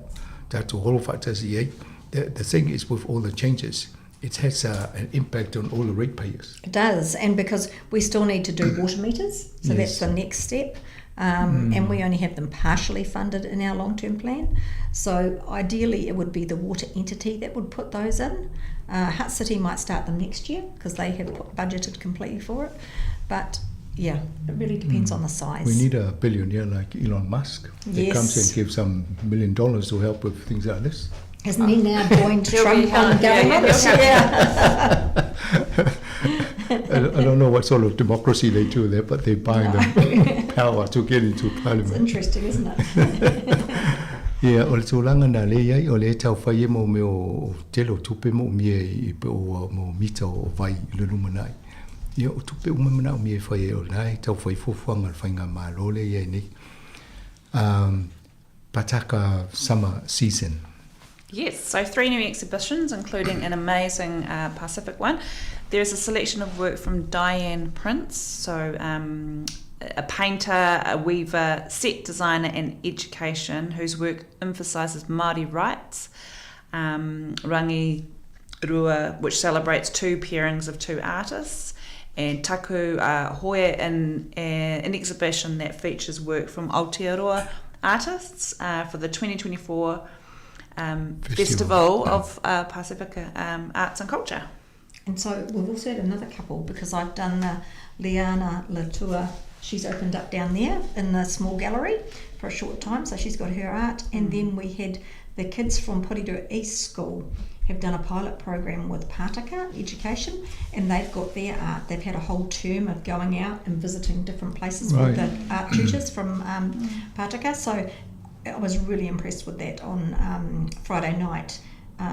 tātou holo whaatasi ei. The thing is with all the changes, it has an impact on all the ratepayers. It does, and because we still need to do water meters, so that's the next step. And we only have them partially funded in our long-term plan. So ideally it would be the water entity that would put those in. Hutt City might start them next year because they have budgeted completely for it. But yeah, it really depends on the size. We need a billionaire like Elon Musk that comes and gives some $1 million to help with things like this. Hasn't he now joined Trump on government? I don't know what sort of democracy they do there, but they're buying the power to get into parliament. It's interesting, isn't it? Yeah, o le tūlanga nā le iai, o le tau whai e mo me o telo tupe mo mie I pe o mo mita o vai le lumanai. Ia o tupe uma mana o mie whai e o nai, tau whai fufuanga le whainga mālo le iai nei. Pataka summer season. Yes, so 3 new exhibitions, including an amazing Pacific one. There's a selection of work from Diane Prince, so a painter, a weaver, set designer and education, whose work emphasises Māori rights. Rangi Rua, which celebrates 2 pairings of 2 artists. And Taku Hoia, an exhibition that features work from Aotearoa artists for the 2024 Festival of Pacifica Arts and Culture. And so we've also had another couple, because I've done Liana Latua. She's opened up down there in the small gallery for a short time, so she's got her art. And then we had the kids from Porirua East School have done a pilot program with Pātaka Education, and they've got their art. They've had a whole term of going out and visiting different places with the art teachers from Pātaka. So I was really impressed with that on Friday night.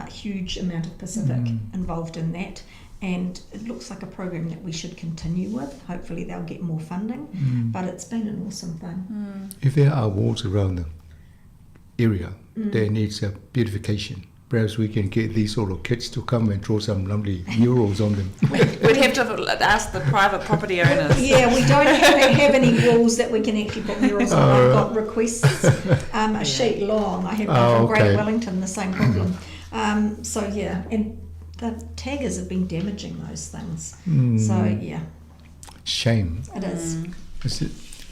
Huge amount of Pacific involved in that, and it looks like a program that we should continue with. Hopefully they'll get more funding, but it's been an awesome thing. If there are walls around the area that needs a beautification, perhaps we can get these sort of kids to come and draw some lovely murals on them. We'd have to ask the private property owners. Yeah, we don't have any walls that we can actually put murals on. I've got requests, a sheet long. I have one from Great Wellington, the same problem. So yeah, and the taggers have been damaging those things. So yeah. Shame. It is.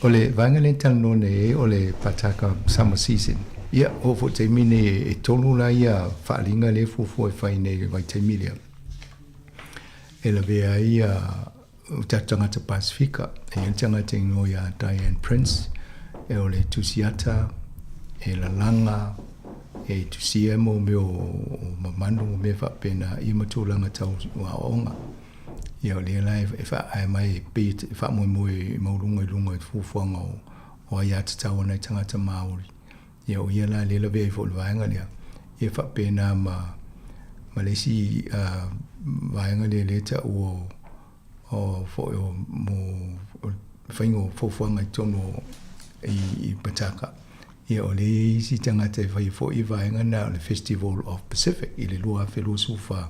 Ole vangalentan no ne ole Pataka summer season. Ia o fo te mine e tonu la ia whaalinga le fufu e whai nei vai te milia. E la vea ia ta tangata Pasifika, e ia tangata ingoia Diane Prince, e o le tusiata, e la langa, e tusia mo me o mamanu me whapena i matulanga tau wa onga. Ia o le lai e wha ai mai e pēt, e wha moe moe maurunga i lunga i fufuanga o o ia te tau nei tangata Māori. Ia o ia la le la vei fo le vaenga lea. Ia whapena ma lesi vaenga le ta o fo o mo whaingo fofuanga I tono I Pataka. Ia o le isi tangata whai fo I vaenga na le Festival of Pacific I le lua whelo sufa.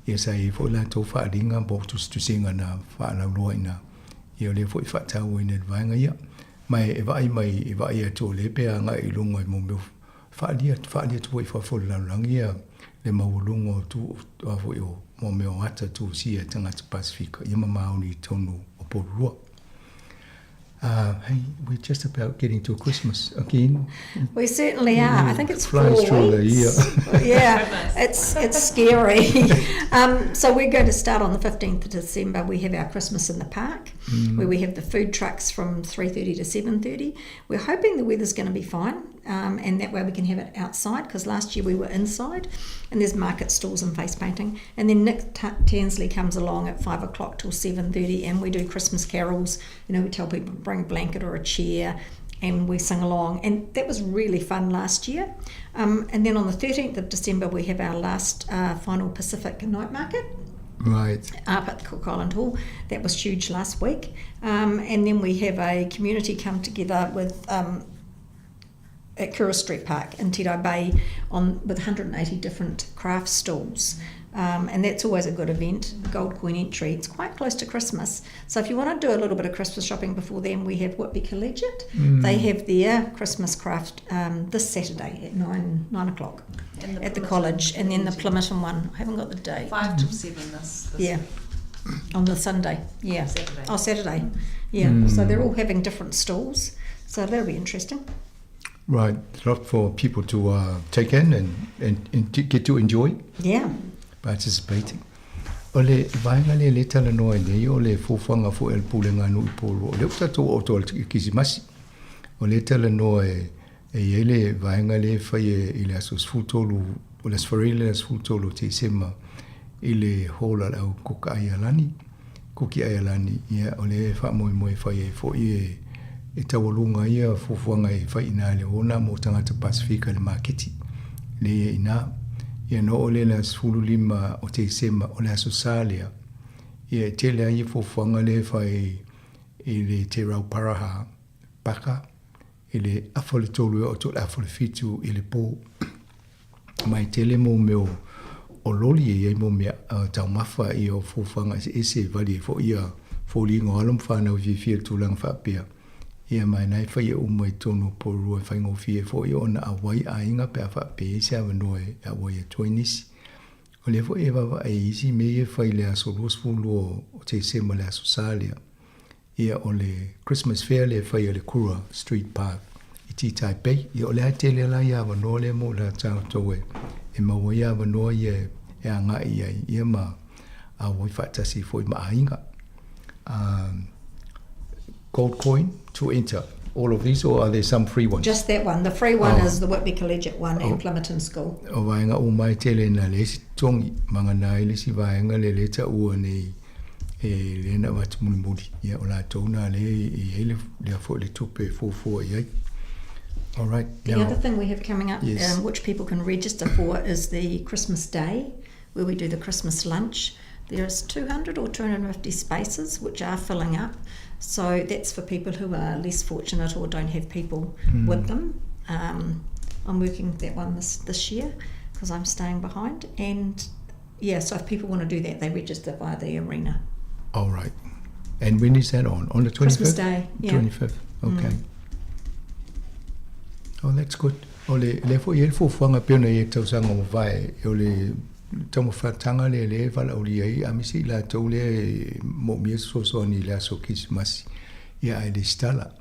Ia sa I fo la tau whaaringa botus tu singa na whaalauloa ina. Ia o le fo I whaatau ina le vaenga ia. Mai e vai ato le pea nga I lunga I mumeo whaalia tu I whafole laulangia le maulungo tu afo I o mumeo ata tu sia tangata Pasifika. Ia mamauni tonu o porua. Hey, we're just about getting to Christmas again. We certainly are. I think it's 4 flies through the weeks. year. Yeah, it's scary. So we're going to start on the 15th of December. We have our Christmas in the park, where we have the food trucks from 3:30 to 7:30. We're hoping the weather's going to be fine, and that way we can have it outside, because last year we were inside, and there's market stalls and face painting. And then Nick Tansley comes along at 5 o'clock till 7:30, and we do Christmas carols. You know, we tell people to bring a blanket or a chair, and we sing along, and that was really fun last year. And then on the 13th of December we have our last final Pacific night market. Right. Up at the Cook Island Hall. That was huge last week. And then we have a community come together with at Kura Street Park in Te Rai Bay with 180 different craft stalls. And that's always a good event, Gold Coin entry. It's quite close to Christmas. So if you want to do a little bit of Christmas shopping before then, we have Whitby Collegiate. They have their Christmas craft this Saturday at 9 o'clock at the college. And then the Plymouton one, I haven't got the date. 5 till 7 this Yeah, on the Sunday. Yeah. Saturday. Oh, Saturday. Yeah, so they're all having different stalls. So that'll be interesting. Right, a lot for people to take in and to get to enjoy. Yeah. Participating. Ole vaenga le tala noa nei o le fofanga fo el pulenga no I polo. Le utato o tol kisimasi. Ole tala noa e ele vaenga le fai I le asos futolu o le sfarele as futolu te sema I le hola au kuki ayalani ia ole fa moi fai fo e tawalunga ia fofanga e fai ina le ona mo tangata Pasifika le marketi le ina ia no ole la sululima o te sema o le asosalia ia tele ai fofanga le fai I le te rauparaha paka I le afole tolu o to afole fitu I le po mai tele mo meo o loli e mo mea tau mafa I o fofanga ese vali fo ia fo lingo alum whanau vi tulang whapea ia mai nai whai umai tono porua whai ngofie fo I ona awai a inga pea whapea se awa noe awai a toinisi o le fo e wawa e isi me e whai le aso losfulu o te sema le aso salia ia o le Christmas fair le whai o le Kura Street Park I ti Taipei ia o le atele la ia awa noa le mo la tau towe e maua ia awa noa ia e a ngai ia ma awai whatasi fo I ma a inga gold coin to enter all of these, or are there some free ones? Just that one. The free one is the Whitby Collegiate one and Plymouton School. O vaenga o mai tele na le si tongi manga nai le si vaenga le ta ua nei e le na watu muli ia o la tona le I le fo le tupe fo ia. All right. The other thing we have coming up, yes. Which people can register for, is the Christmas Day, where we do the Christmas lunch. There's 200 or 250 spaces which are filling up. So that's for people who are less fortunate or don't have people with them. I'm working that one this year because I'm staying behind. And yeah, so if people want to do that, they register via the arena. All right. And when is that on? On the 25th? Christmas Day, yeah. 25th, okay. Oh, that's good. O le fo I fo fuanga pena I tausanga mo vai o le tamo fatanga le vala o le amisi la tau le mo mie so ni la so kismasi ia ai le stala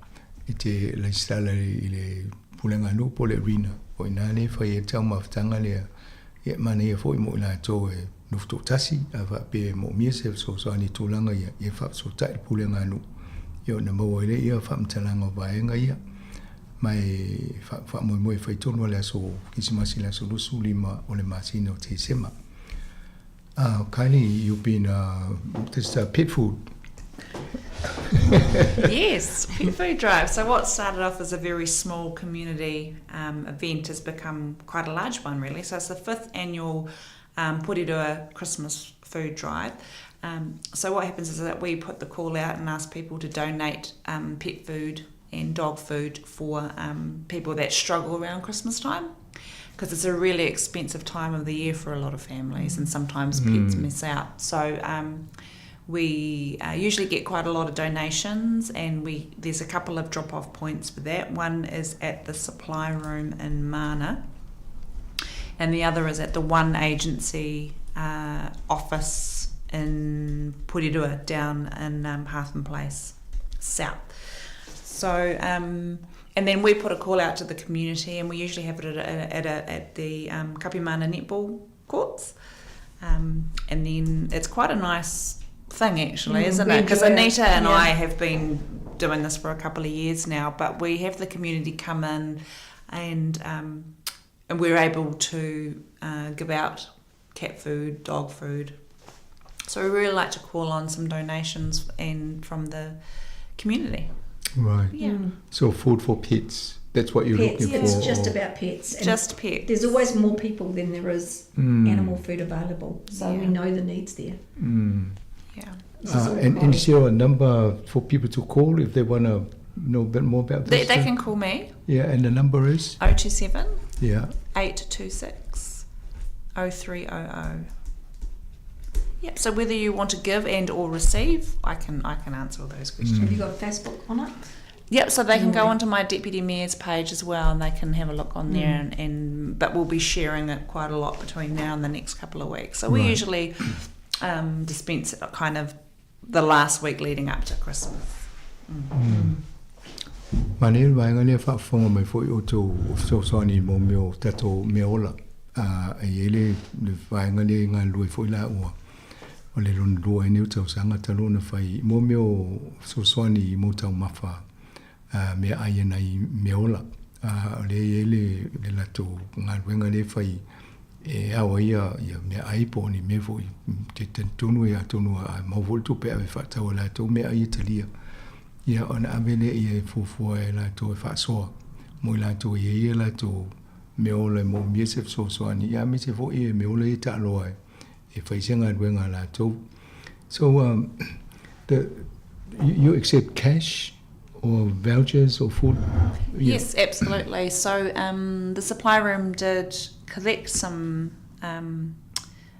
ite la stala I le pulenga no po le arena o ina le fa I tau maftanga le ia mana ia fo I mo la to e nufto tasi ava pe mo mie so ni tulanga ia fa so tai pulenga no ia na mo ile ia fa mtalanga vaenga ia mai fa mo fa tono le so kisimasi la so lima o le masina o te sema. Kylie, you've been this pet food. Yes, pet food drive. So what started off as a very small community event has become quite a large one, really. So it's the 5th annual Porirua Christmas food drive. So what happens is that we put the call out and ask people to donate pet food and dog food for people that struggle around Christmas time, because it's a really expensive time of the year for a lot of families, and sometimes pets miss out. So we usually get quite a lot of donations, and there's a couple of drop-off points for that. One is at the supply room in Mana, and the other is at the One Agency office in Porirua down in Harthen Place South. So, and then we put a call out to the community, and we usually have it at the Kapimana netball courts, and then it's quite a nice thing actually, isn't it? Because Anita and I have been doing this for a couple of years now, but we have the community come in, and we're able to give out cat food, dog food. So we really like to call on some donations from the community. Right. Yeah. So food for pets. That's what you're looking for. It's just about pets. And just pets. There's always more people than there is animal food available. So we know the needs there. Yeah. And is there a number for people to call if they want to know a bit more about this? They can call me. Yeah, and the number is? 027 Yeah. 826 0300. Yep. So whether you want to give and or receive, I can answer all those questions. Have you got Facebook on it? Yep. So they can go onto my Deputy Mayor's page as well, and they can have a look on there. But we'll be sharing it quite a lot between now and the next couple of weeks. So we usually dispense it kind of the last week leading up to Christmas. Manil vainga le fa fonga mai foi o to so ni mo meo tato meola ele le vainga le nga lui foi la o le lon do ni tau sanga talo na fai mo meo so ni mo tau mafa me ai nai meola le le la to nga venga le fai awa ia me ai po ni me foi te tonu ia tonu a mo volto pe ave fa tau la to me ai italia ia ona avele ia fufu la to fa so mo la to ia la to me ole mo miese so ni ia me se fo ia me ole ta lo ai e fa isenga wenga la to so you accept cash or vouchers or food? Yes, absolutely. So the supply room did collect some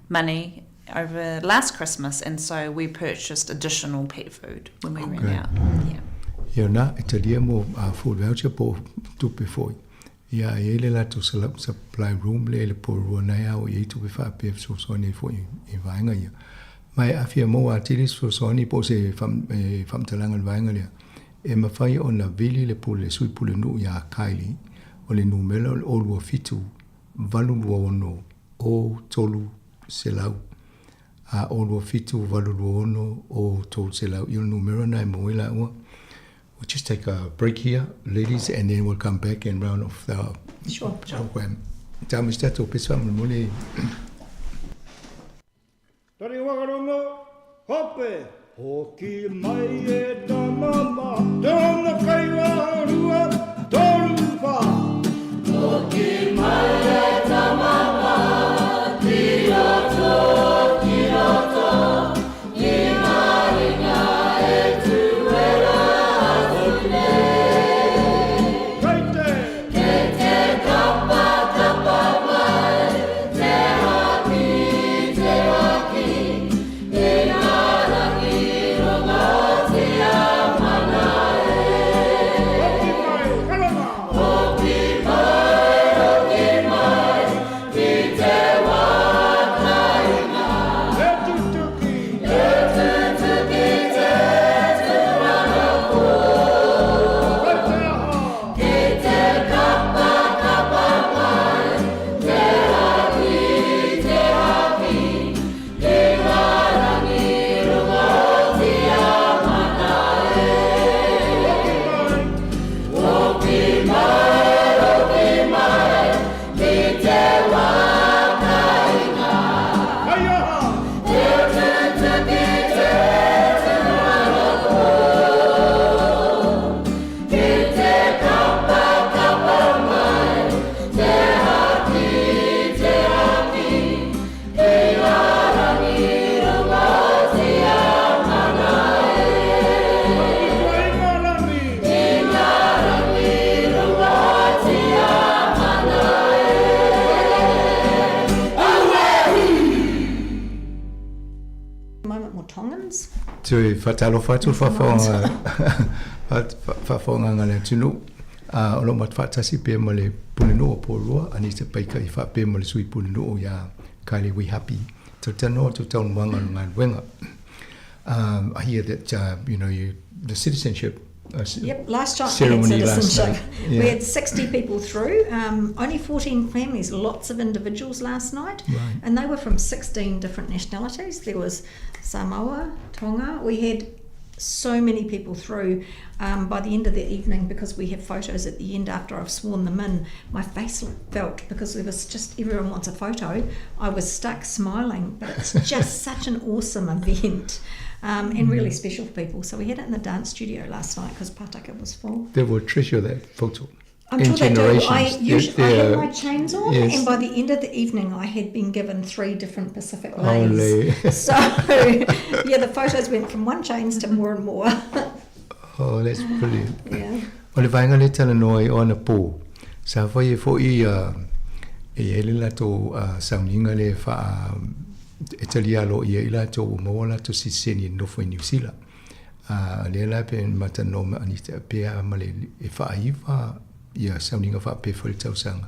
money over last Christmas, and so we purchased additional pet food when we ran out. Yeah, na italia mo food voucher po tupe foi. Yeah, ele la to supply room le po rona ya o ye tupe fa pe so ni foi e vainga ia. Mai afia mo atilis so ni po se fam talanga vainga le. E mawhai o na vili le pule sui pule nu ya kaili o le numela o lua fitu valu lua ono o tolu selau a o lua fitu valu lua ono o tolu selau i o numero na e moila ua. We'll just take a break here, ladies, and then we'll come back and round off the program. Tamis tato pesa mule. Tari wakarongo, hope! Hoki mai e ta mama, tona kaiwa rua, toru wha. Hoki mai e ta mama, tirato, inga e tuera atune. Kei te kapa mai, te haki, inga rangi ronga. Tongans. Tui whatalo whatu whawhonga le tunu. O lo mat whatasi pe mo le puneno o porua, ani te paika I whape mo le sui puneno o ya Kylie We Happy. To tano to taun wanga ngan wenga. I hear that, the citizenship Yep, last time ceremony we had citizenship. last night. We had 60 people through, only 14 families, lots of individuals last night, Right. and they were from 16 different nationalities. There was Sāmoa, Tonga. We had so many people through. By the end of the evening, because we have photos at the end after I've sworn them in, my face felt, because it was just everyone wants a photo, I was stuck smiling, but it's just such an awesome event. And really special for people. So we had it in the dance studio last night because Pataka was full. They will treasure that photo. I'm sure they do. I had my Yes. chains on, and by the end of the evening, I had been given 3 different Pacific lays. So, yeah, the photos went from one chains to more and more. Oh, that's brilliant. Yeah. O le vainga le tala noi o na pō. Sa whai e fōi e ele la tō sauninga le wha e tali alo i e la tō maua la tō siseni nofo I New Zealand. Le la pe mata no ma anita pea ma le e wha iwa ia sauninga wha pe whare tausanga.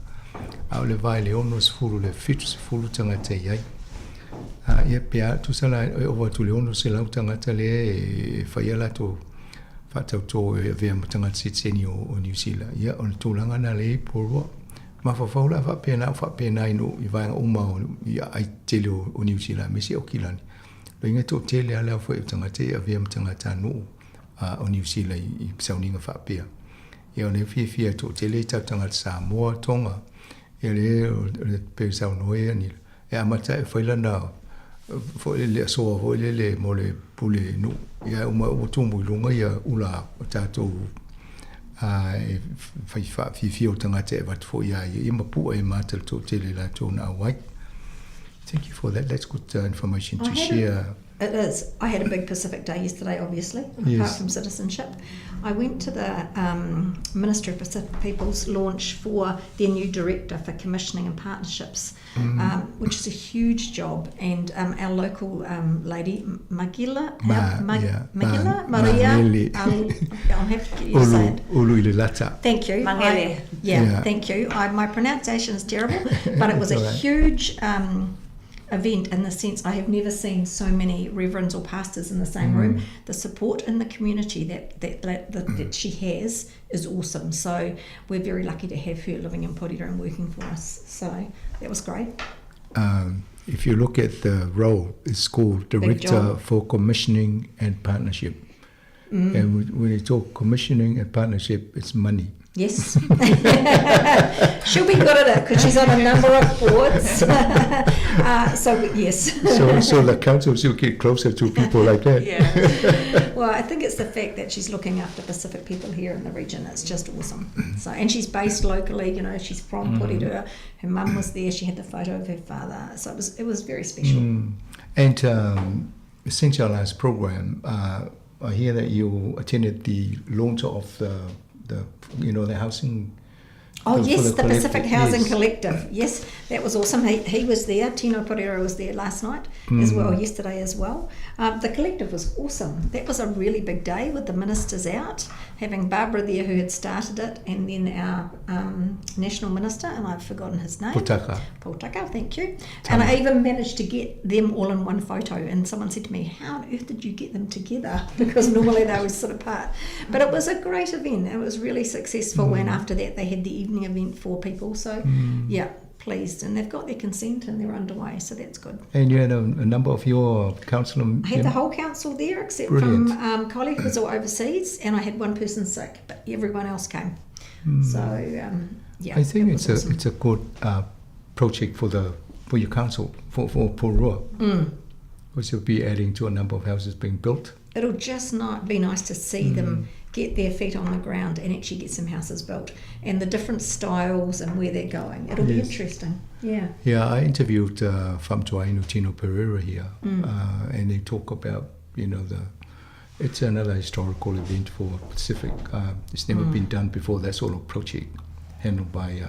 Au le vai le ono sifuru le fitu sifuru tangata iai. Ia pea tu sala e owa tu le ono se lau tangata le e whaia la tō whatau e vea matangata siseni o New Zealand. Ia o le tūlanga na le porua. Ma whawhaula whapena ino I vaenga umao I ai tele o New Zealand me se o kilani. Lo inga tō tele ala wha I tangata a vea matangata no o New Zealand I sauninga whapea. Ia o le fia tō tele I tau tangata Sāmoa Tonga. Ia le pe sau noe ani. E amata e whailana fo le soa fo le mo le pule no. Ia uma o tōmu I lunga ia ula o tātou fi o tangata e watu fo ia I mapua e mātal tō tele la tōna awai. Thank you for that. That's good information to share. It is. I had a big Pacific Day yesterday, obviously, apart from citizenship. I went to the Ministry of Pacific People's launch for their new director for commissioning and partnerships, which is a huge job. And our local lady, Maria, I'll have to get you to say it. Uluililata. Thank you. Thank you. My pronunciation is terrible, but it was a huge event in the sense I have never seen so many reverends or pastors in the same room. The support in the community that she has is awesome. So we're very lucky to have her living in Porirua and working for us. So that was great. If you look at the role, it's called Director for Commissioning and Partnership. And when you talk commissioning and partnership, it's money. Yes. She'll be good at it because she's on a number of boards. Yes. So the councils will get closer to people like that. Yeah. Well, I think it's the fact that she's looking after Pacific people here in the region. It's just awesome. So, and she's based locally. She's from Porirua. Her mum was there. She had the photo of her father. So it was very special. And since your last program, I hear that you attended the launch of the housing. Oh yes, the Pacific Housing Collective. Yes, that was awesome. He was there. Tino Porirua was there last night as well, yesterday as well. The collective was awesome. That was a really big day with the ministers out, having Barbara there who had started it, and then our national minister, and I've forgotten his name. Potaka, thank you. And I even managed to get them all in one photo, and someone said to me, how on earth did you get them together? Because normally they were sort of apart. But it was a great event. It was really successful, and after that they had the evening event for people. So yeah, pleased, and they've got their consent and they're underway, so that's good. And you had a number of your council. I had the whole council there except from Collie, who was all overseas, and I had one person sick, but everyone else came. So yeah, I think it's a good project for your council for Porirua, which will be adding to a number of houses being built. It'll just not be nice to see them get their feet on the ground and actually get some houses built, and the different styles and where they're going. It'll be interesting. Yeah. Yeah, I interviewed Whamtua Tino Pereira here, and they talk about, it's another historical event for Pacific. It's never been done before, that sort of project handled by,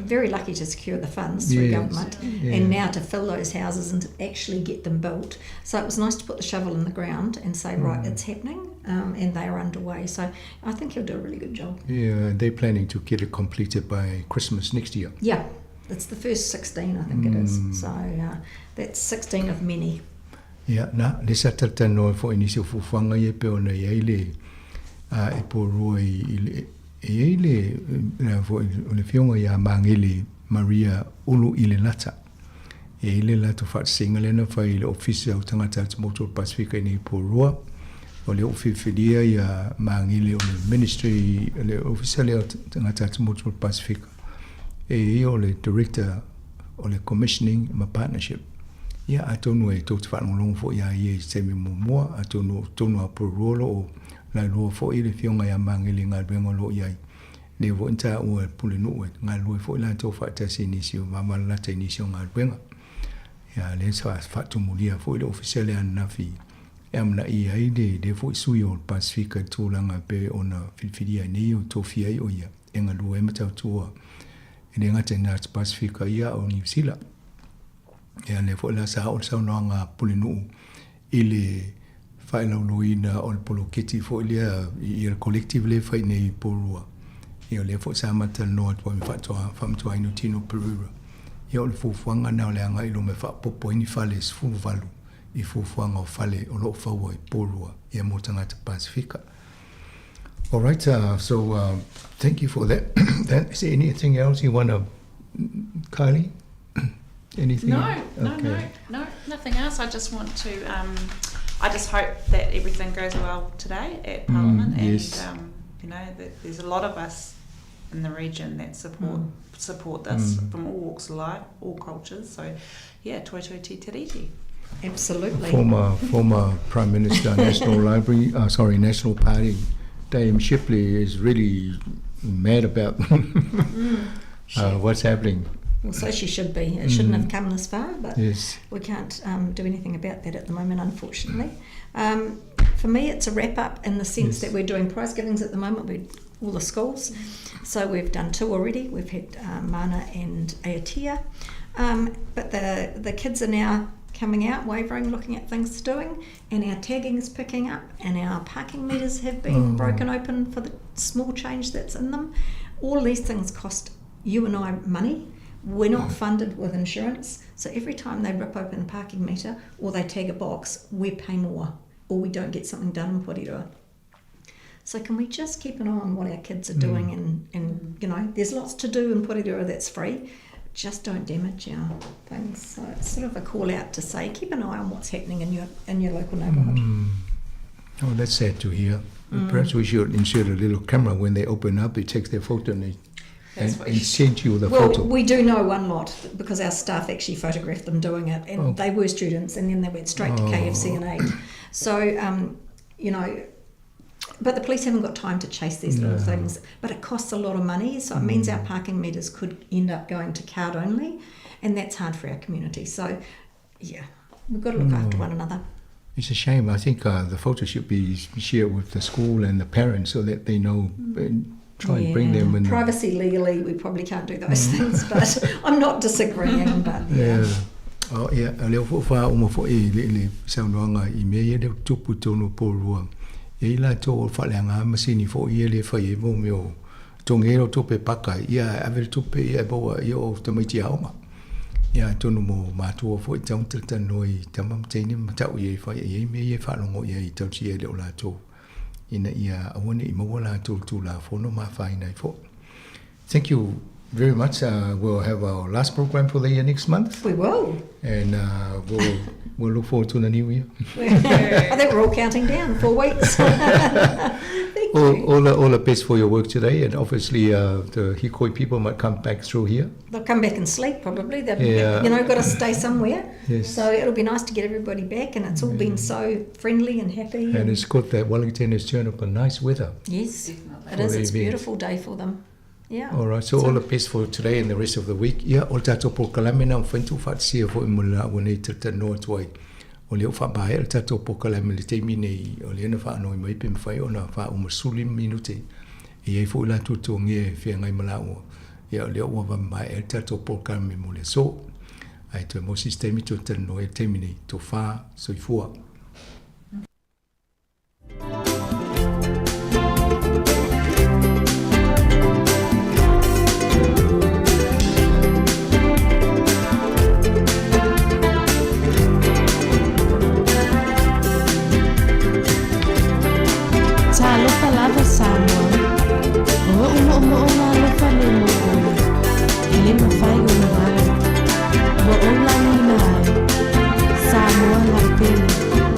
very lucky to secure the funds through government, and now to fill those houses and to actually get them built. So it was nice to put the shovel in the ground and say, right, it's happening, and they are underway. So I think he'll do a really good job. Yeah, they're planning to get it completed by Christmas next year. Yeah, it's the first 16, I think it is. So that's 16 of many. Yeah, le sa tatano fo inisio fufanga ye pe ona ye le e porua i le fo le fionga ya mangili Maria ulu ile lata e le lata fa single na fa ile office au tangata motor Pacifica ni porua o le ofifidia ya mangili o le ministry le official au tangata motor Pacifica e o le director o le commissioning ma partnership. Ia atonu e tōtu whanongongo fo ia i e semi mumua, atonu a porolo o la loa fo i le fionga ia mangili ngā ruenga lo iai. Ne vo inta ua pule nuu e ngā loa fo i la tō whaatasi inisio, mamalata inisio ngā ruenga. Ia le sa whaatumulia fo i le officiale anafi. E amna i ai de fo i sui o Pacifica tūlanga pe o na whiwhiria nei o tō fiai o ia. E ngā loa e matau tūa. E le ngata i Nats Pacifica ia o New Zealand. Ya le fo la sa o sa no nga pulinu ile fa la loina o polo kiti fo ile i collective le fa nei porua yo le fo sa mata no po mi fa to fam to ino tino perura yo le fo fanga na le nga ilo me fa popo ni fa le fu valu i fo fanga fa le o lo fa wo porua ya mo tanga te Pacifica. All right, so thank you for that. Is there anything else you want to, Kylie? Anything? No, nothing else. I just want to. I just hope that everything goes well today at Parliament, and you know that there's a lot of us in the region that support this from all walks of life, all cultures. So, yeah, toi toi te tiriti. Absolutely. Former Prime Minister, National Party, Dame Shipley is really mad about what's happening. Well, so she should be. It shouldn't have come this far, but we can't do anything about that at the moment, unfortunately. For me, it's a wrap-up in the sense that we're doing prize givings at the moment with all the schools. So we've done 2 already. We've had Mana and Aotea. But the kids are now coming out, wavering, looking at things doing, and our tagging is picking up, and our parking meters have been broken open for the small change that's in them. All these things cost you and I money. We're not funded with insurance, so every time they rip open a parking meter or they tag a box, we pay more, or we don't get something done in Porirua. So can we just keep an eye on what our kids are doing, and you know, there's lots to do in Porirua that's free, just don't damage our things. So it's sort of a call out to say, keep an eye on what's happening in your local neighbourhood. Oh, that's sad to hear. Perhaps we should insert a little camera when they open up, it takes their photo and send you the photo. Well, we do know one lot because our staff actually photographed them doing it, and they were students, and then they went straight to KFC and ate. So, you know, but the police haven't got time to chase these little things. But it costs a lot of money, so it means our parking meters could end up going to card only, and that's hard for our community. So, yeah, we've got to look after one another. It's a shame. I think the photo should be shared with the school and the parents so that they know. Try and bring them in. Privacy legally, we probably can't do those things, but I'm not disagreeing. But Oh, yeah. Leo fo fa uma fo le saunanga I me le tupu tonu porua. E la to fa le nga masini fo le fa ye mo meo. Tongero tope paka ia aver tope ia bo yo to mai tia oma. Ia tonu mo matua fo tang tata noi tamam tini matau ye fa ye me ye fa longo ye tau tia le la to. Ina ia awone I mo la to la fo no ma fa ina fo. Thank you very much. We'll have our last program for the year next month. We will. And we'll look forward to the new year. I think we're all counting down 4 weeks. All the best for your work today, and obviously the Hikoi people might come back through here. They'll come back and sleep probably. They've got to stay somewhere. Yes. So it'll be nice to get everybody back, and it's all been so friendly and happy. And it's good that Wellington has turned up a nice weather. Yes, it is. It's a beautiful day for them. Yeah. All right, so all the best for today and the rest of the week. Yeah, all tato po kalamina whentu whatsia fo imula wane tata no tuai. O leo wha bae al tato po kalamina te mine o leo na wha anoi mai pim whai o na wha umasuli minute. E fo ila tuto nge whia ngai malaua. ia le o va mai e te to po ka me mo le so ai to mo sistemi to te no e temini to fa so fua Sāmoa, o ngā lofa me mo o, e le mawhai o na wai, o langi nai, Sāmoa la pele.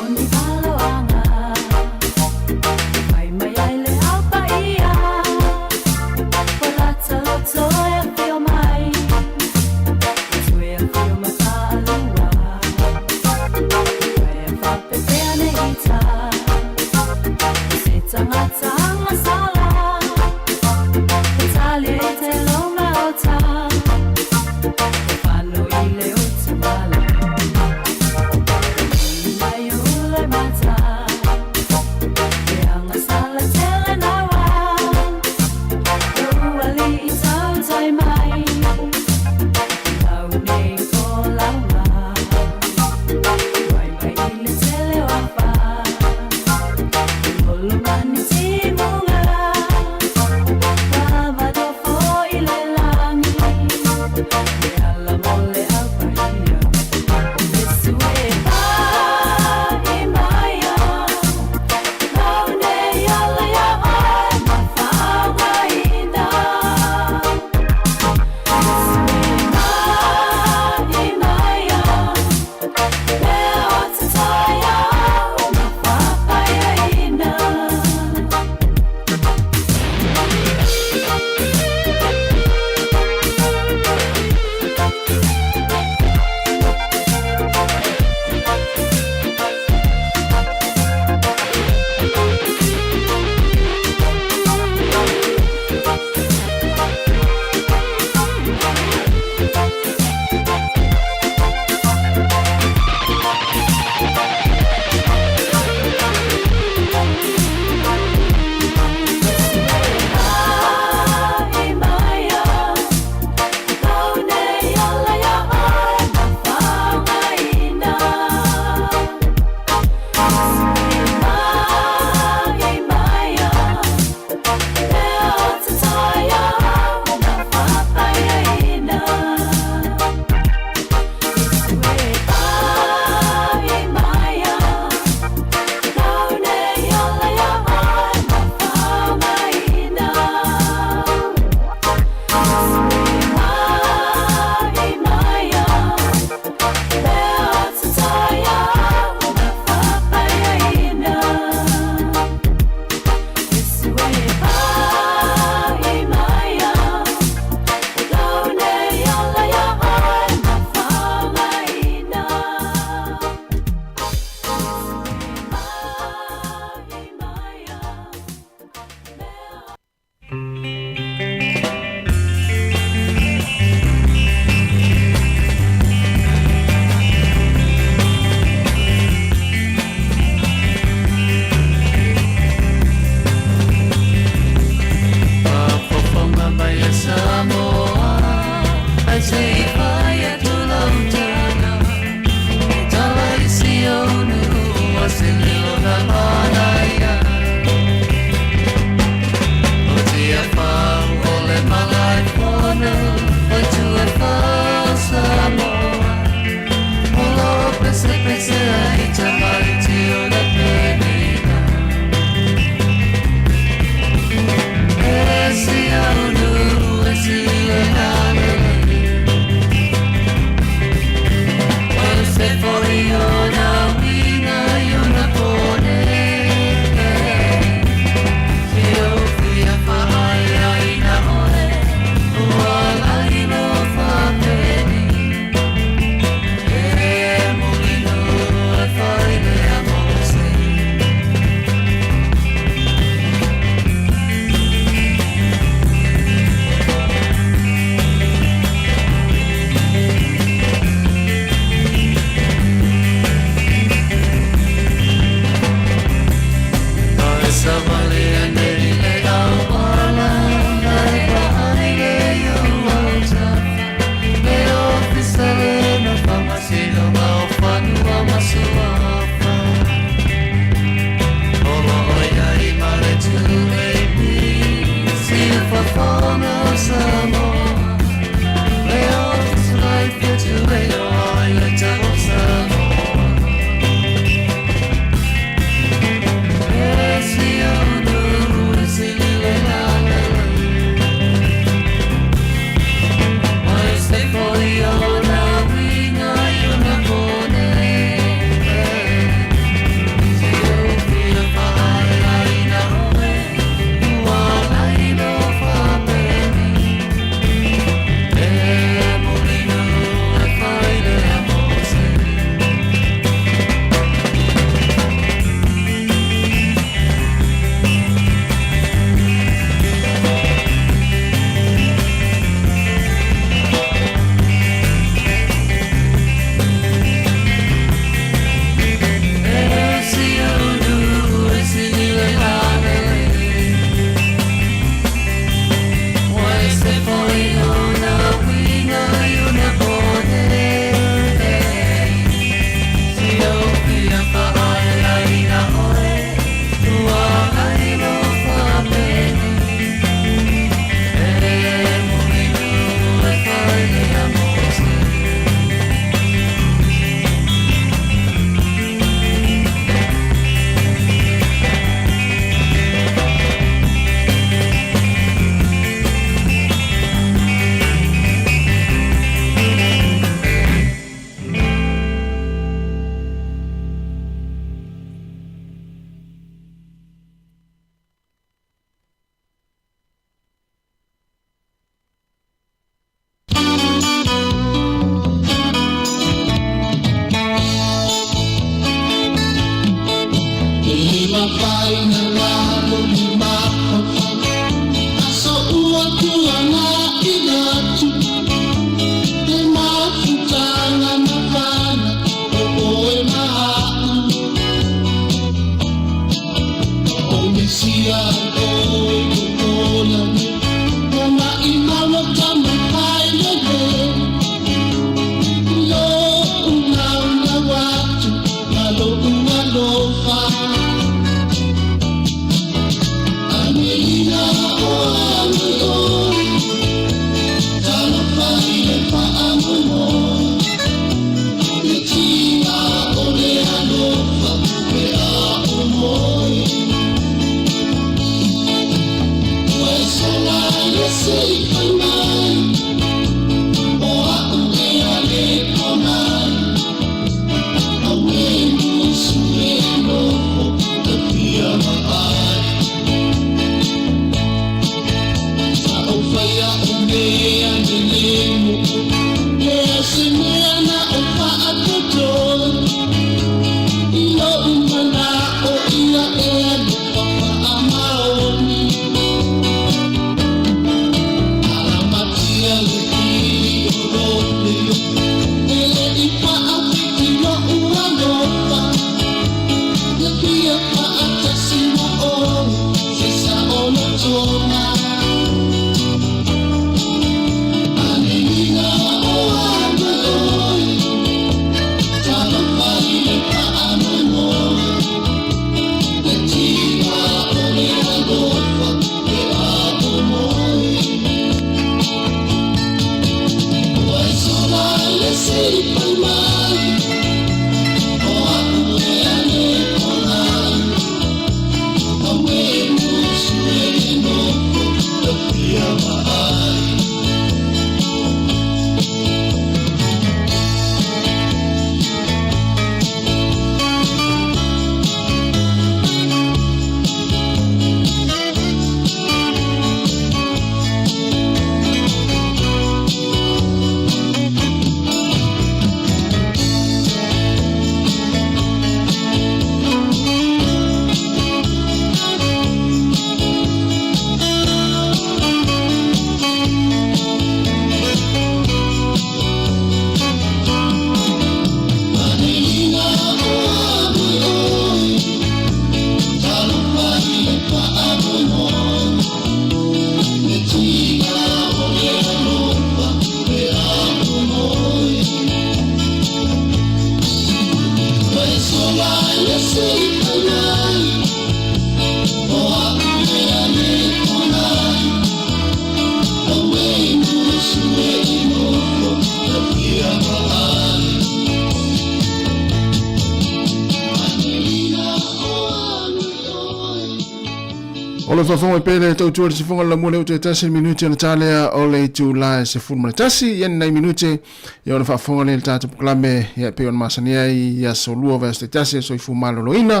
O le whawhonga pere tau tuare se whonga la mule o te tasi minute na tālea o le tu la se fulma tasi yen nei minute ia o le whawhonga le tātu puklame ia pe on masania ia solua vea ste tasi so i fu maloloina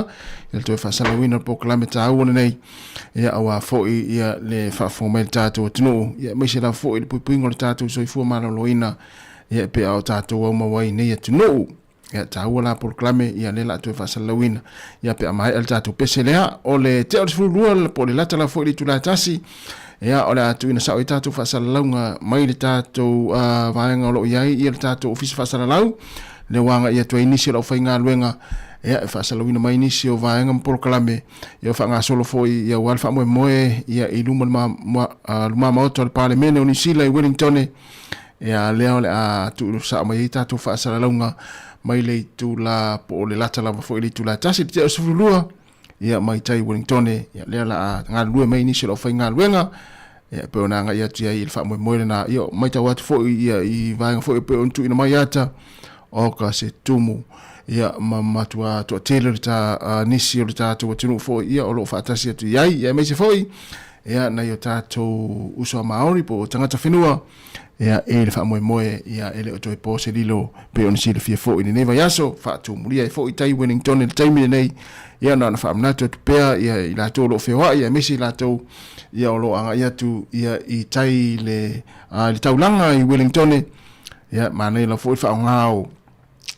ia le toi whasalawina puklame tā uana nei ia awa foi ia le whawhonga le tātu o tino ia meise la foi le puipuingo le tātu so i fu maloloina ia pe au tātu au mawai nei a tino ia taua la proklame ia le la tu fasalawina ia pe mai el tatu peselea o le te o fulua po le lata la foi tu la tasi ia o le atu ina sa o tatu fasalawanga mai le tatu vaenga lo ia ia le tatu ofisi fasalalau le wanga ia tu inisi lo fainga luenga ia fasalawina mai inisi o vaenga proklame ia fa nga solo foi ia wal fa moe ia iluma ma moto le parlemene o nisila i Wellington ia leo le atu sa mai tatu fasalawanga mai le tu la po le lata lava fo le tu la tasi te sufulua ia mai tai Wellington ia le la nga lue mai ni se lo fainga luenga ia pe ona nga ia tia il fa mo na io mai ta wat fo ia i va fo pe on tu ina mai ata o ka se tumu ia mama tua to tele ta nisi o ta to tunu fo ia o lo fa tasi tu ia mai se foi ia na yo ta to uso maori po tangata whenua ia e le fa moe ia ele o toi pose lilo pe on sile fia fo i neva yaso fa tu mulia fo i tai Wellington le taimi nei ia na fa amna to pea ia i la to lo fewa ia mesi la to ia o lo anga ia tu ia i tai le taulanga i Wellington ia mana la fo fa ngao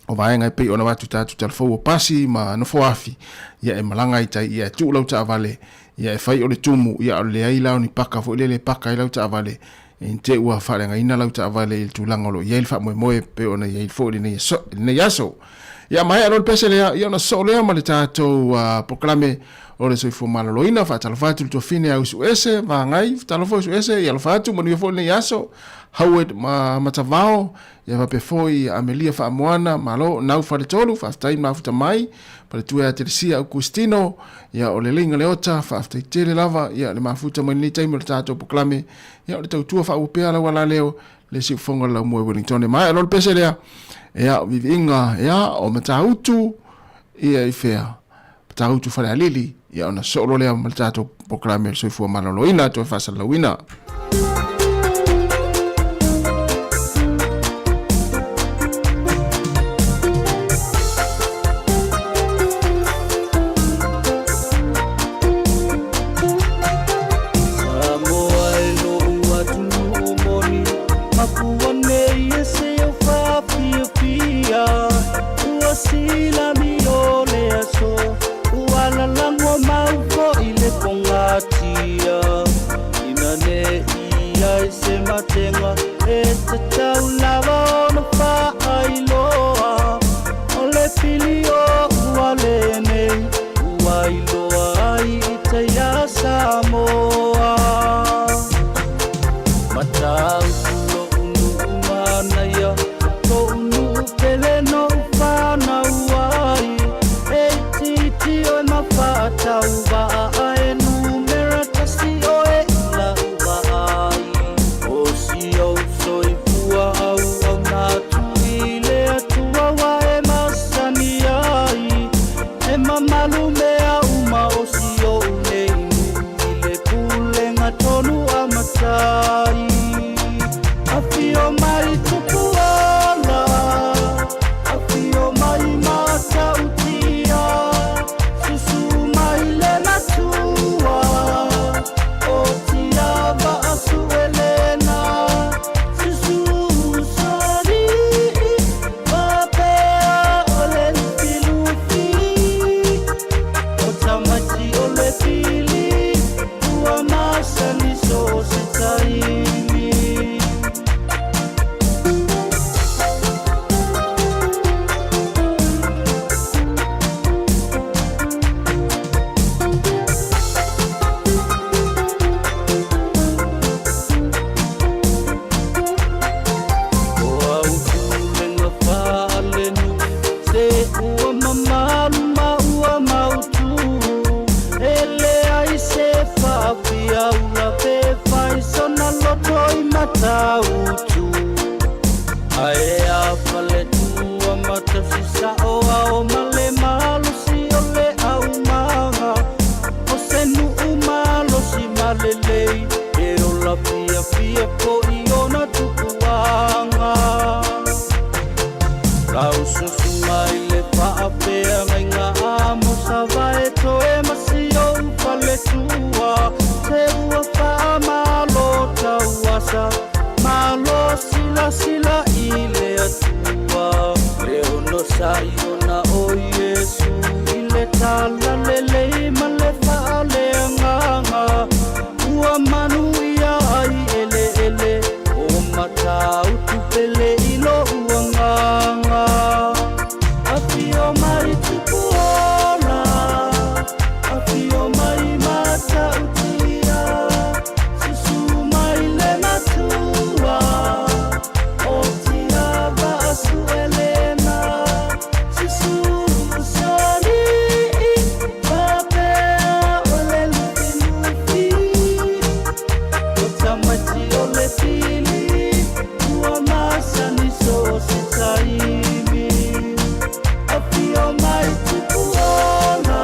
o vaenga pe ona watu tatu tal fo pasi ma no fo afi ia e malanga i tai ia tu lo ta vale ia e fai o le tumu ia o le ai la ni paka fo le paka i la ta vale in te ua wharenga ina lau ta vale il tūlangolo ia il wha moe pe ona ia il fōri nei yaso ia mai alon pese lea ia ona so lea ma le tātou proklame o le soifo malaloina whatalawhatu le tofine au su ese ngai whatalawhau su ese ia lawhatu mani ia fōri nei yaso Howard matavao ia wape foi Amelia Whaamoana malo nau whare tolu whaftai mafuta mai pale tuea Teresia Augustino ia o le linga leota whaftai tere lava ia le mafuta mai ni taimo le tātou proklame ia o le tautua whaupea la wala leo le si ufonga la mua Wellington mai alol pese lea ia o vivi inga ia o matautu ia i fea matautu whare alili ia ona solo lea ma le tātou proklame le soifua malaloina to whasalawina Soy fua au au na tu Afio mai tupuala, afio mai mata utia, susu mai le natua, o tia ba asu elena, susu sari, papea ole filufi, o tamati ole fili, ua masani so sitai. Tautu aea fale tua matafisa oa o male malo si ole au manga o senu umalo si malelei e o la pia pia ko iona tukuanga lau susu mai le paapea ngainga amo savae toe masio fale tua se ua faa malo tauasa malo sila sila ile atua leo no sayona o Yesu ile tala lele malefa ale nganga ua manu ia ai ele ele o mata utupele ilo uanganga afio mai tupuola afio mai mata utia susu mai le natua o tia ba asu elena susu sari papea ole lufinufi o tamati ole fili ua masani so sitaimi afio mai tupuola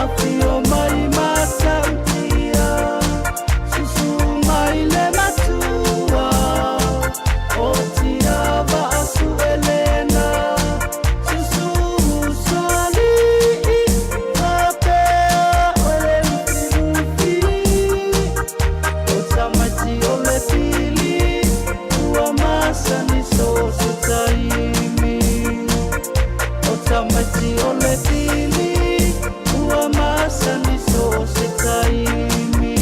afio mai mata utia susu mai le natua o tia ba asu elena susu sali papea ole lufinufi o tamati ole fili ua masani so sitaimi o tamati ole fili ua masani so sitaimi.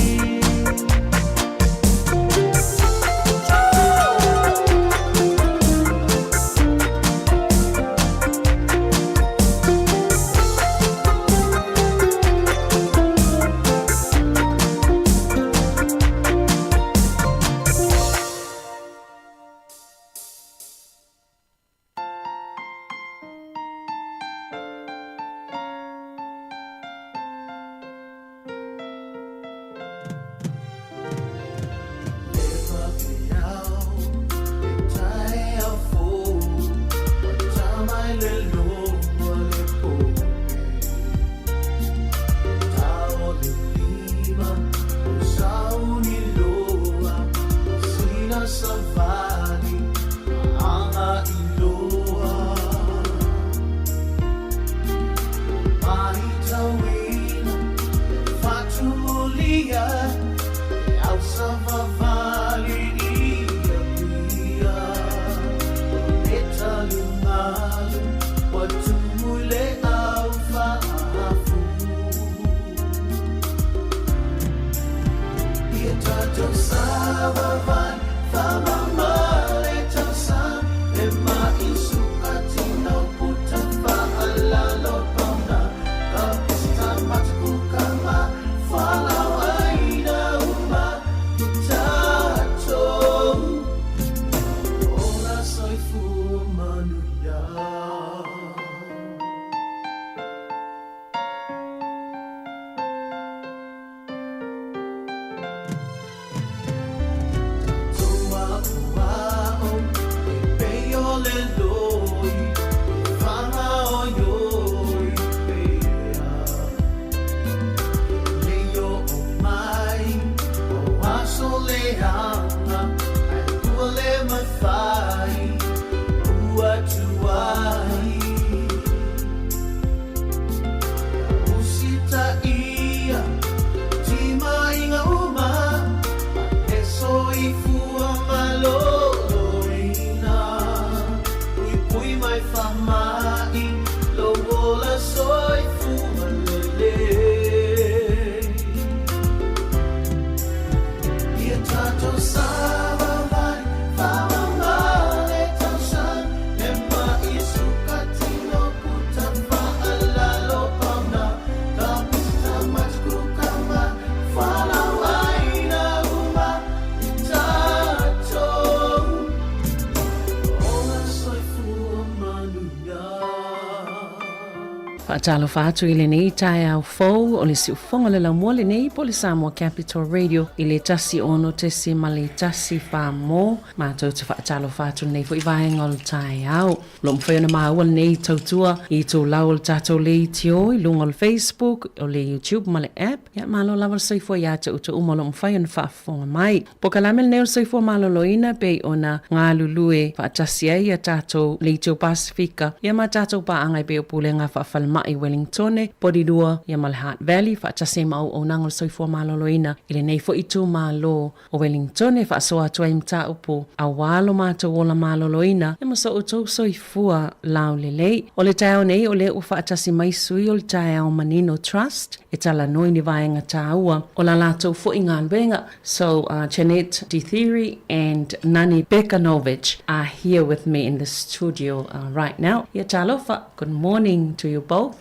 Whaatalo whaatu i le nei tae au fau o le siufonga le lamua le nei po le Sāmoa Capital Radio i le tasi ono te si ma le tasi whāmo mātou te whaatalo whaatu nei fo i vaenga o le tae au. Lo mwhai ona maua le nei tautua i tō lau o le tātou le i tio i lunga o le Facebook o le YouTube ma le app. Ia malo lava le soifua i ata uta uma lo mwhai ona whaafonga mai. Po kalame le nei o soifua malo loina pe ona ngā lulue whaatasi ai a tātou le i tio Pasifika. Ia ma tātou pa angai pe o pulenga whaafalma i Wellingtone, Porirua, ia ma le Heart Valley, whaatase mau o nangol soifua maloloina, i le nei fo i tū malo o Wellingtone, whaasoa atua i mta upo, a walo mātou o la maloloina, ia ma so o tau soifua lau le lei. O le tau nei, o le u whaatase mai sui o le tau Manino Trust, e tala noi ni vaenga tāua, o la lātou fo i ngā luenga. So, Jeanette DeTheory and Nani Bekanovich are here with me in the studio right now. Ia talofa, good morning to you both.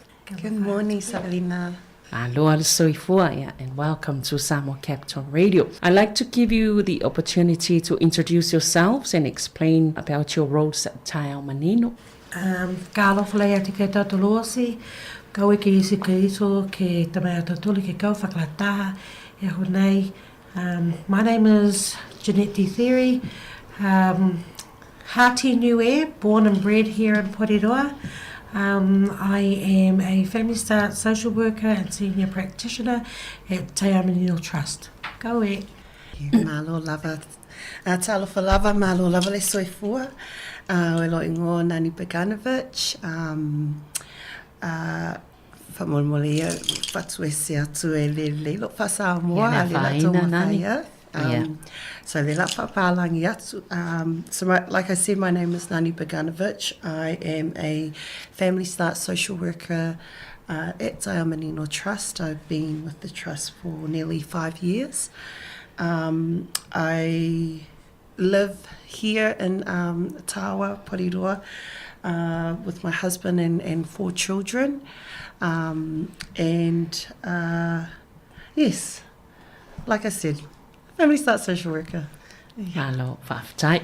Good morning, Sabrina. Aloha le soifua, yeah, and welcome to Sāmoa Capital Radio. I'd like to give you the opportunity to introduce yourselves and explain about your roles at Tai Ao Manino. Ka alofa lei ati kei tautu loasi, kau eke isi ke iso ke tamai atatuli ke kau whakalataha e honei. My name is Jeanette DeTheory, Hati Niue, born and bred here in Porirua. I am a Family Start social worker and senior practitioner at Te Ao Manino Trust. Go e. Malo lava. Talofa lava, malo lava le soifua. O elo ingo Nani Bekanovich. Whamolmolia, whatuese atu e le lo whasamoa, le lato mawhaia. So le la whapalangi atu. So like I said, my name is Nani Bekanovich. I am a Family Start social worker at Te Ao Manino Trust. I've been with the trust for nearly 5 years. I live here in Tawa, Porirua, with my husband and 4 children. Yes, like I said, Family Start social worker. Malo, whaafitai.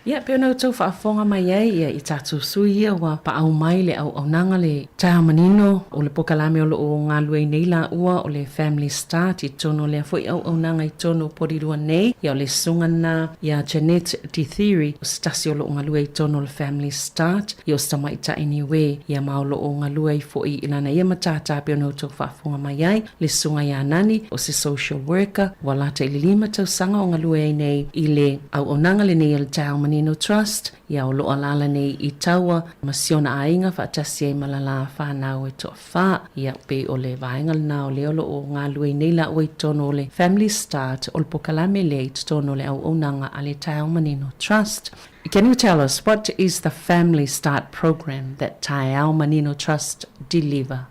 Ia, peo nau tau whaafonga mai ai, ia i tātou sui ia wa pa au mai le au nanga le Tai Ao Manino, o le pokalame o lo o ngā luei nei la ua, o le Family Start, i tono lea fwoi au nanga i tono Porirua nei, ia o le sungana, ia Jeanette DeTheory, o stasi o lo o ngā luei i tono le Family Start, ia o stama i ta iniwe, ia ma o lo o ngā luei fwoi ilana ia matata, peo nau tau whaafonga mai ai, le sunga ia Nani, o se social worker, walata i le 5 tau sanga o ngā luei nei, i le au nanga le nei o le Tai Ao Manino Trust, ia o loa lala nei i taua, masiona ainga whaatasi e malala whanau e toa wha, ia pe o le vaenga lana o leo lo o ngā luei nei la o i tono le Family Start, o le pokalame le i tono le au nanga a le Tai Ao Manino Trust. Can you tell us, what is the Family Start program that Tai Ao Manino Trust deliver?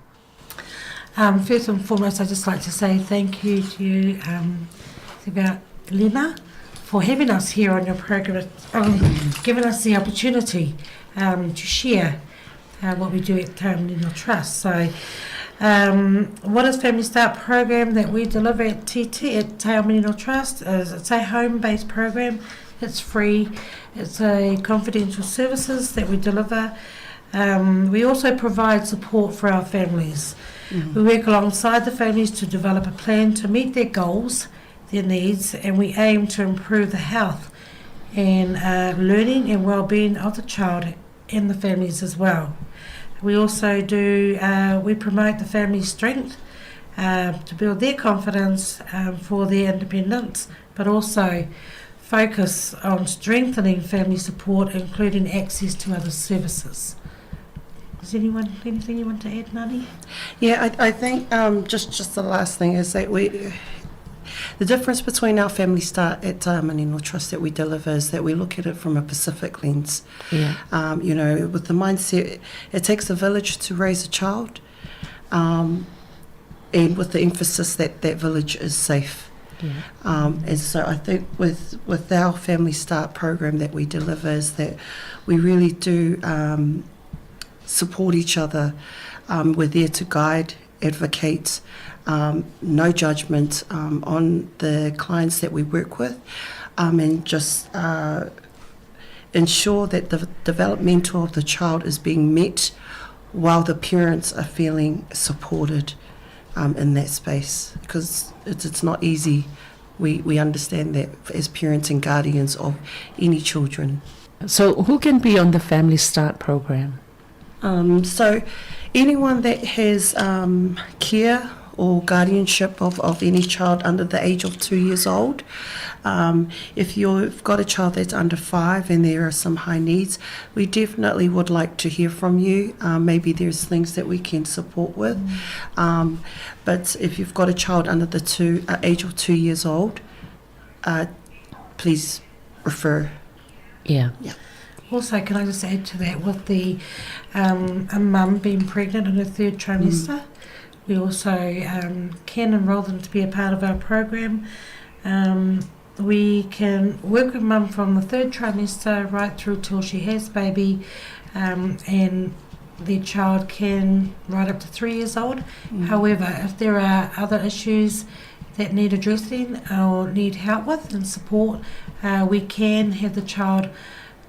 First and foremost, I'd just like to say thank you to you, about Lena, for having us here on your program, giving us the opportunity to share what we do at Te Ao Manino Trust. So, what is Family Start program that we deliver at TT at Te Ao Manino Trust? It's a home-based program. It's free. It's a confidential services that we deliver. We also provide support for our families. We work alongside the families to develop a plan to meet their goals, their needs, and we aim to improve the health and learning and well-being of the child and the families as well. We also do, we promote the family's strength to build their confidence for their independence, but also focus on strengthening family support, including access to other services. Is anything you want to add, Nani? Yeah, I think just the last thing is that the difference between our Family Start at Te Ao Manino Trust that we deliver is that we look at it from a Pacific lens. Yeah. You know, with the mindset, it takes a village to raise a child, and with the emphasis that that village is safe. Yeah. And so I think with our Family Start program that we deliver is that we really do support each other. We're there to guide, advocate, no judgment on the clients that we work with, and just ensure that the developmental of the child is being met while the parents are feeling supported in that space, because it's not easy. We understand that as parents and guardians of any children. So who can be on the Family Start program? So anyone that has care or guardianship of any child under the age of 2 years old. If you've got a child that's under 5 and there are some high needs, we definitely would like to hear from you. Maybe there's things that we can support with. But if you've got a child under the age of 2 years old, please refer. Yeah. Also, can I just add to that, with the a mum being pregnant in her 3rd trimester, we also can enrol them to be a part of our program. We can work with mum from the 3rd trimester right through till she has baby, and their child can right up to 3 years old. However, if there are other issues that need addressing or need help with and support, we can have the child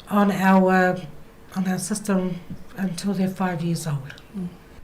on our system until they're 5 years old.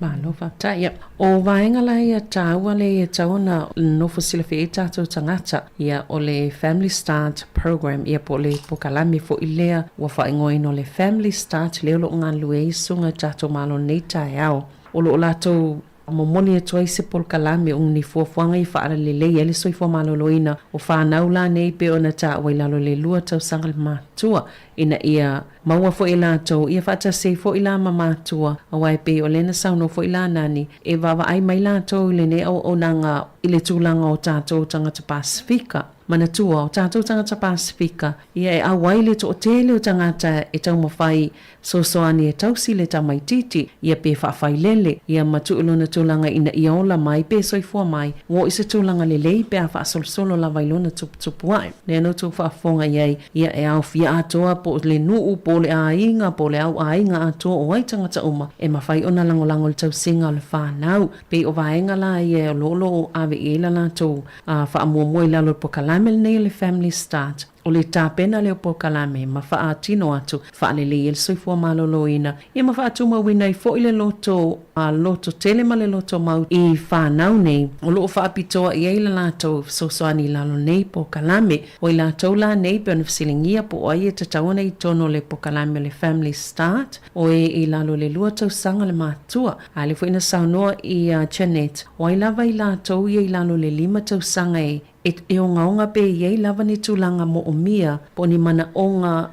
Malova ta ia o vaenga la ia taua le tauna no fosila fe tato tangata ia o le Family Start program ia po le pokalami fo ilea wa faingoe no le Family Start le lo ngalue sunga tato malo nei tai au o lo lato momoni e toi se pol kalame un ni fuafuanga I whaara lele ele soi fua maloloina o whanau la nei pe ona ta wailalo le lua tau sangal matua ina ia maua fo ila tau ia whata se fo ila mamatua a wai pe o lena sauno fo ila nani e wawa ai mai la tau le ne au o nanga ile tūlanga o tātou tangata Pasifika manatua o tātou tangata Pasifika ia e awai le to o tele o tangata e tau mawhai sosoani e tausi le tamaititi ia pe whawhai lele ia matu ulona tūlanga ina ia ola mai pe soifua mai wo isa tūlanga le lei pe a whaasolsolo la wailona tupu ai ne no tu whaafonga iai ia e au fia atoa po le nuu po le ainga po le au ainga atoa o ai tangata uma e mawhai ona langolango le tau singa o le whanau pe o vaenga la ia o lolo o ave ela la tau whaamuamua I lalo po kalame nei le Family Start o le tāpena leo po kalame ma wha tino atu wha le le soifua maloloina ia ma wha atuma wina I fo I le loto tele ma le loto mau I whanau nei o loo wha apitoa I eila lato sosoani lalo nei po kalame o I lato la nei pe ona fisilingia po o ai e tatauna I tono le po kalame le Family Start o I lalo le lua tau sanga le matua a le fo ina saunoa I Janet o ai lava I lato I lalo le 5 tau sanga e onga pe iei lava ni tūlanga mo o mia po ni mana onga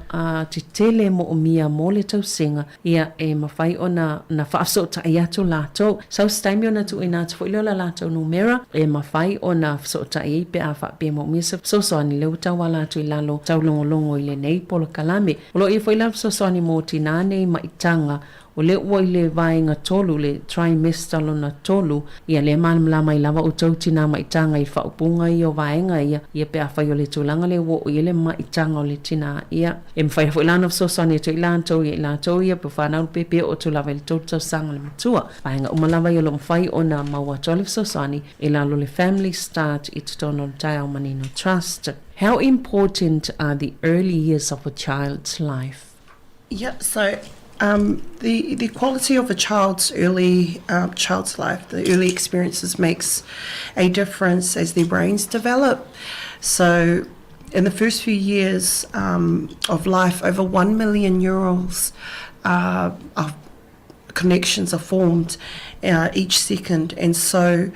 te tele mo o mia mo le tausinga ia e mawhai o na whaaso ta i atu lato sau staimi o na tu ina te fwile o la lato numera e mawhai o na whaso ta i pe a wha pe mo mia so soani leu tau ala tu I lalo tau longo I le nei polo kalame o lo I fwile so soani mo tinane I maitanga o le ua I le vaenga tolu le trimester lona tolu ia le malamlama I lava o tau tina maitanga I whaupunga I o vaenga ia pe a whai o le tūlanga le ua o ia le maitanga o le tina ia e mwhai hafo ilana of sosani to ilantou ia pe whanau pepe o tu lava le tau tau sanga le matua vaenga umalava I lo mwhai o na maua tole sosani I lalo le Family Start I te tono le tai au manino trust. How important are the early years of a child's life? Yeah, so the quality of a child's life, the early experiences makes a difference as their brains develop. So in the first few years of life, over 1 million neurals of connections are formed each second, and so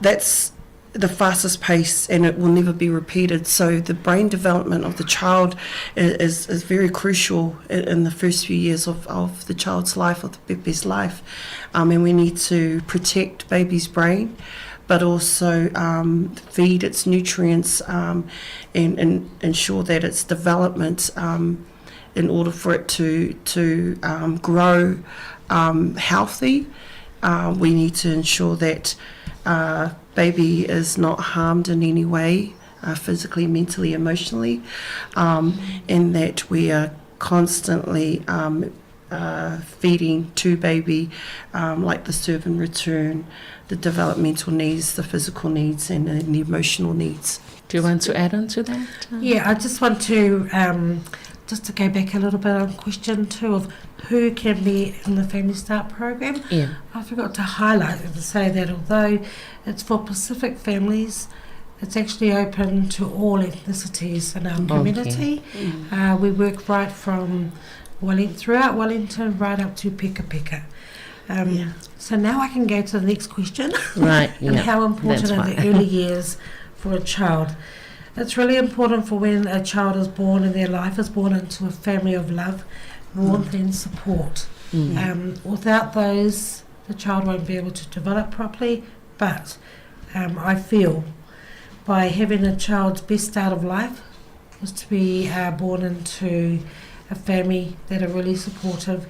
that's the fastest pace, and it will never be repeated. So the brain development of the child is very crucial in the first few years of the child's life, of the baby's life, and we need to protect baby's brain, but also feed its nutrients and ensure that its development, in order for it to grow healthy, we need to ensure that baby is not harmed in any way, physically, mentally, emotionally, and that we are constantly feeding to baby, like the serve and return, the developmental needs, the physical needs, and the emotional needs. Do you want to add on to that? Yeah, I just want to just to go back a little bit on question 2 of who can be in the Family Start program. Yeah. I forgot to highlight and to say that although it's for Pacific families, it's actually open to all ethnicities in our community. We work right from throughout Wellington right up to Peka Peka. So now I can go to the next question. Right. And how important are the early years for a child? It's really important for when a child is born and their life is born into a family of love, warmth and support. Without those, the child won't be able to develop properly, but I feel by having a child's best start of life is to be born into a family that are really supportive,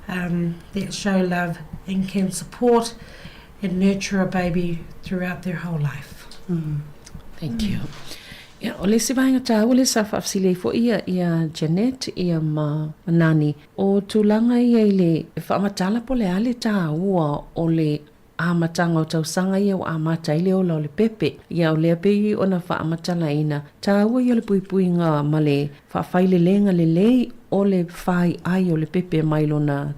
that show love and can support and nurture a baby throughout their whole life. Thank you. Ia, o le se vaenga tā o le sa whaafsile fo ia Janet ia manani o tūlanga ia i le whaamatala po le ale tā ua o le amatanga o tausanga ia o amata ile o le pepe ia o le ape o na whaamatala ina tā ua ia le puipuinga ma le whaafai lenga le lei o le whai ai o le pepe mai lona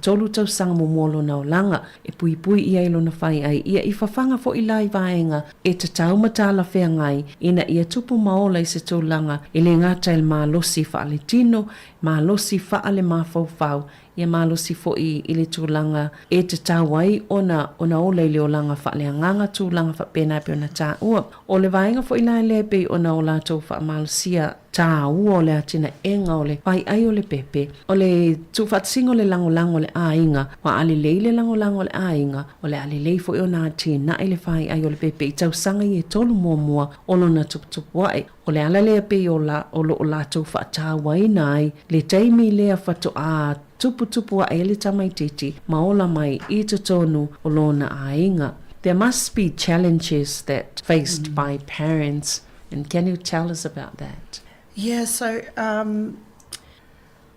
tolu tausanga momolo na o langa e pui ia ilo na whai ai ia I whawhanga fo I lai vaenga e te tau matala whea ngai ina ia tupu maola I se tūlanga I le ngata il malosi whaale tino malosi whaale mawhauwhau ia malosi fo I le tūlanga e te tau ai ona ola I le o langa whaale anganga tūlanga whapena pe ona tā ua o le vaenga fo I lai lepe ona o lātou wha malosia tā ua o le atina enga o le whai ai o le pepe o le tūwhatsingo le lango le ainga wa ale leile lango le ainga o le ale lei fo I ona atina I le whai ai o le pepe I tausanga I e tolu mua o lona tuputupu wae o le ala lea pe o lo o lātou whaatawai nai le teimi lea whato a tuputupu wa ele tamaititi maola mai I te tonu o lona ainga. There must be challenges that faced by parents, and can you tell us about that? Yeah, so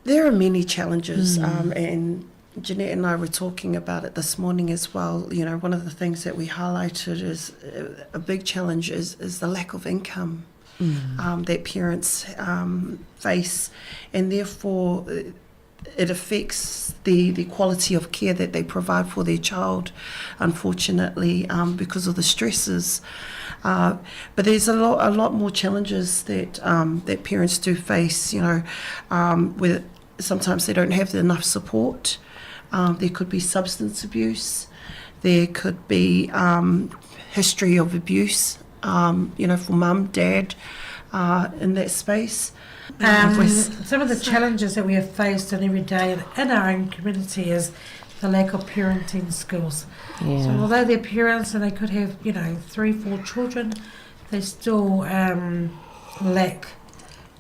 there are many challenges, and Jeanette and I were talking about it this morning as well. You know, one of the things that we highlighted is a big challenge is the lack of income that parents face, and therefore it affects the quality of care that they provide for their child, unfortunately, because of the stresses. But there's a lot more challenges that that parents do face, you know, where sometimes they don't have enough support. There could be substance abuse. There could be history of abuse, you know, for mum, dad, in that space. Some of the challenges that we have faced in every day in our own community is the lack of parenting skills. So although they're parents and they could have, you know, 3-4 children, they still lack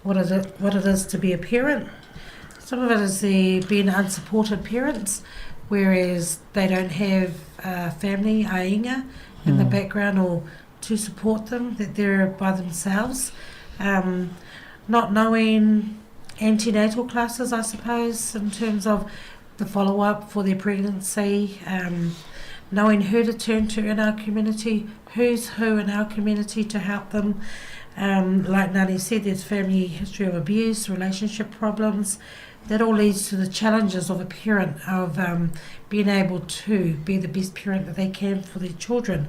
what it is to be a parent. Some of it is being unsupported parents, whereas they don't have family, ainga, in the background or to support them, that they're by themselves. Not knowing antenatal classes, I suppose, in terms of the follow-up for their pregnancy, knowing who to turn to in our community, who's who in our community to help them. Like Nani said, there's family history of abuse, relationship problems. That all leads to the challenges of a parent of being able to be the best parent that they can for their children.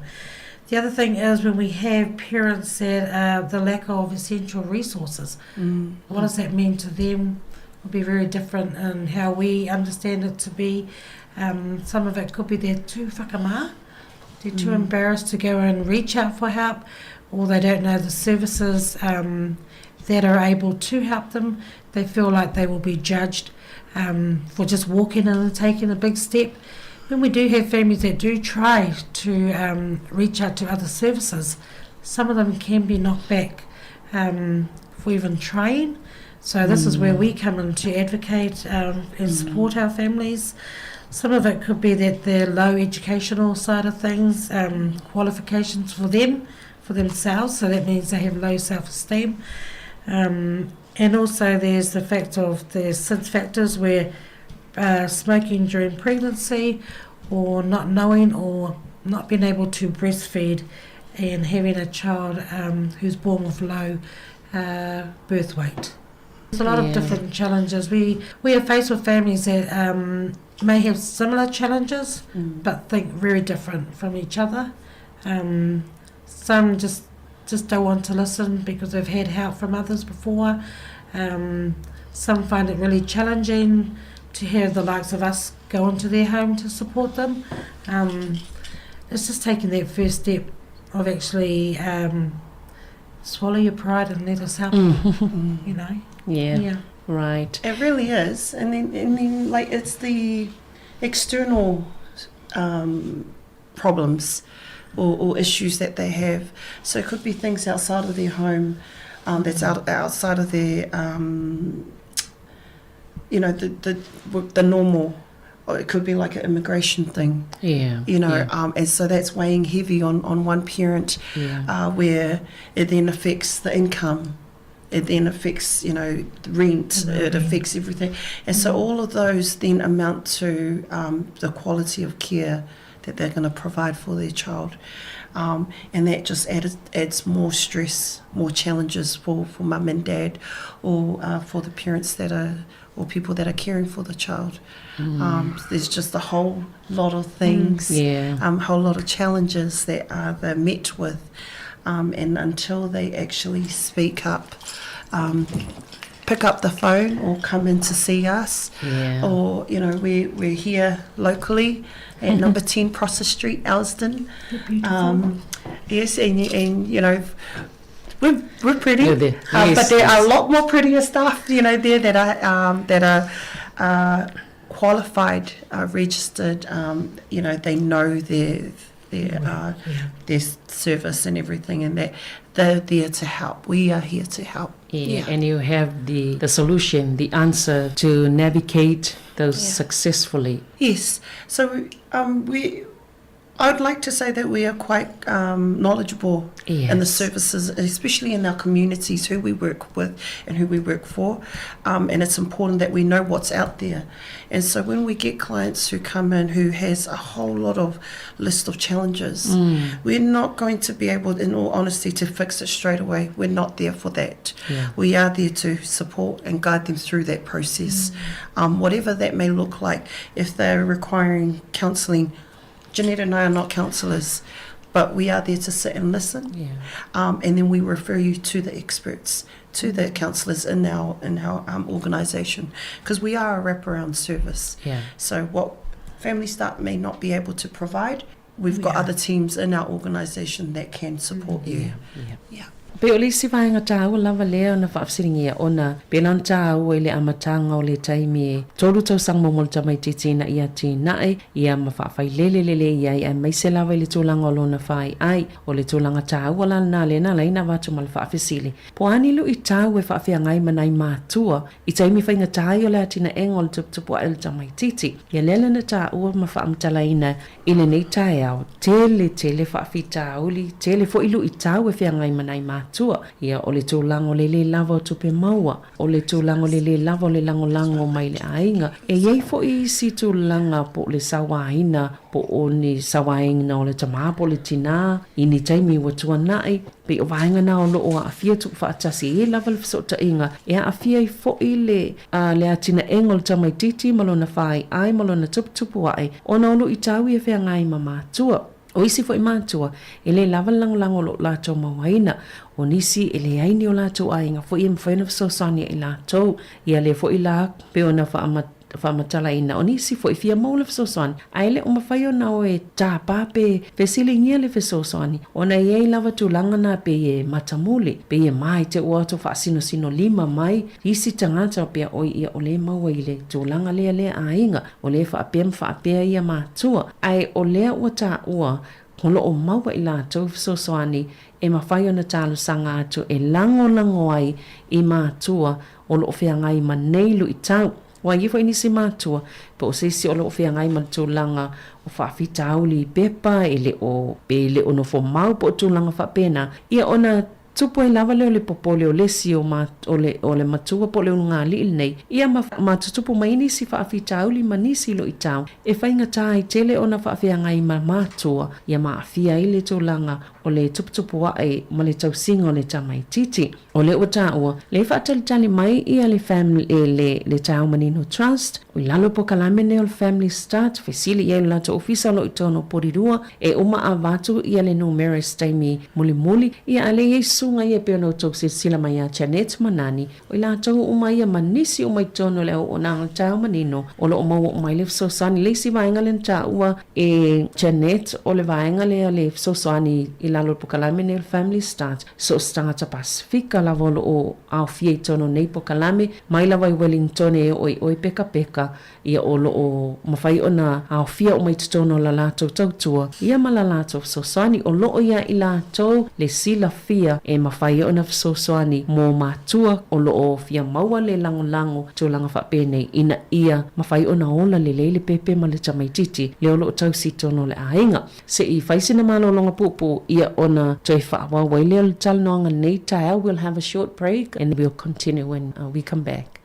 The other thing is when we have parents that the lack of essential resources, what does that mean to them? Will be very different in how we understand it to be. Some of it could be they're too whakamā, they're too embarrassed to go and reach out for help, or they don't know the services that are able to help them. They feel like they will be judged for just walking in and taking a big step. When we do have families that do try to reach out to other services, some of them can be knocked back for even trying. So this is where we come in to advocate and support our families. Some of it could be that they're low educational side of things, qualifications for themselves, so that means they have low self-esteem. And also there's the fact of the SIDS factors where smoking during pregnancy, or not knowing or not being able to breastfeed, and having a child who's born with low birth weight. There's a lot of different challenges. We are faced with families that may have similar challenges, but think very different from each other. Some just don't want to listen because they've had help from others before. Some find it really challenging to have the likes of us go into their home to support them. It's just taking that first step of actually swallow your pride and let us help you know. Yeah. Right. It really is. And then like it's the external problems or issues that they have. So it could be things outside of their home, that's outside of their you know, the normal. Or it could be like an immigration thing. Yeah. You know, and so that's weighing heavy on one parent, where it then affects the income. It then affects, you know, rent. It affects everything. And so all of those then amount to the quality of care that they're going to provide for their child. And that just adds more stress, more challenges for mum and dad, or for the parents that are, or people that are caring for the child. There's just a whole lot of things, a whole lot of challenges that they're met with. And until they actually speak up, pick up the phone or come in to see us, or, you know, we're here locally at number 10 Prosser Street, Elsden. Yes, and you know, we're pretty, but there are a lot more prettier staff, you know, there that are qualified, registered. You know, they know their service and everything, and that they're there to help. We are here to help. And you have the solution, the answer to navigate those successfully. Yes. So I'd like to say that we are quite knowledgeable in the services, especially in our communities, who we work with and who we work for. And it's important that we know what's out there. And so when we get clients who come in who has a whole lot of list of challenges, we're not going to be able, in all honesty, to fix it straight away. We're not there for that. We are there to support and guide them through that process. Whatever that may look like. If they're requiring counselling, Jeanette and I are not counsellors, but we are there to sit and listen. And then we refer you to the experts, to the counsellors in our organisation, because we are a wraparound service. So what Family Start may not be able to provide, we've got other teams in our organisation that can support you. Pe o lisi vaenga tāua lava lea na whaafsiringia ona pelan tāua le amatanga o le taimi e tolu tau sangmomol tamai titina ia tinae ia mawhaafai lele ia ia maise lava le tūlanga o lona whai ai o le tūlanga tāua la nā le nā leina watu mal whaafisili. Po anilu I tāua e whaafia ngai manai mātua I taimi whainga tāi o le atina engo le tuptupua el tamai titi ia lele na tāua ma whaamtalaina ile nei tāi au tele whaafi tāuli tele fo ilu I tāua e whia ngai manai mātua ia o le tūlango le lava o tupe maua o le tūlango le lava o le lango mai le ainga e iei fo I si tūlanga po le sawaina po o ni sawaina o le tamapo le tina I ni taimi watua nai pe o vaenga na o loo a fia tu whaatasi e lava le fisota inga e a fia I fo I le atina engol tamai titi malona whai ai malona tupu ai ona olu I tawi e whea ngai mamatua o isi fo I mātua e le lava lango lo lātou mawaina o nisi e le aini o lātou ainga fo I mwhaina fisosani I lātou ia le fo I la pe ona whaamatala ina o nisi fo I fia maula fisosani ai le o mawhai o na o e tā pāpe fesili ngia le fisosani ona I ei lava tūlanga na pe e matamuli pe e mai te uato whaasino lima mai isi tangata o pia oi ia o le maua I le tūlanga lea ainga o le whaapea ia mātua ai o lea ua tā ua Holo o maua I lātou fisosoani e mawhai ona tālu sanga atu e lango ai I mātua o lo whea ngai maneilu I tau. Wa ifo inisi mātua po sesi o lo whea ngai man tūlanga o whaafi tauli I pepa e le o pe le ono fo mau po tūlanga whapena. Ia ona tupu e lava leo le popole o lesi o le matua po leo ngā li nei. Ia matutupu maini si whaafi tauli manisi lo I tau. E whainga tai tele ona whaafia ngai mātua. Ia maafia I le tūlanga o le tuputupu wae ma le tausinga o le tamai titi. O le ua tāua, le whaatalitali mai ia le family le tau manino trust, o lalo po kalame ne o le family start, fesili ia le lato ofisa lo itono porirua, e uma a vatu ia le numerous taimi muli ia ale Yesu ia peono tau sila mai a Janet Manani, o lato uma ia manisi o mai tono le o nang tau manino, o lo umau o mai le fsosani, le si vaenga le taua e Janet o le vaenga le fsosani i lalo po kalame ne o family start, so start a Pasifika la volo o au fie tono nei po kalame, mai la vai Wellington e oi peka ia o lo o mawhai ona au fie o mai tono la lato tautua, ia ma la lato fsosani o lo ia i lato le sila fia e mawhai ona fsosani mo matua o lo o fia maua le lango to langa whapene ina ia mawhai ona ola le leile pepe ma le tamaititi le o lo tau si tono le ainga se i whaisina malo longa pupu ia ona toi whaawa waile al talnoanga nei tae. We'll have a short break and we'll continue when we come back.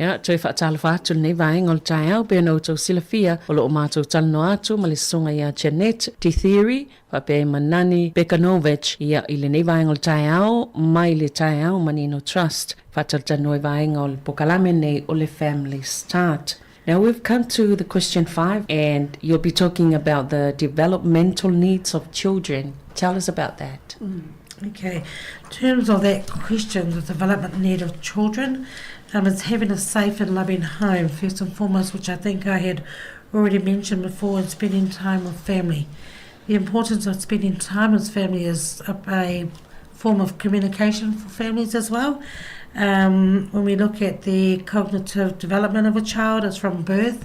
Ia, toi whaatalofa atu nei vaenga o le tai au, pia nou tau silafia, o lo o mātou talano atu, ma le songa ia Janet, T-Theory, whapea Manani, Bekanovich, ia i le nei vaenga o le tai au, mai le tai au, Manino Trust, whaataltano i vaenga o le pokalame nei o le Family Start. Now we've come to the question 5, and you'll be talking about the developmental needs of children. Tell us about that. Okay, in terms of that question, the development need of children, it's having a safe and loving home, first and foremost, which I think I had already mentioned before, and spending time with family. The importance of spending time with family is a form of communication for families as well. When we look at the cognitive development of a child, it's from birth,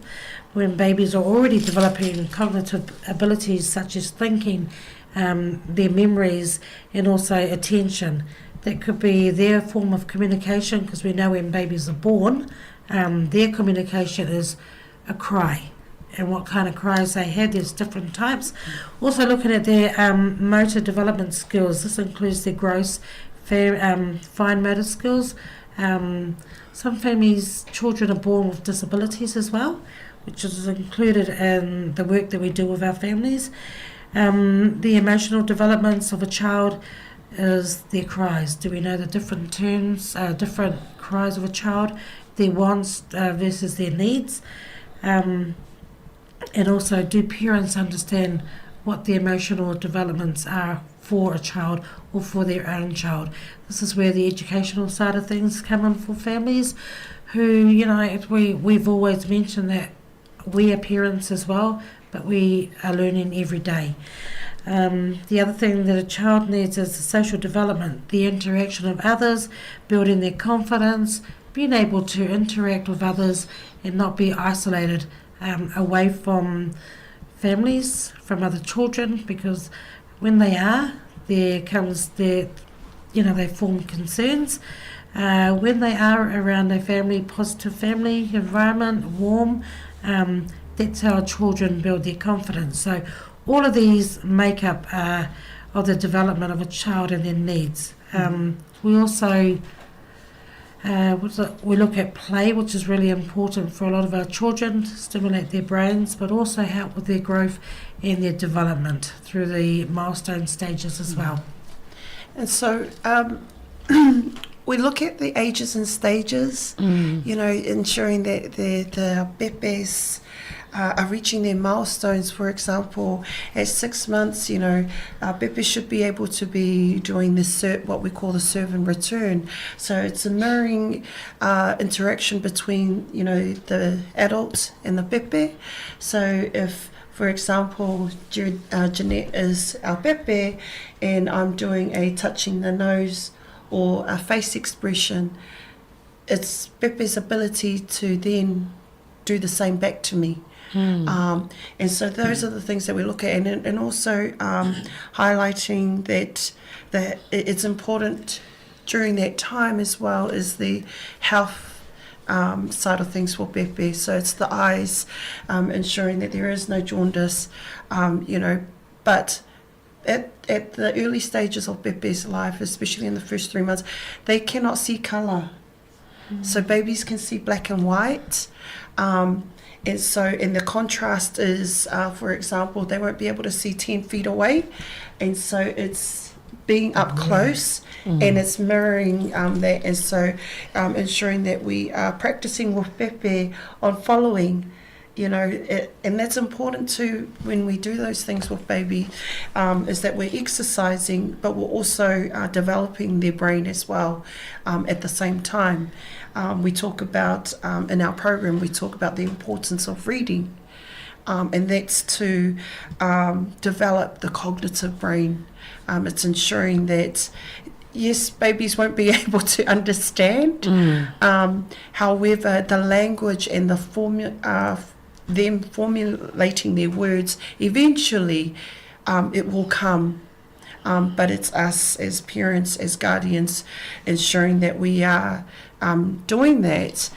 when babies are already developing cognitive abilities such as thinking, their memories, and also attention. That could be their form of communication, because we know when babies are born, their communication is a cry. And what kind of cries they had, there's different types. Also looking at their motor development skills, this includes their gross, fine motor skills. Some families, children are born with disabilities as well, which is included in the work that we do with our families. The emotional developments of a child is their cries. Do we know the different terms, different cries of a child, their wants versus their needs? And also, do parents understand what the emotional developments are for a child or for their own child? This is where the educational side of things come in for families who, we've always mentioned that we are parents as well, but we are learning every day. The other thing that a child needs is the social development, the interaction of others, building their confidence, being able to interact with others and not be isolated away from families, from other children, because when they are, there comes they form concerns. When they are around a family, positive family environment, warm, that's how children build their confidence. So all of these make up of the development of a child and their needs. We also we look at play, which is really important for a lot of our children, to stimulate their brains, but also help with their growth and their development through the milestone stages as well. And so we look at the ages and stages, ensuring that the bebés are reaching their milestones. For example, at 6 months, bebés should be able to be doing what we call the serve and return. So it's a mirroring interaction between, the adult and the bebé. So if, for example, Jeanette is our bebé and I'm doing a touching the nose or a face expression, it's bebé's ability to then do the same back to me. And so those are the things that we look at, and also highlighting that it's important during that time as well as the health side of things for bebé. So it's the eyes, ensuring that there is no jaundice, but at the early stages of bebé's life, especially in the first 3 months, they cannot see colour. So babies can see black and white. And the contrast is, for example, they won't be able to see 10 feet away. And so it's being up close and it's mirroring that. And so ensuring that we are practicing with bebé on following, and that's important too when we do those things with baby, is that we're exercising, but we're also developing their brain as well at the same time. We talk about, in our program, we talk about the importance of reading, and that's to develop the cognitive brain. It's ensuring that, yes, babies won't be able to understand, however, the language and the them formulating their words, eventually it will come. But it's us as parents, as guardians, ensuring that we are doing that,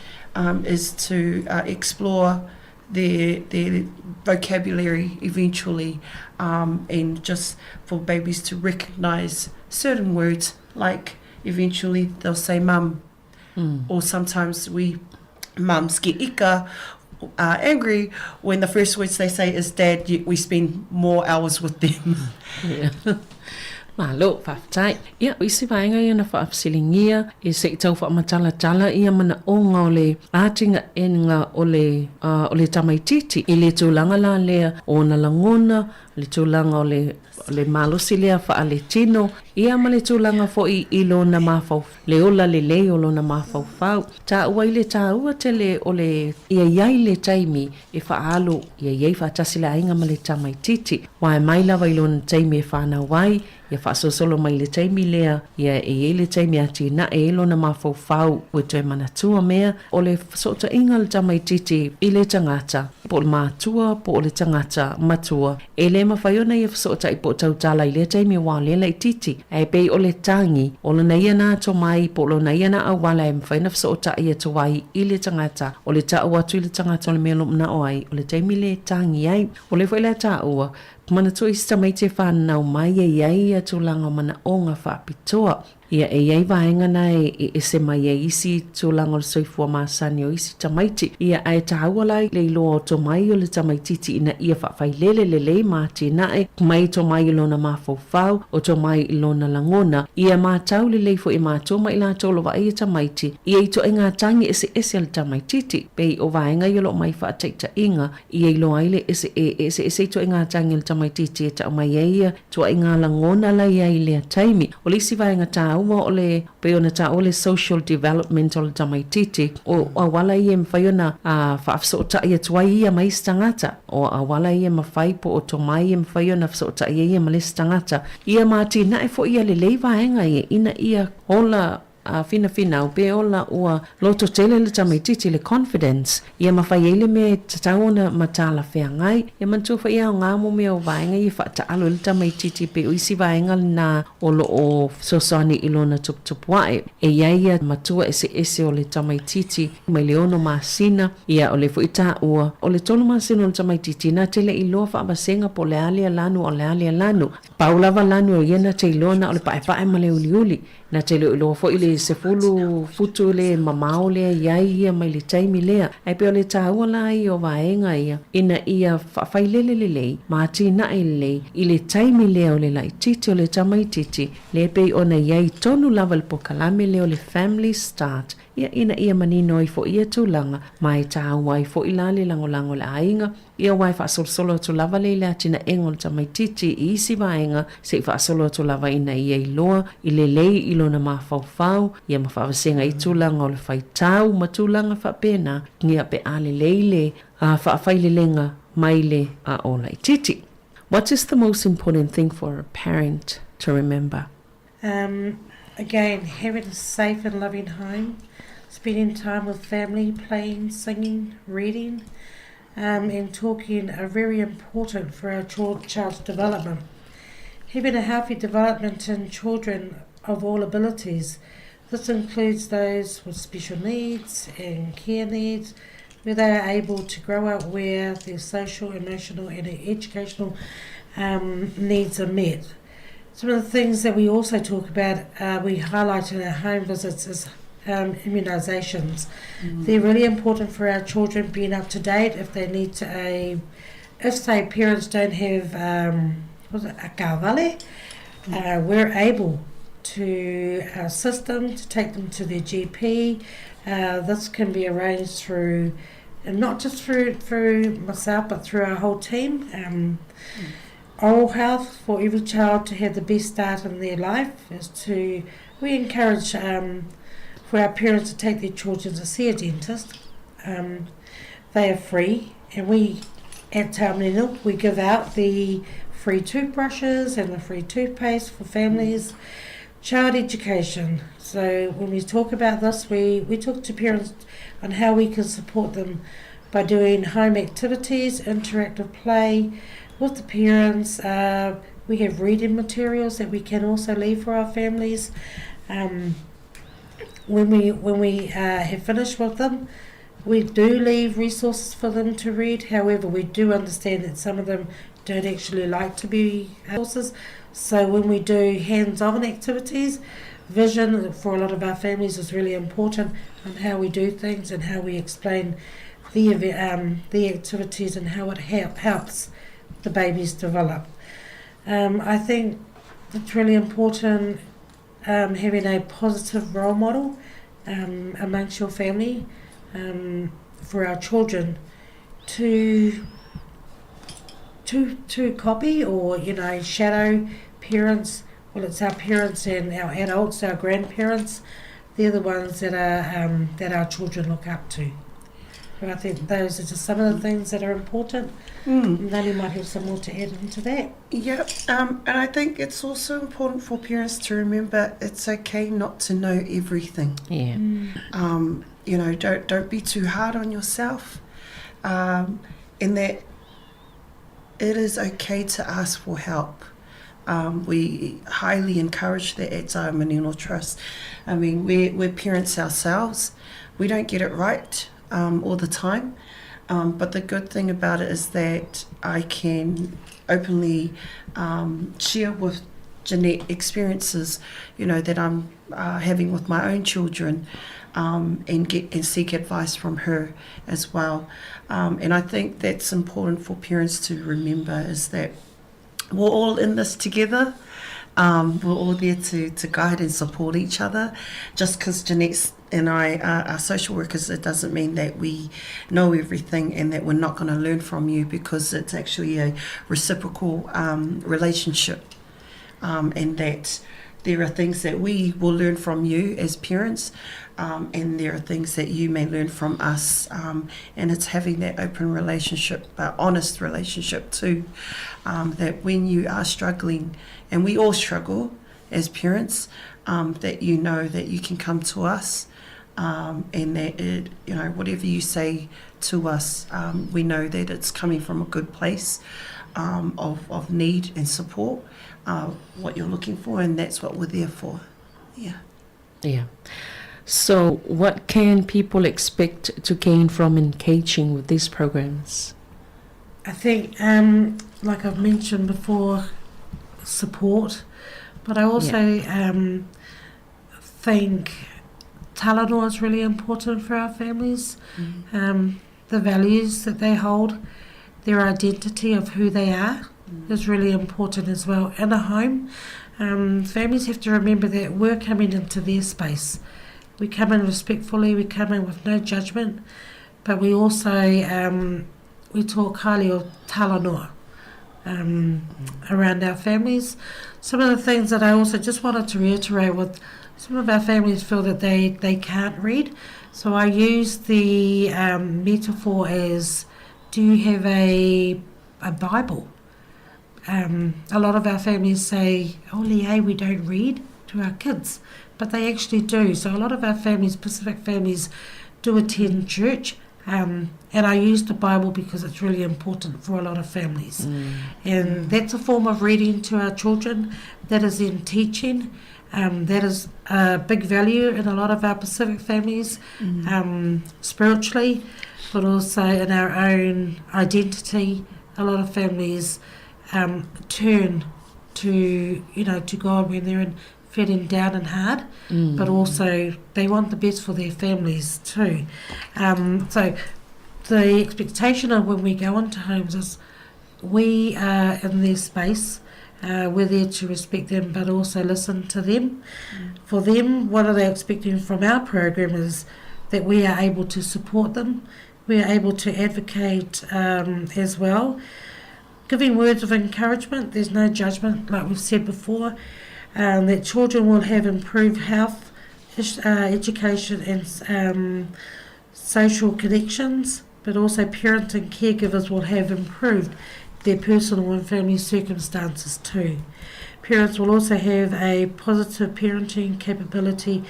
is to explore their vocabulary eventually, and just for babies to recognise certain words, like eventually they'll say mum, or sometimes we mums get ika angry when the first words they say is Dad, we spend more hours with them. Yeah. Malo whaftai. Ia, isi vaenga ia na whaafsilingia i se tau whaamatala ia mana onga o le ātinga enga o le tamaititi i le tūlanga la lea o na langona, le tūlanga o le malosi lea wha le tino, ia ma le tūlanga fo i lo na mawhau, le ola le o lo na mawhau whau. Tā ua i le tā ua te le o le ia iai le taimi e whaalo, ia iai whaatasila ainga ma le tamaititi, wae mai lawa i lo na taimi e whanau wai, ia whaasosolo mai le taimi lea, ia e le taimi ati na e lo na mawhau whau, ue toi manatua mea, o le sota inga le tamaititi i le tangata, po le mātua, po le tangata matua, e le mawhaiona i sota i po tautala i le taimi wā lela i titi, e pei o le tangi, o le naia nā to mai, po lo naia nā awala e mwhaina sota i ato wai i le tangata, o le ta ua tu le tangata o le mea lomna o ai, o le taimi le tangi ai, o le whaila ta ua, mana tu i stamaite whanau mai e iai atu langa mana o ngā whaapitoa. Ia e iai vaenga nei e se mai e isi tūlanga o le soifua māsani o isi tamaiti. Ia e tāualai le iloa o to mai o le tamaititi ina ia whawhai lele māti nae mai to mai ilo na mawhau o to mai ilo na langona. Ia mātau le leifo e mātou mai la tolo wa ia tamaiti. Ia i to e ngā tangi ese al tamaititi. Pei o vaenga i lo mai whaateita inga. Ia ilo aile ese to e ngā tangi al tamaititi e ta mai ia to e ngā langona la ia i lea taimi. O le isi vaenga tāu o le peona ta o le social development o le tamaititi o awala i e mwhaiona whaafsota i atua i a mai stangata o awala i e mawhai po o to mai i mwhaiona whaafsota i a mai stangata i a mati na e fo i a le leiva henga i ina i a hola fina o pe ola ua loto tele le tamaititi le confidence ia mawhai ele me tatauna matala whea ngai ia mantua whai au ngā mo mea o vaenga i whata alo le tamaititi pe o isi vaenga na olo o sosani ilona tup wae e iaia matua ese o le tamaititi mai leono masina ia o le fuita ua o le tolo masina o le tamaititi na tele iloa whaabasenga po le alia lanu o le alia lanu paulava lanu o iena te ilona o le pae ma le uliuli na te lo fo ile se fulu futu le mamao le iai ia mai le taimi lea ai pe o le tāua lai o vaenga ia ina ia whaileelelei mati na ele i le taimi lea o le lai titi o le tamaititi le pe ona iai tonu lava le pokalame le o le family start ia ina ia manino i fo ia tūlanga mai tāua i fo ila le langolango le ainga ia wai whaasolosolo tu lava le le atina engol tamaititi i isi vaenga se whaasolo tu lava ina ia i loa i le lei ilo na mawhauwhau ia mawhaawasenga i tūlanga o le whaitau ma tūlanga whapena ngia pe ale leile whaawhailelenga mai le a ola i titi. What is the most important thing for a parent to remember? Again, having a safe and loving home, spending time with family, playing, singing, reading, and talking are very important for our child's development. Having a healthy development in children of all abilities. This includes those with special needs and care needs, where they are able to grow up where their social, emotional and educational needs are met. Some of the things that we also talk about, we highlight in our home visits is immunisations. They're really important for our children being up to date if they need to, if say parents don't have a kawale, we're able to assist them, to take them to their GP. This can be arranged through, and not just through myself, but through our whole team. Oral health for every child to have the best start in their life is to, we encourage for our parents to take their children to see a dentist. They are free, and we at Taumino, we give out the free toothbrushes and the free toothpaste for families. Child education. So when we talk about this, we talk to parents on how we can support them by doing home activities, interactive play with the parents. We have reading materials that we can also leave for our families. When we have finished with them, we do leave resources for them to read. However, we do understand that some of them don't actually like to be resources. So when we do hands-on activities, vision for a lot of our families is really important on how we do things and how we explain the activities and how it helps the babies develop. I think it's really important having a positive role model amongst your family for our children to copy or shadow parents. Well, it's our parents and our adults, our grandparents. They're the ones that our children look up to. So I think those are just some of the things that are important. Nani might have some more to add into that. Yeah, and I think it's also important for parents to remember it's okay not to know everything. Yeah. Don't be too hard on yourself. In that it is okay to ask for help. We highly encourage that at our Manino Trust. I mean, we're parents ourselves. We don't get it right all the time. But the good thing about it is that I can openly share with Jeanette experiences, that I'm having with my own children, and seek advice from her as well. And I think that's important for parents to remember, is that we're all in this together. We're all there to guide and support each other. Just because Jeanette and I are social workers, it doesn't mean that we know everything and that we're not going to learn from you, because it's actually a reciprocal relationship, and that there are things that we will learn from you as parents, and there are things that you may learn from us, and it's having that open relationship, honest relationship too, that when you are struggling, and we all struggle as parents, that that you can come to us, and that whatever you say to us, we know that it's coming from a good place of need and support, what you're looking for, and that's what we're there for. Yeah. So what can people expect to gain from engaging with these programs? I think, like I've mentioned before, support, but I also think talanoa is really important for our families. The values that they hold, their identity of who they are is really important as well. In a home, families have to remember that we're coming into their space. We come in respectfully, we come in with no judgment, but we also we talk highly of talanoa around our families. Some of the things that I also just wanted to reiterate with, some of our families feel that they can't read, so I use the metaphor as, do you have a Bible? A lot of our families say, we don't read to our kids, but they actually do. So a lot of our families, Pacific families, do attend church, and I use the Bible because it's really important for a lot of families. And that's a form of reading to our children. That is in teaching. That is a big value in a lot of our Pacific families, spiritually, but also in our own identity. A lot of families turn to God when they're feeling down and hard, but also they want the best for their families too. So the expectation of when we go into homes is we are in their space. We're there to respect them, but also listen to them. For them, what are they expecting from our program is that we are able to support them. We are able to advocate as well. Giving words of encouragement, there's no judgment, like we've said before, that children will have improved health, education and social connections, but also parents and caregivers will have improved their personal and family circumstances too. Parents will also have a positive parenting capability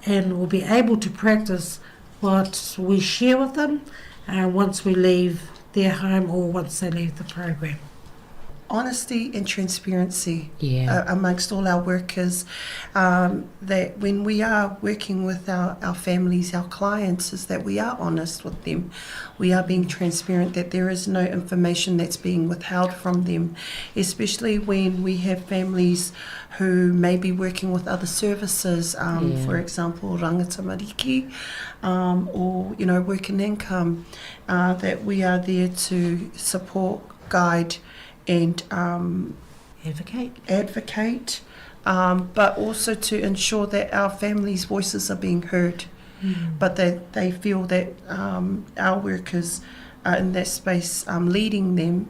and will be able to practice what we share with them once we leave their home or once they leave the program. honesty and transparency Yeah. amongst all our workers, that when we are working with our families, our clients, is that we are honest with them. We are being transparent, that there is no information that's being withheld from them, especially when we have families who may be working with other services, for example, rangata mariki, or, you know, work and income, that we are there to support, guide, and advocate, but also to ensure that our families' voices are being heard, but that they feel that our workers are in that space, leading them,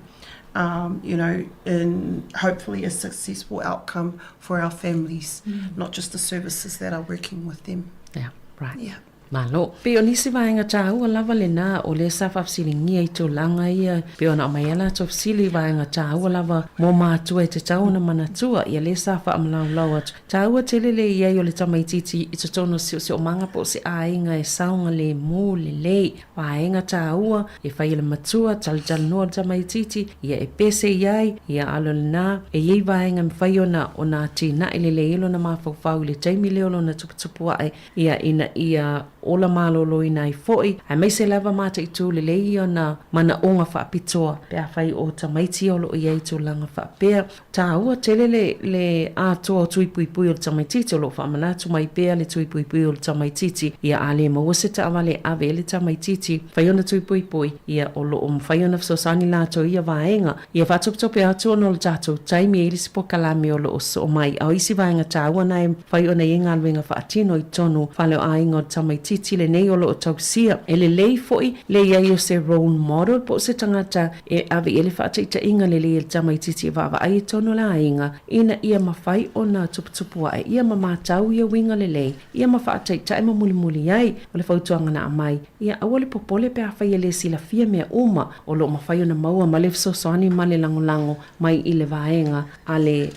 you know, in hopefully a successful outcome for our families, not just the services that are working with them. Yeah, right. Yeah. Malo. Pe o nisi vaenga tāua lava le nā o le sa whapsilingi ai tō langa ia. Pe o na mai ala tō whapsili vaenga tāua lava mō mātua e te tau na manatua. Ia le sa whaamlau atu. Tāua telele iai o le tamaititi i te tono si o manga po se ainga e saunga le mū le lei. Vaenga tāua e whai le matua tal noa le tamaititi. Ia e pese iai, ia alo le nā. E iei vaenga mwhai o na tina i le leilo na mawhauwhau le taimi leo na tuputupua ai. Ia ina ia ola malolo ina i foi. Ai mai se lava mata i tū le lei o na mana onga whaapitoa. Pea whai o tamaiti o lo i ei tū langa whaapea. Tā ua tele le ātoa o tuipuipui o le tamaititi o lo whaamanatu mai pea le tuipuipui o le tamaititi. Ia a le mawase ta awale ave le tamaititi. Whai ona tuipuipui. Ia o lo whai ona fsosani lato ia vaenga. Ia whatoptope atua no le tātou taimi e lisi po kalame o lo o so mai. Au isi vaenga tā ua nai whai ona i ngalwenga whaatino i tonu. Whaleo ainga o tamaititi le nei o lo o tausia. E le lei foi, le iai o se role model po se tangata e ave ele whaataita inga le lei tamaititi e wawa ai tono la inga. Ina ia mawhai o na tuputupua e ia mamatau ia winga le lei. Ia mawhaataita e mamuli ai o le whautuanga na amai. Ia awale popole pe awhai ele sila fia mea uma o lo mawhai o na maua ma le fsosoani ma le lango mai i le vaenga a le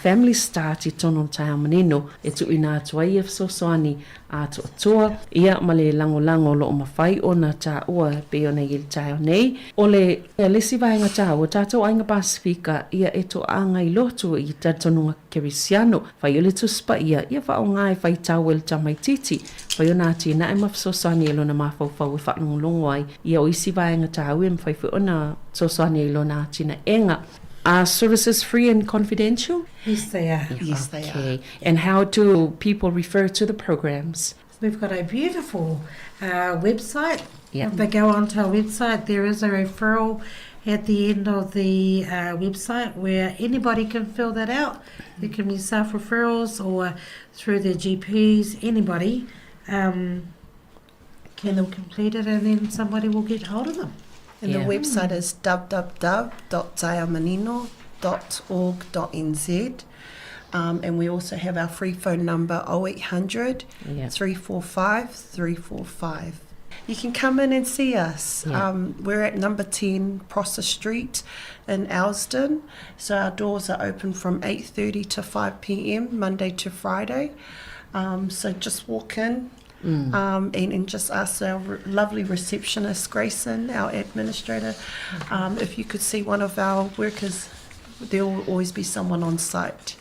family start i tono tae manino e tu ina atua i e fsosoani a toa ia ma le lango lo mawhai o na tā ua pe o na i le tae o nei. O le lesi vaenga tā ua tātou ainga Pasifika ia e to anga i lotu i tatonunga Kerisiano. Whai o le tuspa ia wha o ngai whai tau e le tamaititi. Whai o nā tina e mawhsosani e lo na mawhauwhau e whanungulongo ai. Ia o isi vaenga tā ua mwhai whi o na sosani e lo nā tina enga. Are services free and confidential? Yes, they are. Yes, they are. And how do people refer to the programs? We've got a beautiful website. Yeah. If they go onto our website, there is a referral at the end of the website where anybody can fill that out. There can be self-referrals or through their GPs, anybody can complete it and then somebody will get hold of them. And the website is www.tayamanino.org.nz. And we also have our free phone number 0800 345 345. You can come in and see us. We're at number 10 Prosser Street in Elsden. So our doors are open from 8:30 to 5 p.m. Monday to Friday. So just walk in. And just ask our lovely receptionist, Grayson, our administrator, if you could see one of our workers. There will always be someone on site.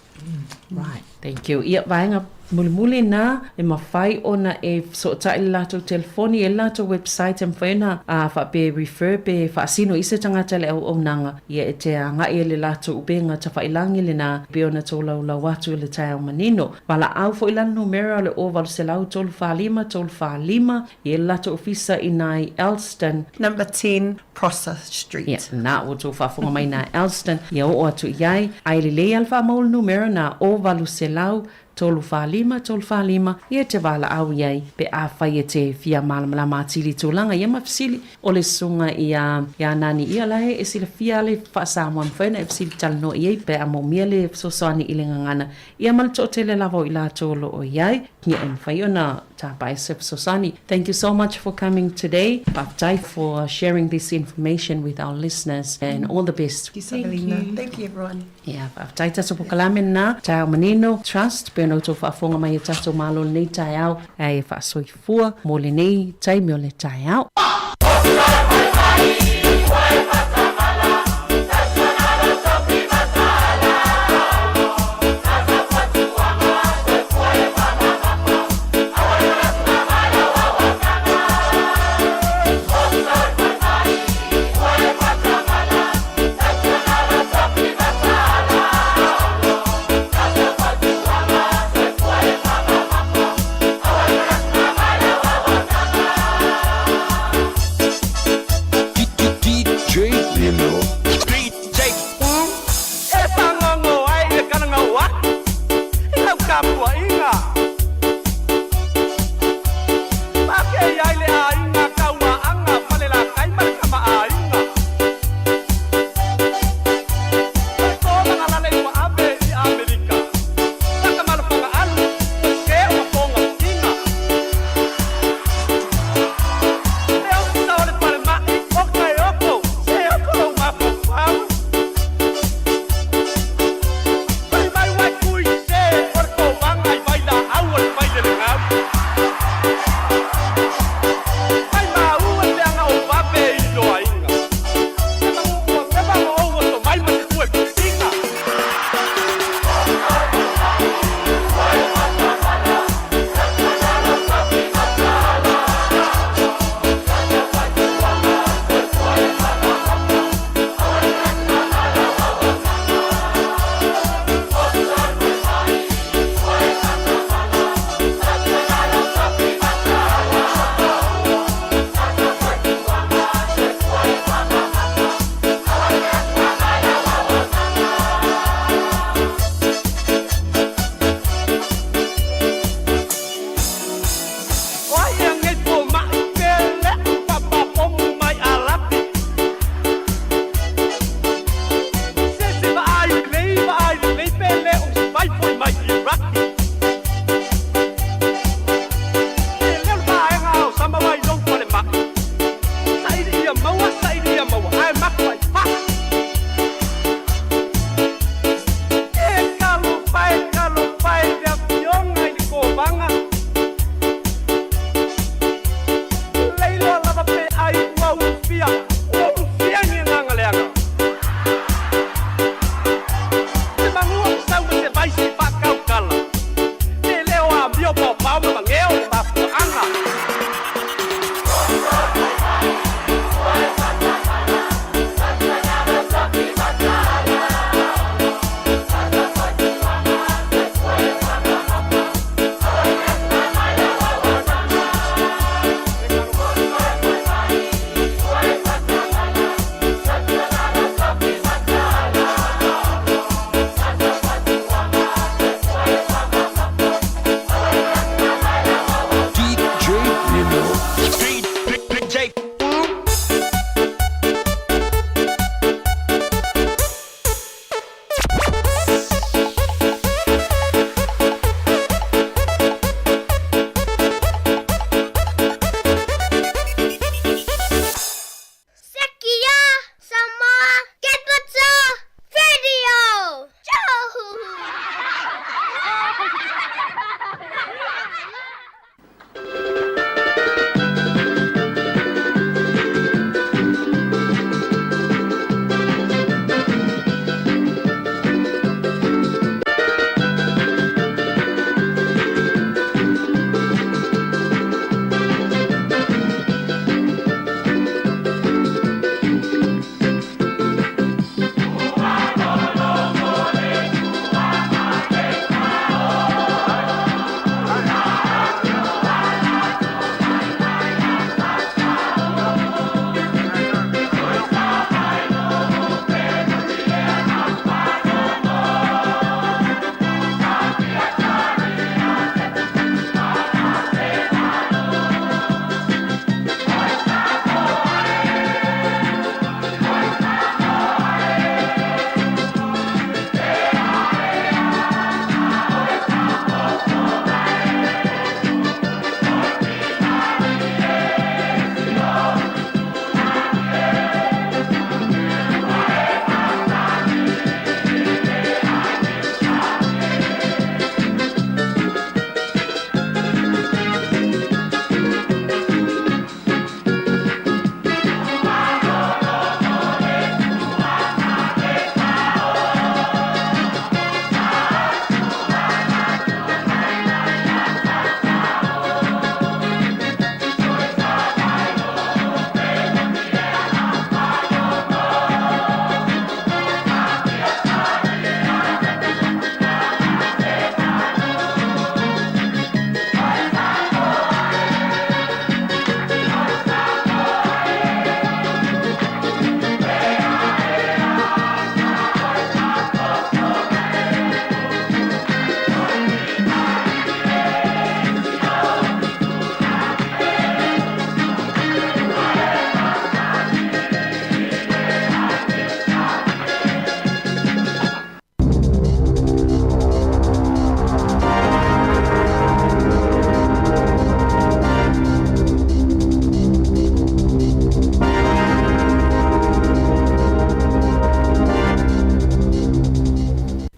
Right, thank you. Ia vaenga muli na e mawhai ona e soota i lato telefoni e lato website e mwhaina wha pe refer pe whaasino i se tangata le au nanga. Ia e te ngai e le lato ubenga ta whailangi le na pe ona tō lau watu e le tae au manino. Wala au fo ilan numero le ovalu se lau tolu whalima i e lato ofisa i nai Elsden. Number 10 Prosser Street. Ia, na o tō whafonga mai na Elsden. Ia o atu iai, ai le lei alfa maul numero na ovalu se lau tolu whalima, ia te wala au iai, pe a whai e te fia malamala mātili tūlanga, ia mawhisili o le sunga i a nani ia lahe, e sila fia le Sāmoa mwhaina, e whisili talano iai, pe a mōmia le sosoani i le ngangana, ia malto te le lavo i la tōlo o iai, ia e mwhai ona tāpai se sosani. Thank you so much for coming today, Baptai, for sharing this information with our listeners, and all the best. Thank you. Thank you, everyone. Yeah, Baptai taso po kalame na, Tae Manino Trust, no to whaafonga mai e tato malo nei tae au e whaasoifua mo le nei taimi o le tae au. Why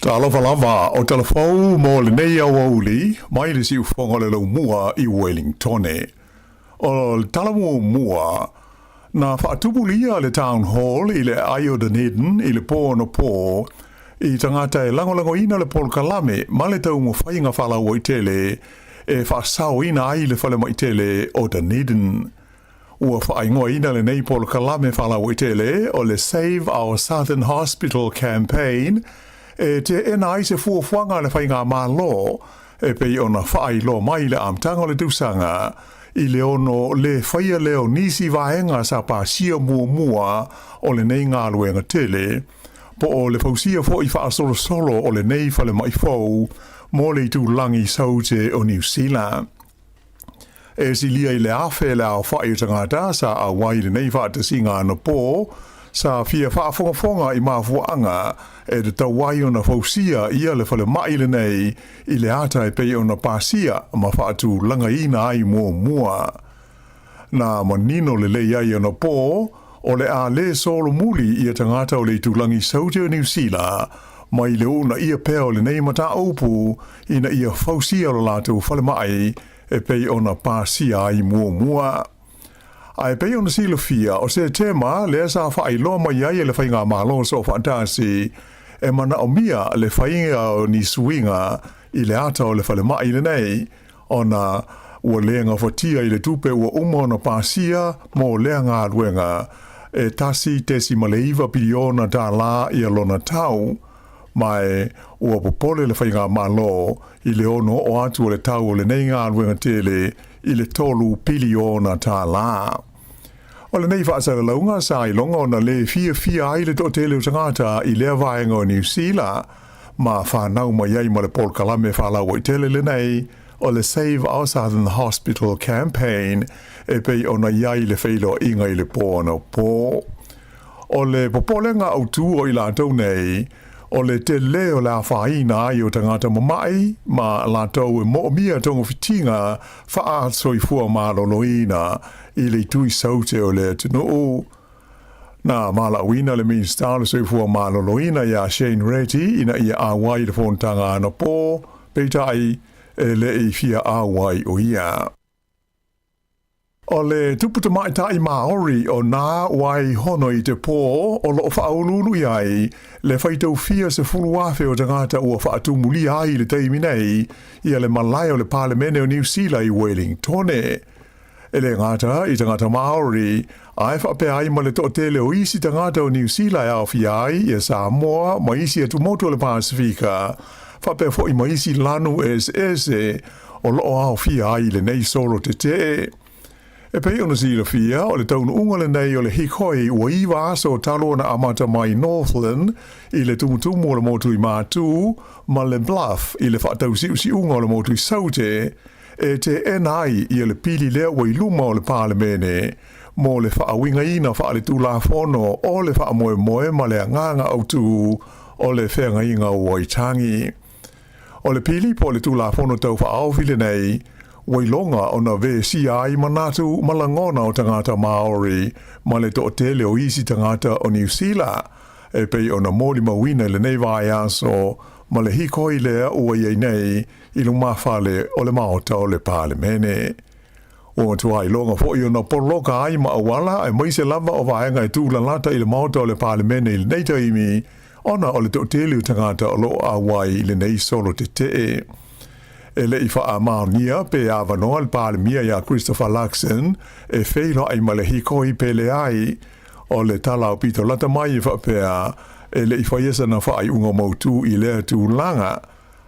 Ta alofa lava o telefou mo le nei au auli, mai le si ufonga le lau mua I Wellington. O talamu mua, na whaatupulia le town hall I le Aio Dunedin I le pō no pō, I tangata e langolango ina le Paul Kalame, ma le tau mo whainga whala o I tele, e whaasau ina ai le whale mo I tele o Dunedin. Ua whaingoa ina le nei Paul Kalame whala o I tele, o le Save Our Southern Hospital campaign, e te ena ai se fuafuanga le whainga malo, e pei ona whai lo mai le amtanga le dusanga, I le ono le whaia leo nisi vaenga sa pa sia mua o le nei ngā luenga tele, po o le fausia fo I wha solo solo o le nei whale mai fau, mo le tu langi saute o New Zealand. E si lia I le awhe le au whai tangata sa a wai le nei wha te singa ana pō, sa fia whaafonga I mafuanga e te tawai o na fausia ia le whale mai le nei I le ata e pei o na pasia ma whaatu langa ina ai mua. Na manino le lei ai o na pō, o le a le solo muli ia tangata o le tulangi saute o New Zealand, mai le una ia peo le nei mata aupu ina ia fausia o lātou whale mai e pei o na pasia ai mua. Ai pei ona silofia o se tema le sa fa I lo mai ai le fainga malo so fantasi e mana o mia le fainga o ni swinga I le ata o le fale mai le nei ona ua lenga fatia I le tupe ua uma ona pasia mo lenga luenga e tasi tesi maleiva piliona da la I alona tau mai ua popole le fainga malo I le ono o atu o le tau o le nei ngā luenga tele I le tolu piliona ta la. O le nei whaasara launga sa I longa ona le fia ai le to tele o tangata I lea vaenga o New Zealand, ma whanau mai ai ma le Paul Kalame whalau o I tele le nei, o le Save Our Southern Hospital campaign, e pei ona iai le whailo inga I le pōna pō. O le popolenga au tū o I lātou nei, o le te leo la whaina ai o tangata mamai, ma lātou e mo mia tongo fitinga wha soi fua māloloina I le tui saute o le tino o. Na mala wina le minister le soi fua māloloina ia Shane Reddy ina ia awai le fontanga ana pō, peitai e le I fia awai o ia. O le tuputa mai tai Maori o nā wai hono I te pō o lo whaolulu iai le whaitau fia se fuluafe o tangata ua whaatumuli ai le teimi nei ia le malai o le parlemene o New Zealand I Wellington. E le ngata I tangata Maori ai whape ai ma le tōtele o isi tangata o New Zealand au fiai ia Sāmoa ma isi e tumotu o le Pasifika whape fo I ma isi lanu ese o lo au fiai le nei solo te. E pei ona silofia o le taunu unga le nei o le hikoi ua iwa aso talo na amata mai Northland I le tumutumu o le motu I mātū ma le Bluff I le whaatau si unga o le motu I saute e te enai I le pili lea wa I luma o le parlemene mo le whaawinga ina wha le tūla whono o le whaamoe ma le nganga au tū o le whenga inga o Waitangi. O le pili po le tūla whono tau whaawhile nei wailonga ona ve si ai manatu malangona o tangata Maori ma le tōtele o isi tangata o New Zealand e pei ona mōli mawina le nei vai aso ma le hikoi lea ua iei nei I lumawhale o le maota o le parlemene. O tuai longa fo I ona poloka ai ma awala e maise lava o vaenga e tūlalata I le maota o le parlemene I le nei taimi ona o le tōtele o tangata o lo awai I le nei solo te. E le I wha maonia pe a wanoa le palemia ia Christopher Luxon e wheilo ai ma le hikoi pele ai o le tala o pito lata mai I whapea e le I whaiesa na wha ai unga mautu I lea tū langa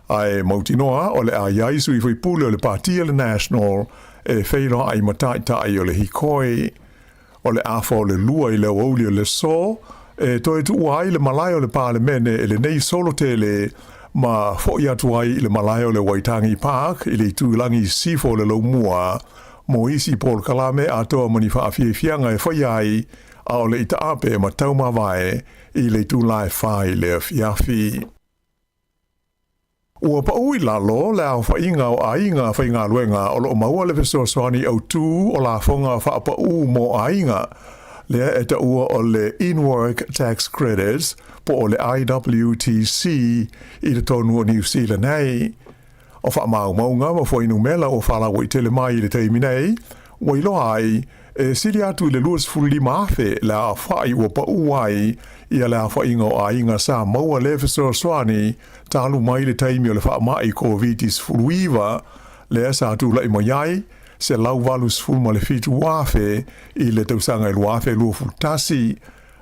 ai mautinoa o le a iaisu I whaipule o le Partia le National e wheilo ai mataitai o le hikoi o le afo o le lua I le wauli o le so e toe tu ai le malai o le palemene e le nei solo tele ma fo ia tuai I le malai o le Waitangi Park I le tūlangi sifo le laumua mo isi Paul Kalame a toa mani whaafiafianga e whaiai a o le ita ape ma tauma vae I le tūlai whai le fiafi. Ua pa ui lalo le au whainga o ainga whainga luenga o lo maua le fesoa soani au tū o la whonga whaapa u mo ainga lea e ta ua o le in-work tax credits po o le IWTC i le tonu o New Zealand nei. O wha maunga ma fo inu mela o whala o i tele mai i le teimi nei, wa ilo ai e siri atu i le luas fuli maafe le a whai ua pa uai ia le a whainga o a inga Sāmoa le fesora swani talu mai le teimi o le wha mai ko vitis fuluiva le asa atu la i moiai se lau valus fulma le fitu wafe i le tausanga i luafe lua fultasi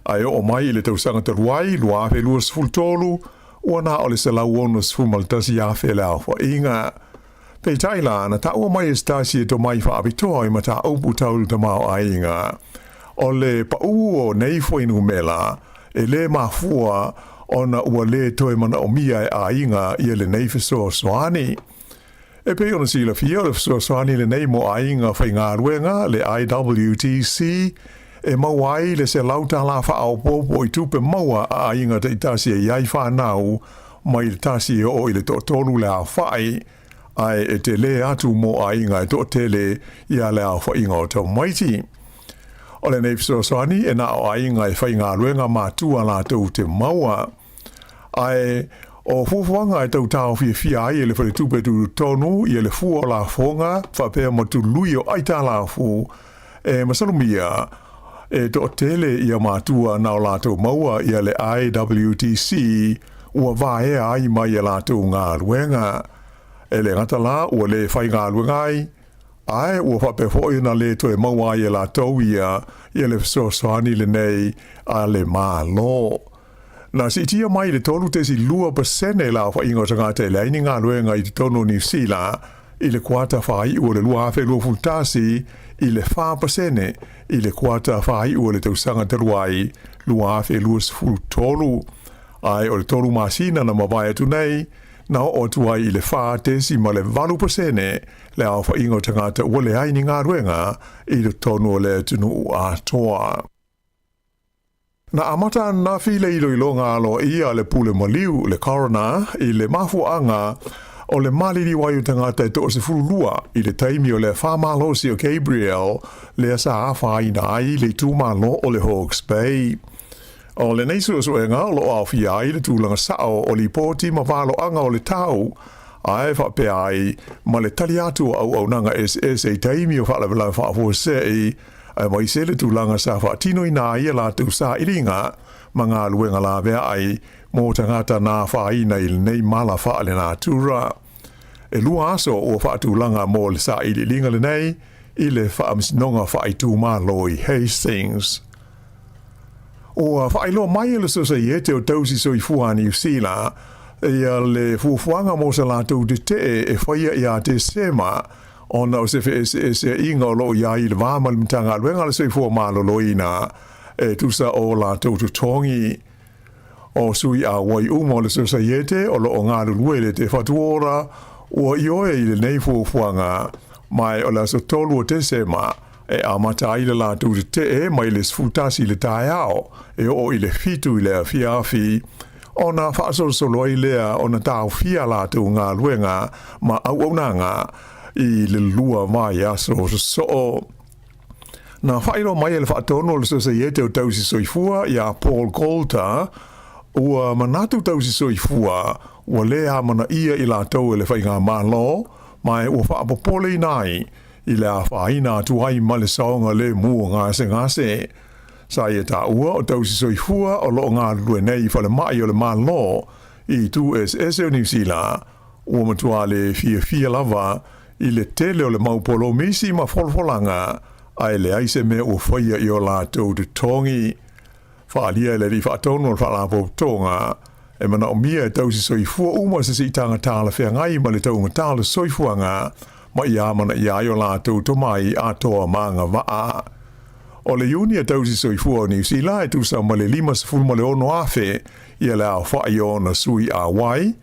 ai o mai i le tausanga taluai luafe lua fultolu wana o le se lau onus fulma le tasi afe le a whainga. Pei taila na ta ua mai estasi e to mai wha apitoa i mata aupu taulu ta mao a inga. O le pa uo nei foinu mela e le mafua ona ua le toe mana o mia e a inga i le nei fesoa soani. E pei ona sila fia le fesoa soani le nei mo a inga whai ngā ruenga le IWTC e mawai le se lauta la wha au popo i tupe maua a inga te itasi e iai whanau mai le tasi e o i le tolu le a whai ai e te le atu mo a inga e to tele ia le a whainga o tau maiti. O le nei fesoa soani e na o a inga e whai ngā ruenga mātua la tau te maua ai o fufuanga e tau tau fia ai e le whare tupe tu tonu i le fua la fonga whapea matu lui o aita la fu e masalumia e to tele ia mātua na o la tau maua i le IWTC ua vae ai mai e la tau ngā ruenga e le ngata la ua le whai ngā ruenga ai ua whape hoi na le toe maua i la tau ia i le soani le nei a le mā lo. Na si tia mai le tolu te si 2% la wha ingo tanga te le aini ngā ruenga i te tono New Zealand i le kuata whai ua le lua awhe lua fultasi i le 4% i le kuata whai ua le tausanga te ruai lua awhe lua fultolu. Ai o le tolu masina na mawai atu nei na o tuai i le wha tesi ma le 2% le au wha ingo tanga te ua le aini ngā ruenga i le tono le tunu a toa. Na amata na file ilo ngā alo ia le pule maliu le corona i le mafuanga o le maliri waiu tangata e to se furulua i le taimi o le whamalosi o Gabriel le asa awha ina ai le tūmalo o le Hawke's Bay. O le neisu o e ngā lo au fia ai le tūlanga sao o li pōti ma walo anga o le tau ai whapea ai ma le tali atu au nanga SS e taimi o whalawela whaafosei ai mai se le tūlanga sa whaatino i nā ia la tu sa iringa ma ngā luenga la vea ai mō tangata nā whaina i nei mala wha le nā tūra. E lua aso o whaatūlanga mō le sa ili linga le nei i le whaamisnonga whaitū mā loi Hastings. O whailo mai le so sa iete o tausi so i fua New Zealand ia le fuafuanga mō sa la tau te e whaia ia te sema ona o se se inga lo ia i le vama le mtanga luenga le se fua malo loina e tusa o la tau tongi o sui a wai umo le so sa iete o lo o ngā luele te whatuora o ioe i le nei fuafuanga mai o la so tolu o te sema e amata i le la tau te e mai le sfutasi le tae ao e o i le fitu i le fiafi ona whaasolo i lea ona tau fia la tau ngā luenga ma au nanga i le lua mai aso so. Na whairo mai e le whaatono le so sa iete o tausi soifua ia Paul Coulter ua manatu tausi soifua ua lea mana ia i la tau e le whainga malo mai ua whaapopole nai i le a whaina tuai ma le saonga le mua ngase. Sa ia ta ua o tausi soifua o lo ngā lue nei whale mai o le malo i tu SS o New Zealand ua matua le fia lava i le tele o le maupolo misi ma folfolanga ai le aise me o whaia i o la tau te tongi. Whaalia le ri whaatono o whaalapo tonga e mana o mia e tausi soifua uma se si tanga tāla whea ngai ma le taunga tāla soifuanga ma ia mana ia i o la tau tomai a toa maanga waa. O le iuni e tausi soifua o New Zealand e tusa ma le 5 ma le ono afe i le a whai o na sui a wai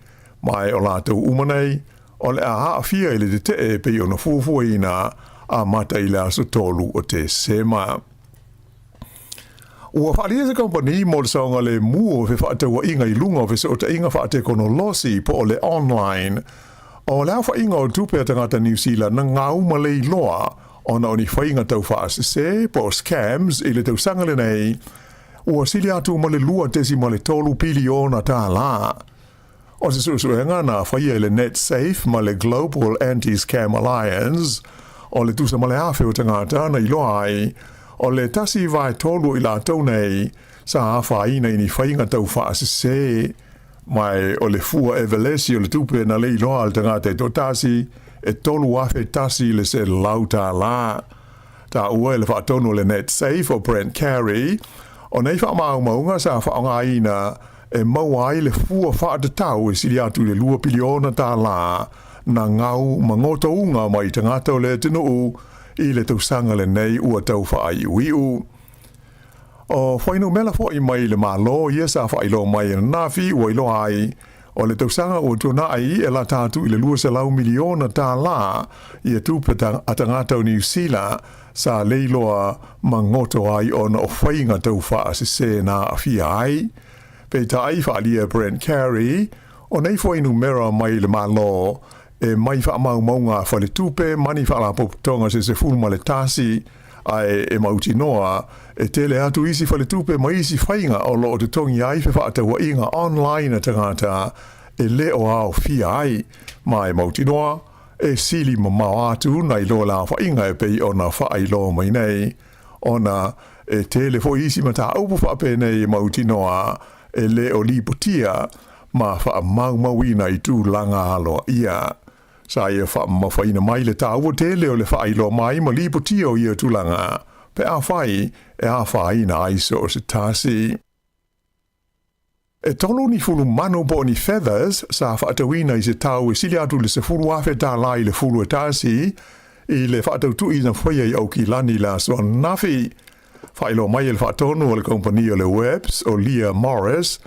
mai o la tau umanei o le a haafia i le te e pei o na fuafua ina a mata i le aso tolu o te sema. Ua whaalia se kompani mo le saonga le mua fe whaataua inga i lunga fe se o ta inga whaate kono losi po o le online. O le awha inga o tupea tangata New Zealand na ngā umalei loa ona o ni whainga tau whaasese po scams i le tau sangale nei ua sili atu ma le lua tesi ma le tolu piliona tā la. O se susuenga na whaia le Net Safe ma le Global Anti-Scam Alliance o le tusa ma le awhi o tangata na iloa ai o le tasi vai tolu i la tau nei sa whaina i ni whainga tau whaasese mai o le fua evelesi o le tupe na le iloa al tangata e to tasi e tolu afe tasi le se lauta la. Ta ua le whaatono le Net Safe o Brent Carey o nei wha maunga sa whaonga ina e maua ai le fua whaatatau e siri atu le lua piliona tā la na ngau mangoto unga mai tangata o le tinu i le tausanga le nei ua tau whaai uiu. O whainu mela fo i mai le malo ia sa whailo mai e nafi ua ilo ai o le tausanga o tuna ai e la tātu i le lua salau miliona tā la i e tūpeta atangata o New Zealand sa leiloa mangoto ai o na o whainga tau wha se se na awhia ai. Pei ta ai whaalia Brent Carey, o nei whainu mera mai le malo, e mai wha mau maunga whale tupe, mani wha la poputonga se fulma le tasi, ai e mauti noa, e tele atu isi whale tupe ma isi whainga o lo o te tongi ai wha atawa inga online a tangata, e le o au whia ai, ma e mauti noa, e sili ma mau atu na i lo la whainga e pei o na wha i lo mai nei, ona e tele fo isi ma ta upu wha pe nei e mauti noa, e le o li potia ma wha mau mawina i tū langa alo ia. Sa ia wha mawhaina mai le tāua te leo le wha ilo mai ma li potia o ia tū langa. Pe a whai e a whaina aiso o se tāsi. E tolo ni fulu mano bo ni feathers sa whaatawina i se tau e sili atu le se fulu afe tā lai le fulu e tāsi i le whaatau tu i na whaia i au ki lani la so nafi. Whailo mai le whaatonu o le kompani o le Webs o Leah Morris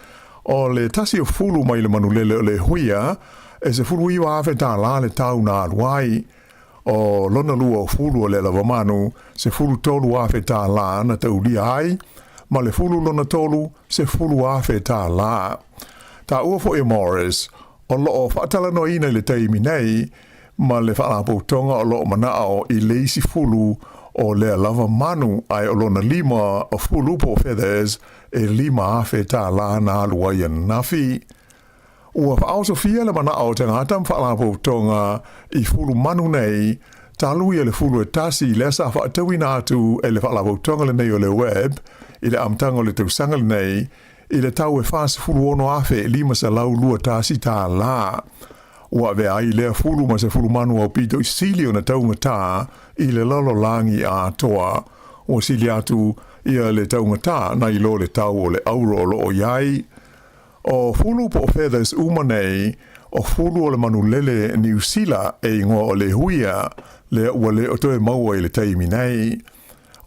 o le tasi o fulu mai le manulele o le huia e se fulu iwa afe tā la le tau na aluai o lona lua o fulu o le lavamanu se fulu tolu afe tā la na tau lia ai ma le fulu lona tolu se fulu afe tā la. Ta ua fo e Morris o loo whaatala no ina le teimi nei ma le whaapoutonga o loo manao i leisi fulu o le lava manu ai o lona lima o fulu po feathers e lima afe tā la na alua i nafi. Ua whaao Sofia le mana o tangata mwhalapo tonga i fulu manu nei, talui e le fulu e tasi le sa whaatawina atu e le whalapo tonga le nei o le web, i le amtanga o le tausanga le nei, i le tau e whaas fulu ono afe e lima sa lau lua tasi tā la. Ua ve ai lea fulu ma se fulu manu au pito i sili o na taunga tā i le lalo langi a toa. O sili atu ia le taunga tā na i lo le tau o le auro lo o iai. O fulu po feathers umanei, o fulu o le manu lele New Zealand e ingoa o le huia, le ua le o toe maua i le taimi nei.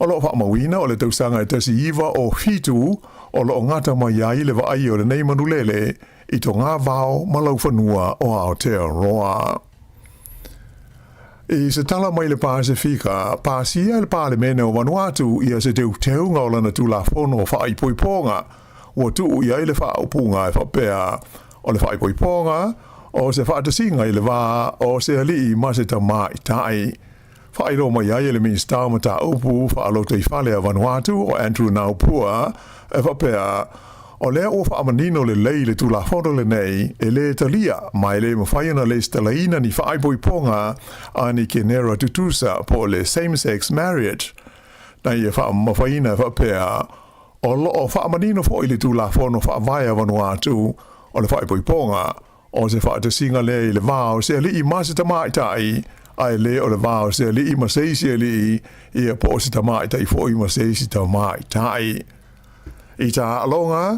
O lo wha mawina o le tausanga e tasi iwa o hitu o lo ngata mai iai le wa ai o le nei manu lele, i to ngā vau malau whanua o Aotearoa. I se tala mai le Pasifika, Pasia le Palemene o Vanuatu ia se teu teunga o lana tu la fono o whaipoiponga, ua tuu ia i le whaaupunga e whapea o le whaipoiponga, o se whaatasinga i le wā o se alii ma se tamā i tai. Whairo mai ai le minister ma ta upu whaalota i whale a Vanuatu o Andrew Naupua e whapea o lea o whaamanino le lei le tula whono le nei e le talia mai le mawhaiana le stalaina ni whaaipoiponga a ni ke nera tutusa po le same-sex marriage. Na ia whaamawhaina whapea o lo o whaamanino fo i le tula whono whaavaya Vanuatu o le whaaipoiponga o se whaatasinga le i le vāo se li i masa tamaitai ai le o le vāo se li i maseisi li i a po se tamaitai fo i maseisi tamaitai. I tā alonga,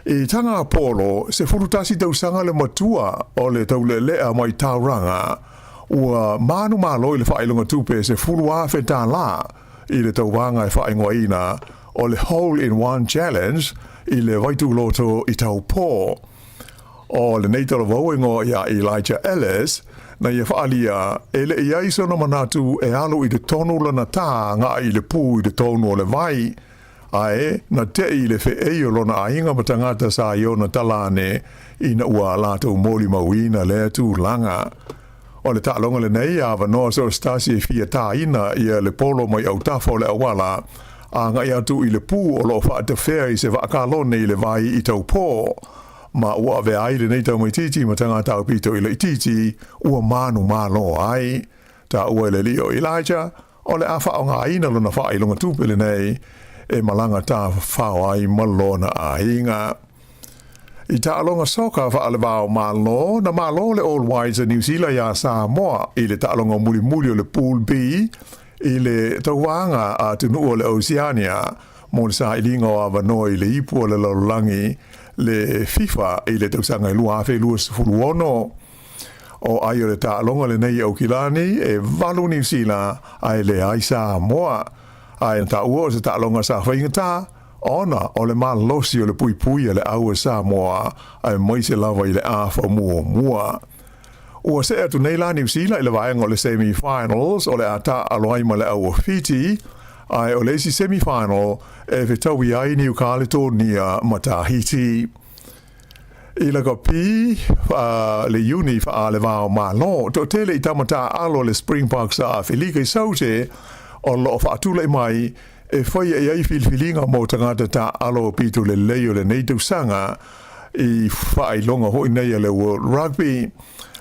i tanga Apollo, se furutasi tausanga le matua o le taulelea mai tauranga, ua manu malo i le whailunga tupe se furu afe tā la i le tauwanga e whaingoa ina o le hole-in-one challenge i le waitu loto i tau pō. O le neitara vauengo ia Elijah Ellis, na ia whaalia, e le ia isona manatu e alu i le tonu lana tā ngā i le pū i le tonu o le vai, ae, na te i le whe eio lona a inga matangata sa i ona talane i na ua lato moli mawina lea tū langa. o le ta'alonga le nei a vanoa so stasi fia tāina ia le polo mai au tafo le awala a ngai atu i le pū o lo wha te whea i se whaakalone i le vai i tau pō. Ma ua ve ai le nei tau mai titi ma tanga tau pito i le titi ua manu malo ai. Ta ua le lio Elijah o le awha o ngā ina lona wha i longa tūpele nei e malanga tā whao ai malona a hinga. I ta alonga soka fa alevao malo na malo le All Whites New Zealand ya Sāmoa i le ta alonga muli muli o le Pool B i le tauanga a tunu o le Oceania mo le sa ilinga o avanoi le ipu o le laulangi le FIFA i le tausanga i lua afe lua sifuluono o ai o le ta alonga le nei au kilani e valu New Zealand ai le ai Sāmoa ai ta ua o se ta alonga sa whaingata ona o le malosi o le pui pui le au e Sāmoa ai mai se lava i le awha mua. Ua se atu nei la New Zealand i le vaenga o le semi-finals o le ata aloai ma le au o Fiji ai o le si semi-final e whetau i ai New Caledonia ma Tahiti. I la kopi le uni fa le vao malo to tele i tamata alo le Springbok sa Felika i saute o lo fa atule mai e foi e ai filfilinga mo tangata ta alo pito le leo le nei sanga i fai longa hoi nei le World Rugby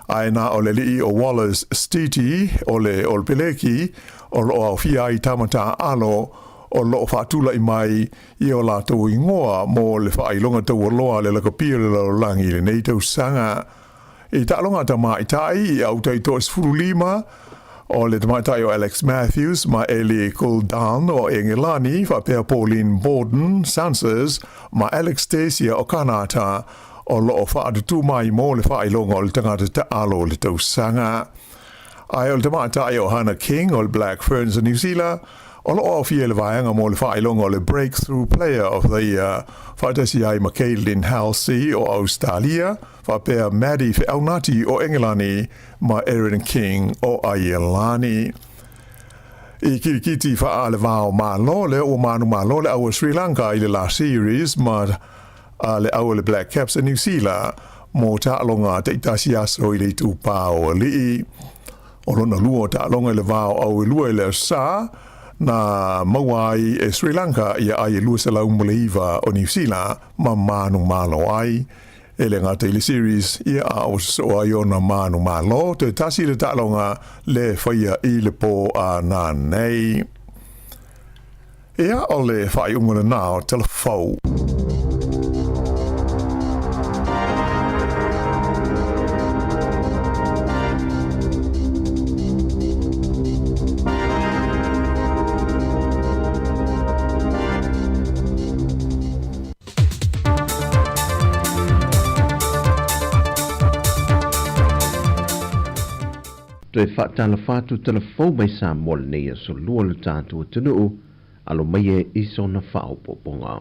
ai na o le li o Wallace Stiti o le Olpeleki o lo fia i tamata alo o lo fatula i mai i o la tau ingoa mo le fai longa tau loa le laka pia le langi le nei sanga i ta longa ta mai tai au tai tos furulima o le tamatai o Alex Matthews ma Eli Kuldan o Engelani fa pea Pauline Borden Sansers ma Alex Stacia o Kanata o lo fa atu mai mo le fa ilonga o le tangata ta alo le tau sanga ai o le tamatai o Hannah King o le Black Ferns of New Zealand o lo o fia le vaenga mo le fa ilonga o le Breakthrough Player of the Year fa tasi ai ma Caitlin Halsey o Australia fa pea Maddie Feaunati o Engelani ma Erin King o Aielani. I kirikiti fa ale vao malo le o manu malo le au Sri Lanka i le la series ma le au le Black Caps in New Zealand mo ta longa te itasi aso i le tupa o li o lona luo ta longa le vao au lua le sa na mawai e Sri Lanka ia ai lua se lau mleiva o New Zealand ma manu malo ai ele ngata i le series ia a o so ai ona manu malo te tasi le talonga le faia i le po a na nei ia o le fai umana nao telefou Toi whaatala whātu telefou mai Sāmoa nei a so lua le tātua tunuu, alo mai e iso na whaopoponga.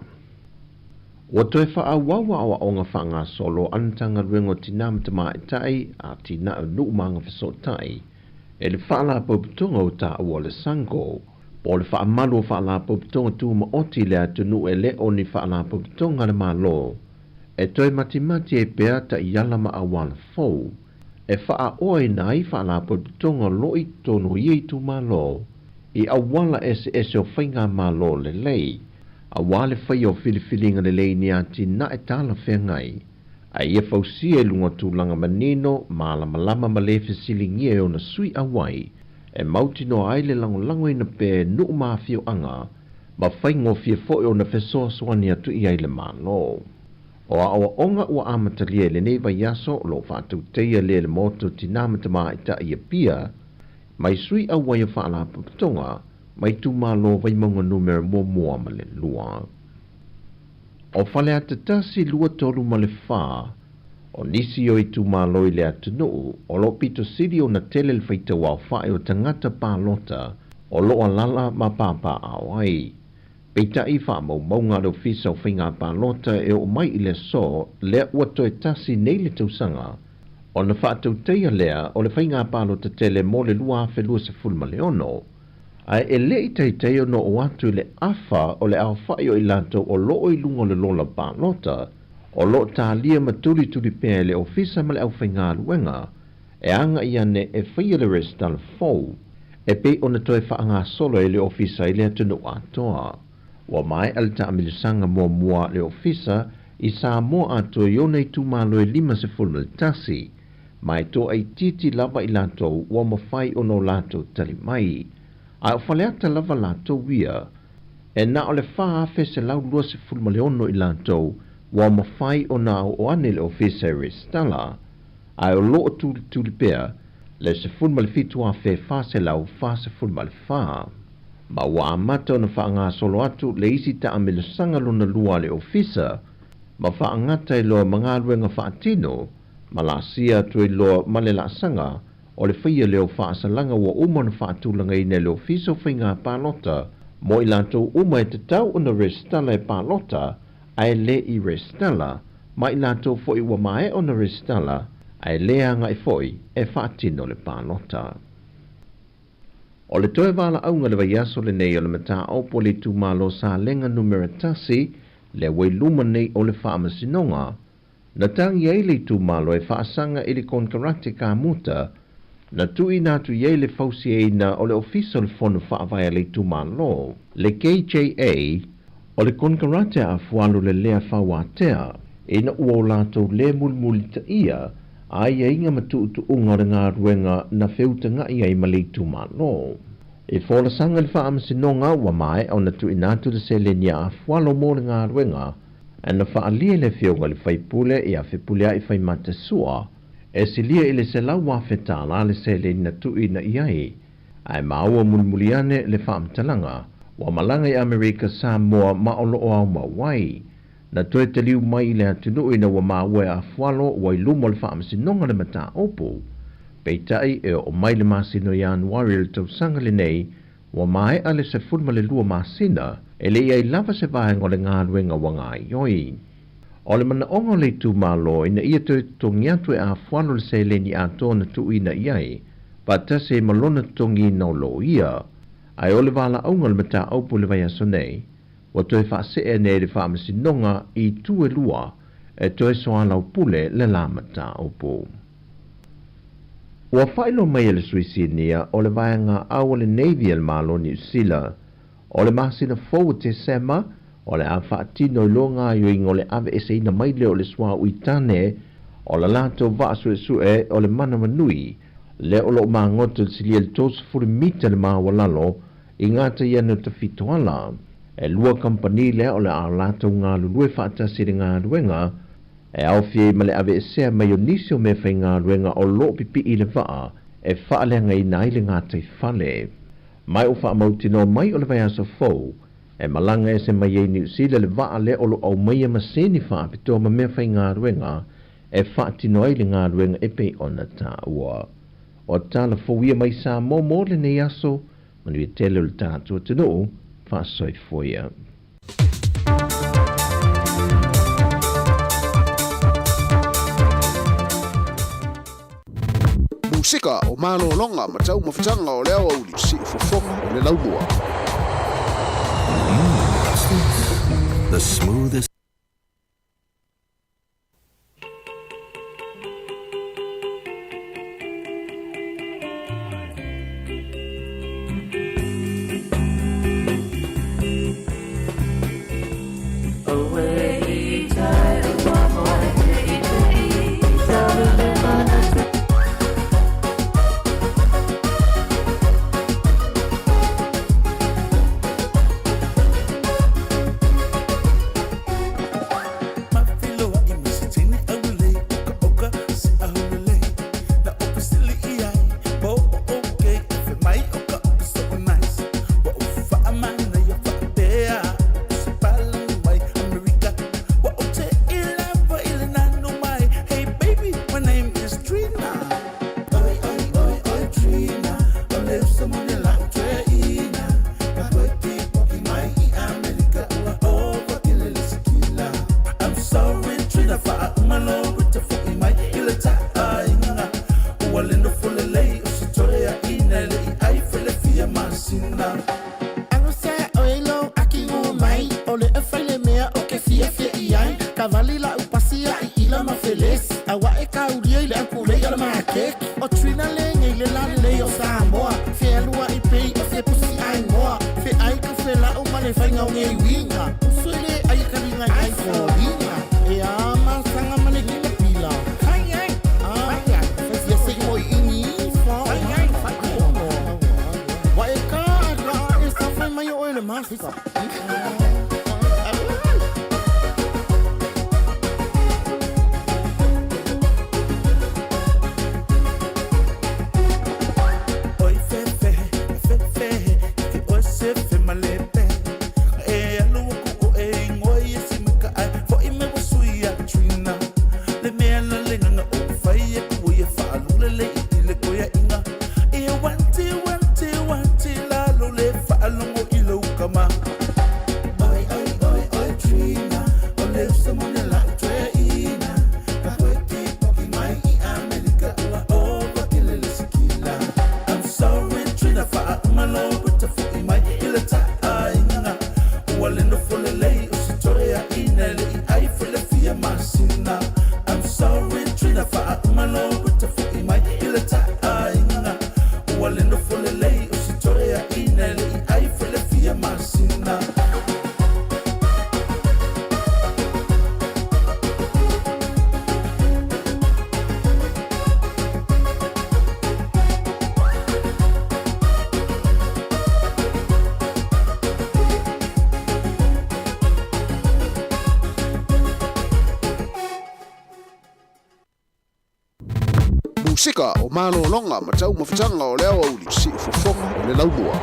Wa toi whaawawa awa o ngā whanga solo antanga ruengo tina mtama e tai a tina o nuk manga whaso tai, e le whaala poputonga o ta ua le sango, po le whaamalu o whaala poputonga tu ma oti le atunu e le o ni whaala poputonga le malo, e toi matimati e peata i alama awala fau, e faa oe nai faa la potonga loi tono i tu malo i awala ese o whainga malo le lei awale whai o filifilinga le lei ni ati na e tala whengai a ia fausi e lunga tūlanga manino ma la malama ma le fesilingi e o na sui awai e mauti no aile lango ina pe nu ma fio anga ma whaingo fia fo o na fesoa swani atu i aile malo o awa onga ua amatalia le nei vai yaso lo whātou teia le moto tinamata mai ta ia pia, mai sui au wai a whaala papatonga, mai tu malo vai maunga numero mua ma le lua. O whale atatasi lua tolu ma le wha, o nisi o i tu malo i le atunu, o lo pito siri o na tele le whaita wau whae o tangata pālota, o lo alala ma pāpā awai. Peita i wha maunga reo fisa o whinga pālota e o mai i le so, lea ua toe tasi nei le tausanga. O na whaatau teia lea o le whinga pālota tele mo le lua awhe lua se fulma leono. Ai e le i teiteo no o atu le afa o le au whai o i lato o loo i lungo le lola pālota, o loo tā lia matuli tuli pēle o fisa ma le au whinga luenga, E anga ia ne e whaia le restala fau. E pe ona toi whaanga solo e le ofisa i le atunu atoa. Wa mai al ta amilisanga mua le ofisa i Sāmoa atoa i ona i tūmalo e 5 tasi. Mai to ai titi lava i lato wa mawhai ono lato tali mai. A o whaleata lava lato wia. E na o le wha afe se lau 20 ono i lato wa mawhai ona o ane le ofisa e restala. A o loo tuli pea le se fitu afe wha se lau wha se wha. Ma wa amata ona wha ngā solo atu le isi ta amele sanga lona lua le ofisa. Ma wha ngata i loa mga ruenga wha atino. Ma la sia tu i loa male la sanga. O le whaia leo wha asalanga wa umana wha atulanga i ne le ofisa o whainga pālota. Mo i lato uma e te tau ona restala e pālota. Ai le i restala. Ma i lato fo i wa mae ona restala. Ai lea nga i foi e wha atino le pālota. O le toe wala aunga le vaiaso le nei o le mata opo le tūmalo sa lenga numera tasi le wei luma nei o le wha amasinonga. Na tangi ei le tūmalo e wha asanga i le konkarate ka muta na tui natu iei le fausi eina o le ofisa le fono wha avaya le tūmalo. Le KJA o le konkarate a fualu le lea whawatea ina ua o lato le mulmuli ta ia ai inga matu unga le ngā ruenga na whiutanga i ai mali tūmalo. E whola sanga le wha amasinonga wa mai au na tu inatu le se le nia a whalo mō le ngā ruenga e na wha alia le whionga le whaipule e a whipulea i whaimate sua e si lia i le se lau wawhetala le se le na tu ina i ai ai maua mulmuliane le wha amtalanga wa malanga i Amerika Sāmoa maolo o au mawai. Na toe te liu mai le atunu ina wa maua a whalo wa i lumo le wha amasinonga le mata opo. Peitai e o mai le masino Januari le tau sanga le nei, wa mai ale se fulma le lua masina, e le iai lava se vahenga o le ngā ruenga wa ngā ioi. O le mana ongo le tu malo ina ia toi tongi atu e a whalo le se leni a tōna tu ina iai, pa ta se malona tongi na o lo ia. Ai o le wala aunga le mata opo le vai aso nei, wa toi wha se e nei le wha amasinonga i tu e lua, e toi soala o pule le la mata opo. Ua whailo mai le Suisinia o le vaenga au le Navy al malo New Zealand. O le masina fau te sema, o le awha atino i longa i o le ave ese ina maile o le swa uitane, o le lato vaasue sue o le mana manui, le o lo maangoto silia le tos furi mita le maa walalo, i ngata ianu ta fitoala. E lua kampani le o le a lato ngā lulue whaatasi le ngā ruenga, e au fie ma le ave esea mai o nisio me whai ngā ruenga o lo pipi i le waa e whaalenga i nai le ngā tei whale. Mai o wha mautino mai o le vai aso fau, e malanga e se mai e New Zealand le waa le o lo au mai e maseni wha apitoa ma me whai ngā ruenga e whaatino ai le ngā ruenga e pei ona tā ua. O tāla fauia mai Sāmoa mō le nei aso, manu i tele o le tātua tino, whaasoi foia. Musika o malo longa ma tau mawhitanga o leo au li si ufofonga o le laumua. The smoothest. ngai ai fōrina. E a masanga mane ki le pila. Ai ai. Ai ai. Fai se mo ini fa. Ai ai. Wa e ka e sa fai mai o ele masika. Sika o malo longa ma tau mawhitanga o leo au li si fofonga o le laumua.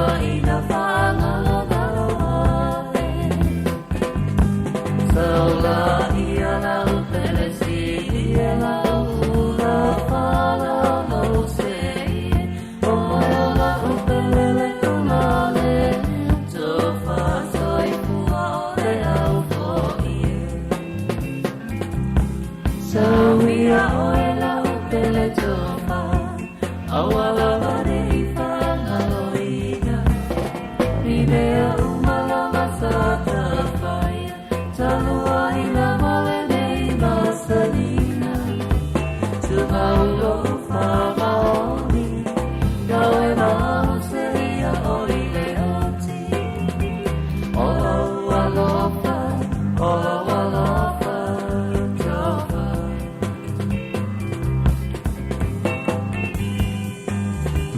Bye.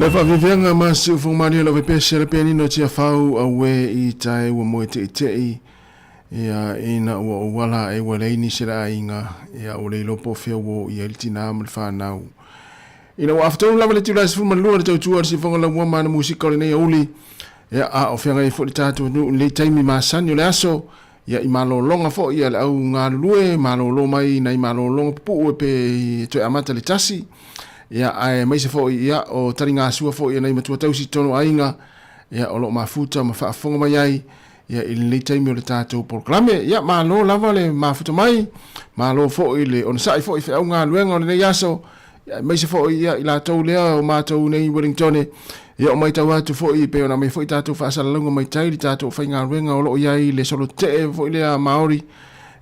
Le fa vivenga ma su fu mani lo pese le penino tia fau awe I tai wa mo te ia ina wa wala e wala ini sera inga ia o le lopo fe wo ia tina mal fa nau ina wa after la le tula fu man lo te tu si fonga la wa man musika le nei uli ia a o fenga I fo tatu le taimi ma sanyo le aso ia I malo longa fo ia le au nga lue malo lo mai nei malo longa pu pe to amata le tasi ia ai mai se fo ia o taringa sua fo ia nei matua tausi tono ainga ia o lo mafuta ma fa fonga mai ai ia I le taimi o le tātou proclame ia malo lava le mafuta mai malo fo I le on sai fo I fe au ngā luenga o le nei aso ia mai se fo ia I la tau lea o mātou nei Wellington ia o mai tau atu fo I pe ona mai fo I tātou whaasala lunga mai tai li tātou whai ngā luenga o lo ia I le solo te fo I le Maori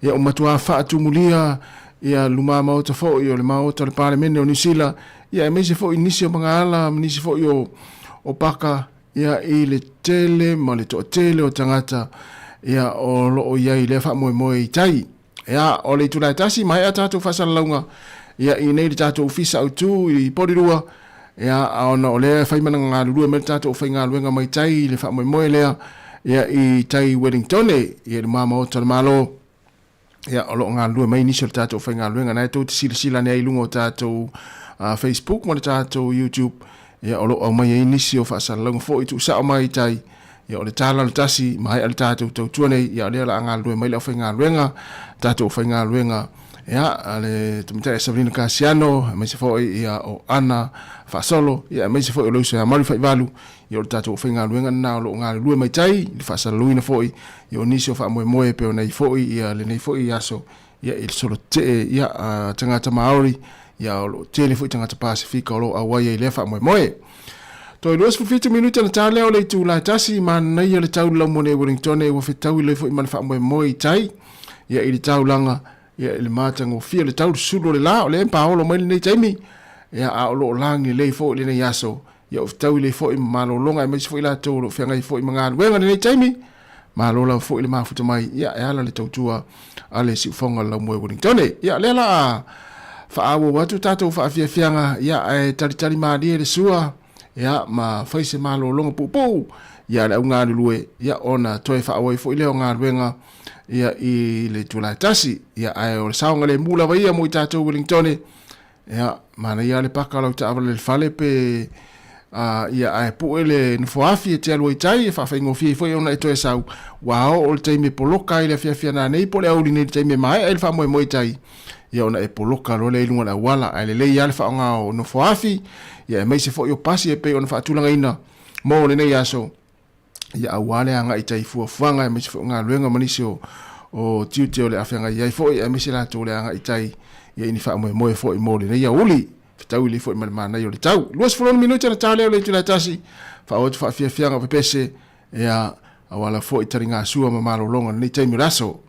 ia o matua whaatu mulia ia luma maota fo I o le maota le parlemene o Nisila ia mai se fo I nisi o mga ala nisi fo I o paka ia I le tele ma le to tele o tangata ia o lo ia I le fa mo I tai ia o le tula tasi mai ata tu fasala lunga ia I nei le tato ofisa au tu I porirua ia ona o le fai mana ngā lulua me le tato fai ngā luenga mai tai le fa mo lea ia I tai Wellington ia le mama o tala malo ia o lo ngā lulua mai nisi o le tato fai ngā luenga nai tau te sila nei lunga o tato Facebook mo le tato YouTube ia o lo au mai nisi o fasala lunga fo I tu sa o mai tai ia o le tala le tasi mai al tato tau tuane ia le la ngā lulua mai le fai ngā luenga tato fai ngā luenga ia ale tumita Sabrina Casiano mai se foi ia o Ana Fasolo ia mai se foi o Lucia Mari fai valu ia o tato fai ngā luenga na o ngā lua mai tai le fasala luina foi ia o nisi o fa moe pe o nei foi ia le nei foi ia so ia il solo te ia tangata Maori ia o tele foi tangata Pasifika o lo Hawaii le fa moe to los fu 50 minuta na tale o le tu la tasi man nei le tau la mo ne Wellington e wo fitau le foi man fa moe tai ia I tau langa ia le matanga o fia le tau sulu le la o le paolo mai nei taimi ia a lo langi le fo le nei yaso ia o tau le fo I malo longa mai fo la tau lo fenga fo I manga wenga nei taimi malo la fo le mafuta mai ia ala le tautua ale si fonga la mo Wellington ia le la fa awo watu tato fa fia fianga ia e tali ma le sua ia ma faise malo longa pupu ia le unga lue ia ona toe fa awo fo le nga wenga ia I le tula tasi ia ai o saunga le mula vai ia mo I tātou Wellington ia mana ia le paka lau ta le fale pe ia ai pu ele nfoafi te aloi tai fa faingo fi foi ona to sau wao o te me poloka ile fia na nei pole au ni te me mai ele fa mo tai ia ona e poloka lo le lunga la wala ai le ia le fa nga o nfoafi ia mai se foi o pasi e pe ona fa tulanga ina mo le nei aso ia awale anga I tai fuanga me se nga luenga manisi o tiuteo le afenga ia foi e me se la tole anga I tai ia ini fa mo foi mo le ia uli tau le foi mana yo le tau luas fulon minuta na tale le tula tasi fa o fa fianga pe pese ia awala foi taringa sua ma malo longa ni tai miraso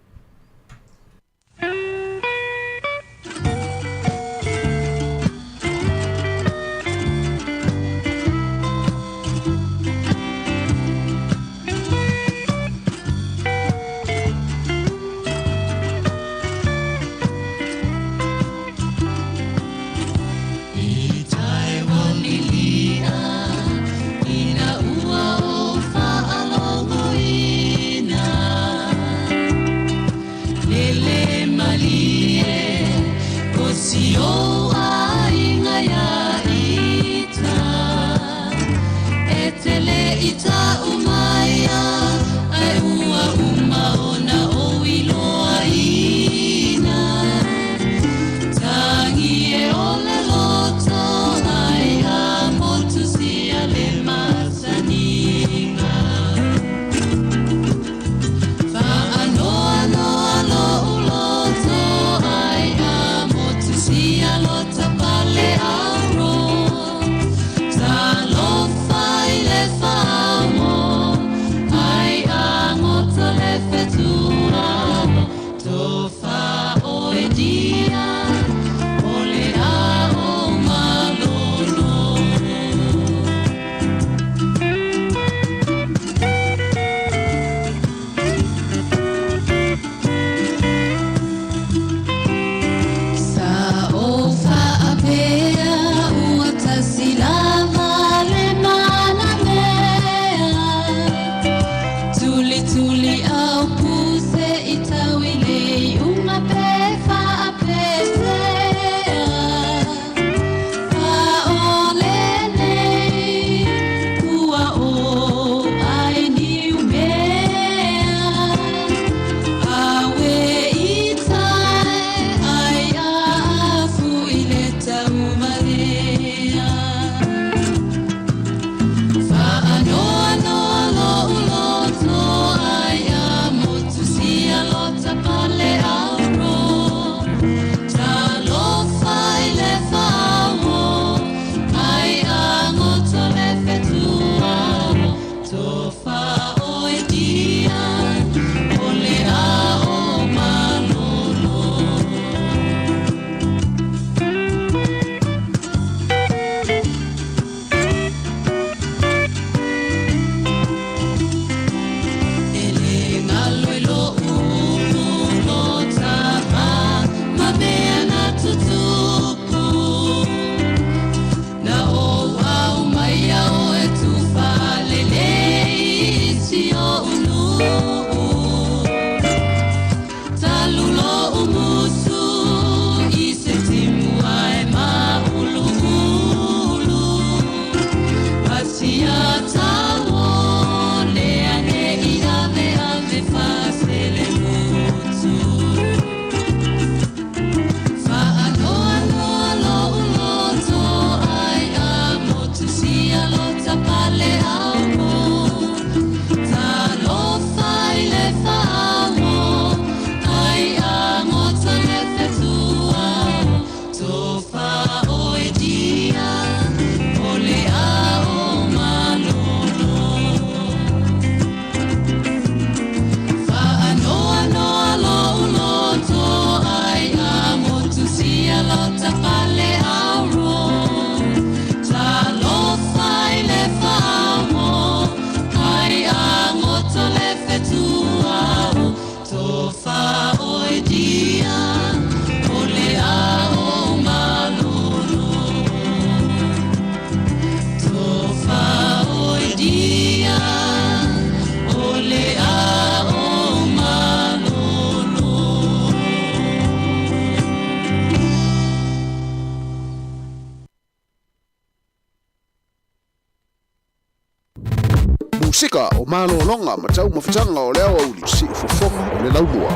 Musika o malolonga ma tau mawhitanga o leo au li si ufofonga o le laumua.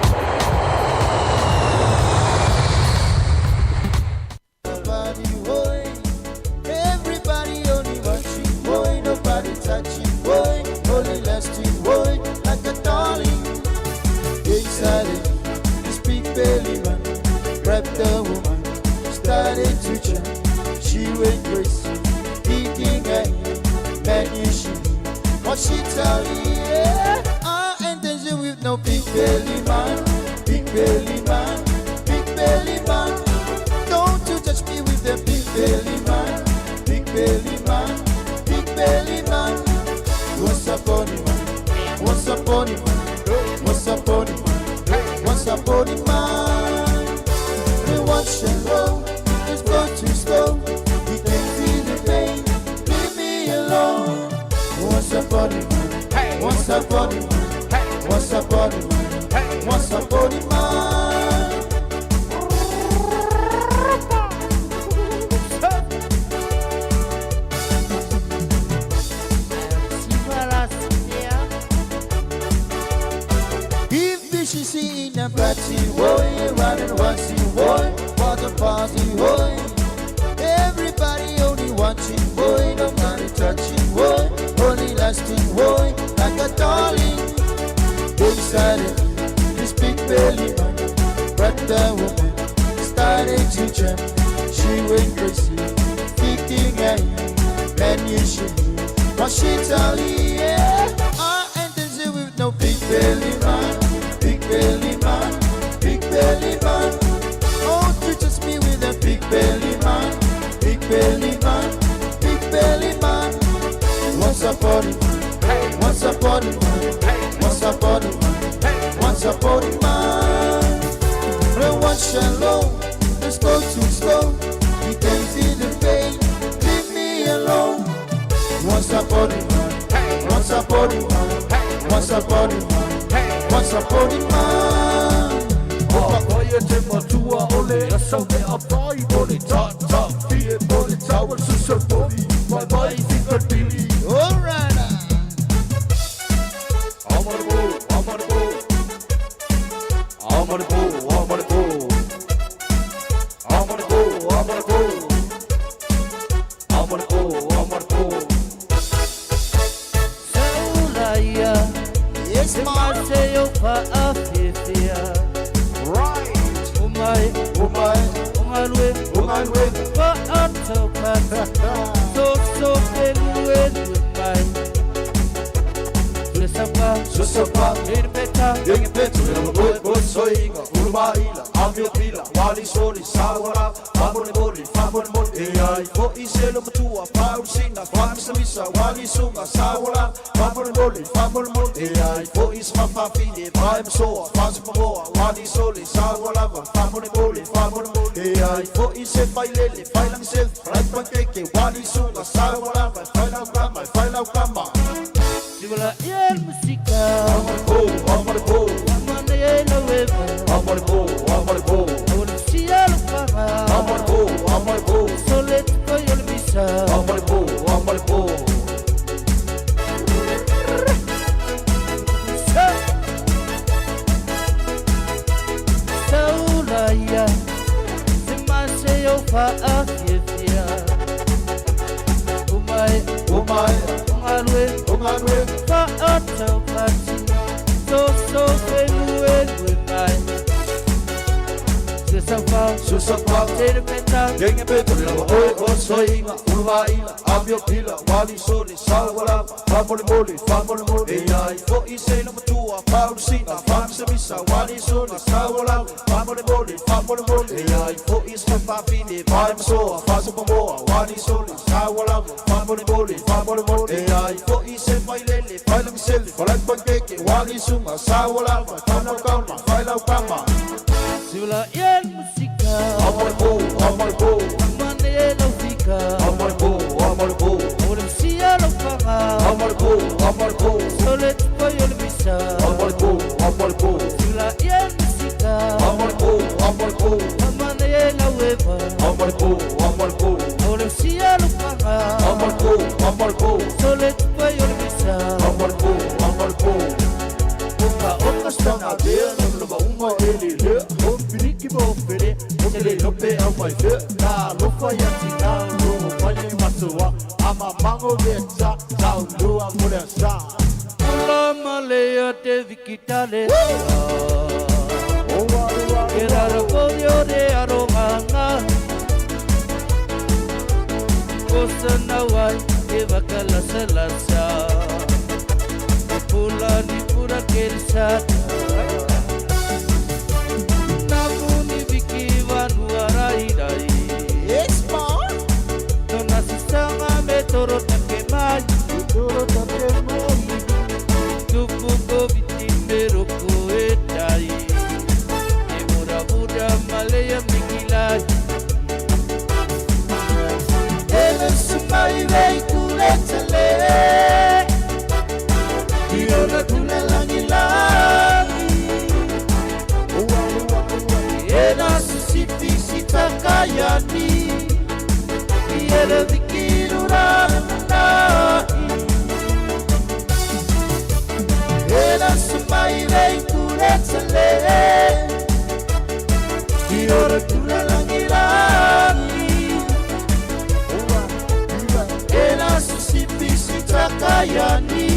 Everybody only watching, boy, nobody touching, boy, only lasting, boy, like a darling. Excited, this big belly man, grabbed the woman, started to jump. She went crazy, thinking at him, man, is she? What she tell you? Yeah, our intention with no big belly man, big belly man, big belly man. Don't you touch me with the big belly man, big belly man, big belly man. What's up on him? What's up on him? What's up on him? What's up on him, man? We watch and roll, it's go too slow. He can feel the pain, leave me alone. What's up on him? What's up on him? What's up on him? What's up on him, man? If this is in a party, boy, running watching, boy, what a party, boy. Everybody only watching, boy, nobody touching, boy, only lasting, boy, like a darling. Inside this big belly man, brought the woman, started to jump. She went crazy, thinking at him, man, you should. What she tell you? Yeah, I ain't with no big belly man, big belly man, big belly man. Oh, you just me with a big belly man, big belly man, big belly man. What's up on him? What's up on him? What's up on him? What's up on him, man? No one shall know, let's go too slow. He can see the pain, leave me alone. What's up on him? What's up on him? What's up on him? What's up on him, man? Oye te matua ole asa me apai boli ta ta fie boli tawal susur boli my body finger billy. All right. Yes, Mateo pa afifia. Right. Umay, pa antokat. So umay. Susapa, irpeta, boy, soinga, urmaila, amio pila, wali soli, sawara, famone moli, ai, fo iselo matua, pausina, famisa, wali sunga, sawara, famone moli, ai, fo isma fafine, paim soa, fasipamoa, wali soli, sawara, famone moli, ai, fo ise failele, failang sel, right pankeke, wali sunga, sawara, failau kama. Sibala yer musika, amar amane yelo weba, amar siya lupama, amar solet ko yolbisa, amar saulaya, semase yo fa afia, umay. Ungalwe, fa ato pati, so feluwe mai. Susapa, tere peta, Genge peto lila oi soinga, urwaila, amio pila, wali soli, sawala, famone moli, ai, fo isela matua, pausina, famisa misa, wali soli, sawala, famone moli, ai, fo isma fafine, paim soa, fasipamoa, wali soli, sawala, famone moli, ai, fo ise failele, failang sele, falak pankeke, wali sunga, sawala, failau kama. Sibala yer musika, amar amane yelo fika, amar olim siya lupama, amar solet ko yolbisa, amar sibala yer musika, amane yelo weba, olim siya lupama, amar solet ko yolbisa, po, amal po. Oka oka stanga dea, no ba uma ele le. O piriki bo pere, o ele lope au mai le. Na lofa ya tina, no mai masua. Ama mango vecha, tau lua mure sa. Ula malea te vikitale. Era rodio de aromanga. Kosa na wai, ke vakala salasa. Pula ni pura kersada. Namuni viki vanua rai. Yes, ma. Dona sisanga me toro takemai, toro takemai. Tupu ko viti meroko etai. Emora buda malaya mikilai. Ele sumai vei kuletale. Iona tula langi langi. Ena susipi sitakayani. Iena vikirurana. Ena sumai vei kuletale. Iona tula langi langi. Ena susipi sitakayani.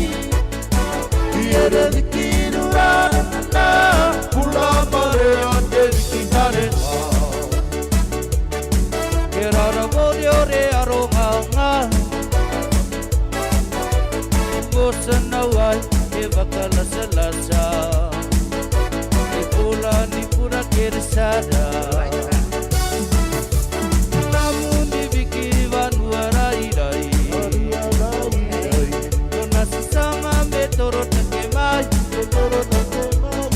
Iera vikirurana. Pula marea te vikitare. Kerara vodio re aromanga. Gosa na wai e vakala salasa. E pula ni pura kersada. Namuni vikiri vanua rai rai. Dona sisanga me toro takemai, toro takemai.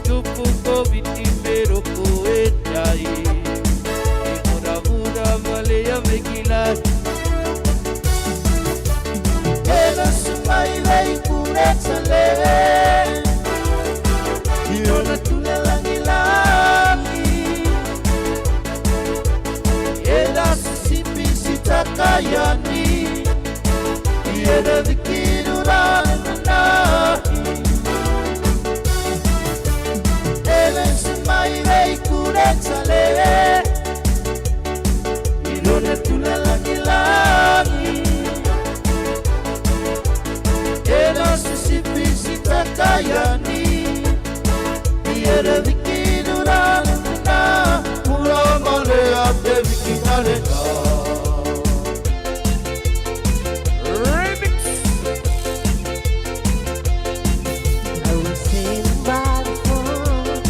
Tupu ko viti meroko etai. E mura mura malea mekilai. Ela sumai vei kuretale. Iona tula langi langi. Ela sisipi sitakayani. Iena vikirurana. Ela sumai vei kuretale. Iona tula langi langi. Ela sisipi sitakayani. Iena vikirurana. Pula malea te vikitare. I was sitting by the phone.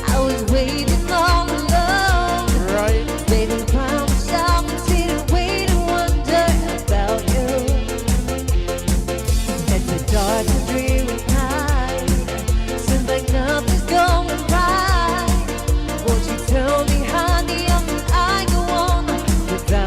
I was waiting all alone. Right. Waiting to myself and sitting, waiting, wonder about you. It's a dark and dreary night. Seems like nothing's going right. Won't you tell me, honey, how can I go on without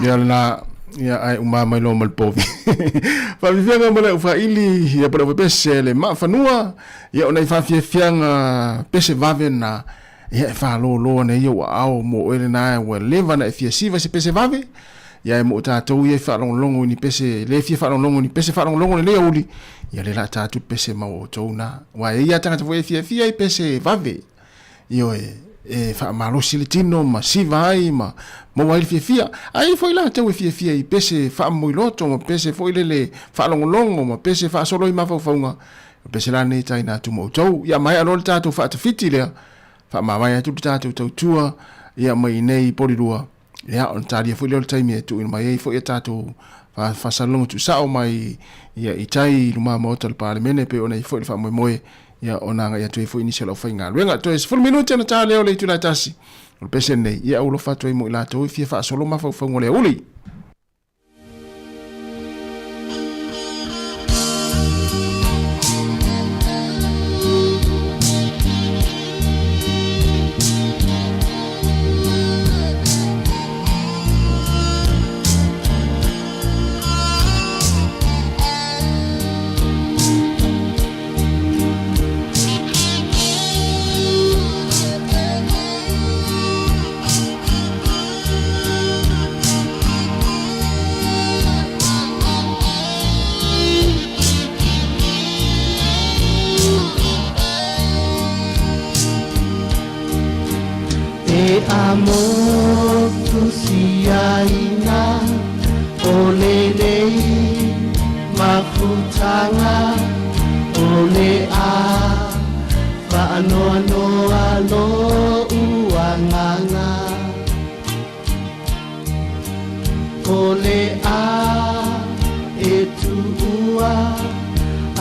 Ia na ia ai uma mai lo mal povi. Fa vivianga mole ufa ili ia para pese le ma fanua ia ona fa fianga pese vave na ia fa lo ne ia au mo ele na wa leva na fia siva se pese vave ia mo tatou ia fa longo ni pese le fia fa longo ni pese fa longo le uli ia le la tatu pese ma o tona wa ia tanga foi fia i pese vave io fa malo silitino ma siva ai ma mo wai fia ai foi la tau fia i pese fa mo loto ma pese foi le fa longo ma pese fa solo i ma fa faunga pese la nei tai na tu mo tau ia mai alo tatu fa ta fiti le fa ma mai tu tatu tau tua ia mai nei porirua ia on taria foi le tai me tu mai foi tatu fa salongo tu sa o mai ia i tai luma mo tal parlemene pe ona foi fa mo ia ona nga ia tu foi initial of nga luenga to es full minute na ta leo le tu na tasi o pese nei ia ulo fa tu mo la to fia fa solo ma fa ngole uli amor tu siaina olelei mafutanga ole a whaanoa no uanganga ole a e tuua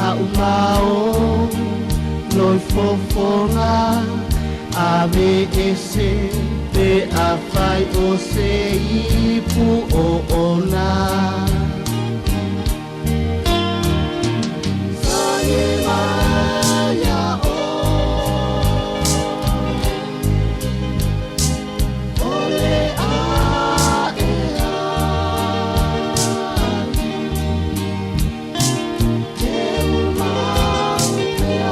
a umao noi fofonga ave ese pe a fai o se ipu o ona Sanye maya o ole a e a te umau pe a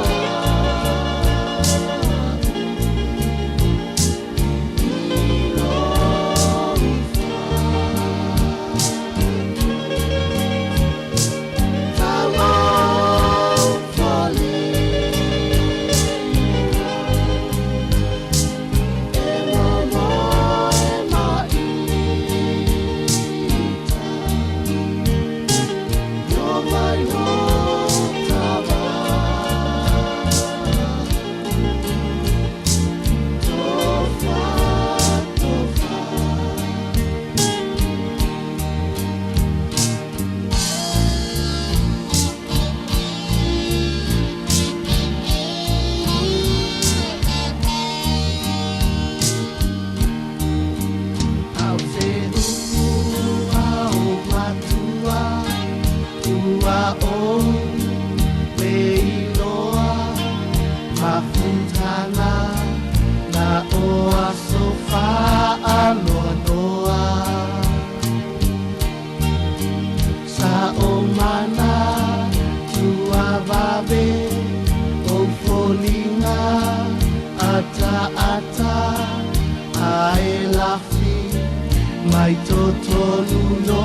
Mai totonu no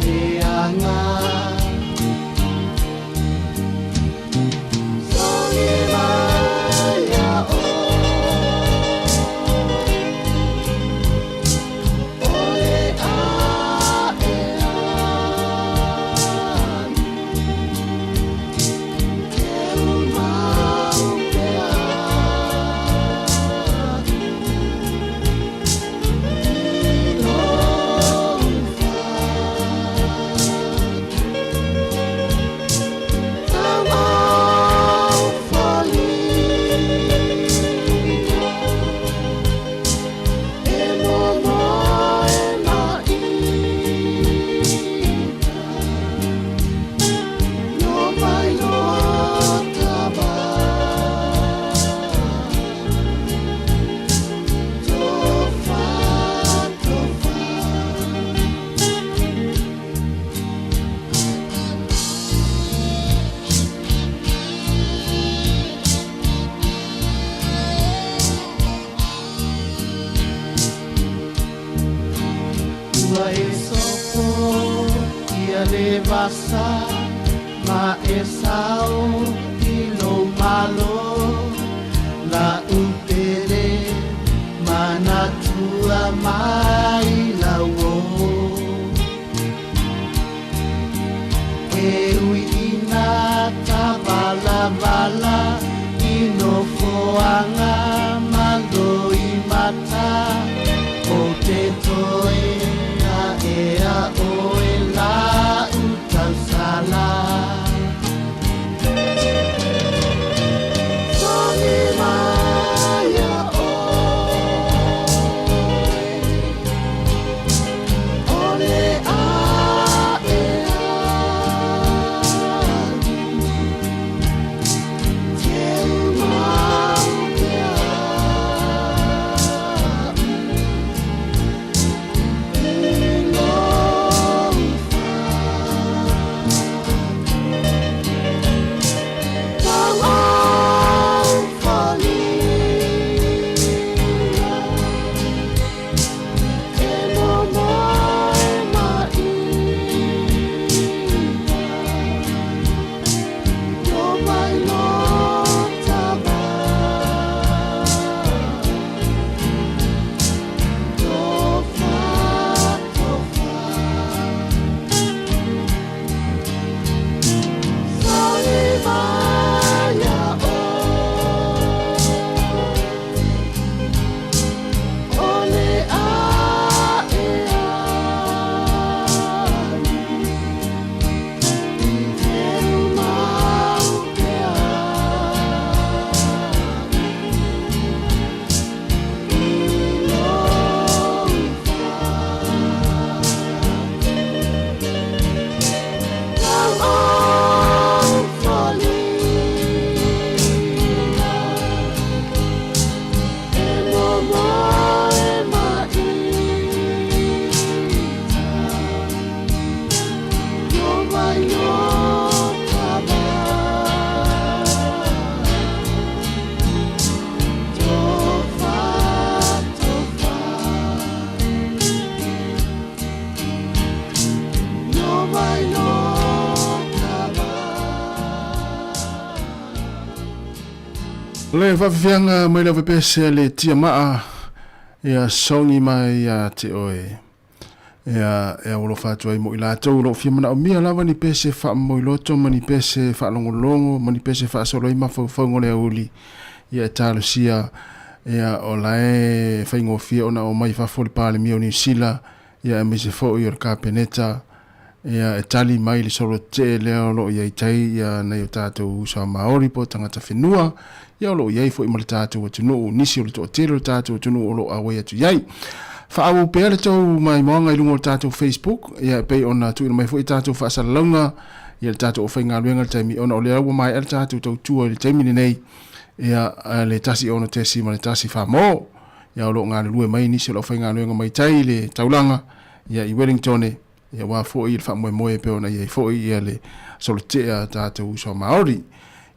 leanga Soni maya o Ole a e an Ke umau pe a Love e sopo ia le vasa ma e sao i lo malo la utere mana tua mai la wo e ui ina ta bala bala ino foanga malo i mata o te toe a ea o e la utasala Soni maya ole a ea te mau ea Le whawhianga mai lawe pese le tia maa ia songi mai ia te oe. Ia ulo whātua i mo i lātou lo fia mana o mia lawa ni pese wha mo i loto, mani pese wha longo, mani pese wha solo i mawhau le uli. Ia tālo sia, ia o lae whaingo fia ona o mai whafoli pāle mia o ni sila, ia e mese fo i o ka peneta, ia e tali mai li solo te leo lo ia i tai, ia nei o tātou sa maori po tangata whenua, ia o lo iai fo i mali tātou atu nuu, nisi o le to o telo tātou atu nuu o lo awai atu iai. Whaawu pēr le tau mai moanga i lungo le tātou Facebook, ia pei ona tu ina mai fo i tātou whaasala launga, ia le tātou o whainga luenga le taimi, ona o le awa mai le tātou tau tua le taimi ni nei, ia le tasi ono tesi ma le tasi whaamo, ia o lo ngā le lue mai nisi o lo whainga luenga mai tai le taulanga, ia i Wellington, ia wā fo i le whaamoe moe pe ona ia i fo i ia le solotea tātou so Maori,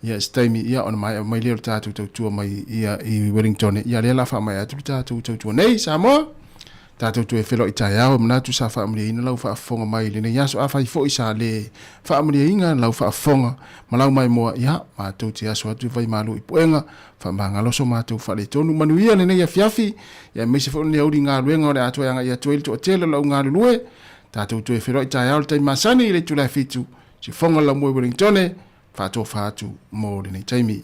ia staimi ia ona mai leo tātou tau tua mai ia i Wellington, ia le la whaamai atu tātou tau tua nei, Sāmoa, tātou tu e whelo i tai au, manatu sa whaamuri ina lau whaafonga mai, le nei aso awhai fo i sa le whaamuri inga lau whaafonga, malau mai moa, ia, mātou te aso atu vai malu i puenga, whaamanga loso mātou whale tonu, manuia le nei a fiafi, ia meise whao ni auri ngā luenga o le atua yanga ia tuel to o tele lau ngā lue, tātou tu e whelo i tai au, le tai masani i le tulai fitu, si whonga lau moe Wellingtone, whātou whātu mō le nei taimi.